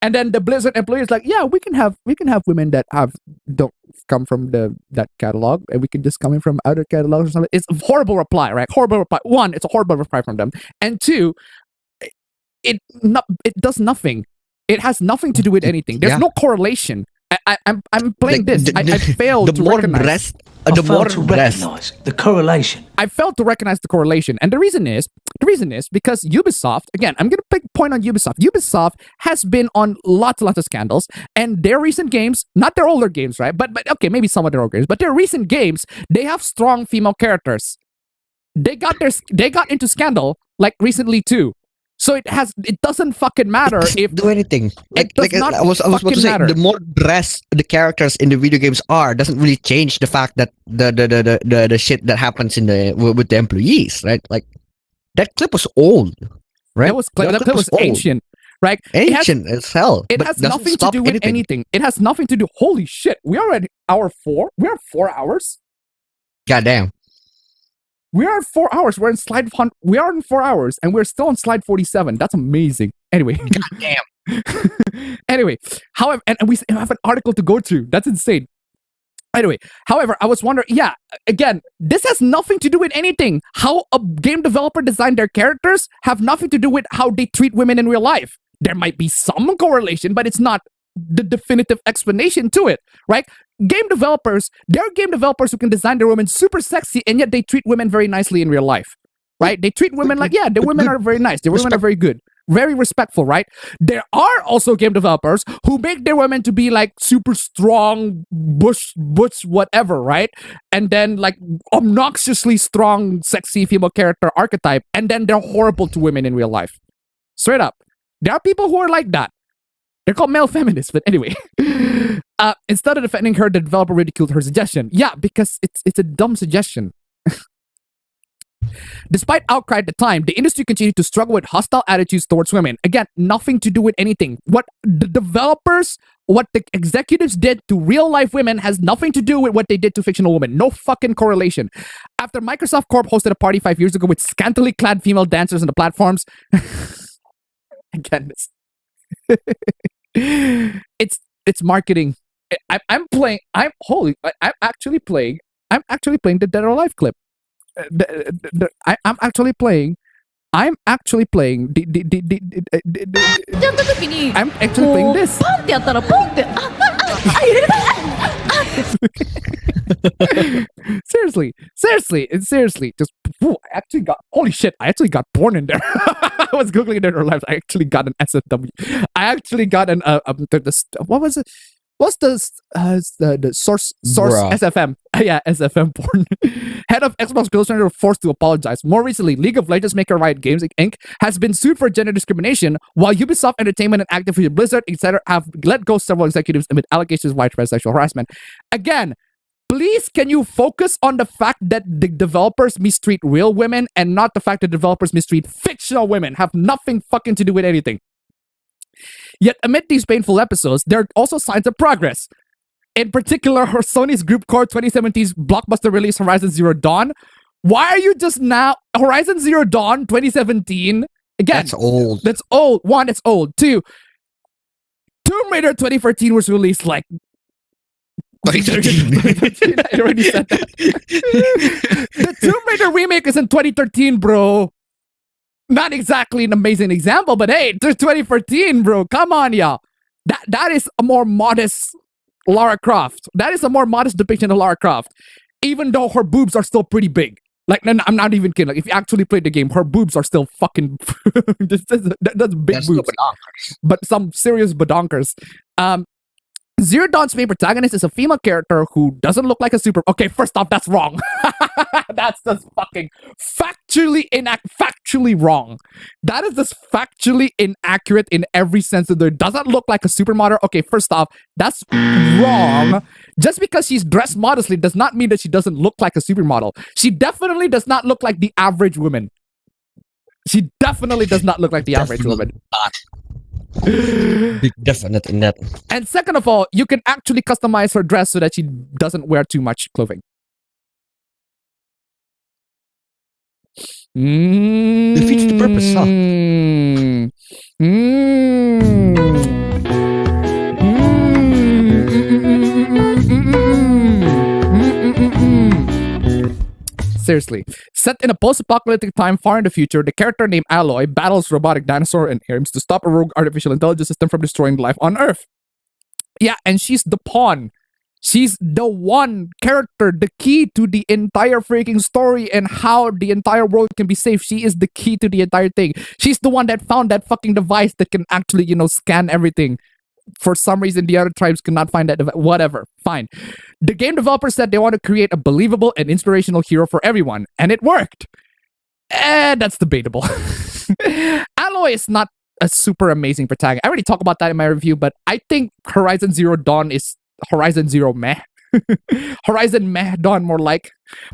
And then the Blizzard employee is like, yeah, we can have women that don't come from that catalog, and we can just come in from other catalogs or something. It's a horrible reply, right? Horrible reply. One, it's a horrible reply from them, and two, it does nothing. It has nothing to do with anything. There's no correlation. I'm playing Like, this. I failed the to more recognize. breast, the more breast. The correlation. I failed to recognize the correlation, and the reason is because Ubisoft. Again, I'm gonna pick point on Ubisoft. Ubisoft has been on lots of scandals, and their recent games, not their older games, right? But okay, maybe some of their older games, but their recent games, they have strong female characters. They got into scandal like recently too. So it doesn't fucking matter if do anything. Like I was about to say, matter. the more dressed the characters in the video games are, doesn't really change the fact that the shit that happens with the employees, right? Like that clip was old, right? That clip was ancient, right? Ancient as hell. It has nothing to do with anything. It has nothing to do. Holy shit! We are at hour 4. We are 4 hours. Goddamn. We are at 4 hours. We're in slide. We are in 4 hours, and we're still on slide 47. That's amazing. Anyway, goddamn. Anyway, however, and we have an article to go to. That's insane. Anyway, however, I was wondering. Yeah, again, this has nothing to do with anything. How a game developer designed their characters have nothing to do with how they treat women in real life. There might be some correlation, but it's not the definitive explanation to it, right? There are game developers who can design their women super sexy, and yet they treat women very nicely in real life, right? They treat women like, yeah, the women are very nice. The women are very good, very respectful, right? There are also game developers who make their women to be like super strong, butch, whatever, right? And then like obnoxiously strong, sexy female character archetype, and then they're horrible to women in real life. Straight up. There are people who are like that. They're called male feminists, but anyway. Instead of defending her, the developer ridiculed her suggestion. Yeah, because it's a dumb suggestion. Despite outcry at the time, the industry continued to struggle with hostile attitudes towards women. Again, nothing to do with anything. What the developers, what the executives did to real-life women has nothing to do with what they did to fictional women. No fucking correlation. After Microsoft Corp hosted a party 5 years ago with scantily clad female dancers on the platforms... Again, it's marketing. I'm actually playing the Dead or Alive clip. I'm actually playing this. Seriously, just I actually got holy shit! I actually got porn in there. I was googling Dead or Alive. I actually got an SFW. I actually got an what was it? What's the source SFM? Yeah, SFM porn. Head of Xbox Girls were forced to apologize. More recently, League of Legends maker Riot Games Inc. has been sued for gender discrimination, while Ubisoft Entertainment and Activision Blizzard, etc., have let go several executives amid allegations of widespread sexual harassment. Again, please, can you focus on the fact that the developers mistreat real women and not the fact that developers mistreat fictional women? Have nothing fucking to do with anything. Yet amid these painful episodes, there are also signs of progress. In particular, Sony's Group Core 2017's blockbuster release Horizon Zero Dawn. Why are you just now... Horizon Zero Dawn 2017? Again, that's old. That's old. One, it's old. Two, Tomb Raider 2014 was released like... 2013. I already said that. The Tomb Raider remake is in 2013, bro. Not exactly an amazing example, but hey, there's 2014, bro. Come on, y'all. That is a more modest Lara Croft. That is a more modest depiction of Lara Croft, even though her boobs are still pretty big. Like, no, I'm not even kidding. Like, if you actually played the game, her boobs are still fucking. That's big boobs, but some serious badonkers. Zero Dawn's main protagonist is a female character who doesn't look like a super... Okay, first off, that's wrong. That's just fucking factually wrong. That is just factually inaccurate in every sense of the... Doesn't look like a supermodel. Okay, first off, that's wrong. Just because she's dressed modestly does not mean that she doesn't look like a supermodel. She definitely does not look like the average woman. She definitely does not look like the average woman. Big definite in that. And second of all, you can actually customize her dress so that she doesn't wear too much clothing. Defeats the purpose, huh? Seriously. Set in a post-apocalyptic time far in the future, the character named Aloy battles robotic dinosaur and aims to stop a rogue artificial intelligence system from destroying life on Earth. Yeah, and she's the pawn. She's the one character, the key to the entire freaking story and how the entire world can be saved. She is the key to the entire thing. She's the one that found that fucking device that can actually, scan everything. For some reason, the other tribes could not find that device. Whatever. Fine. The game developers said they want to create a believable and inspirational hero for everyone, and it worked. And that's debatable. Aloy is not a super amazing protagonist. I already talked about that in my review, but I think Horizon Zero Dawn is Horizon Zero meh. Horizon meh Dawn more like.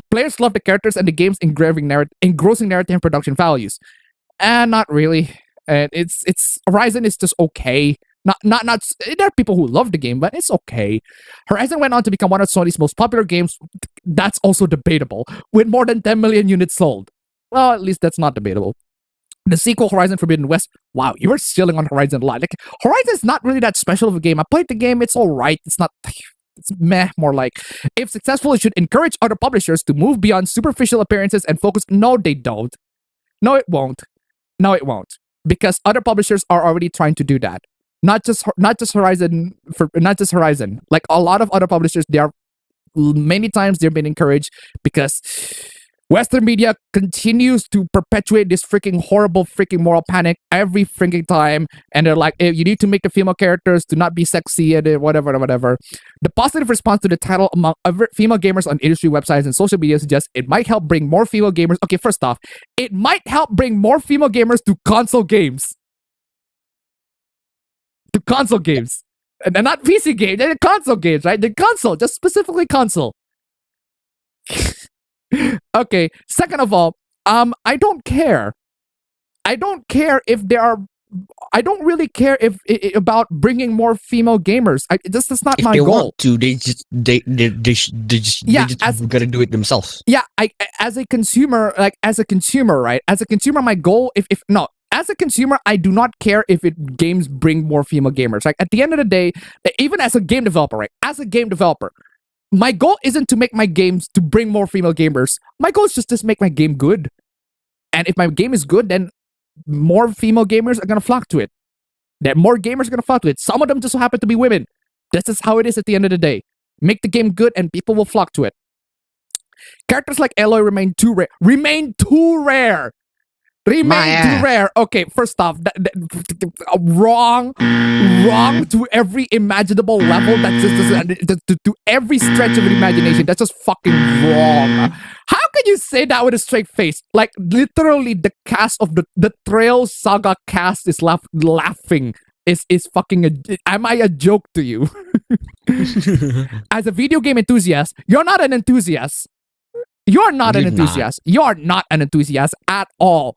Players love the characters and the game's engrossing narrative and production values. And not really. And it's Horizon is just okay. Not there are people who love the game, but it's okay. Horizon went on to become one of Sony's most popular games. That's also debatable, with more than 10 million units sold. Well, at least that's not debatable. The sequel, Horizon Forbidden West. Wow, you were chilling on Horizon a lot. Like, Horizon is not really that special of a game. I played the game, it's alright. It's not... It's meh, more like. If successful, it should encourage other publishers to move beyond superficial appearances and focus... No, they don't. No, it won't. No, it won't. Because other publishers are already trying to do that. Not just Horizon. Like, a lot of other publishers, they are... Many times they've been encouraged because... Western media continues to perpetuate this freaking horrible freaking moral panic every freaking time. And they're like, you need to make the female characters to not be sexy and whatever. The positive response to the title among other female gamers on industry websites and social media suggests it might help bring more female gamers. Okay, first off, it might help bring more female gamers to console games. To console games. And they're not PC games, they're console games, right? They're console, just specifically console. Okay, second of all, I don't care. I don't care if there are... I don't really care if about bringing more female gamers. That's not my goal. If they want to, they just gotta do it themselves. Yeah, as a consumer, right? As a consumer, my goal, as a consumer, I do not care if games bring more female gamers. Like, at the end of the day, even as a game developer, right? As a game developer, my goal isn't to make my games to bring more female gamers. My goal is just to make my game good. And if my game is good, then more female gamers are going to flock to it. Then more gamers are going to flock to it. Some of them just happen to be women. This is how it is at the end of the day. Make the game good and people will flock to it. Characters like Aloy remain too rare. Remain too rare. Okay, first off, wrong to every imaginable level. That's just to every stretch of imagination. That's just fucking wrong. How can you say that with a straight face? Like, literally, the cast of the Trail Saga cast is laughing. Is fucking am I a joke to you? As a video game enthusiast, you're not an enthusiast. You're not an enthusiast. You're not an enthusiast at all.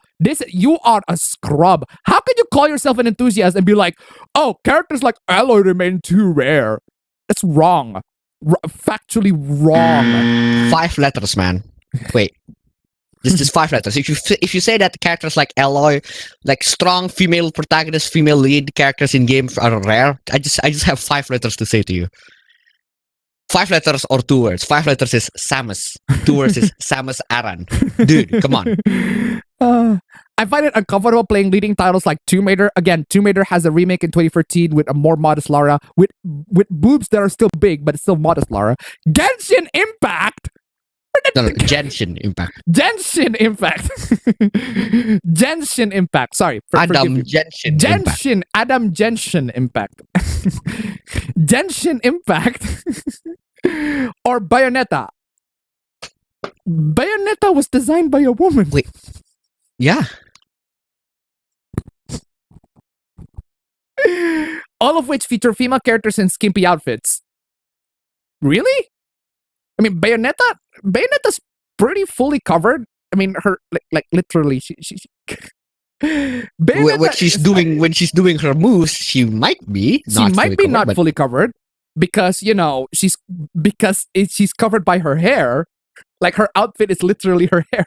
You are a scrub. How can you call yourself an enthusiast and be like, oh, characters like Aloy remain too rare? That's wrong. Factually wrong. 5 letters, man. Wait. Just 5 letters. If you say that characters like Aloy, like strong female protagonist, female lead characters in games are rare, I just have 5 letters to say to you. 5 letters or 2 words. 5 letters is Samus. 2 words is Samus Aran. Dude, come on. I find it uncomfortable playing leading titles like Tomb Raider. Again, Tomb Raider has a remake in 2013 with a more modest Lara, with boobs that are still big, but it's still modest Lara. Genshin Impact! No, Genshin Impact. Genshin Impact. Genshin Impact. Sorry. Genshin Impact. Genshin Impact. Or Bayonetta. Bayonetta was designed by a woman. Wait. Yeah. All of which feature female characters in skimpy outfits. Really? I mean, Bayonetta's pretty fully covered. I mean, her like literally, she when she's doing her moves, she might be. Not fully covered because she's covered by her hair. Like, her outfit is literally her hair.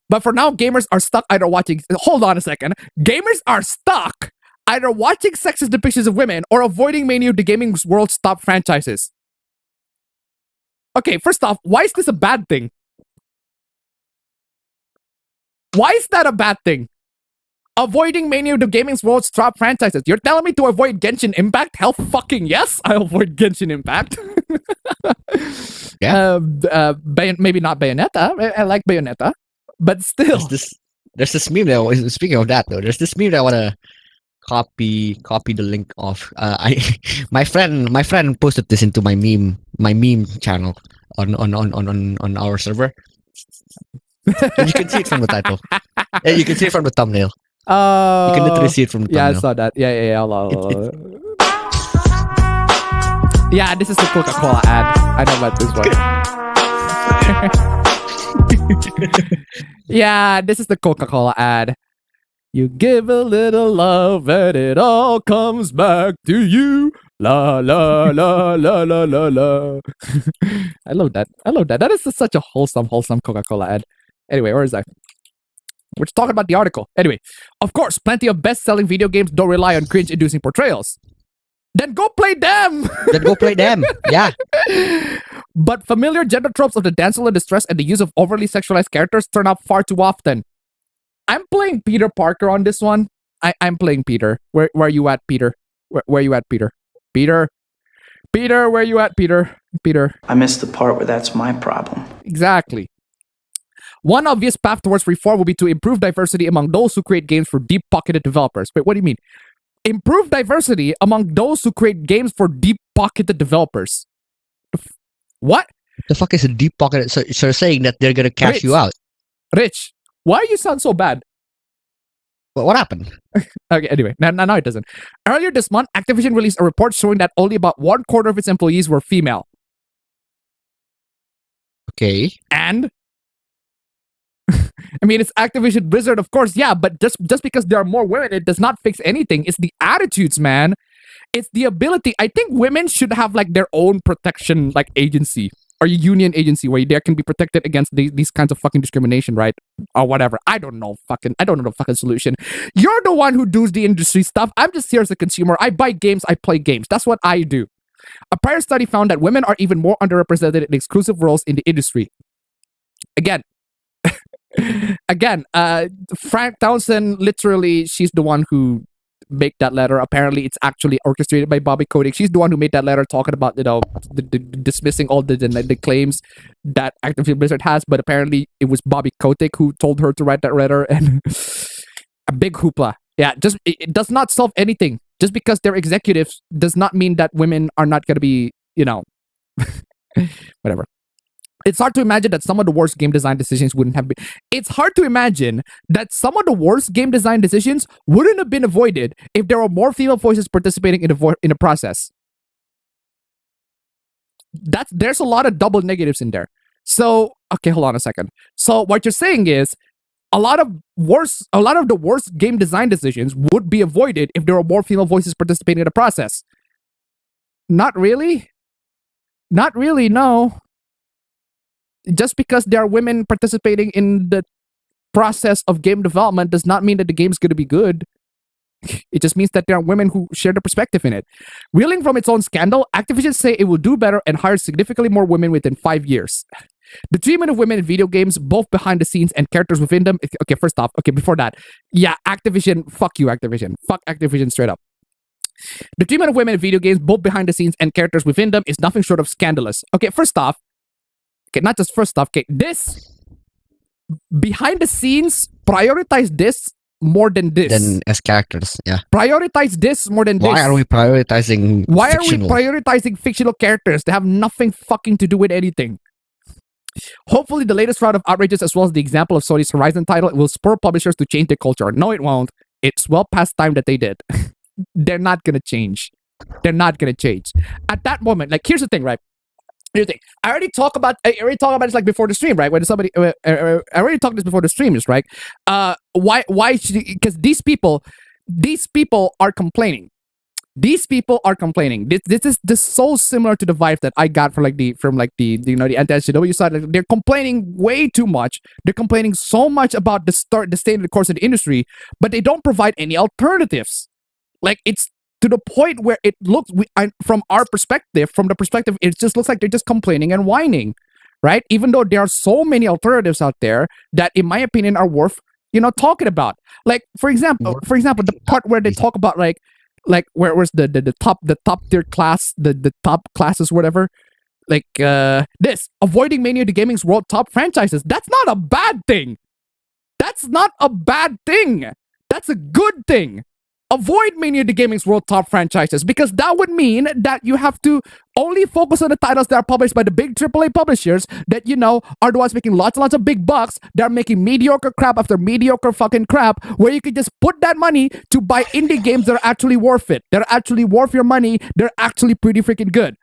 But for now, gamers are stuck either watching. Hold on a second. Gamers are stuck either watching sexist depictions of women or avoiding many of the gaming world's top franchises. Okay, first off, why is this a bad thing? Why is that a bad thing? Avoiding many of the gaming world's top franchises. You're telling me to avoid Genshin Impact? Hell fucking yes, I'll avoid Genshin Impact. Yeah. Maybe not Bayonetta. I like Bayonetta, but still. There's this meme that, speaking of that though, there's this meme that I wanna copy the link of. My friend posted this into my meme channel on our server. And you can see it from the title. Yeah, you can see it from the thumbnail. You can literally see it from the thumbnail. Yeah, I saw that. Yeah. Yeah, this is the Coca-Cola ad. I know about this one. Yeah, this is the Coca-Cola ad. You give a little love and it all comes back to you. La la la la la la la. I love that. That is such a wholesome Coca-Cola ad. Anyway, where is I? We're just talking about the article. Anyway, of course, plenty of best-selling video games don't rely on cringe-inducing portrayals. Then go play them! Yeah. But familiar gender tropes of the damsel in distress and the use of overly sexualized characters turn up far too often. I'm playing Peter Parker on this one. I'm playing Peter. Where are you at, Peter? Where you at, Peter? Peter, where you at, Peter? Peter. I missed the part where that's my problem. Exactly. One obvious path towards reform will be to improve diversity among those who create games for deep-pocketed developers. Wait, what do you mean? Improve diversity among those who create games for deep-pocketed developers. What? The fuck is a deep-pocketed? So you're saying that they're gonna cash you out? Rich, why you sound so bad? What happened? Okay, anyway, now it doesn't. Earlier this month, Activision released a report showing that only about 1/4 of its employees were female. Okay. And? I mean, it's Activision Blizzard, of course, yeah, but just because there are more women, it does not fix anything. It's the attitudes, man. It's the ability. I think women should have like their own protection, like agency or union agency where they can be protected against these kinds of fucking discrimination, right? Or whatever. I don't know the fucking solution. You're the one who does the industry stuff. I'm just here as a consumer. I buy games, I play games. That's what I do. A prior study found that women are even more underrepresented in exclusive roles in the industry. Again, Frank Townsend, literally, she's the one who made that letter. Apparently, it's actually orchestrated by Bobby Kotick. She's the one who made that letter talking about, the dismissing all the claims that Activision Blizzard has. But apparently, it was Bobby Kotick who told her to write that letter, and a big hoopla. Yeah, it does not solve anything. Just because they're executives does not mean that women are not going to be, whatever. It's hard to imagine that some of the worst game design decisions wouldn't have been. It's hard to imagine that some of the worst game design decisions wouldn't have been avoided if there were more female voices participating in the process. There's a lot of double negatives in there. So, okay, hold on a second. So what you're saying is a lot of the worst game design decisions would be avoided if there were more female voices participating in the process. Not really. Not really, no. Just because there are women participating in the process of game development does not mean that the game's going to be good. It just means that there are women who share the perspective in it. Reeling from its own scandal, Activision say it will do better and hire significantly more women within 5 years. The treatment of women in video games, both behind the scenes and characters within them. Okay, first off, before that. Yeah, Activision, fuck you, Activision. Fuck Activision straight up. The treatment of women in video games, both behind the scenes and characters within them, is nothing short of scandalous. Okay, first off, not just first off, this behind the scenes, prioritize this more than this. Than as characters, yeah. Prioritize this more than this. Why are we prioritizing fictional characters that have nothing fucking to do with anything? Hopefully, the latest round of outrages, as well as the example of Sony's Horizon title, will spur publishers to change their culture. No, it won't. It's well past time that they did. They're not gonna change. At that moment, here's the thing, right? Here's the thing. I already talked about this before the stream, right? When somebody, I already talked this before the stream, is right? Why? Because these people are complaining. These people are complaining. This is so similar to the vibe that I got from the anti-SJW side. They're complaining way too much. They're complaining so much about the state of the course of the industry, but they don't provide any alternatives. It's to the point where it looks, from our perspective, it just looks like they're just complaining and whining, right? Even though there are so many alternatives out there that, in my opinion, are worth talking about. Like for example, the part where they talk about like where's the top tier class, the top classes, whatever. Like this, avoiding many of the gaming's world top franchises. That's not a bad thing. That's not a bad thing. That's a good thing. Avoid many of the gaming's world top franchises, because that would mean that you have to only focus on the titles that are published by the big AAA publishers that are the ones making lots and lots of big bucks. They're making mediocre crap after mediocre fucking crap, where you could just put that money to buy indie games that are actually worth it. They're actually worth your money. They're actually pretty freaking good,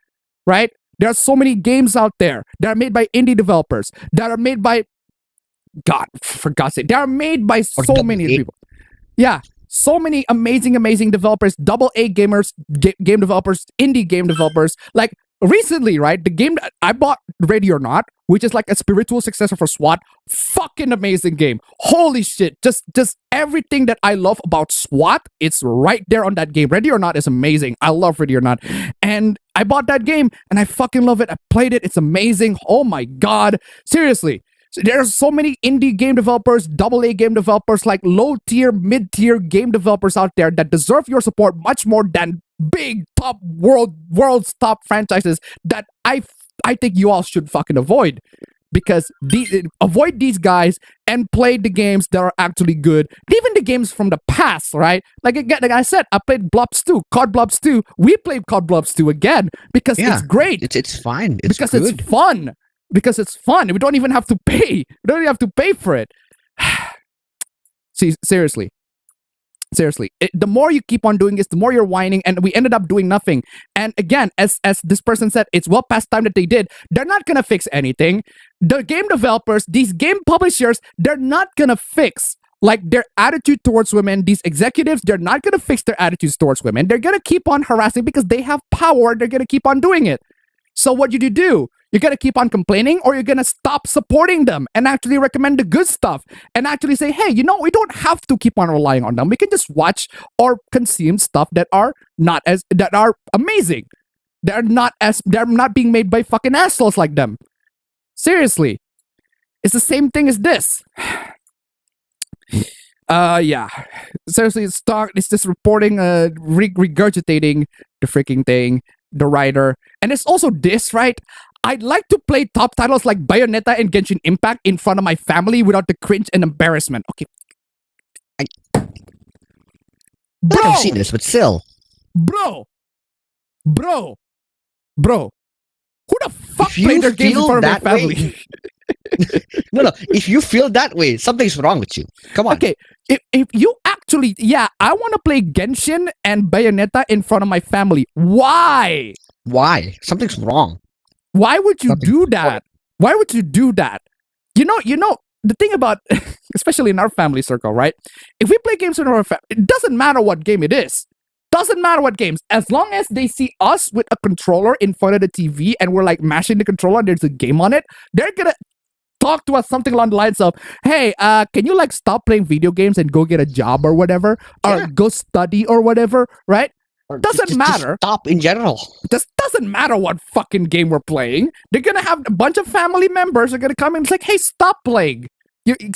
right? There are so many games out there that are made by indie developers, that are made by, God, for God's sake, they are made by so many people. Yeah, so many amazing developers, AA gamers, game developers, indie game developers. Like recently, right? The game that I bought, Ready or Not, which is like a spiritual successor for SWAT. Fucking amazing game. Holy shit. Just everything that I love about SWAT, it's right there on that game. Ready or Not is amazing. I love Ready or Not. And I bought that game and I fucking love it. I played it. It's amazing. Oh my God. Seriously. So there are so many indie game developers, AA game developers, like low-tier, mid-tier game developers out there that deserve your support much more than big top world's top franchises that I think you all should fucking avoid. Because avoid these guys and play the games that are actually good. Even the games from the past, right? Like I said, I played Blobs 2, COD Blobs 2. We played COD Blobs 2 again because it's great. It's fine. It's because good. it's fun. Because it's fun. We don't even have to pay. We don't even have to pay for it. See, seriously. The more you keep on doing this, the more you're whining, and we ended up doing nothing. And again, as this person said, it's well past time that they did. They're not gonna fix anything. The game developers, these game publishers, they're not gonna fix like their attitude towards women. These executives, they're not gonna fix their attitudes towards women. They're gonna keep on harassing because they have power. They're gonna keep on doing it. So what do? You're going to keep on complaining, or you're going to stop supporting them and actually recommend the good stuff and actually say, hey, we don't have to keep on relying on them. We can just watch or consume stuff that are amazing. They're not being made by fucking assholes like them. Seriously. It's the same thing as this. Yeah. Seriously, it's just reporting, regurgitating the freaking thing, the writer. And it's also this, right? I'd like to play top titles like Bayonetta and Genshin Impact in front of my family without the cringe and embarrassment. Okay. I haven't seen this, but still. Bro. Who the fuck played their games in front of their family? No. If you feel that way, something's wrong with you. Come on. Okay. If you actually, I want to play Genshin and Bayonetta in front of my family. Why? Something's wrong. Why would you do that? Why would you do that? The thing about, especially in our family circle, right? If we play games in our family, it doesn't matter what game it is. Doesn't matter what games. As long as they see us with a controller in front of the TV and we're like mashing the controller and there's a game on it, they're gonna talk to us something along the lines of, hey, can you like stop playing video games and go get a job or whatever? Or go study or whatever, right? Doesn't matter. Just stop in general. Just doesn't matter what fucking game we're playing. They're gonna have a bunch of family members are gonna come in and it's like, hey, stop playing.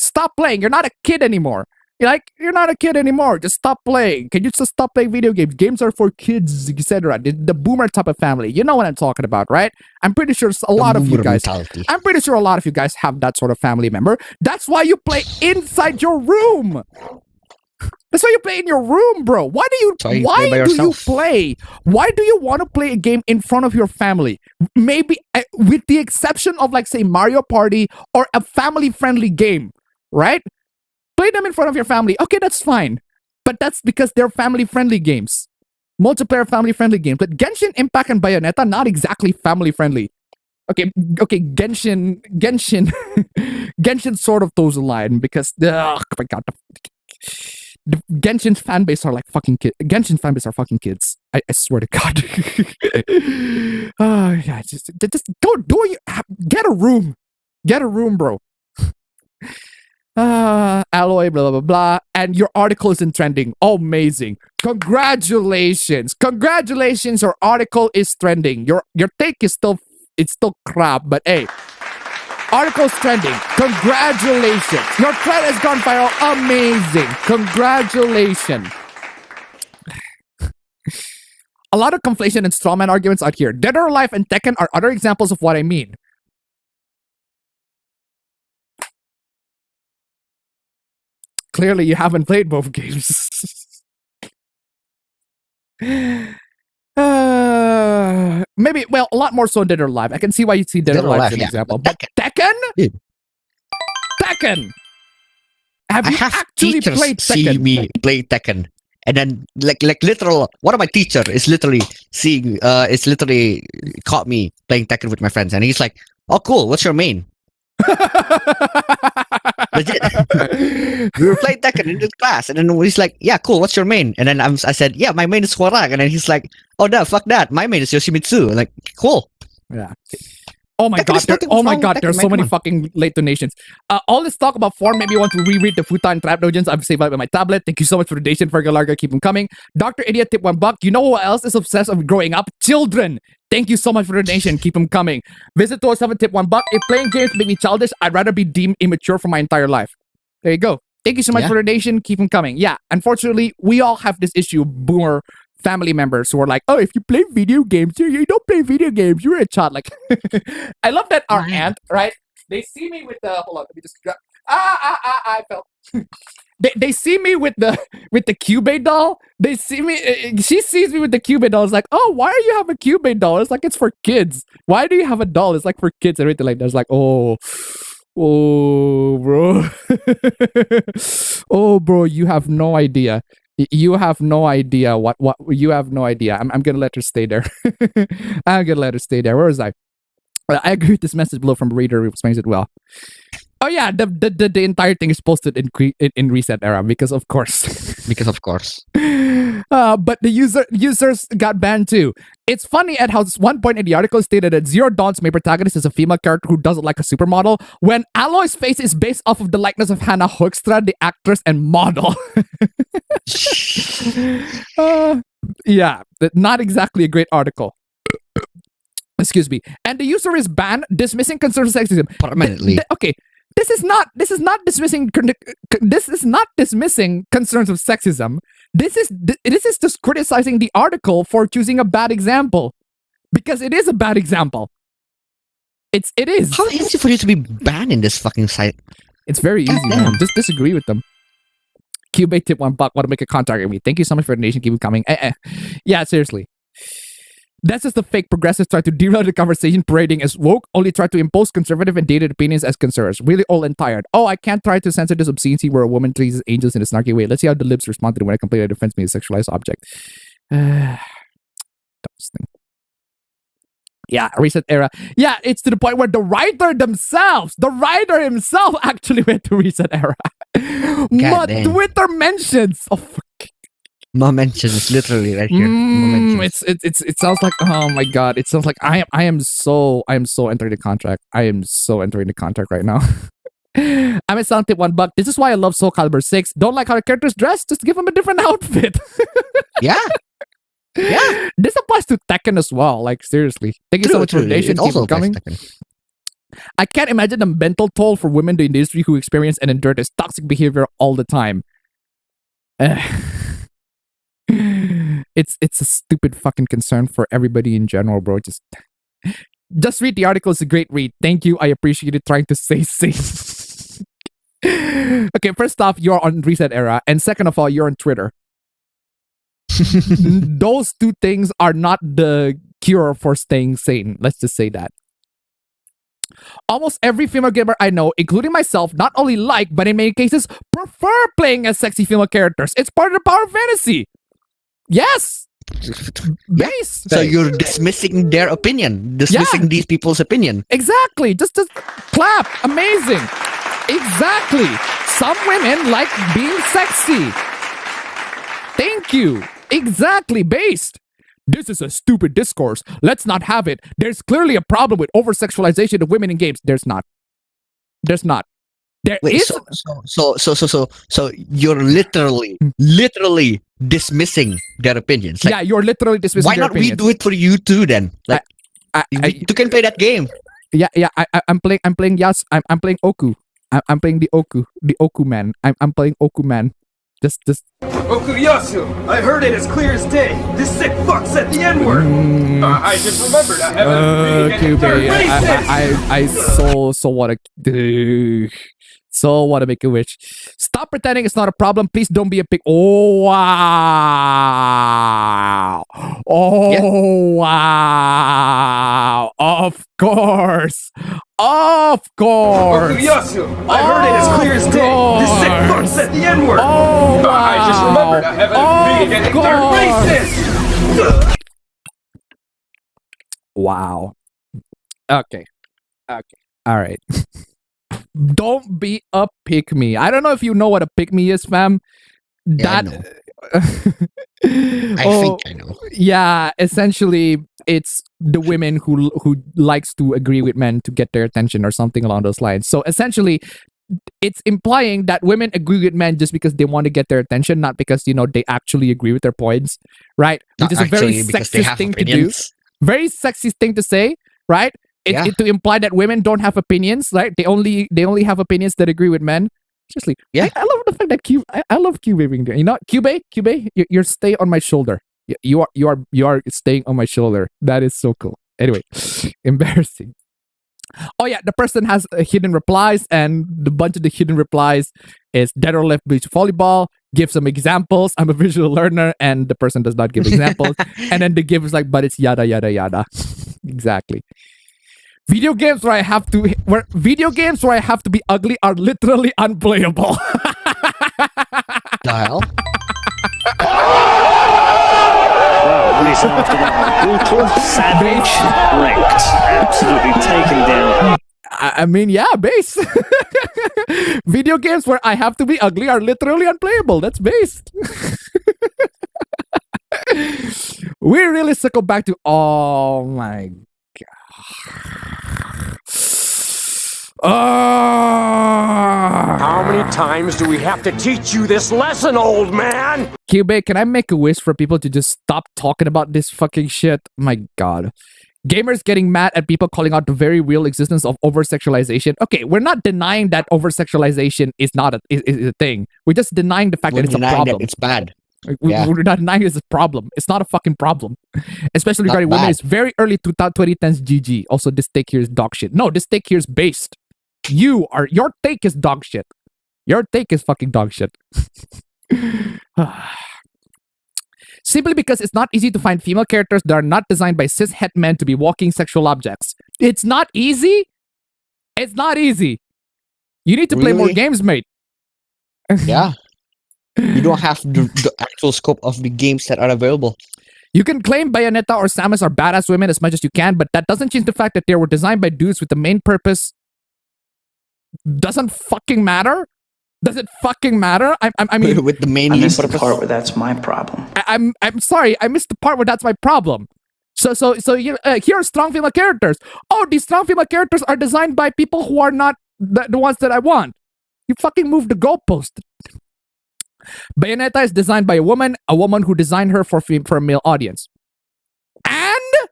Stop playing. You're not a kid anymore. You're not a kid anymore. Just stop playing. Can you just stop playing video games? Games are for kids, etc. The boomer type of family. You know what I'm talking about, right? I'm pretty sure a lot of you guys. I'm pretty sure a lot of you guys have that sort of family member. That's why you play inside your room. That's why you play in your room, bro. Why do you play? Why do you want to play a game in front of your family? Maybe with the exception of like say Mario Party or a family-friendly game, right? Play them in front of your family. Okay, that's fine. But that's because they're family-friendly games. Multiplayer family-friendly games. But Genshin Impact and Bayonetta, not exactly family-friendly. Okay, Genshin sort of toes the line because oh my God, the Genshin fan base are like fucking kids. Genshin fan base are fucking kids. I swear to God. Oh yeah, just get a room. Get a room, bro. Alloy, blah blah blah, and your article is in trending. Oh, amazing! Congratulations! Your article is trending. Your take is still crap, but hey, Article's trending. Congratulations. Your thread has gone viral. Amazing. Congratulations. A lot of conflation and strawman arguments out here. Dead or Alive and Tekken are other examples of what I mean. Clearly, you haven't played both games. Maybe, well, a lot more so Dead or Alive. I can see why you'd see Dead or Alive as an example. But Tekken? Dude. Tekken! Have you have actually teachers played see Tekken? me play Tekken. And then, like literal, one of my teacher is literally caught me playing Tekken with my friends. And he's like, oh, cool, what's your main? Legit. We were playing Tekken in the class, and then he's like, "Yeah, cool. What's your main?" And then I said, "Yeah, my main is Hwarag." And then he's like, "Oh no, fuck that. My main is Yoshimitsu." I'm like, cool. Yeah. Oh my god! There's so many fucking late donations. All this talk about form made me want to reread the Futa and Trap Dojins I've saved up on my tablet. Thank you so much for the donation, Fergal Larga. Keep them coming. Dr. Idiot tip $1. You know who else is obsessed with growing up? Children. Thank you so much for the donation. Keep them coming. Visit 207 tip $1. If playing games make me childish, I'd rather be deemed immature for my entire life. There you go. Thank you so much for the donation. Keep them coming. Yeah, unfortunately, we all have this issue, boomer family members who are like, oh, if you play video games, you don't play video games, you're a child. Like, I love that our aunt, right? They see me with the, hold on, let me just grab, I fell. They see me with the Cubase doll. They see me, she sees me with the Cubase doll. It's like, oh, why do you have a Cubase doll? It's like, it's for kids. Why do you have a doll? It's like for kids and everything like that. It's like, oh, bro. Oh, bro, you have no idea. You have no idea what you have no idea. I'm gonna let her stay there. I'm gonna let her stay there. Where was I? I agree with this message below from Reader who explains it well. Oh yeah, the entire thing is posted in Reset Era because of course. Because of course. But the users got banned too. It's funny at how one point in the article stated that Zero Dawn's main protagonist is a female character who doesn't like a supermodel, when Aloy's face is based off of the likeness of Hannah Hoekstra, the actress and model. Yeah, not exactly a great article. Excuse me. And the user is banned, dismissing concerns of sexism. Permanently. Okay. This is not dismissing concerns of sexism. This is just criticizing the article for choosing a bad example, because it is a bad example. It is. How easy for you to be banned in this fucking site? It's very easy, man. Just disagree with them. Cubase tip $1. Want to make a contact with me? Thank you so much for the donation. Keep it coming. Yeah, seriously. That's just the fake progressives try to derail the conversation parading as woke, only try to impose conservative and dated opinions as conservatives. Really old and tired. Oh, I can't try to censor this obscenity where a woman treats angels in a snarky way. Let's see how the libs respond to it when I complain that defends me as a sexualized object. Dumbest thing. Yeah, Reset Era. Yeah, it's to the point where the writer himself actually went to Reset Era. Twitter mentions. Oh, fuck. My mention is literally right here. It sounds like, oh my god, it sounds like I am so entering the contract. I am so entering the contract right now. I'm at Sound Tip $1. This is why I love Soul Calibur 6. Don't like how the characters dress? Just give them a different outfit. Yeah. Yeah. This applies to Tekken as well. Like, seriously. Thank you so much for the donation. Keep it coming. I can't imagine the mental toll for women in the industry who experience and endure this toxic behavior all the time. It's a stupid fucking concern for everybody in general, bro. Just read the article. It's a great read. Thank you. I appreciate it trying to say safe. Okay, first off, you're on Reset Era, and second of all, you're on Twitter. Those two things are not the cure for staying sane. Let's just say that. Almost every female gamer I know, including myself, not only like, but in many cases, prefer playing as sexy female characters. It's part of the power of fantasy. Yes. Base. So you're dismissing their opinion, dismissing these people's opinion. Exactly. Just clap. Amazing. Exactly. Some women like being sexy. Thank you. Exactly. Based. This is a stupid discourse. Let's not have it. There's clearly a problem with over-sexualization of women in games. There's not. There's not. There is. So you're literally dismissing their opinions. Like, yeah, you're literally dismissing their opinions. Why not we do it for you too then? Like, you can play that game. Yeah. I'm playing Yas. I'm playing Oku. I'm playing the Oku man. I'm playing Oku man. Just. Okuyasu! I heard it as clear as day. This sick fuck said the N-word. I just remembered. I haven't Cube. I so wanna make a wish. Stop pretending it's not a problem. Please don't be a pig. Oh wow! Oh wow! Of course! Okuyasu! I heard it as clear as day. This sick fuck said the N-word. Oh wow! I just remembered. I haven't been getting racist. Wow. Okay. All right. Don't be a pick me. I don't know if you know what a pick me is, fam. Yeah, I think I know. Yeah, essentially, it's the women who likes to agree with men to get their attention or something along those lines. So essentially, it's implying that women agree with men just because they want to get their attention, not because they actually agree with their points, right? Which is a very sexist thing to do. Very sexist thing to say, right? It to imply that women don't have opinions, right? They only have opinions that agree with men. Seriously, I love the fact that I love Cube being there. Cube, you're staying on my shoulder. You are staying on my shoulder. That is so cool. Anyway, embarrassing. Oh yeah, the person has hidden replies, and the bunch of the hidden replies is dead or left beach volleyball. Give some examples. I'm a visual learner, and the person does not give examples. And then the give is like, but it's yada yada yada. Exactly. Video games where I have to be ugly are literally unplayable. The hell? Wow, this after that brutal, savage, wrecked, absolutely taken down. I mean, yeah, base. Video games where I have to be ugly are literally unplayable. That's based. We really circle back to, oh my god. How many times do we have to teach you this lesson, old man? Cube, can I make a wish for people to just stop talking about this fucking shit? My god. Gamers getting mad at people calling out the very real existence of over-sexualization. Okay, we're not denying that over-sexualization is not a thing. We're just denying the fact that it's a problem. It's bad. We're not denying it's a problem. It's not a fucking problem. Especially regarding women. It's very early 2010s GG. Also, this take here is dog shit. No, this take here is based. Your take is dog shit. Your take is fucking dog shit. Simply because it's not easy to find female characters that are not designed by cis-het men to be walking sexual objects. It's not easy? It's not easy. You need to play more games, mate. Yeah. You don't have the actual scope of the games that are available. You can claim Bayonetta or Samus are badass women as much as you can, but that doesn't change the fact that they were designed by dudes with the main purpose. Doesn't fucking matter? Does it fucking matter? I mean, with the main I missed the part where that's my problem. I'm sorry. I missed the part where that's my problem. So here are strong female characters. Oh, these strong female characters are designed by people who are not the ones that I want. You fucking moved the goalpost. Bayonetta is designed by a woman who designed her for a male audience. And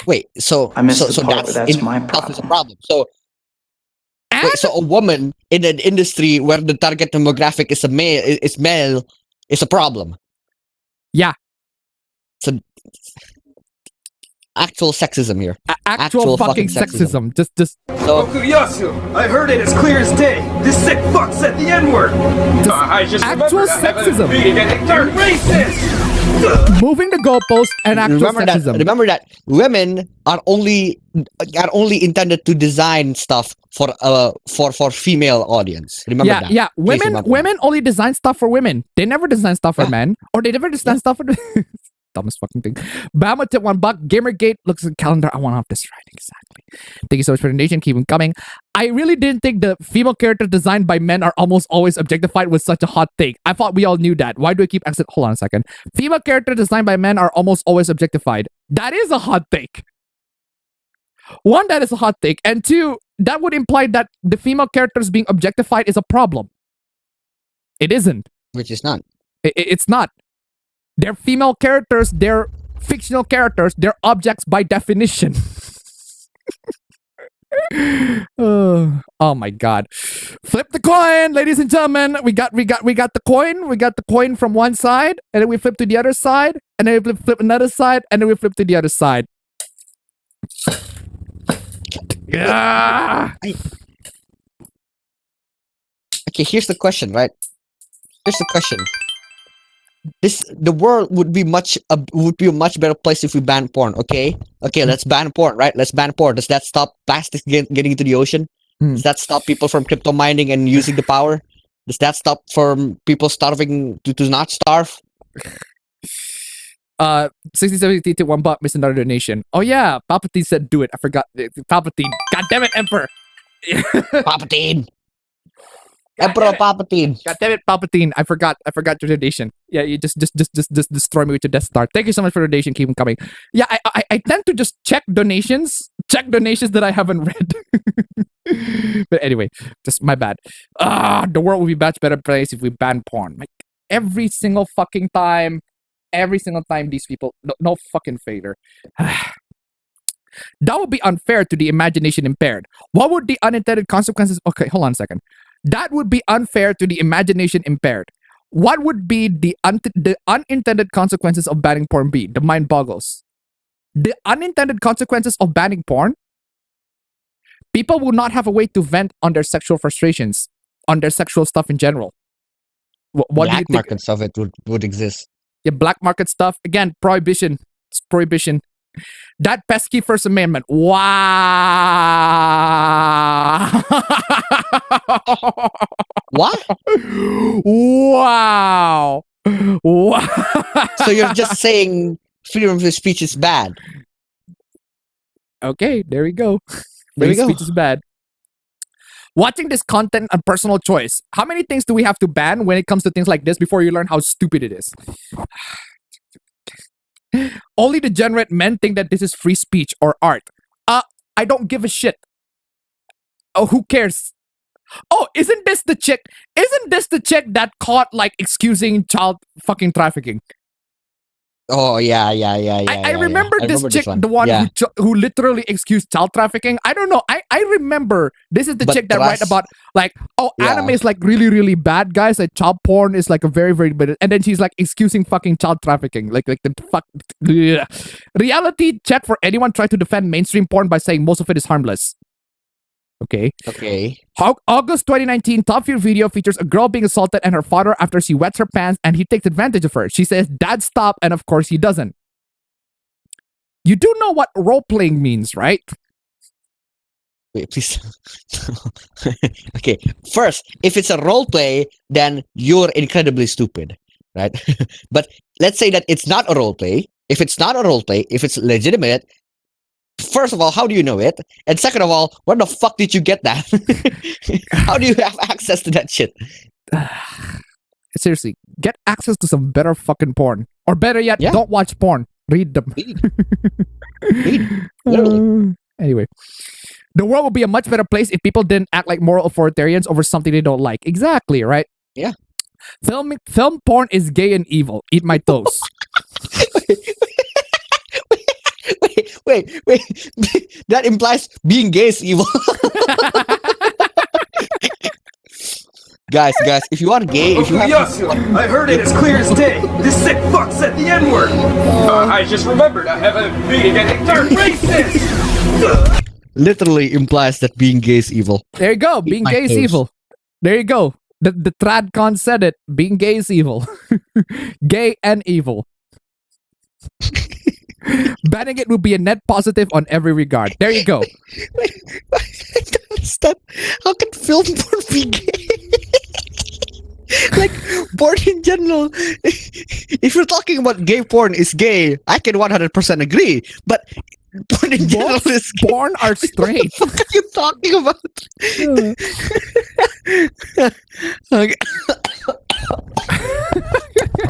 wait, so I missed the part where that's my problem. So wait, so a woman in an industry where the target demographic is male is a problem. Yeah. So actual sexism here. Actual fucking sexism. Just so, Okuyasu! I heard it as clear as day. This sick fuck said the N-word. I just actual sexism. They're racist. Moving the goalpost and actual sexism. Remember that women are only intended to design stuff for female audience. Remember that. Yeah. Women only design stuff for women. They never design stuff for men, or they never design stuff for. Dumbest fucking thing. Bama tip $1. Gamergate looks at the calendar. I want off this right. Exactly. Thank you so much for the donation. Keep them coming. I really didn't think the female characters designed by men are almost always objectified was such a hot take. I thought we all knew that. Why do I keep accent? Hold on a second. Female characters designed by men are almost always objectified. That is a hot take. One, that is a hot take. And two, that would imply that the female characters being objectified is a problem. It isn't. Which is not. It's not. They're female characters, they're fictional characters, they're objects by definition. Oh my god. Flip the coin, ladies and gentlemen. We got the coin. We got the coin from one side, and then we flip to the other side, and then we flip another side, and then we flip to the other side. Yeah. Okay, here's the question, right? Here's the question. The world would be a much better place if we ban porn. Okay, let's ban porn, right? Let's ban porn. Does that stop plastics getting into the ocean? Does that stop people from crypto mining and using the power? Does that stop from people starving to not starve? 6070 to $1 missed another donation. Oh yeah, Palpatine said do it. I forgot. Palpatine. God damn it, Emperor. Palpatine. Emperor Palpatine. God damn it, Palpatine. I forgot your donation. Yeah, you just destroy me with your Death Star. Thank you so much for the donation. Keep them coming. Yeah, I tend to just check donations that I haven't read. But anyway, just my bad. The world would be a much better place if we ban porn. Like every single time these people no fucking failure. That would be unfair to the imagination impaired. What would the unintended consequences? Okay, hold on a second. That would be unfair to the imagination impaired. What would be the unintended consequences of banning porn be? The mind boggles. The unintended consequences of banning porn? People will not have a way to vent on their sexual frustrations, on their sexual stuff in general. What do you Black think? markets of it would exist. Yeah, black market stuff. Again, prohibition. It's prohibition. That pesky First Amendment. Wow. What? Wow. Wow. So you're just saying freedom of speech is bad? Okay, there we go. There we go. Speech is bad. Watching this content a personal choice. How many things do we have to ban when it comes to things like this before you learn how stupid it is? Only degenerate men think that this is free speech or art. I don't give a shit. Oh, who cares? Oh, isn't this the chick that caught like excusing child fucking trafficking? Oh yeah. I remember this chick, one. the one Yeah. who literally excused child trafficking. I don't know. I remember this is the But chick that write trust- about like, oh, Yeah. anime is like really, really bad, guys. Like child porn is like a very, very bad. And then she's like excusing fucking child trafficking. Like the fuck. Ugh. Reality check for anyone try to defend mainstream porn by saying most of it is harmless. Okay. August 2019 Top View video features a girl being assaulted and her father after she wets her pants and he takes advantage of her. She says, "Dad, stop," and of course he doesn't. You do know what role-playing means, right? Wait, please. Okay, first, if it's a role play, then you're incredibly stupid, right? But let's say that it's not a role play. If it's not a role play, if it's legitimate, first of all, how do you know it? And second of all, where the fuck did you get that? How do you have access to that shit? Seriously, get access to some better fucking porn. Or better yet, don't watch porn. Read them. Read. Literally. Anyway. The world would be a much better place if people didn't act like moral authoritarians over something they don't like. Exactly, right? Yeah. Film porn is gay and evil. Eat my toes. Wait. That implies being gay is evil. Guys, if you are gay, if you have... I heard it as clear as day. This sick fuck said the N-word. I just remembered I have a meeting and they're racist. Literally implies that being gay is evil. There you go. Being gay is evil. There you go. The TradCon said it. Being gay is evil. Gay and evil. Banning it would be a net positive on every regard. There you go. Wait, I don't understand. How can film porn be gay? Like, porn in general. If you're talking about gay porn is gay, I can 100% agree. But porn in general is gay. Porn are straight. What are you talking about? Okay.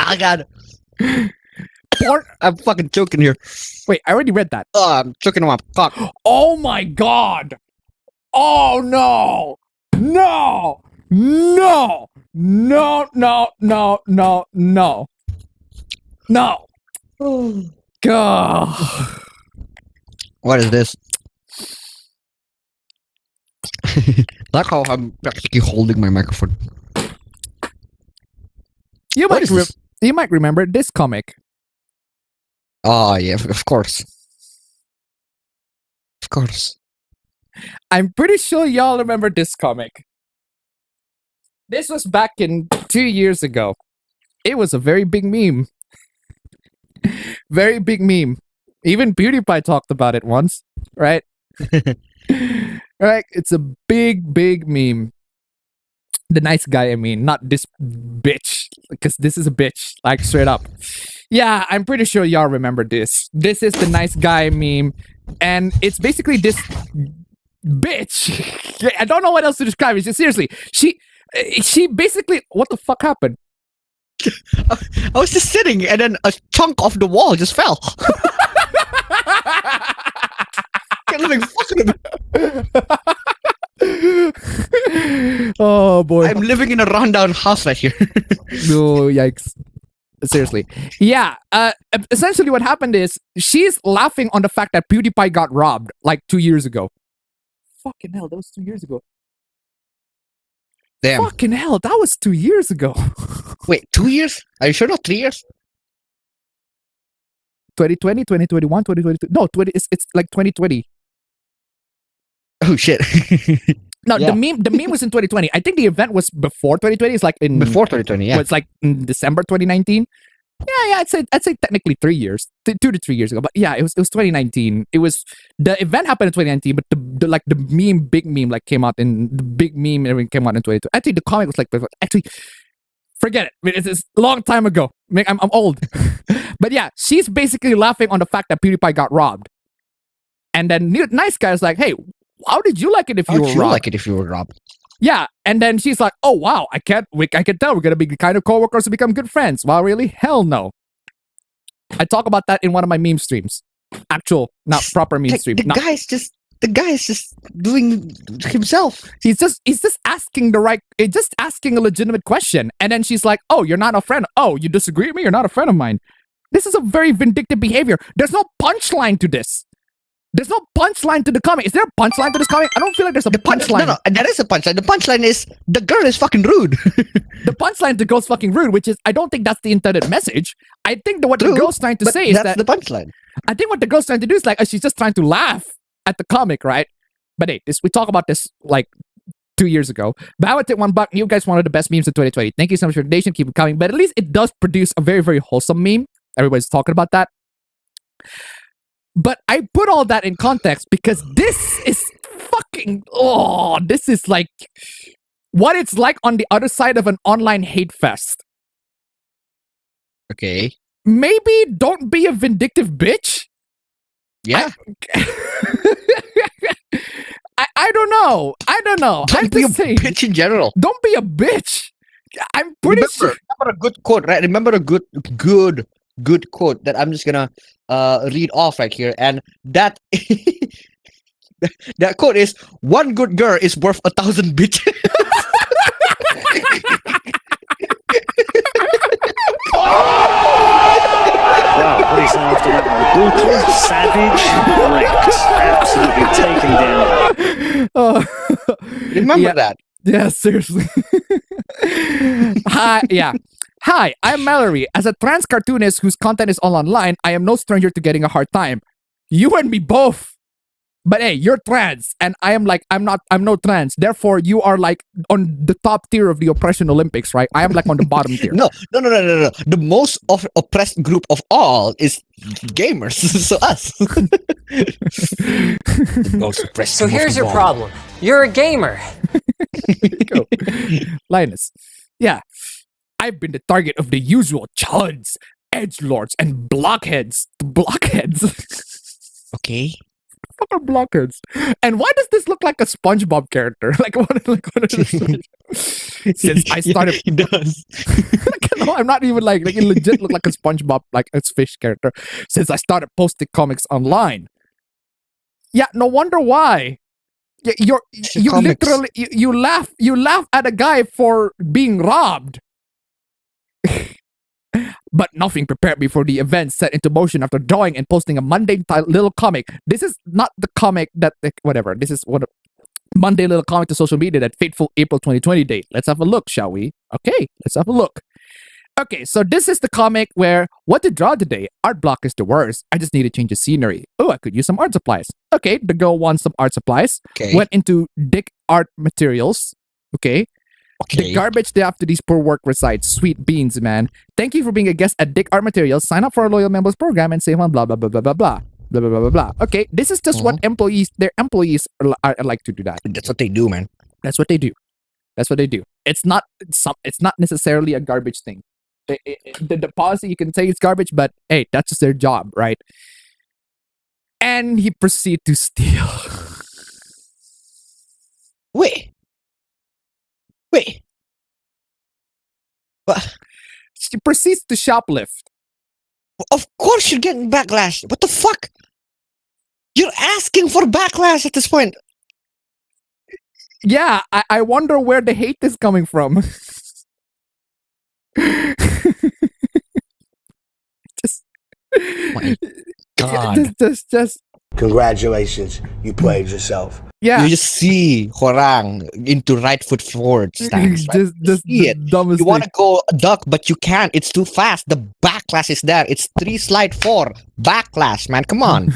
Oh, God. Porn. I'm fucking choking here. Wait, I already read that. Oh, I'm choking on my cock. Oh my God. Oh no. No. No. No. No. No. No. No. No. God. What is this? Like how I'm practically holding my microphone. You might remember this comic. Oh yeah, of course. Of course. I'm pretty sure y'all remember this comic. This was back in 2 years ago. It was a very big meme. Very big meme. Even PewDiePie talked about it once, right? Right? It's a big, big meme. The nice guy, I mean, not this bitch. Because this is a bitch, like straight up. Yeah, I'm pretty sure y'all remember this. This is the nice guy meme. And it's basically this bitch. I don't know what else to describe it. Seriously, she basically, what the fuck happened? I was just sitting and then a chunk of the wall just fell. Oh boy. I'm living in a rundown house right here. No, yikes. Seriously. Yeah, essentially what happened is she's laughing on the fact that PewDiePie got robbed like 2 years ago. Fucking hell, that was 2 years ago. Damn. Fucking hell, that was 2 years ago. Wait, 2 years? Are you sure not 3 years? 2020, 2021, 2022. No, it's like 2020. Oh shit. No, Yeah. the meme was in 2020. I think the event was before 2020. It's like in Before 2020, yeah. It's like in December 2019. Yeah, I'd say technically 3 years, 2 to 3 years ago. But yeah, it was 2019. It was the event happened in 2019, but the meme, big meme, like came out in the big meme. Everything came out in 2020. Actually, the comic was like actually. Forget it. I mean, it's a long time ago. I mean, I'm old. But yeah, she's basically laughing on the fact that PewDiePie got robbed. And then nice guy's like, hey, how did you like it if you were robbed? Like it if you were robbed? Yeah, and then she's like, oh wow, I can tell we're gonna be the kind of coworkers to become good friends. Wow, really? Hell no. I talk about that in one of my meme streams. Actual, not proper meme stream. The guy is just doing himself. He's just asking asking a legitimate question. And then she's like, oh, you're not a friend. Oh, you disagree with me? You're not a friend of mine. This is a very vindictive behavior. There's no punchline to this. There's no punchline to the comic. Is there a punchline to this comic? I don't feel like there's a punchline. No, that is a punchline. The punchline is the girl is fucking rude. The punchline to the girl's fucking rude, which is, I don't think that's the intended message. I think that what the girl's trying to say is that the punchline. I think what the girl's trying to do is like, she's just trying to laugh at the comic, right? But hey, we talk about this like 2 years ago. But I would take $1. You guys wanted the best memes in 2020. Thank you so much for the donation. Keep it coming. But at least it does produce a very, very wholesome meme. Everybody's talking about that. But I put all that in context because this is fucking, this is like what it's like on the other side of an online hate fest. Okay. Maybe don't be a vindictive bitch. Yeah. I don't know. Don't be a bitch in general. Don't be a bitch. I'm pretty sure. Remember a good quote, right? Remember a good quote that I'm just gonna read off right here, and that that quote is, "One good girl is worth 1,000 bitches." Wow, what do you say after that one? Brutal, savage, wrecked. Absolutely taken down. Remember that? Yeah, seriously. Hi, I'm Mallory. As a trans cartoonist whose content is all online, I am no stranger to getting a hard time. You and me both. But hey, you're trans, and I'm no trans. Therefore, you are like on the top tier of the oppression Olympics, right? I am like on the bottom tier. No. The most oppressed group of all is gamers. So us. The most oppressed. So here's your problem. You're a gamer. There you go. Linus. Yeah. I've been the target of the usual chuds, edgelords, and blockheads. Blockheads? Okay. What are blockheads? And why does this look like a SpongeBob character? What is this? Since I started... He does. No, I'm not even like it legit look like a SpongeBob, like a fish character. Since I started posting comics online. Yeah, no wonder why. You literally you laugh at a guy for being robbed. But nothing prepared me for the events set into motion after drawing and posting a mundane little comic. This is not the comic that whatever. This is what Monday little comment to social media, that fateful April 2020 date. Let's have a look, shall we? Okay, let's have a look. Okay, so this is the comic where, what to draw today? Art block is the worst. I just need to change the scenery. Oh, I could use some art supplies. Okay, the girl wants some art supplies. Okay. Went into Dick Art Materials. Okay. The garbage day after these poor work resides. Sweet beans, man. Thank you for being a guest at Dick Art Materials. Sign up for our loyal members program and save on blah, blah, blah, blah, blah, blah. Blah, blah, blah, blah, blah. Okay, this is just what their employees are like to do that. That's what they do, man. That's what they do. That's what they do. It's not necessarily a garbage thing. The policy, you can say it's garbage, but hey, that's just their job, right? And he proceeded to steal. Wait. What? She proceeds to shoplift. Of course you're getting backlash. What the fuck? You're asking for backlash at this point. Yeah, I wonder where the hate is coming from. My God. Just. Congratulations, you played yourself. Yeah. You just see Horang into right foot forward stance. Right? Just see it. You want to go duck, but you can't. It's too fast. The backlash is there. It's 3 slide 4. Backlash, man. Come on.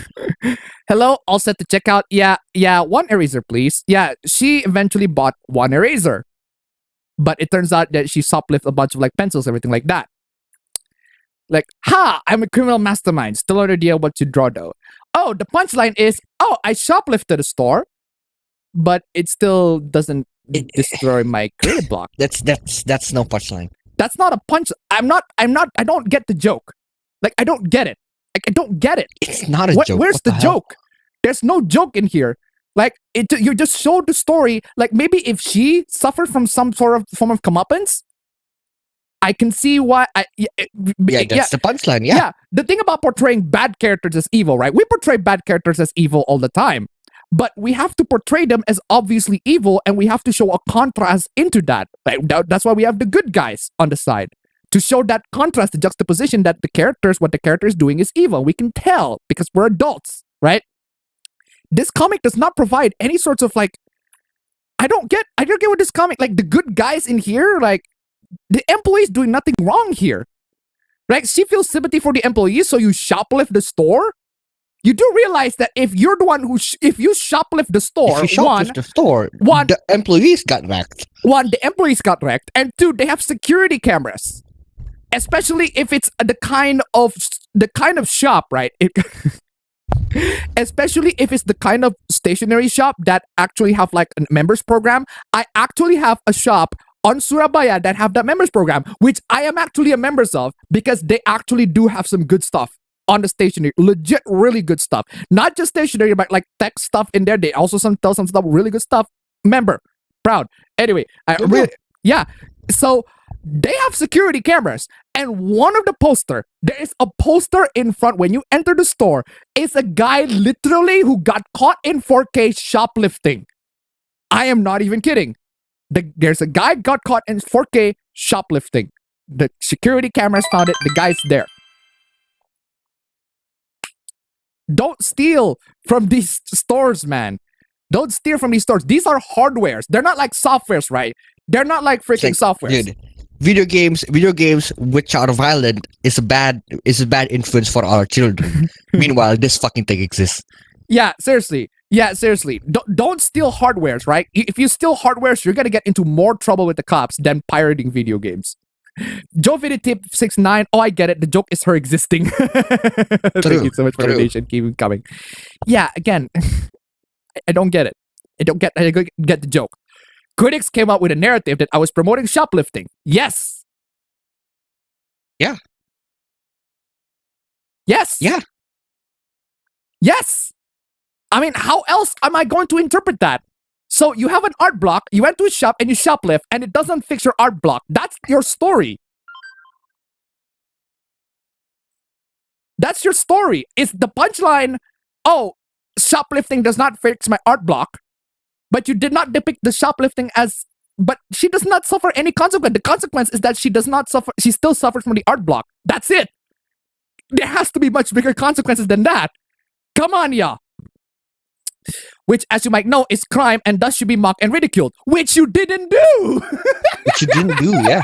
Hello, all set to check out. Yeah, 1 eraser, please. Yeah, she eventually bought 1 eraser. But it turns out that she shoplifted a bunch of like pencils, everything like that. Like, I'm a criminal mastermind. Still no idea what to draw though. Oh, the punchline is, I shoplifted a store, but it still doesn't destroy my creative block. That's no punchline. That's not a punch. I don't get the joke. Like, I don't get it. Like, I don't get it. It's not a joke. Where's the joke? There's no joke in here. Like, you just showed the story. Like, maybe if she suffered from some sort of form of comeuppance, I can see why. That's the punchline. Yeah. The thing about portraying bad characters as evil, right? We portray bad characters as evil all the time, but we have to portray them as obviously evil, and we have to show a contrast into that. Like, that's why we have the good guys on the side, to show that contrast, the juxtaposition that what the character is doing is evil. We can tell because we're adults, right? This comic does not provide any sorts of like. I don't get what this comic, like, the good guys in here, like. The employee's doing nothing wrong here. Right? She feels sympathy for the employees, so you shoplift the store? You do realize that if you're the one if you shoplift the store, the employees got wrecked. 1, the employees got wrecked, and 2, they have security cameras. Especially if it's the kind of shop, right? Especially if it's the kind of stationery shop that actually have like a members program. I actually have a shop on Surabaya that have that members program, which I am actually a member of, because they actually do have some good stuff on the stationery. Legit, really good stuff. Not just stationery, but like tech stuff in there. They also tell some stuff, really good stuff. Member. Proud. Anyway, so they have security cameras. And one of the there is a poster in front when you enter the store. It's a guy literally who got caught in 4K shoplifting. I am not even kidding. There's a guy got caught in 4K shoplifting. The security cameras found it. The guy's there. Don't steal from these stores, man. Don't steal from these stores. These are hardwares. They're not like softwares, right? They're not like freaking softwares. Dude, video games which are violent is a bad influence for our children. Meanwhile, this fucking thing exists. Yeah, seriously. Don't steal hardwares, right? If you steal hardwares, you're gonna get into more trouble with the cops than pirating video games. Joe Tip 69. Oh, I get it. The joke is her existing. Thank you so much for the donation. Keep coming. Yeah, again, I don't get it. I don't get the joke. Critics came up with a narrative that I was promoting shoplifting. Yes. Yeah. Yes. Yeah. Yes. I mean, how else am I going to interpret that? So you have an art block, you went to a shop and you shoplift, and it doesn't fix your art block. That's your story. That's your story. Is the punchline, shoplifting does not fix my art block, but you did not depict the shoplifting as, but she does not suffer any consequence. The consequence is that she does not suffer, she still suffers from the art block. That's it. There has to be much bigger consequences than that. Come on, y'all. which, as you might know, is crime and thus should be mocked and ridiculed, which you didn't do. Which you didn't do, yeah.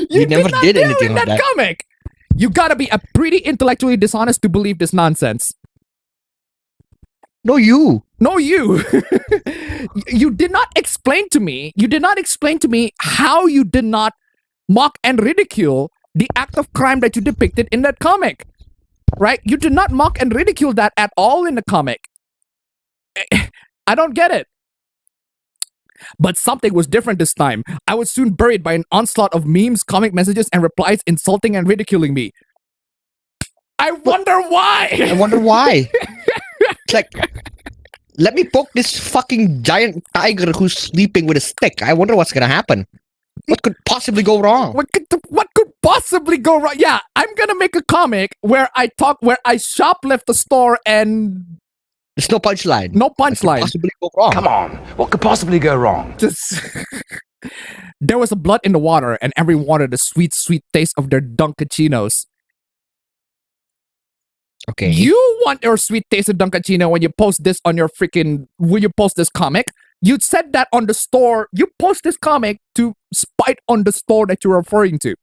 You never not did do anything in like that that. comic. You gotta be a pretty intellectually dishonest to believe this nonsense. No, you. No, you. You did not explain to me. You did not explain to me how you did not mock and ridicule the act of crime that you depicted in that comic. Right? You did not mock and ridicule that at all in the comic. I don't get it. But something was different this time. I was soon buried by an onslaught of memes, comic messages, and replies insulting and ridiculing me. I wonder why. I wonder why. It's like, let me poke this fucking giant tiger who's sleeping with a stick. I wonder what's gonna happen. What could possibly go wrong? What could possibly go wrong? Yeah, I'm gonna make a comic where I shoplift the store and there's no punchline. No punchline. Possibly go wrong. Come on, what could possibly go wrong? Just there was a blood in the water, and everyone wanted the sweet, sweet taste of their Dunkachinos. Okay. You want your sweet taste of Dunkachino when you post this on your when you post this comic. You said that on the store. You post this comic to spite on the store that you're referring to.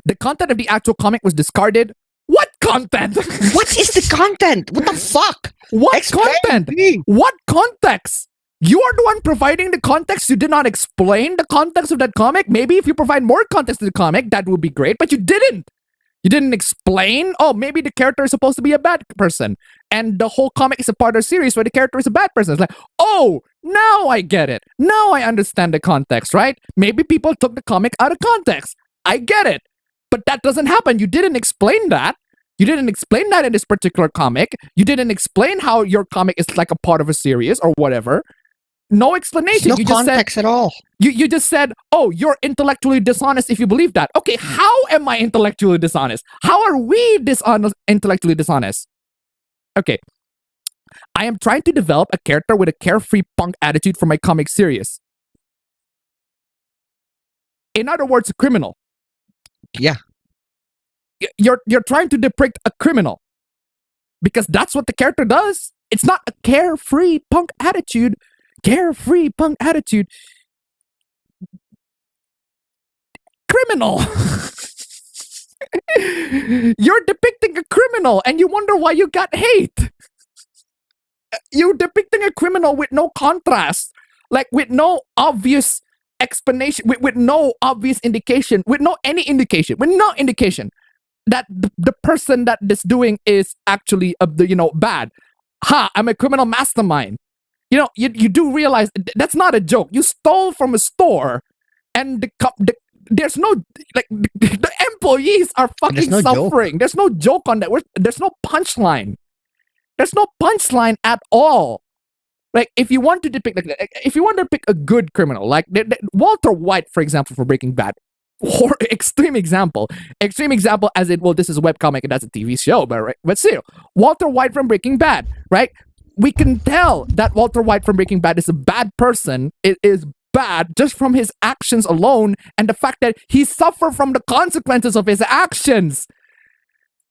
The content of the actual comic was discarded. What content? What is the content? What the fuck? What content? What context? You are the one providing the context. You did not explain the context of that comic. Maybe if you provide more context to the comic, that would be great, but you didn't. You didn't explain, oh, maybe the character is supposed to be a bad person. And the whole comic is a part of the series where the character is a bad person. It's like, oh, now I get it. Now I understand the context, right? Maybe people took the comic out of context. I get it. But that doesn't happen. You didn't explain that. You didn't explain that in this particular comic. You didn't explain how your comic is like a part of a series or whatever. No explanation. No you just context said, at all. You just said, oh, you're intellectually dishonest if you believe that. Okay, how am I intellectually dishonest? How are we intellectually dishonest? Okay. I am trying to develop a character with a carefree punk attitude for my comic series. In other words, a criminal. Yeah. You're trying to depict a criminal. Because that's what the character does. It's not a carefree punk attitude. Carefree punk attitude. Criminal. You're depicting a criminal and you wonder why you got hate. You're depicting a criminal with no contrast, like with no obvious explanation, with no obvious indication, with no indication that the person that this doing is actually bad. I'm a criminal mastermind. You do realize that's not a joke. You stole from a store, and there's no the employees are fucking suffering. Joke. There's no joke on that. There's no punchline. There's no punchline at all. Like if you want to depict if you want to pick a good criminal, like Walter White, for example, for Breaking Bad, or extreme example as in, well, this is a webcomic and that's a TV show, but still, Walter White from Breaking Bad, right? We can tell that Walter White from Breaking Bad is a bad person. It is bad just from his actions alone and the fact that he suffered from the consequences of his actions.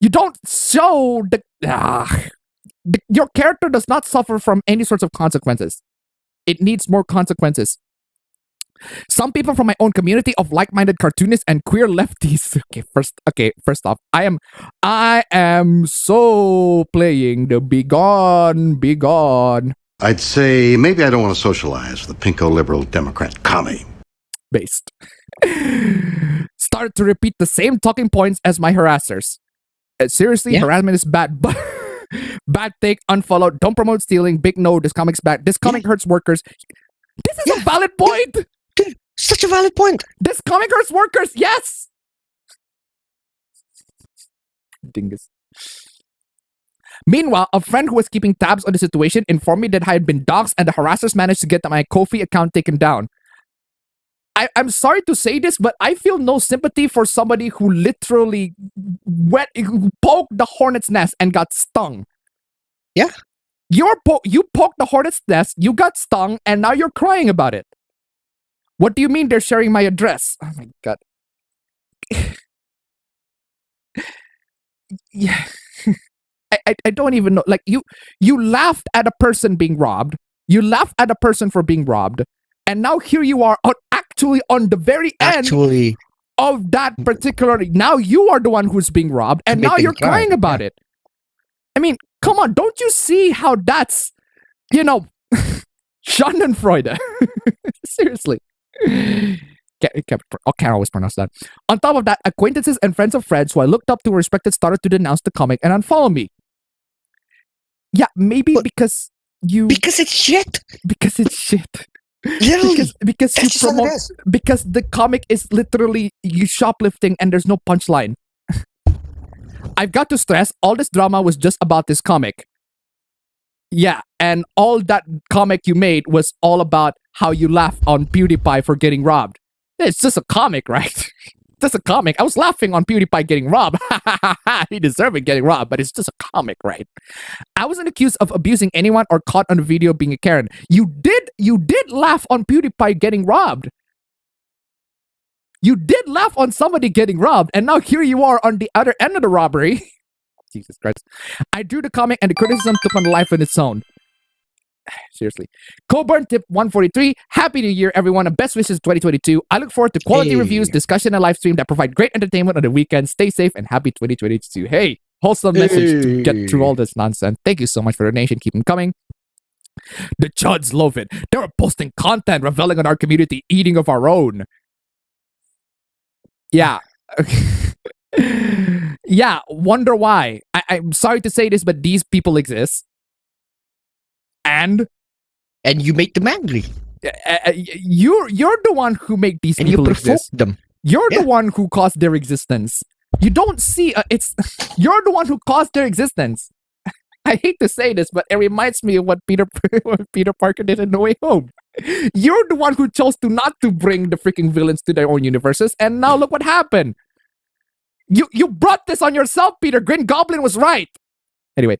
You don't show your character does not suffer from any sorts of consequences. It needs more consequences. Some people from my own community of like-minded cartoonists and queer lefties. First off, I am so playing the be gone. I'd say maybe I don't want to socialize with the pinko liberal Democrat commie. Based. Started to repeat the same talking points as my harassers. Seriously, harassment is bad, but bad take, unfollow, don't promote stealing, big no, this comic's bad, this comic hurts workers. This is a valid point. Dude, such a valid point. This comic hurts workers, yes. Dingus. Meanwhile, a friend who was keeping tabs on the situation informed me that I had been doxxed and the harassers managed to get my Ko-fi account taken down. I'm sorry to say this, but I feel no sympathy for somebody who literally poked the hornet's nest and got stung. Yeah. You poked the hornet's nest, you got stung, and now you're crying about it. What do you mean they're sharing my address? Oh my god. Yeah. I don't even know. Like you laughed at a person being robbed. You laughed at a person for being robbed, and now here you are actually on the very end of that particular. Now you are the one who's being robbed, and now you're crying about it. I mean, come on! Don't you see how that's, Schadenfreude? Seriously. Can't always pronounce that. On top of that, acquaintances and friends of friends who I looked up to and respected started to denounce the comic and unfollow me. Yeah, maybe because it's shit. Because it's shit. Literally. Because you promote. Because the comic is literally you shoplifting and there's no punchline. I've got to stress, all this drama was just about this comic. Yeah, and all that comic you made was all about how you laugh on PewDiePie for getting robbed. It's just a comic, right? Just a comic. I was laughing on PewDiePie getting robbed. He deserved getting robbed, but it's just a comic, right? I wasn't accused of abusing anyone or caught on the video being a Karen. You did laugh on PewDiePie getting robbed. You did laugh on somebody getting robbed, and now here you are on the other end of the robbery. Jesus Christ. I drew the comic and the criticism took on life in its own. Seriously. Coburn tip 143. Happy New Year, everyone, and best wishes 2022. I look forward to quality reviews, discussion, and live stream that provide great entertainment on the weekend. Stay safe and happy 2022. Hey, wholesome message to get through all this nonsense. Thank you so much for the donation. Keep them coming. The Chuds love it. They were posting content reveling on our community, eating of our own. Yeah. Yeah, wonder why. I'm sorry to say this, but these people exist. And you make them angry. You're the one who make these people exist. Them. You're the one who caused their existence. You don't see you're the one who caused their existence. I hate to say this, but it reminds me of what Peter Parker did in No Way Home. You're the one who chose to not to bring the freaking villains to their own universes, and now look what happened. You brought this on yourself, Peter. Green Goblin was right. Anyway,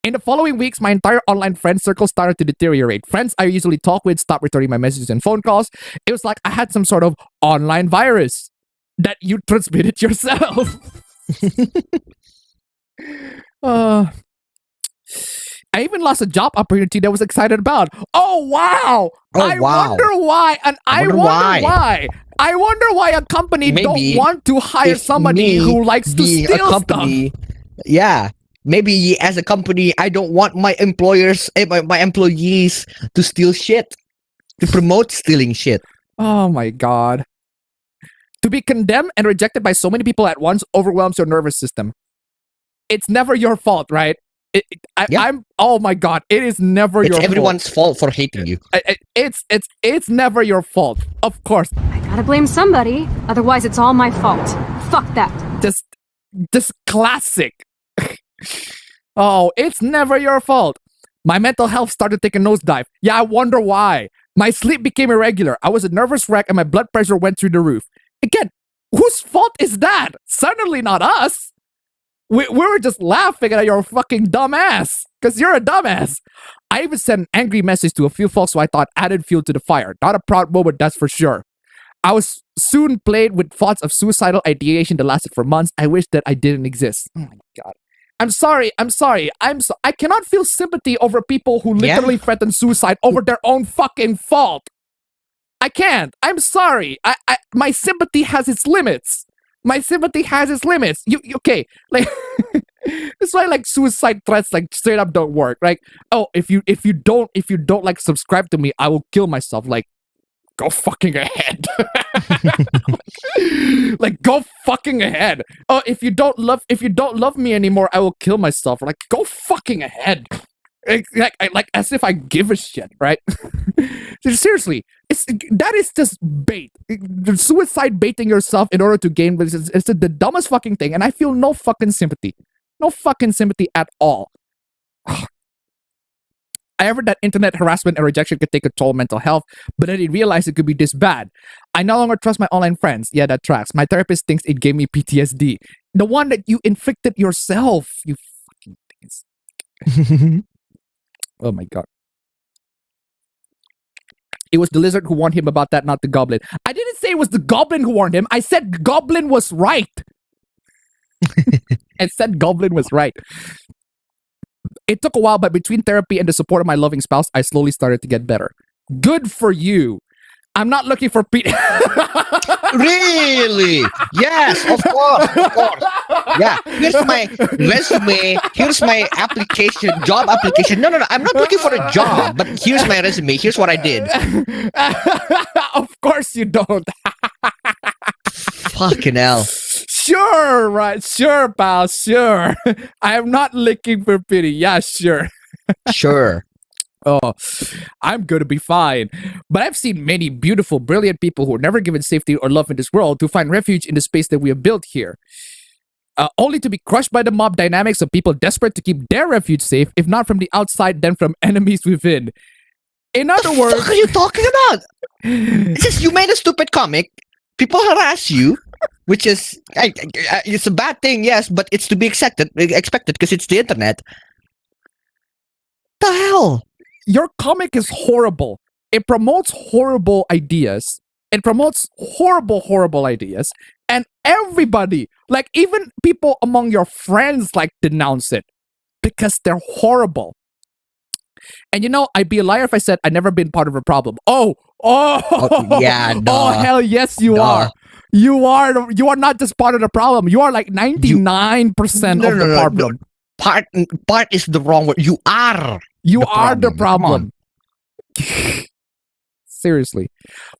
in the following weeks, my entire online friend circle started to deteriorate. Friends I usually talk with stopped returning my messages and phone calls. It was like I had some sort of online virus that you transmitted yourself. I even lost a job opportunity that I was excited about. Oh, wow. I wonder why. And I wonder why. I wonder why a company don't want to hire somebody who likes to steal stuff. Yeah. Maybe as a company, I don't want my employees to steal shit. To promote stealing shit. Oh my God. To be condemned and rejected by so many people at once overwhelms your nervous system. It's never your fault, right? I'm. Oh my God! It is never your fault. It's everyone's fault for hating you. It's never your fault. Of course. I gotta blame somebody. Otherwise, it's all my fault. Fuck that. Just classic. Oh, it's never your fault. My mental health started to take a nosedive. Yeah, I wonder why. My sleep became irregular. I was a nervous wreck, and my blood pressure went through the roof. Again, whose fault is that? Certainly not us. We were just laughing at your fucking dumbass, because you're a dumbass. I even sent an angry message to a few folks who I thought added fuel to the fire. Not a proud moment, that's for sure. I was soon plagued with thoughts of suicidal ideation that lasted for months. I wish that I didn't exist. Oh my God. I'm sorry. I cannot feel sympathy over people who literally threaten suicide over their own fucking fault. I can't. I'm sorry. My sympathy has its limits. My sympathy has its limits. You okay? Like that's why like suicide threats like straight up don't work. Like, oh, if you don't like subscribe to me, I will kill myself. Like, go fucking ahead. Like, go fucking ahead. Oh, if you don't love me anymore, I will kill myself. Like, go fucking ahead. Like as if I give a shit, right? Seriously, that is just bait. Suicide baiting yourself in order to gain it's the dumbest fucking thing, and I feel no fucking sympathy at all. I heard that internet harassment and rejection could take a toll on mental health, but I didn't realize it could be this bad. I no longer trust my online friends. Yeah, that tracks. My therapist thinks it gave me PTSD. The one that you inflicted yourself, you fucking things. Oh my God. It was the lizard who warned him about that, not the goblin. I didn't say it was the goblin who warned him. I said goblin was right. I said goblin was right. It took a while, but between therapy and the support of my loving spouse, I slowly started to get better. Good for you. I'm not looking for Really? Yes, of course. Yeah, here's my resume. Here's my job application. No. I'm not looking for a job, but here's my resume. Here's what I did. Of course you don't. Fucking hell. Sure, right. Sure, pal. Sure. I am not looking for pity. Yeah, sure. Sure. Oh, I'm going to be fine. But I've seen many beautiful, brilliant people who are never given safety or love in this world to find refuge in the space that we have built here. Only to be crushed by the mob dynamics of people desperate to keep their refuge safe, if not from the outside, then from enemies within. In other words... What are you talking about? It's just you made a stupid comic. People harass you, which is... it's a bad thing, yes, but it's to be expected because it's the internet. The hell? Your comic is horrible. It promotes horrible ideas. It promotes horrible ideas. And everybody, like even people among your friends, like denounce it because they're horrible. And you know, I'd be a liar if I said I've never been part of a problem. Yeah, no. Oh, hell yes, you are. You are not just part of the problem. You are like 99% of the problem. No. Part is the wrong word. You are. You are the problem. Seriously.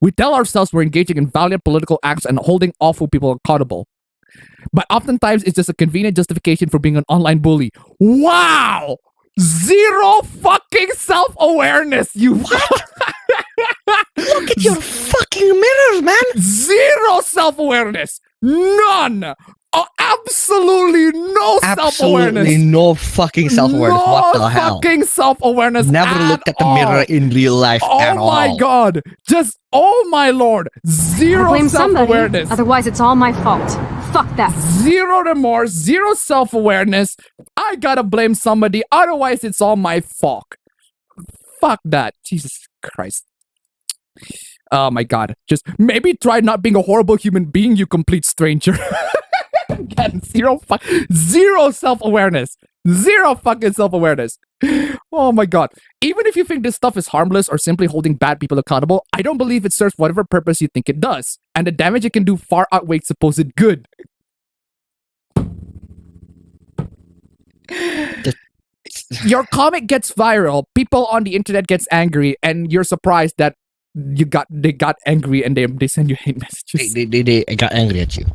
We tell ourselves we're engaging in valiant political acts and holding awful people accountable. But oftentimes it's just a convenient justification for being an online bully. Wow! Zero fucking self-awareness, you what? Look at your fucking mirrors, man! Zero self-awareness! None! Oh, absolutely no self-awareness. Absolutely no fucking self-awareness. No what the hell? Fucking self-awareness. Never looked at the mirror in real life at all. Oh my god. Just, oh my lord. Zero I blame self-awareness. Somebody, otherwise it's all my fault. Fuck that. Zero remorse. Zero self-awareness. I gotta blame somebody. Otherwise it's all my fault. Fuck that. Jesus Christ. Oh my god. Just maybe try not being a horrible human being, you complete stranger. Again, zero self-awareness. Zero fucking self-awareness. Oh my god. Even if you think this stuff is harmless or simply holding bad people accountable, I don't believe it serves whatever purpose you think it does. And the damage it can do far outweighs supposed good. Your comic gets viral, people on the internet gets angry, and you're surprised that they got angry and they send you hate messages. They got angry at you.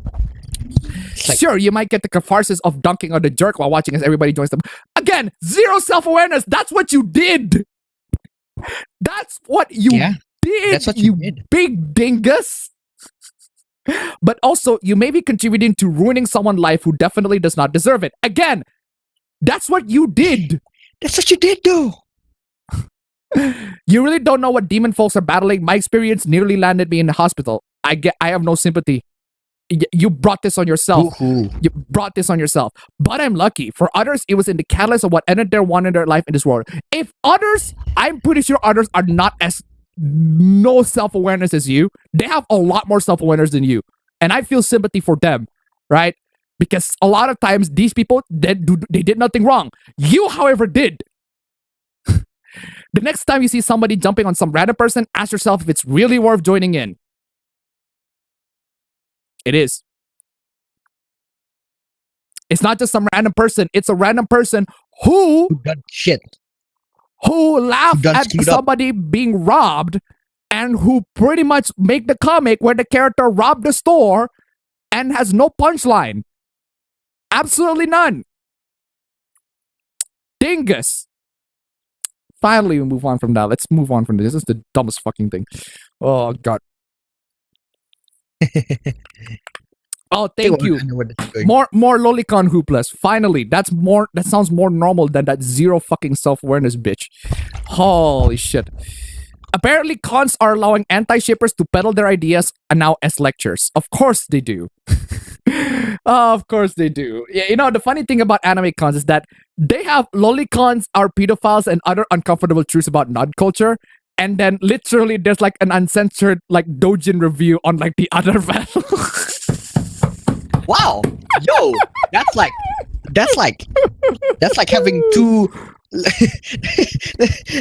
Sure, you might get the catharsis of dunking on the jerk while watching as everybody joins them. Again, zero self-awareness. That's what you did. That's what you did. That's what you did. Big dingus. But also, you may be contributing to ruining someone's life who definitely does not deserve it. Again, that's what you did. That's what you did, though. You really don't know what demon folks are battling. My experience nearly landed me in the hospital. I have no sympathy. You brought this on yourself. You brought this on yourself. But I'm lucky. For others, it was in the catalyst of what ended their one in their life in this world. If others, I'm pretty sure others are not as no self-awareness as you. They have a lot more self-awareness than you. And I feel sympathy for them, right? Because a lot of times these people, they did nothing wrong. You, however, did. The next time you see somebody jumping on some random person, ask yourself if it's really worth joining in. It is. It's not just some random person. It's a random person who done shit. Who laughed at somebody being robbed and who pretty much make the comic where the character robbed the store and has no punchline. Absolutely none. Dingus. Finally, we move on from that. Let's move on from this. This is the dumbest fucking thing. Oh, God. Oh, thank you. More lolicon hooplas. Finally, that sounds more normal than that zero fucking self-awareness bitch. Holy shit. Apparently, cons are allowing anti-shippers to peddle their ideas and now as lectures. Of course they do. Of course they do. Yeah, you know, the funny thing about anime cons is that they have lolicons are pedophiles and other uncomfortable truths about nerd culture. And then literally there's like an uncensored like doujin review on like the other panel. Wow. Yo, that's like having two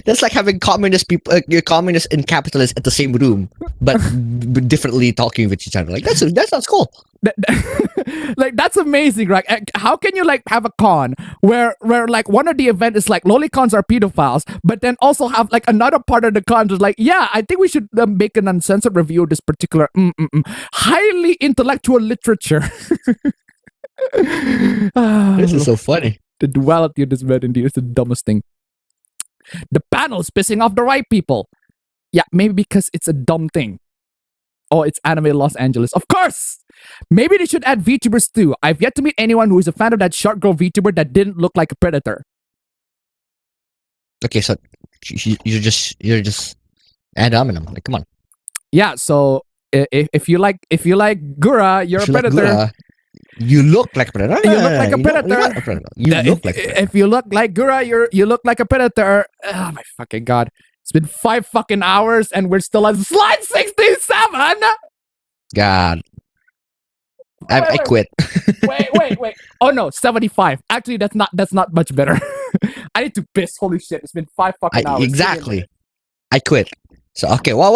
That's like having communist people, communists and capitalists at the same room, but differently talking with each other. Like that sounds cool. Like that's amazing, right? How can you like have a con where like one of the event is like lolicons are pedophiles, but then also have like another part of the con is like, yeah, I think we should make an uncensored review of this particular highly intellectual literature. This is so funny. The duality of this bed indeed is the dumbest thing. The panel is pissing off the right people. Yeah, maybe because it's a dumb thing. Oh, it's Anime Los Angeles. Of course! Maybe they should add VTubers too. I've yet to meet anyone who is a fan of that short girl VTuber that didn't look like a predator. Okay, so you're just ad hominem. Like, come on. Yeah, so if you like Gura, you're a predator. Like Gura, you look like a predator. You look like a predator. You look like a predator. If you look like Gura, you look like a predator. Oh my fucking god. It's been 5 fucking hours and we're still on slide 67. God. I quit. Wait. Oh no, 75. Actually, that's not much better. I need to piss. Holy shit. It's been 5 fucking hours. Exactly. I quit. So okay. Well,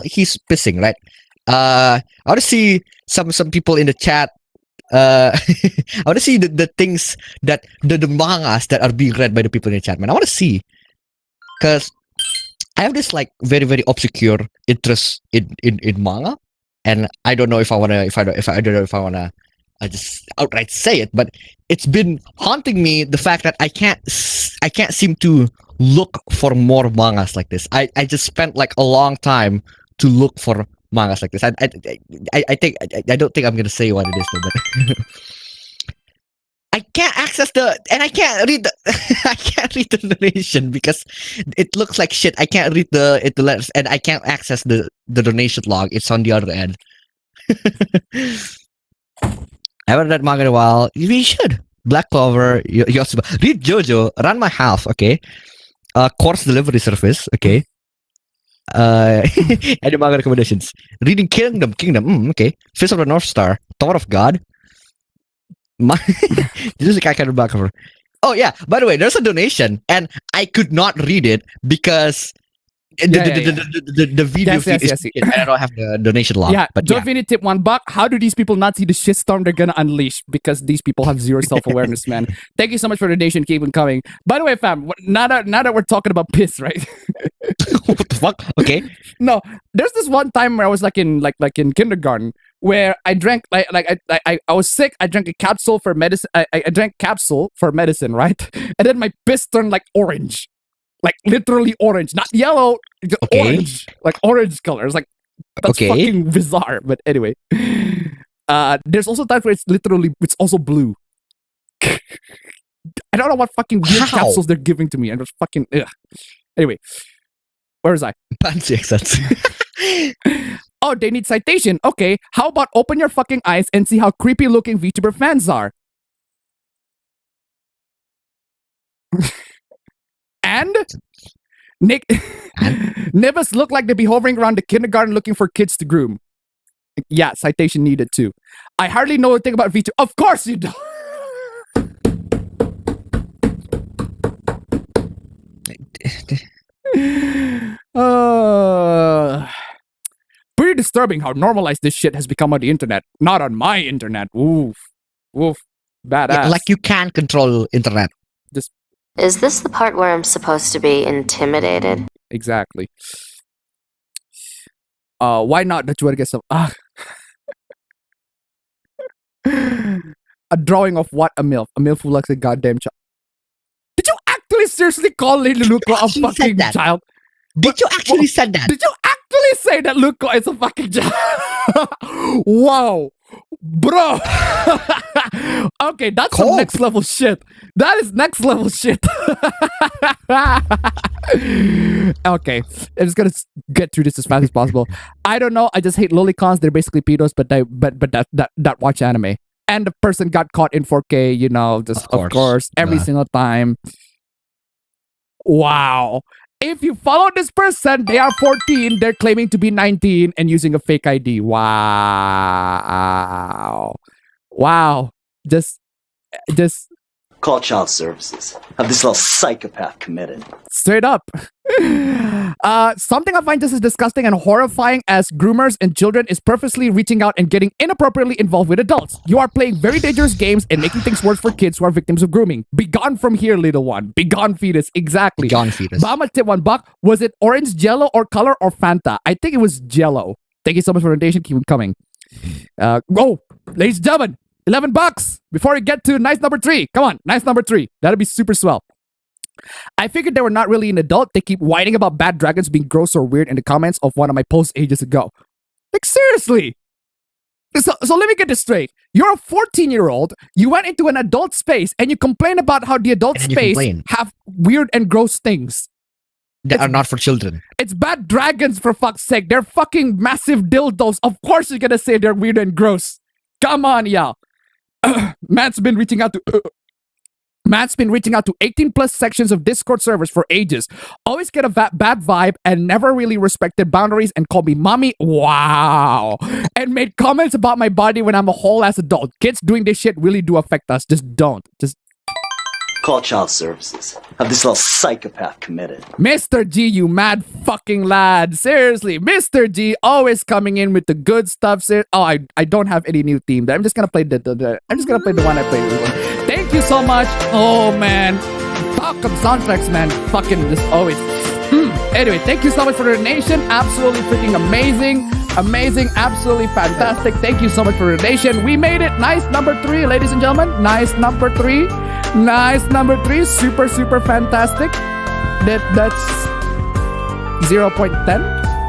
he's pissing, right? I want to see some people in the chat. I want to see the things that the mangas that are being read by the people in the chat, man. I want to see, because I have this like very very obscure interest in manga, and I don't know if I wanna just outright say it, but it's been haunting me the fact that I can't seem to look for more mangas like this. I just spent like a long time to look for mangas like this. I don't think I'm gonna say what it is though, but I can't access I can't read the donation because it looks like shit. I can't read the letters, and I can't access the donation log. It's on the other end. I haven't read manga in a while. You should. Black Clover, Yosuba. Read JoJo, Run My Half, okay? Course Delivery Service, okay? Any manga recommendations? Reading Kingdom, okay. Fist of the North Star, Tower of God. This is a kind of back cover. Oh yeah, by the way, there's a donation, and I could not read it because the video feed is and I don't have the donation log. Yeah, but Davinci tip $1. How do these people not see the shitstorm they're gonna unleash? Because these people have zero self-awareness, man. Thank you so much for the donation. Keep on coming. By the way, fam, now that we're talking about piss, right? What the fuck? Okay. No, there's this one time where I was like in kindergarten where I drank I was sick. I drank a capsule for medicine. I drank capsule for medicine, right? And then my piss turned like orange. Like literally orange, not yellow, orange, like orange color. It's like that's fucking bizarre. But anyway, there's also times where it's also blue. I don't know what fucking weird capsules they're giving to me, and it's fucking ugh. Anyway, where was I? Fancy accents. Oh, they need citation. Okay, how about open your fucking eyes and see how creepy looking VTuber fans are. And Nivus look like they be hovering around the kindergarten looking for kids to groom. Yeah, citation needed too. I hardly know a thing about VTuber. Of course you don't. Pretty disturbing how normalized this shit has become on the internet. Not on my internet. Oof. Badass. Yeah, like you can control internet. Is this the part where I'm supposed to be intimidated? Exactly. Why not? Don't you want to get some? A drawing of what? A MILF. A MILF who likes a goddamn child. Did you actually seriously call Lady Luco a fucking child? Did you actually say that? Did you actually say that Luco is a fucking child? Wow. Bro. Okay, that's some next level shit. That is next level shit. Okay, I'm just gonna get through this as fast as possible. I don't know. I just hate lolicons. They're basically pedos, but that watch anime. And the person got caught in 4K. You know, just of course every single time. Wow. If you follow this person, they are 14, they're claiming to be 19 and using a fake ID. Wow. Just Call child services. Have this little psychopath committed. Straight up. Something I find just as disgusting and horrifying as groomers and children is purposely reaching out and getting inappropriately involved with adults. You are playing very dangerous games and making things worse for kids who are victims of grooming. Be gone from here, little one. Be gone, fetus. Exactly. Gone, fetus. But I'm gonna tip $1. Was it orange Jello or color or Fanta? I think it was Jello. Thank you so much for the donation. Keep it coming. Ladies and gentlemen, $11 before we get to nice number 3. Come on, nice number 3. That'll be super swell. I figured they were not really an adult. They keep whining about bad dragons being gross or weird in the comments of one of my posts ages ago. Like, seriously. So let me get this straight. You're a 14-year-old. You went into an adult space and you complain about how the adult space have weird and gross things. That are not for children. It's bad dragons, for fuck's sake. They're fucking massive dildos. Of course you're gonna say they're weird and gross. Come on, y'all. Matt's been reaching out to 18 plus sections of Discord servers for ages. Always get a bad vibe and never really respected boundaries and called me mommy. Wow. And made comments about my body when I'm a whole ass adult. Kids doing this shit really do affect us. Just don't. Just Call child services. Have this little psychopath committed. Mr. G, you mad fucking lad. Seriously, Mr. G always coming in with the good stuff. I don't have any new theme. I'm just gonna play the one I played before. Thank you so much. Oh man. Talk of soundtracks, man. Fucking just always. Anyway, thank you so much for the donation. Absolutely freaking amazing. Amazing, absolutely fantastic. Thank you so much for the donation. We made it. Nice number 3, ladies and gentlemen. Nice number 3. Nice number 3. Super, super fantastic. That's 0.10.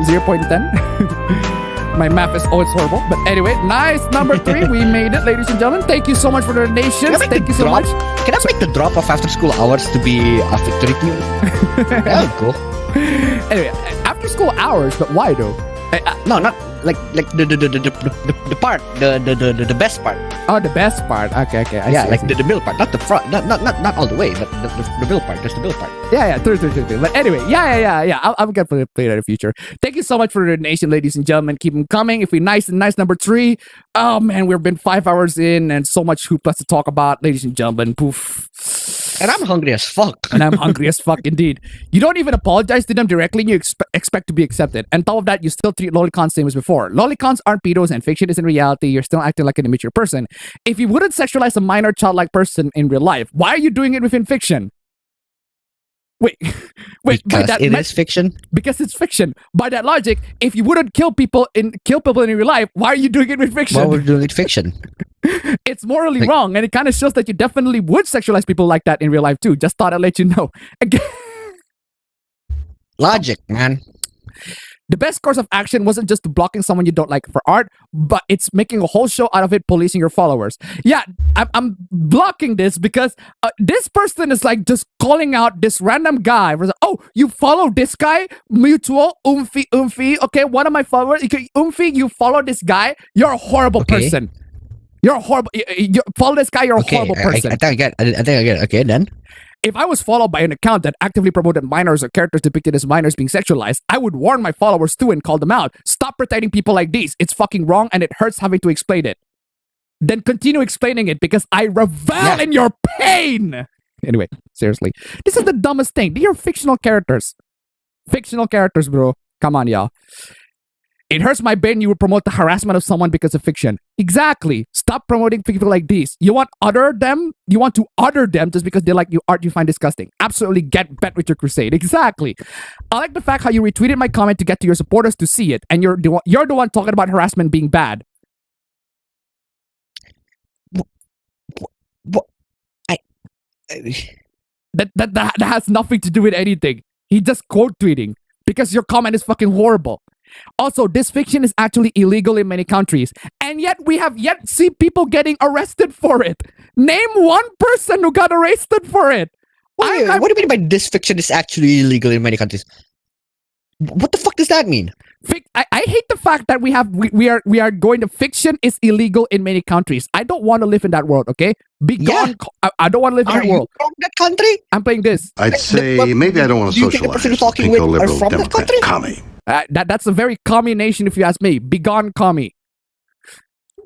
0.10. My math is always horrible. But anyway, nice number 3. We made it, ladies and gentlemen. Thank you so much for the donations. Thank you so much. Can I make the drop of after school hours to be a victory team? That would go. Anyway, after school hours, but why though? No, not like the part, the best part. Oh, the best part. Okay. I see. The middle part, not the front, not all the way, but the middle part. Just the middle part. Yeah. True. But anyway, yeah. I'm gonna play that in the future. Thank you so much for the donation, ladies and gentlemen. Keep them coming. If we nice number 3. Oh man, we've been 5 hours in and so much hoopla to talk about, ladies and gentlemen. Poof. And I'm hungry as fuck. And I'm hungry as fuck indeed. You don't even apologize to them directly and you expect to be accepted. And top of that, you still treat lolicons same as before. Lolicons aren't pedos and fiction is in reality. You're still acting like an immature person. If you wouldn't sexualize a minor childlike person in real life, why are you doing it within fiction? Wait. Because it is fiction? Because it's fiction. By that logic, if you wouldn't kill people in real life, why are you doing it with fiction? Why would you doing it fiction? It's morally wrong, and it kind of shows that you definitely would sexualize people like that in real life too. Just thought I'd let you know. Logic, man. The best course of action wasn't just blocking someone you don't like for art, but it's making a whole show out of it, policing your followers. Yeah, I'm blocking this because this person is like just calling out this random guy. Oh, you follow this guy? Mutual, Umfi. Okay, one of my followers. Umfi, you follow this guy? You're a horrible person. You're a horrible. You follow this guy. You're a horrible person. I think I get it. Okay, then. If I was followed by an account that actively promoted minors or characters depicted as minors being sexualized, I would warn my followers too and call them out. Stop protecting people like these. It's fucking wrong and it hurts having to explain it. Then continue explaining it because I revel in your pain. Anyway, seriously. This is the dumbest thing. These are fictional characters. Fictional characters, bro. Come on, y'all. It hurts my brain you would promote the harassment of someone because of fiction. Exactly. Stop promoting people like these. You want to other them just because they like you art you find disgusting. Absolutely get bet with your crusade. Exactly. I like the fact how you retweeted my comment to get to your supporters to see it, and you're the one talking about harassment being bad. That has nothing to do with anything. He just quote tweeting because your comment is fucking horrible. Also, this fiction is actually illegal in many countries, and yet we have yet see people getting arrested for it. Name one person who got arrested for it. What do you mean by this fiction is actually illegal in many countries? What the fuck does that mean? I hate the fact that we are going to fiction is illegal in many countries. I don't want to live in that world, okay? Be gone. I don't want to live in that world. From that country? I'm playing this. I'd say maybe I don't want to socialize. Do you think the person you're talking with are from that country? Commie. That's a very commie nation if you ask me. Be gone, commie.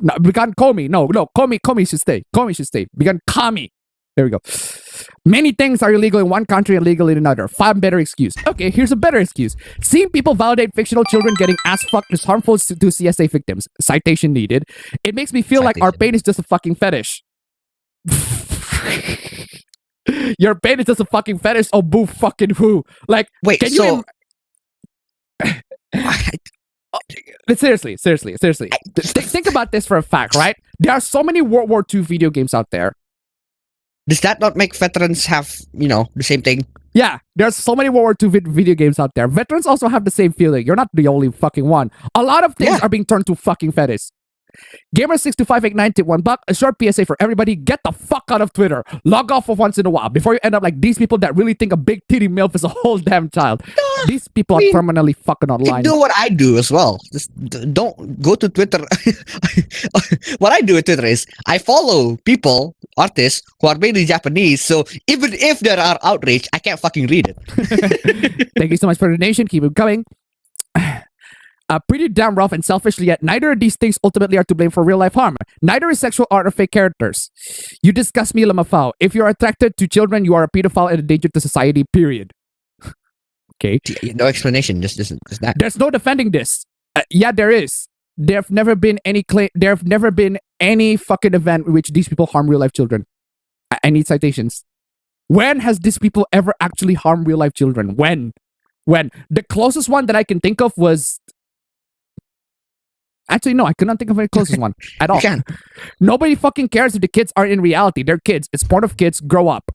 No, be gone, commie. No, commie should stay. Commie should stay. Be gone, commie. There we go. Many things are illegal in one country and legal in another. Find better excuse. Okay, here's a better excuse. Seeing people validate fictional children getting ass fucked is harmful to CSA victims. Citation needed. It makes me feel like our pain is just a fucking fetish. Your pain is just a fucking fetish. Oh, boo fucking who? Like, wait, can so... Seriously. Think about this for a fact, right? There are so many World War II video games out there. Does that not make veterans have, the same thing? Yeah, there's so many World War II video games out there. Veterans also have the same feeling. You're not the only fucking one. A lot of things are being turned to fucking fetish. Gamer62589 tip $1. A short PSA for everybody. Get the fuck out of Twitter. Log off for once in a while before you end up like these people that really think a big titty MILF is a whole damn child. These people are permanently fucking online. Do what I do as well. Just don't go to Twitter. What I do with Twitter is I follow people, artists who are mainly Japanese. So even if there are outrage, I can't fucking read it. Thank you so much for the donation. Keep it coming. Pretty damn rough and selfishly, yet neither of these things ultimately are to blame for real life harm. Neither is sexual art or fake characters. You disgust me, Lamafao. If you're attracted to children, you are a pedophile and a danger to society, period. Okay. No explanation, just that. There's no defending this. Yeah, there is. There have never been any fucking event in which these people harm real life children. I need citations. When has these people ever actually harmed real life children? When? The closest one that I can think of was... Actually, no, I could not think of any closest one at all. Nobody fucking cares if the kids are in reality. They're kids. It's part of kids. Grow up.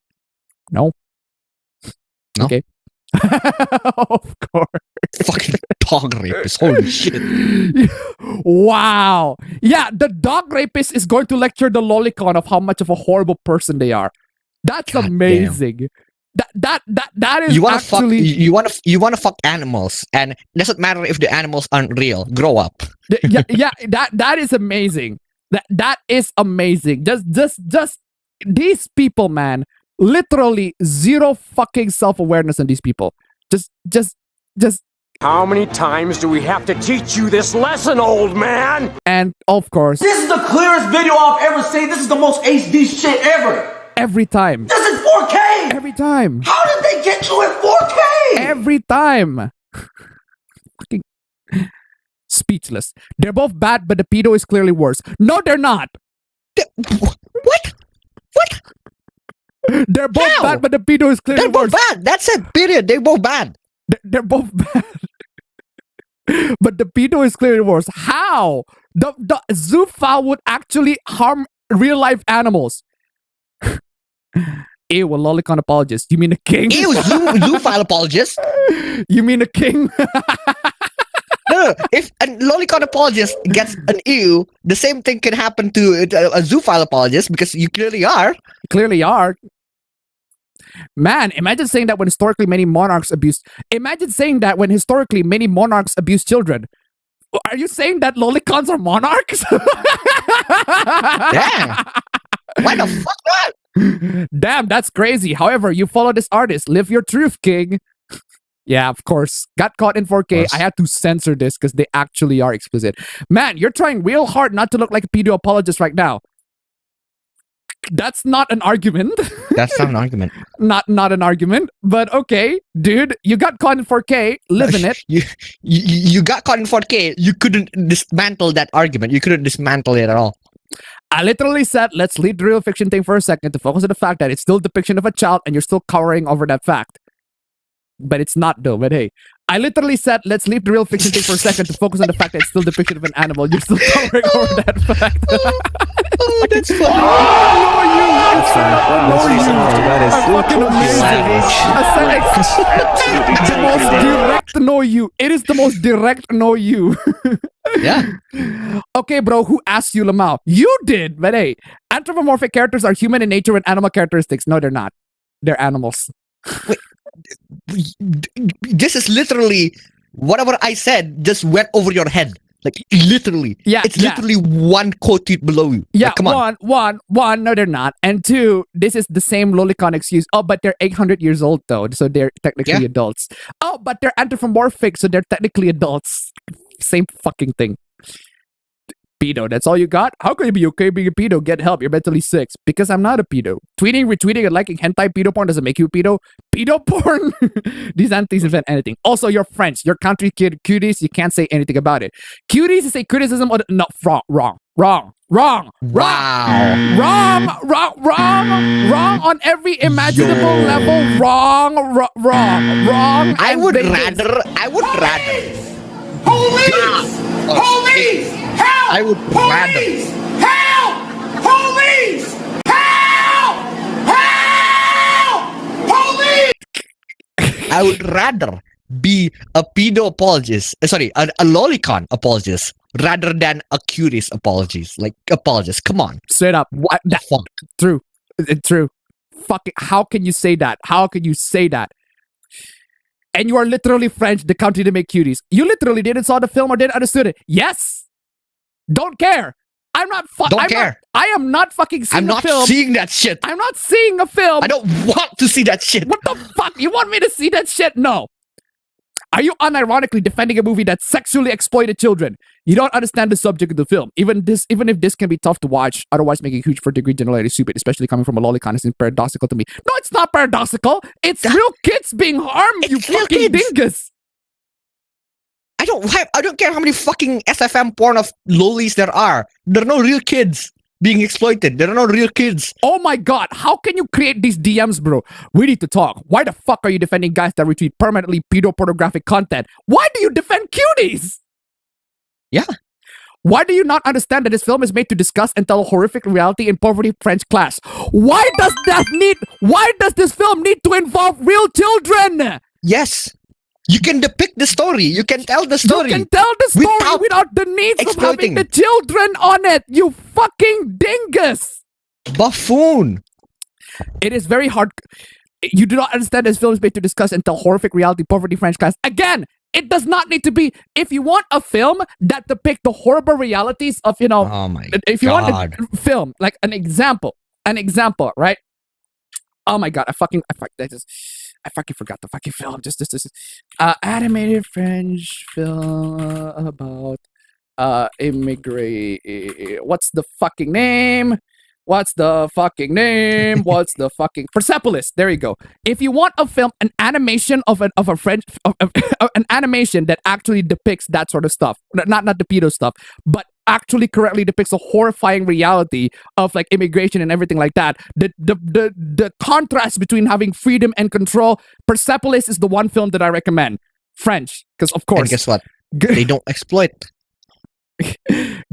No. Okay. Of course. Fucking dog rapist. Holy shit. Wow. Yeah, the dog rapist is going to lecture the lolicon of how much of a horrible person they are. That's amazing. Damn. That is actually... You wanna fuck animals, and it doesn't matter if the animals aren't real. Grow up. That is amazing. That is amazing. Just these people, man. Literally zero fucking self-awareness in these people. Just. How many times do we have to teach you this lesson, old man? And of course, this is the clearest video I've ever seen. This is the most HD shit ever. Every time. This is 4K! Every time. How did they get you in 4K? Every time. Fucking speechless. They're both bad, but the pedo is clearly worse. No, they're not. What? They're both bad, but the pedo is clearly worse. They're both bad. That's it. Period. They're both bad. They're both bad. But the pedo is clearly worse. How? The zoophile would actually harm real life animals. Ew, a lolicon apologist. You mean a king? Ew, zoophile apologist. You mean a king? No, if a lolicon apologist gets an ew, the same thing can happen to a zoophile apologist because you clearly are. Clearly are. Man, imagine saying that when historically many monarchs abused... Imagine saying that when historically many monarchs abused children. Are you saying that lolicons are monarchs? Yeah. Why the fuck not? Damn, that's crazy. However, you follow this artist. Live your truth, king. Yeah, of course. Got caught in 4K. I had to censor this because they actually are explicit. Man, you're trying real hard not to look like a pedo apologist right now. That's not an argument. That's not an argument. Not an argument, but okay, dude, you got caught in 4K. Live in it. You got caught in 4K. You couldn't dismantle that argument. You couldn't dismantle it at all. I literally said, let's leave the real fiction thing for a second to focus on the fact that it's still a depiction of a child and you're still cowering over that fact. But it's not though, but hey. I literally said, let's leave the real fiction thing for a second to focus on the fact that it's still a depiction of an animal. You're still cowering over that fact. Oh, that's funny. That is the most direct no you. It is the most direct no you. Yeah. Okay, bro, who asked you, Lamau? You did, but hey, anthropomorphic characters are human in nature with animal characteristics. No, they're not. They're animals. Wait, this is literally whatever I said just went over your head. Like literally. Yeah. It's literally one quote tweet below you. Yeah, like, come on. One, no, they're not. And two, this is the same lolicon excuse. Oh, but they're 800 years old though, so they're technically adults. Oh, but they're anthropomorphic, so they're technically adults. Same fucking thing. pedo. That's all you got? How can you be okay being a pedo? Get help. You're mentally sick. Because I'm not a pedo. Tweeting, retweeting, and liking hentai pedo porn doesn't make you a pedo. Pedo porn? These antis invent anything. Also, you're French. You're country kid cuties. You can't say anything about it. Cuties is a criticism of... No, wrong. Wrong on every imaginable level. Wrong. I would rather. Police! Police! Help! I would Police! Help! Police! Help! Help! Police! I would rather be a pedo apologist. Sorry, a lolicon apologist rather than a cuties apologist. Like apologist. Come on. Straight up. What the fuck? True. Fucking. How can you say that? How can you say that? And you are literally French, the country to make cuties. You literally didn't saw the film or didn't understood it. Yes. Don't care. I'm not Don't care. I am not fucking seeing I'm not a film. seeing that shit. I'm not seeing a film. I don't want to see that shit. What the fuck? You want me to see that shit? No. Are you unironically defending a movie that sexually exploited children? You don't understand the subject of the film. Even if this can be tough to watch, otherwise making huge for degree generality stupid, especially coming from a lolicon, is paradoxical to me. No, it's not paradoxical. It's real kids being harmed, you fucking dingus. I don't care how many fucking SFM porn of lolies there are. There are no real kids being exploited. There are no real kids. Oh my god, how can you create these DMs, bro? We need to talk. Why the fuck are you defending guys that retweet permanently pedopornographic content? Why do you defend cuties? Yeah. Why do you not understand that this film is made to discuss and tell a horrific reality in poverty French class? Why does this film need to involve real children? Yes. You can depict the story. You can tell the story. You can tell the story without the need of having the children on it. You fucking dingus. Buffoon. It is very hard. You do not understand this film is made to discuss and tell horrific reality poverty French class. Again, it does not need to be. If you want a film that depict the horrible realities of, oh my if you want a film, like an example, right? Oh my god, I fucking forgot the fucking film. Just animated French film about immigrate. What's the fucking name? Persepolis. There you go. If you want a film, an animation of an animation that actually depicts that sort of stuff, not the pedo stuff, but actually correctly depicts a horrifying reality of like immigration and everything like that. The contrast between having freedom and control. Persepolis is the one film that I recommend. French, because of course. And guess what? They don't exploit.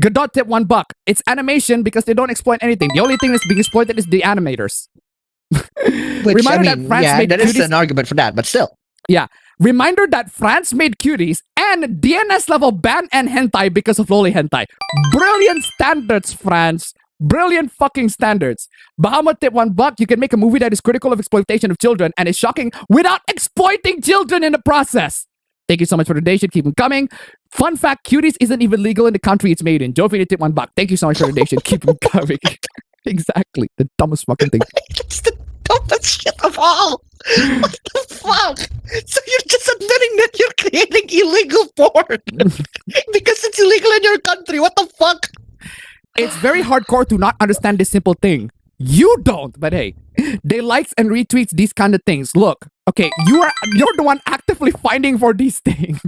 Godot tip $1. It's animation because they don't exploit anything. The only thing that's being exploited is the animators. Which, that is an argument for that, but still. Yeah. Reminder that France made cuties and DNS level ban and hentai because of loli hentai. Brilliant standards, France. Brilliant fucking standards. Bahamut tip $1. You can make a movie that is critical of exploitation of children and is shocking without exploiting children in the process. Thank you so much for the donation. Keep them coming. Fun fact, cuties isn't even legal in the country it's made in. Jovi tip $1. Thank you so much for the donation. Keep them coming. Exactly. The dumbest fucking thing. It's the dumbest shit of all. What the fuck? So you're just admitting that you're creating illegal porn because it's illegal in your country. What the fuck? It's very hardcore to not understand this simple thing. You don't, but hey, they likes and retweets these kind of things. Look, okay, you're the one actively finding for these things.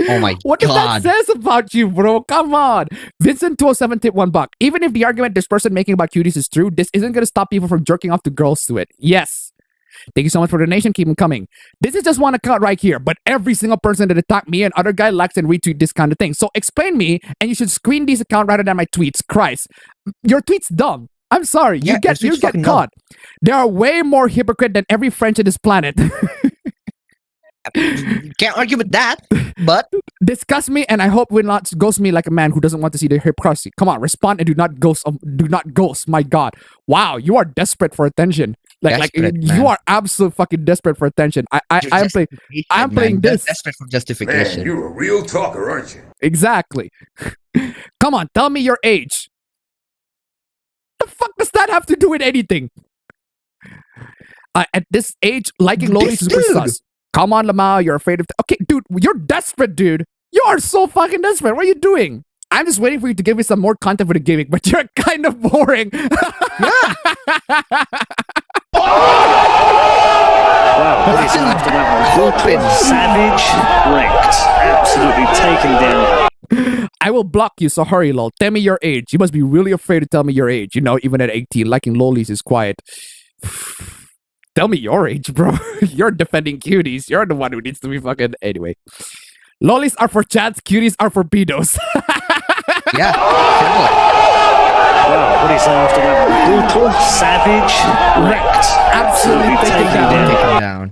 Oh my what god. What does that says about you, bro? Come on. Vincent207 tip $1. Even if the argument this person making about cuties is true, this isn't going to stop people from jerking off to girls to it. Yes. Thank you so much for the donation. Keep them coming. This is just one account right here, but every single person that attacked me and other guy likes and retweet this kind of thing. So explain me, and you should screen these account rather than my tweets. Christ. Your tweet's dumb. I'm sorry. You get caught. There are way more hypocrite than every French on this planet. Can't argue with that, but discuss me, and I hope will not ghost me like a man who doesn't want to see the hypocrisy. Come on, respond and do not ghost. My God, wow, you are desperate for attention. You are absolutely fucking desperate for attention. I'm playing this. Desperate for justification. Man, you're a real talker, aren't you? Exactly. Come on, tell me your age. The fuck does that have to do with anything? At this age, liking lowly super sus. Come on, Lamau, you're afraid of... Okay, dude, you're desperate, dude. You are so fucking desperate. What are you doing? I'm just waiting for you to give me some more content for the gimmick, but you're kind of boring. Yeah. Wow, what is after that one? Brutal, savage, wrecked. Absolutely taken down. I will block you, so hurry, lol. Tell me your age. You must be really afraid to tell me your age. You know, even at 18, liking lollies is quiet. Tell me your age, bro. You're defending cuties. You're the one who needs to be fucking... Anyway. Lollies are for chats, cuties are for pedos. Yeah. Wow, what is after that one? Brutal, savage, wrecked. Absolutely Taken down.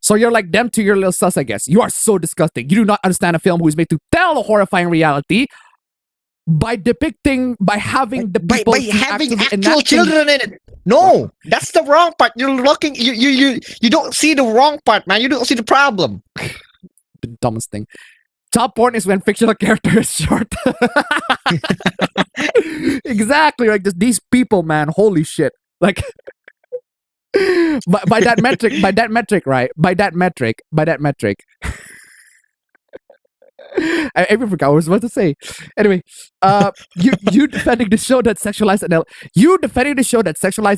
So you're like them to your little sus, I guess. You are so disgusting. You do not understand a film who is made to tell a horrifying reality by having the people by having actual children in it. No, that's the wrong part. You're looking. You don't see the wrong part, man. You don't see the problem. The dumbest thing. Child porn is when fictional character is short. Exactly, like just these people, man. Holy shit! Like, by that metric, right? By that metric. I even forgot what I was about to say. Anyway, you defending the show that sexualized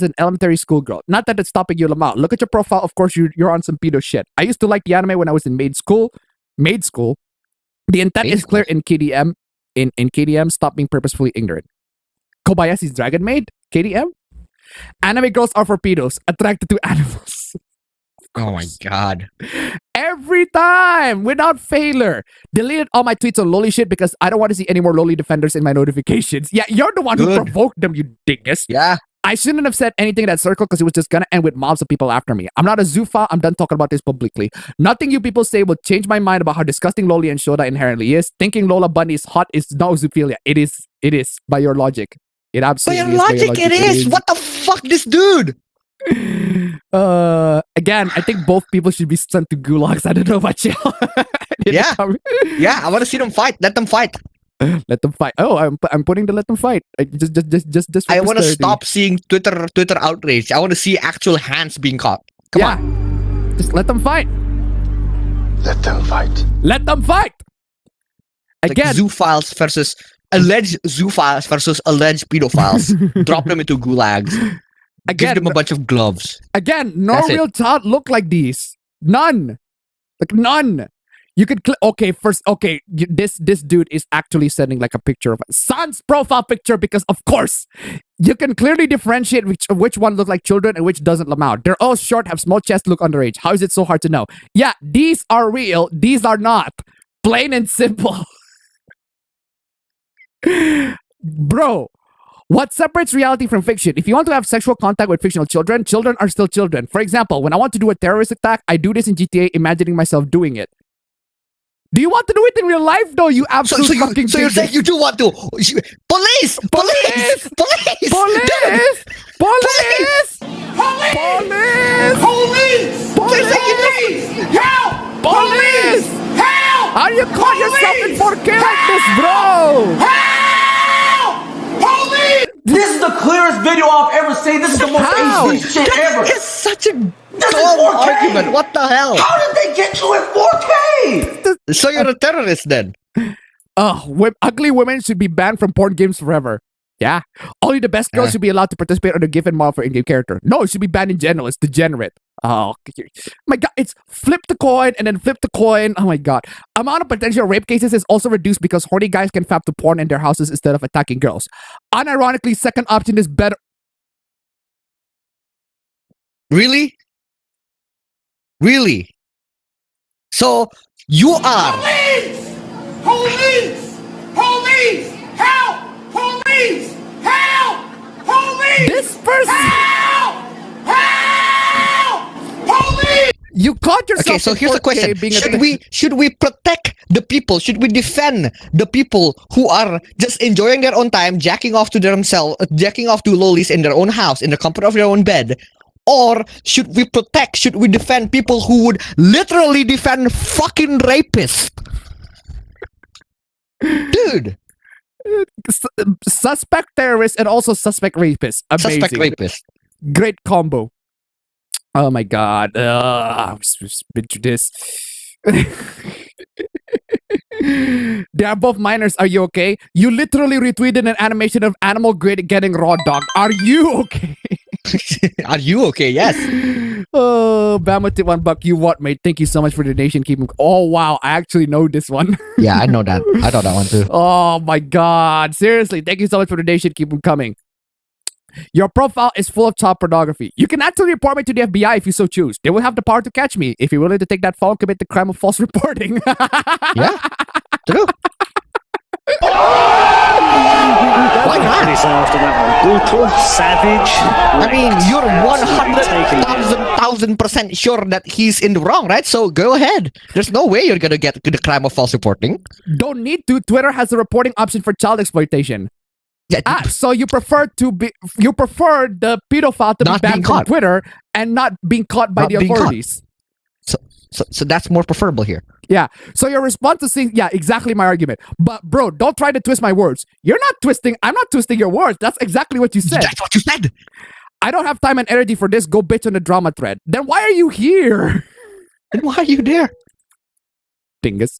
an elementary school girl. Not that it's stopping you, Lamau. Look at your profile. Of course, you're on some pedo shit. I used to like the anime when I was in maid school. The intent is clear in KDM. In KDM, stop being purposefully ignorant. Kobayashi's Dragon Maid? KDM? Anime girls are for pedos, attracted to animals. Oh my god. Every time, without failure. Deleted all my tweets on loli shit because I don't want to see any more loli defenders in my notifications. Yeah, you're the one who provoked them, you dingus. Yeah. I shouldn't have said anything in that circle because it was just gonna end with mobs of people after me. I'm not a Zuffa. I'm done talking about this publicly. Nothing you people say will change my mind about how disgusting loli and Shoda inherently is. Thinking Lola Bunny is hot is no zoophilia. It is by your logic. It absolutely by your logic, it is. What the fuck, this dude? Again, I think both people should be sent to gulags. I don't know about you. Yeah. Yeah, I want to see them fight. Let them fight. Let them fight. Oh, I'm putting the let them fight. Just I want to stop seeing Twitter outrage. I want to see actual hands being caught. Come on. Just let them fight. Let them fight. Let them fight. Again, like zoophiles versus alleged zoophiles versus alleged pedophiles. Drop them into gulags. Again, give them a bunch of gloves. Again, no real child look like these. None. Like none. You could this dude is actually sending like a picture of a son's profile picture because of course you can clearly differentiate which one look like children and which doesn't. Lamau. They're all short, have small chest, look underage. How is it so hard to know? Yeah, these are real, these are not. Plain and simple. Bro, what separates reality from fiction? If you want to have sexual contact with fictional children, children are still children. For example, when I want to do a terrorist attack, I do this in GTA imagining myself doing it. Do you want to do it in real life though, you absolute fucking So you're saying you do want to. Police! Police! Police! Police! Police! Police! Police! Help! Police! Help! How do you call yourself in 4K like this, bro? Help! Police! This is the clearest video I've ever seen. This is the most HD shit ever. It's such a dumb argument. What the hell? How did they get you in 4K? So you're a terrorist then? Ugly women should be banned from porn games forever. Yeah. Only the best girls should be allowed to participate on a given model for in-game character. No, it should be banned in general. It's degenerate. Oh my god, it's flip the coin and then flip the coin. Oh my god. Amount of potential rape cases is also reduced because horny guys can fap to porn in their houses instead of attacking girls. Unironically, second option is better. Really? Really? So you are Police! Police! Police! Help! Police! Help! Police! This person. Help! Help! Police! You caught yourself. Okay, so here's the question: should we protect the people? Should we defend the people who are just enjoying their own time, jacking off to themselves, jacking off to lolis in their own house, in the comfort of their own bed? Or should we defend people who would literally defend fucking rapists? Dude. Suspect terrorist and also suspect rapist. Amazing. Suspect rapist. Great combo. Oh my god. I've been through this. They are both minors. Are you okay? You literally retweeted an animation of Animal Grid getting raw dog. Are you okay? Are you okay? Yes. Oh, Bama tip $1. You what, mate? Thank you so much for the donation. Keep. Oh wow, I actually know this one. Yeah, I know that. I know that one too. Oh my god, seriously, thank you so much for the donation. Keep them coming. Your profile is full of child pornography. You can actually report me to the FBI if you so choose. They will have the power to catch me if you're willing to take that fall and commit the crime of false reporting. Yeah, true. Why not? After that one, brutal, savage. I mean, you're 100,000% sure that he's in the wrong, right? So go ahead. There's no way you're gonna get to the crime of false reporting. Don't need to. Twitter has a reporting option for child exploitation. Yeah. So you prefer the pedophile to Not be being banned from caught. Twitter and not being caught by Not the being caught. authorities. So that's more preferable here. Yeah. So your response to saying, yeah, exactly my argument. But bro, don't try to twist my words. You're not twisting. I'm not twisting your words. That's exactly what you said. That's what you said. I don't have time and energy for this. Go bitch on the drama thread. Then why are you here? Then why are you there? Dingus.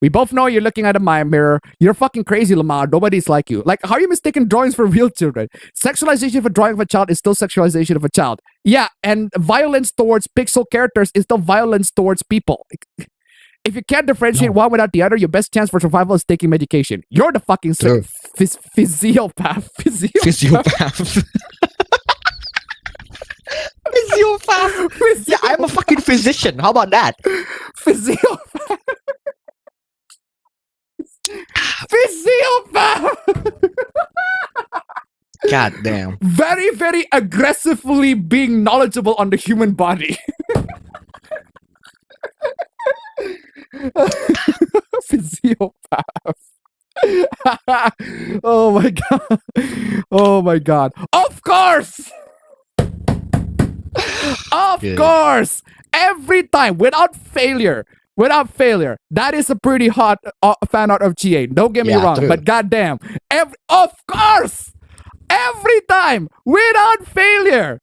We both know you're looking at a mirror. You're fucking crazy, Lamar. Nobody's like you. Like, how are you mistaking drawings for real children? Sexualization of a drawing of a child is still sexualization of a child. Yeah, and violence towards pixel characters is still violence towards people. If you can't differentiate one without the other, your best chance for survival is taking medication. You're the fucking physiopath. Physiopath. Physiopath. Yeah, I'm a fucking physician. How about that? Physiopath. Physiopath. God damn. Very, very aggressively being knowledgeable on the human body. Physiopath. Oh my god. Oh my god. Of course. Of course. Every time, without failure. That is a pretty hot fan art of GA. Don't get me wrong, true. but goddamn, of course, every time, without failure,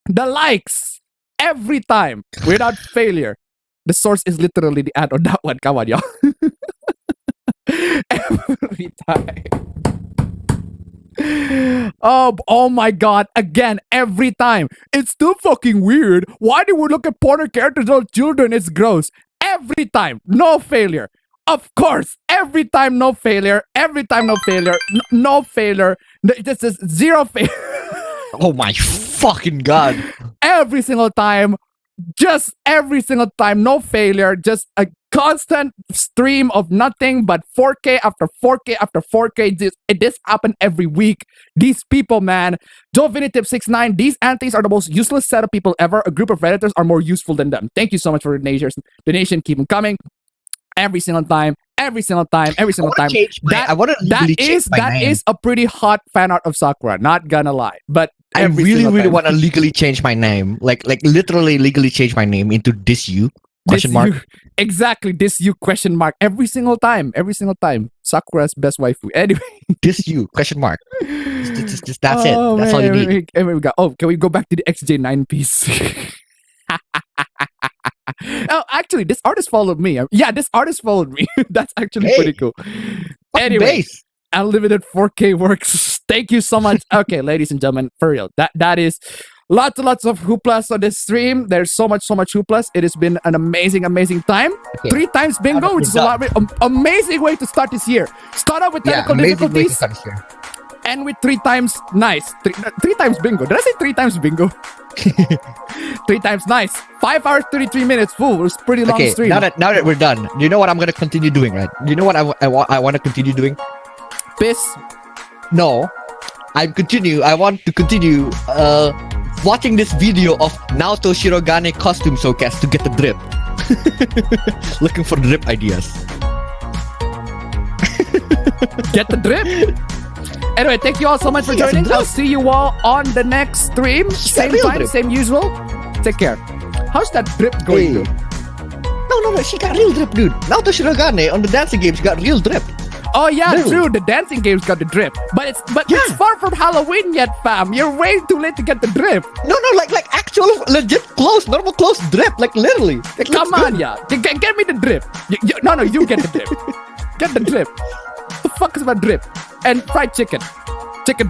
the likes, every time, without failure. The source is literally the ad on that one. Come on, y'all. Every time. Oh my god, again, every time. It's still fucking weird. Why do we look at porn characters on children? It's gross. Every time, no failure. Of course, every time, no failure. Every time, no failure. No failure. This is zero failure. Oh my fucking god. Every single time. Just every single time, no failure. Just a constant stream of nothing but 4K after 4K after 4K. This happened every week. These people, man. Davinci69, these antis are the most useless set of people ever. A group of Redditors are more useful than them. Thank you so much for the donation. Keep them coming. Every single time. Every single time. Every single time. That is a pretty hot fan art of Sakura. Not gonna lie. But I really want to legally change my name. Like literally legally change my name into This You? Question mark. Exactly. This You? Question mark. Every single time. Every single time. Sakura's best waifu. Anyway. This You? Question mark. That's it. That's all you need. Here we go. Oh, can we go back to the XJ9 piece? Oh, actually, this artist followed me. Yeah, this artist followed me. That's actually pretty cool. Anyway, unlimited 4K works. Thank you so much. Okay, ladies and gentlemen, for real, that is lots and lots of hooplas on this stream. There's so much hooplas. It has been an amazing time. Okay. 3 times bingo, which is a lot. Amazing way to start this year. Start out with technical difficulties. And with 3 times nice. 3 times bingo. Did I say 3 times bingo? 3 times nice. 5 hours 33 minutes. Ooh, it was pretty long stream. Now that we're done, do you know what I'm gonna continue doing, right? Do you know what I want to continue doing? Piss. No, I want to continue watching this video of Naoto Shirogane costume showcase to get the drip. Looking for drip ideas. Get the drip. Anyway, thank you all so much for joining. I'll see you all on the next stream. Same time, drip. Same usual. Take care. How's that drip going, dude? No, she got real drip, dude. Naoto Shirogane on the dancing games got real drip. Oh yeah, true. The dancing game's got the drip, but it's far from Halloween yet, fam. You're way too late to get the drip. No, like actual legit clothes, normal clothes drip, like literally. Like, come on, yeah. Get me the drip. No, you get the drip. Get the drip. The fuck is my drip? And fried chicken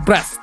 breast.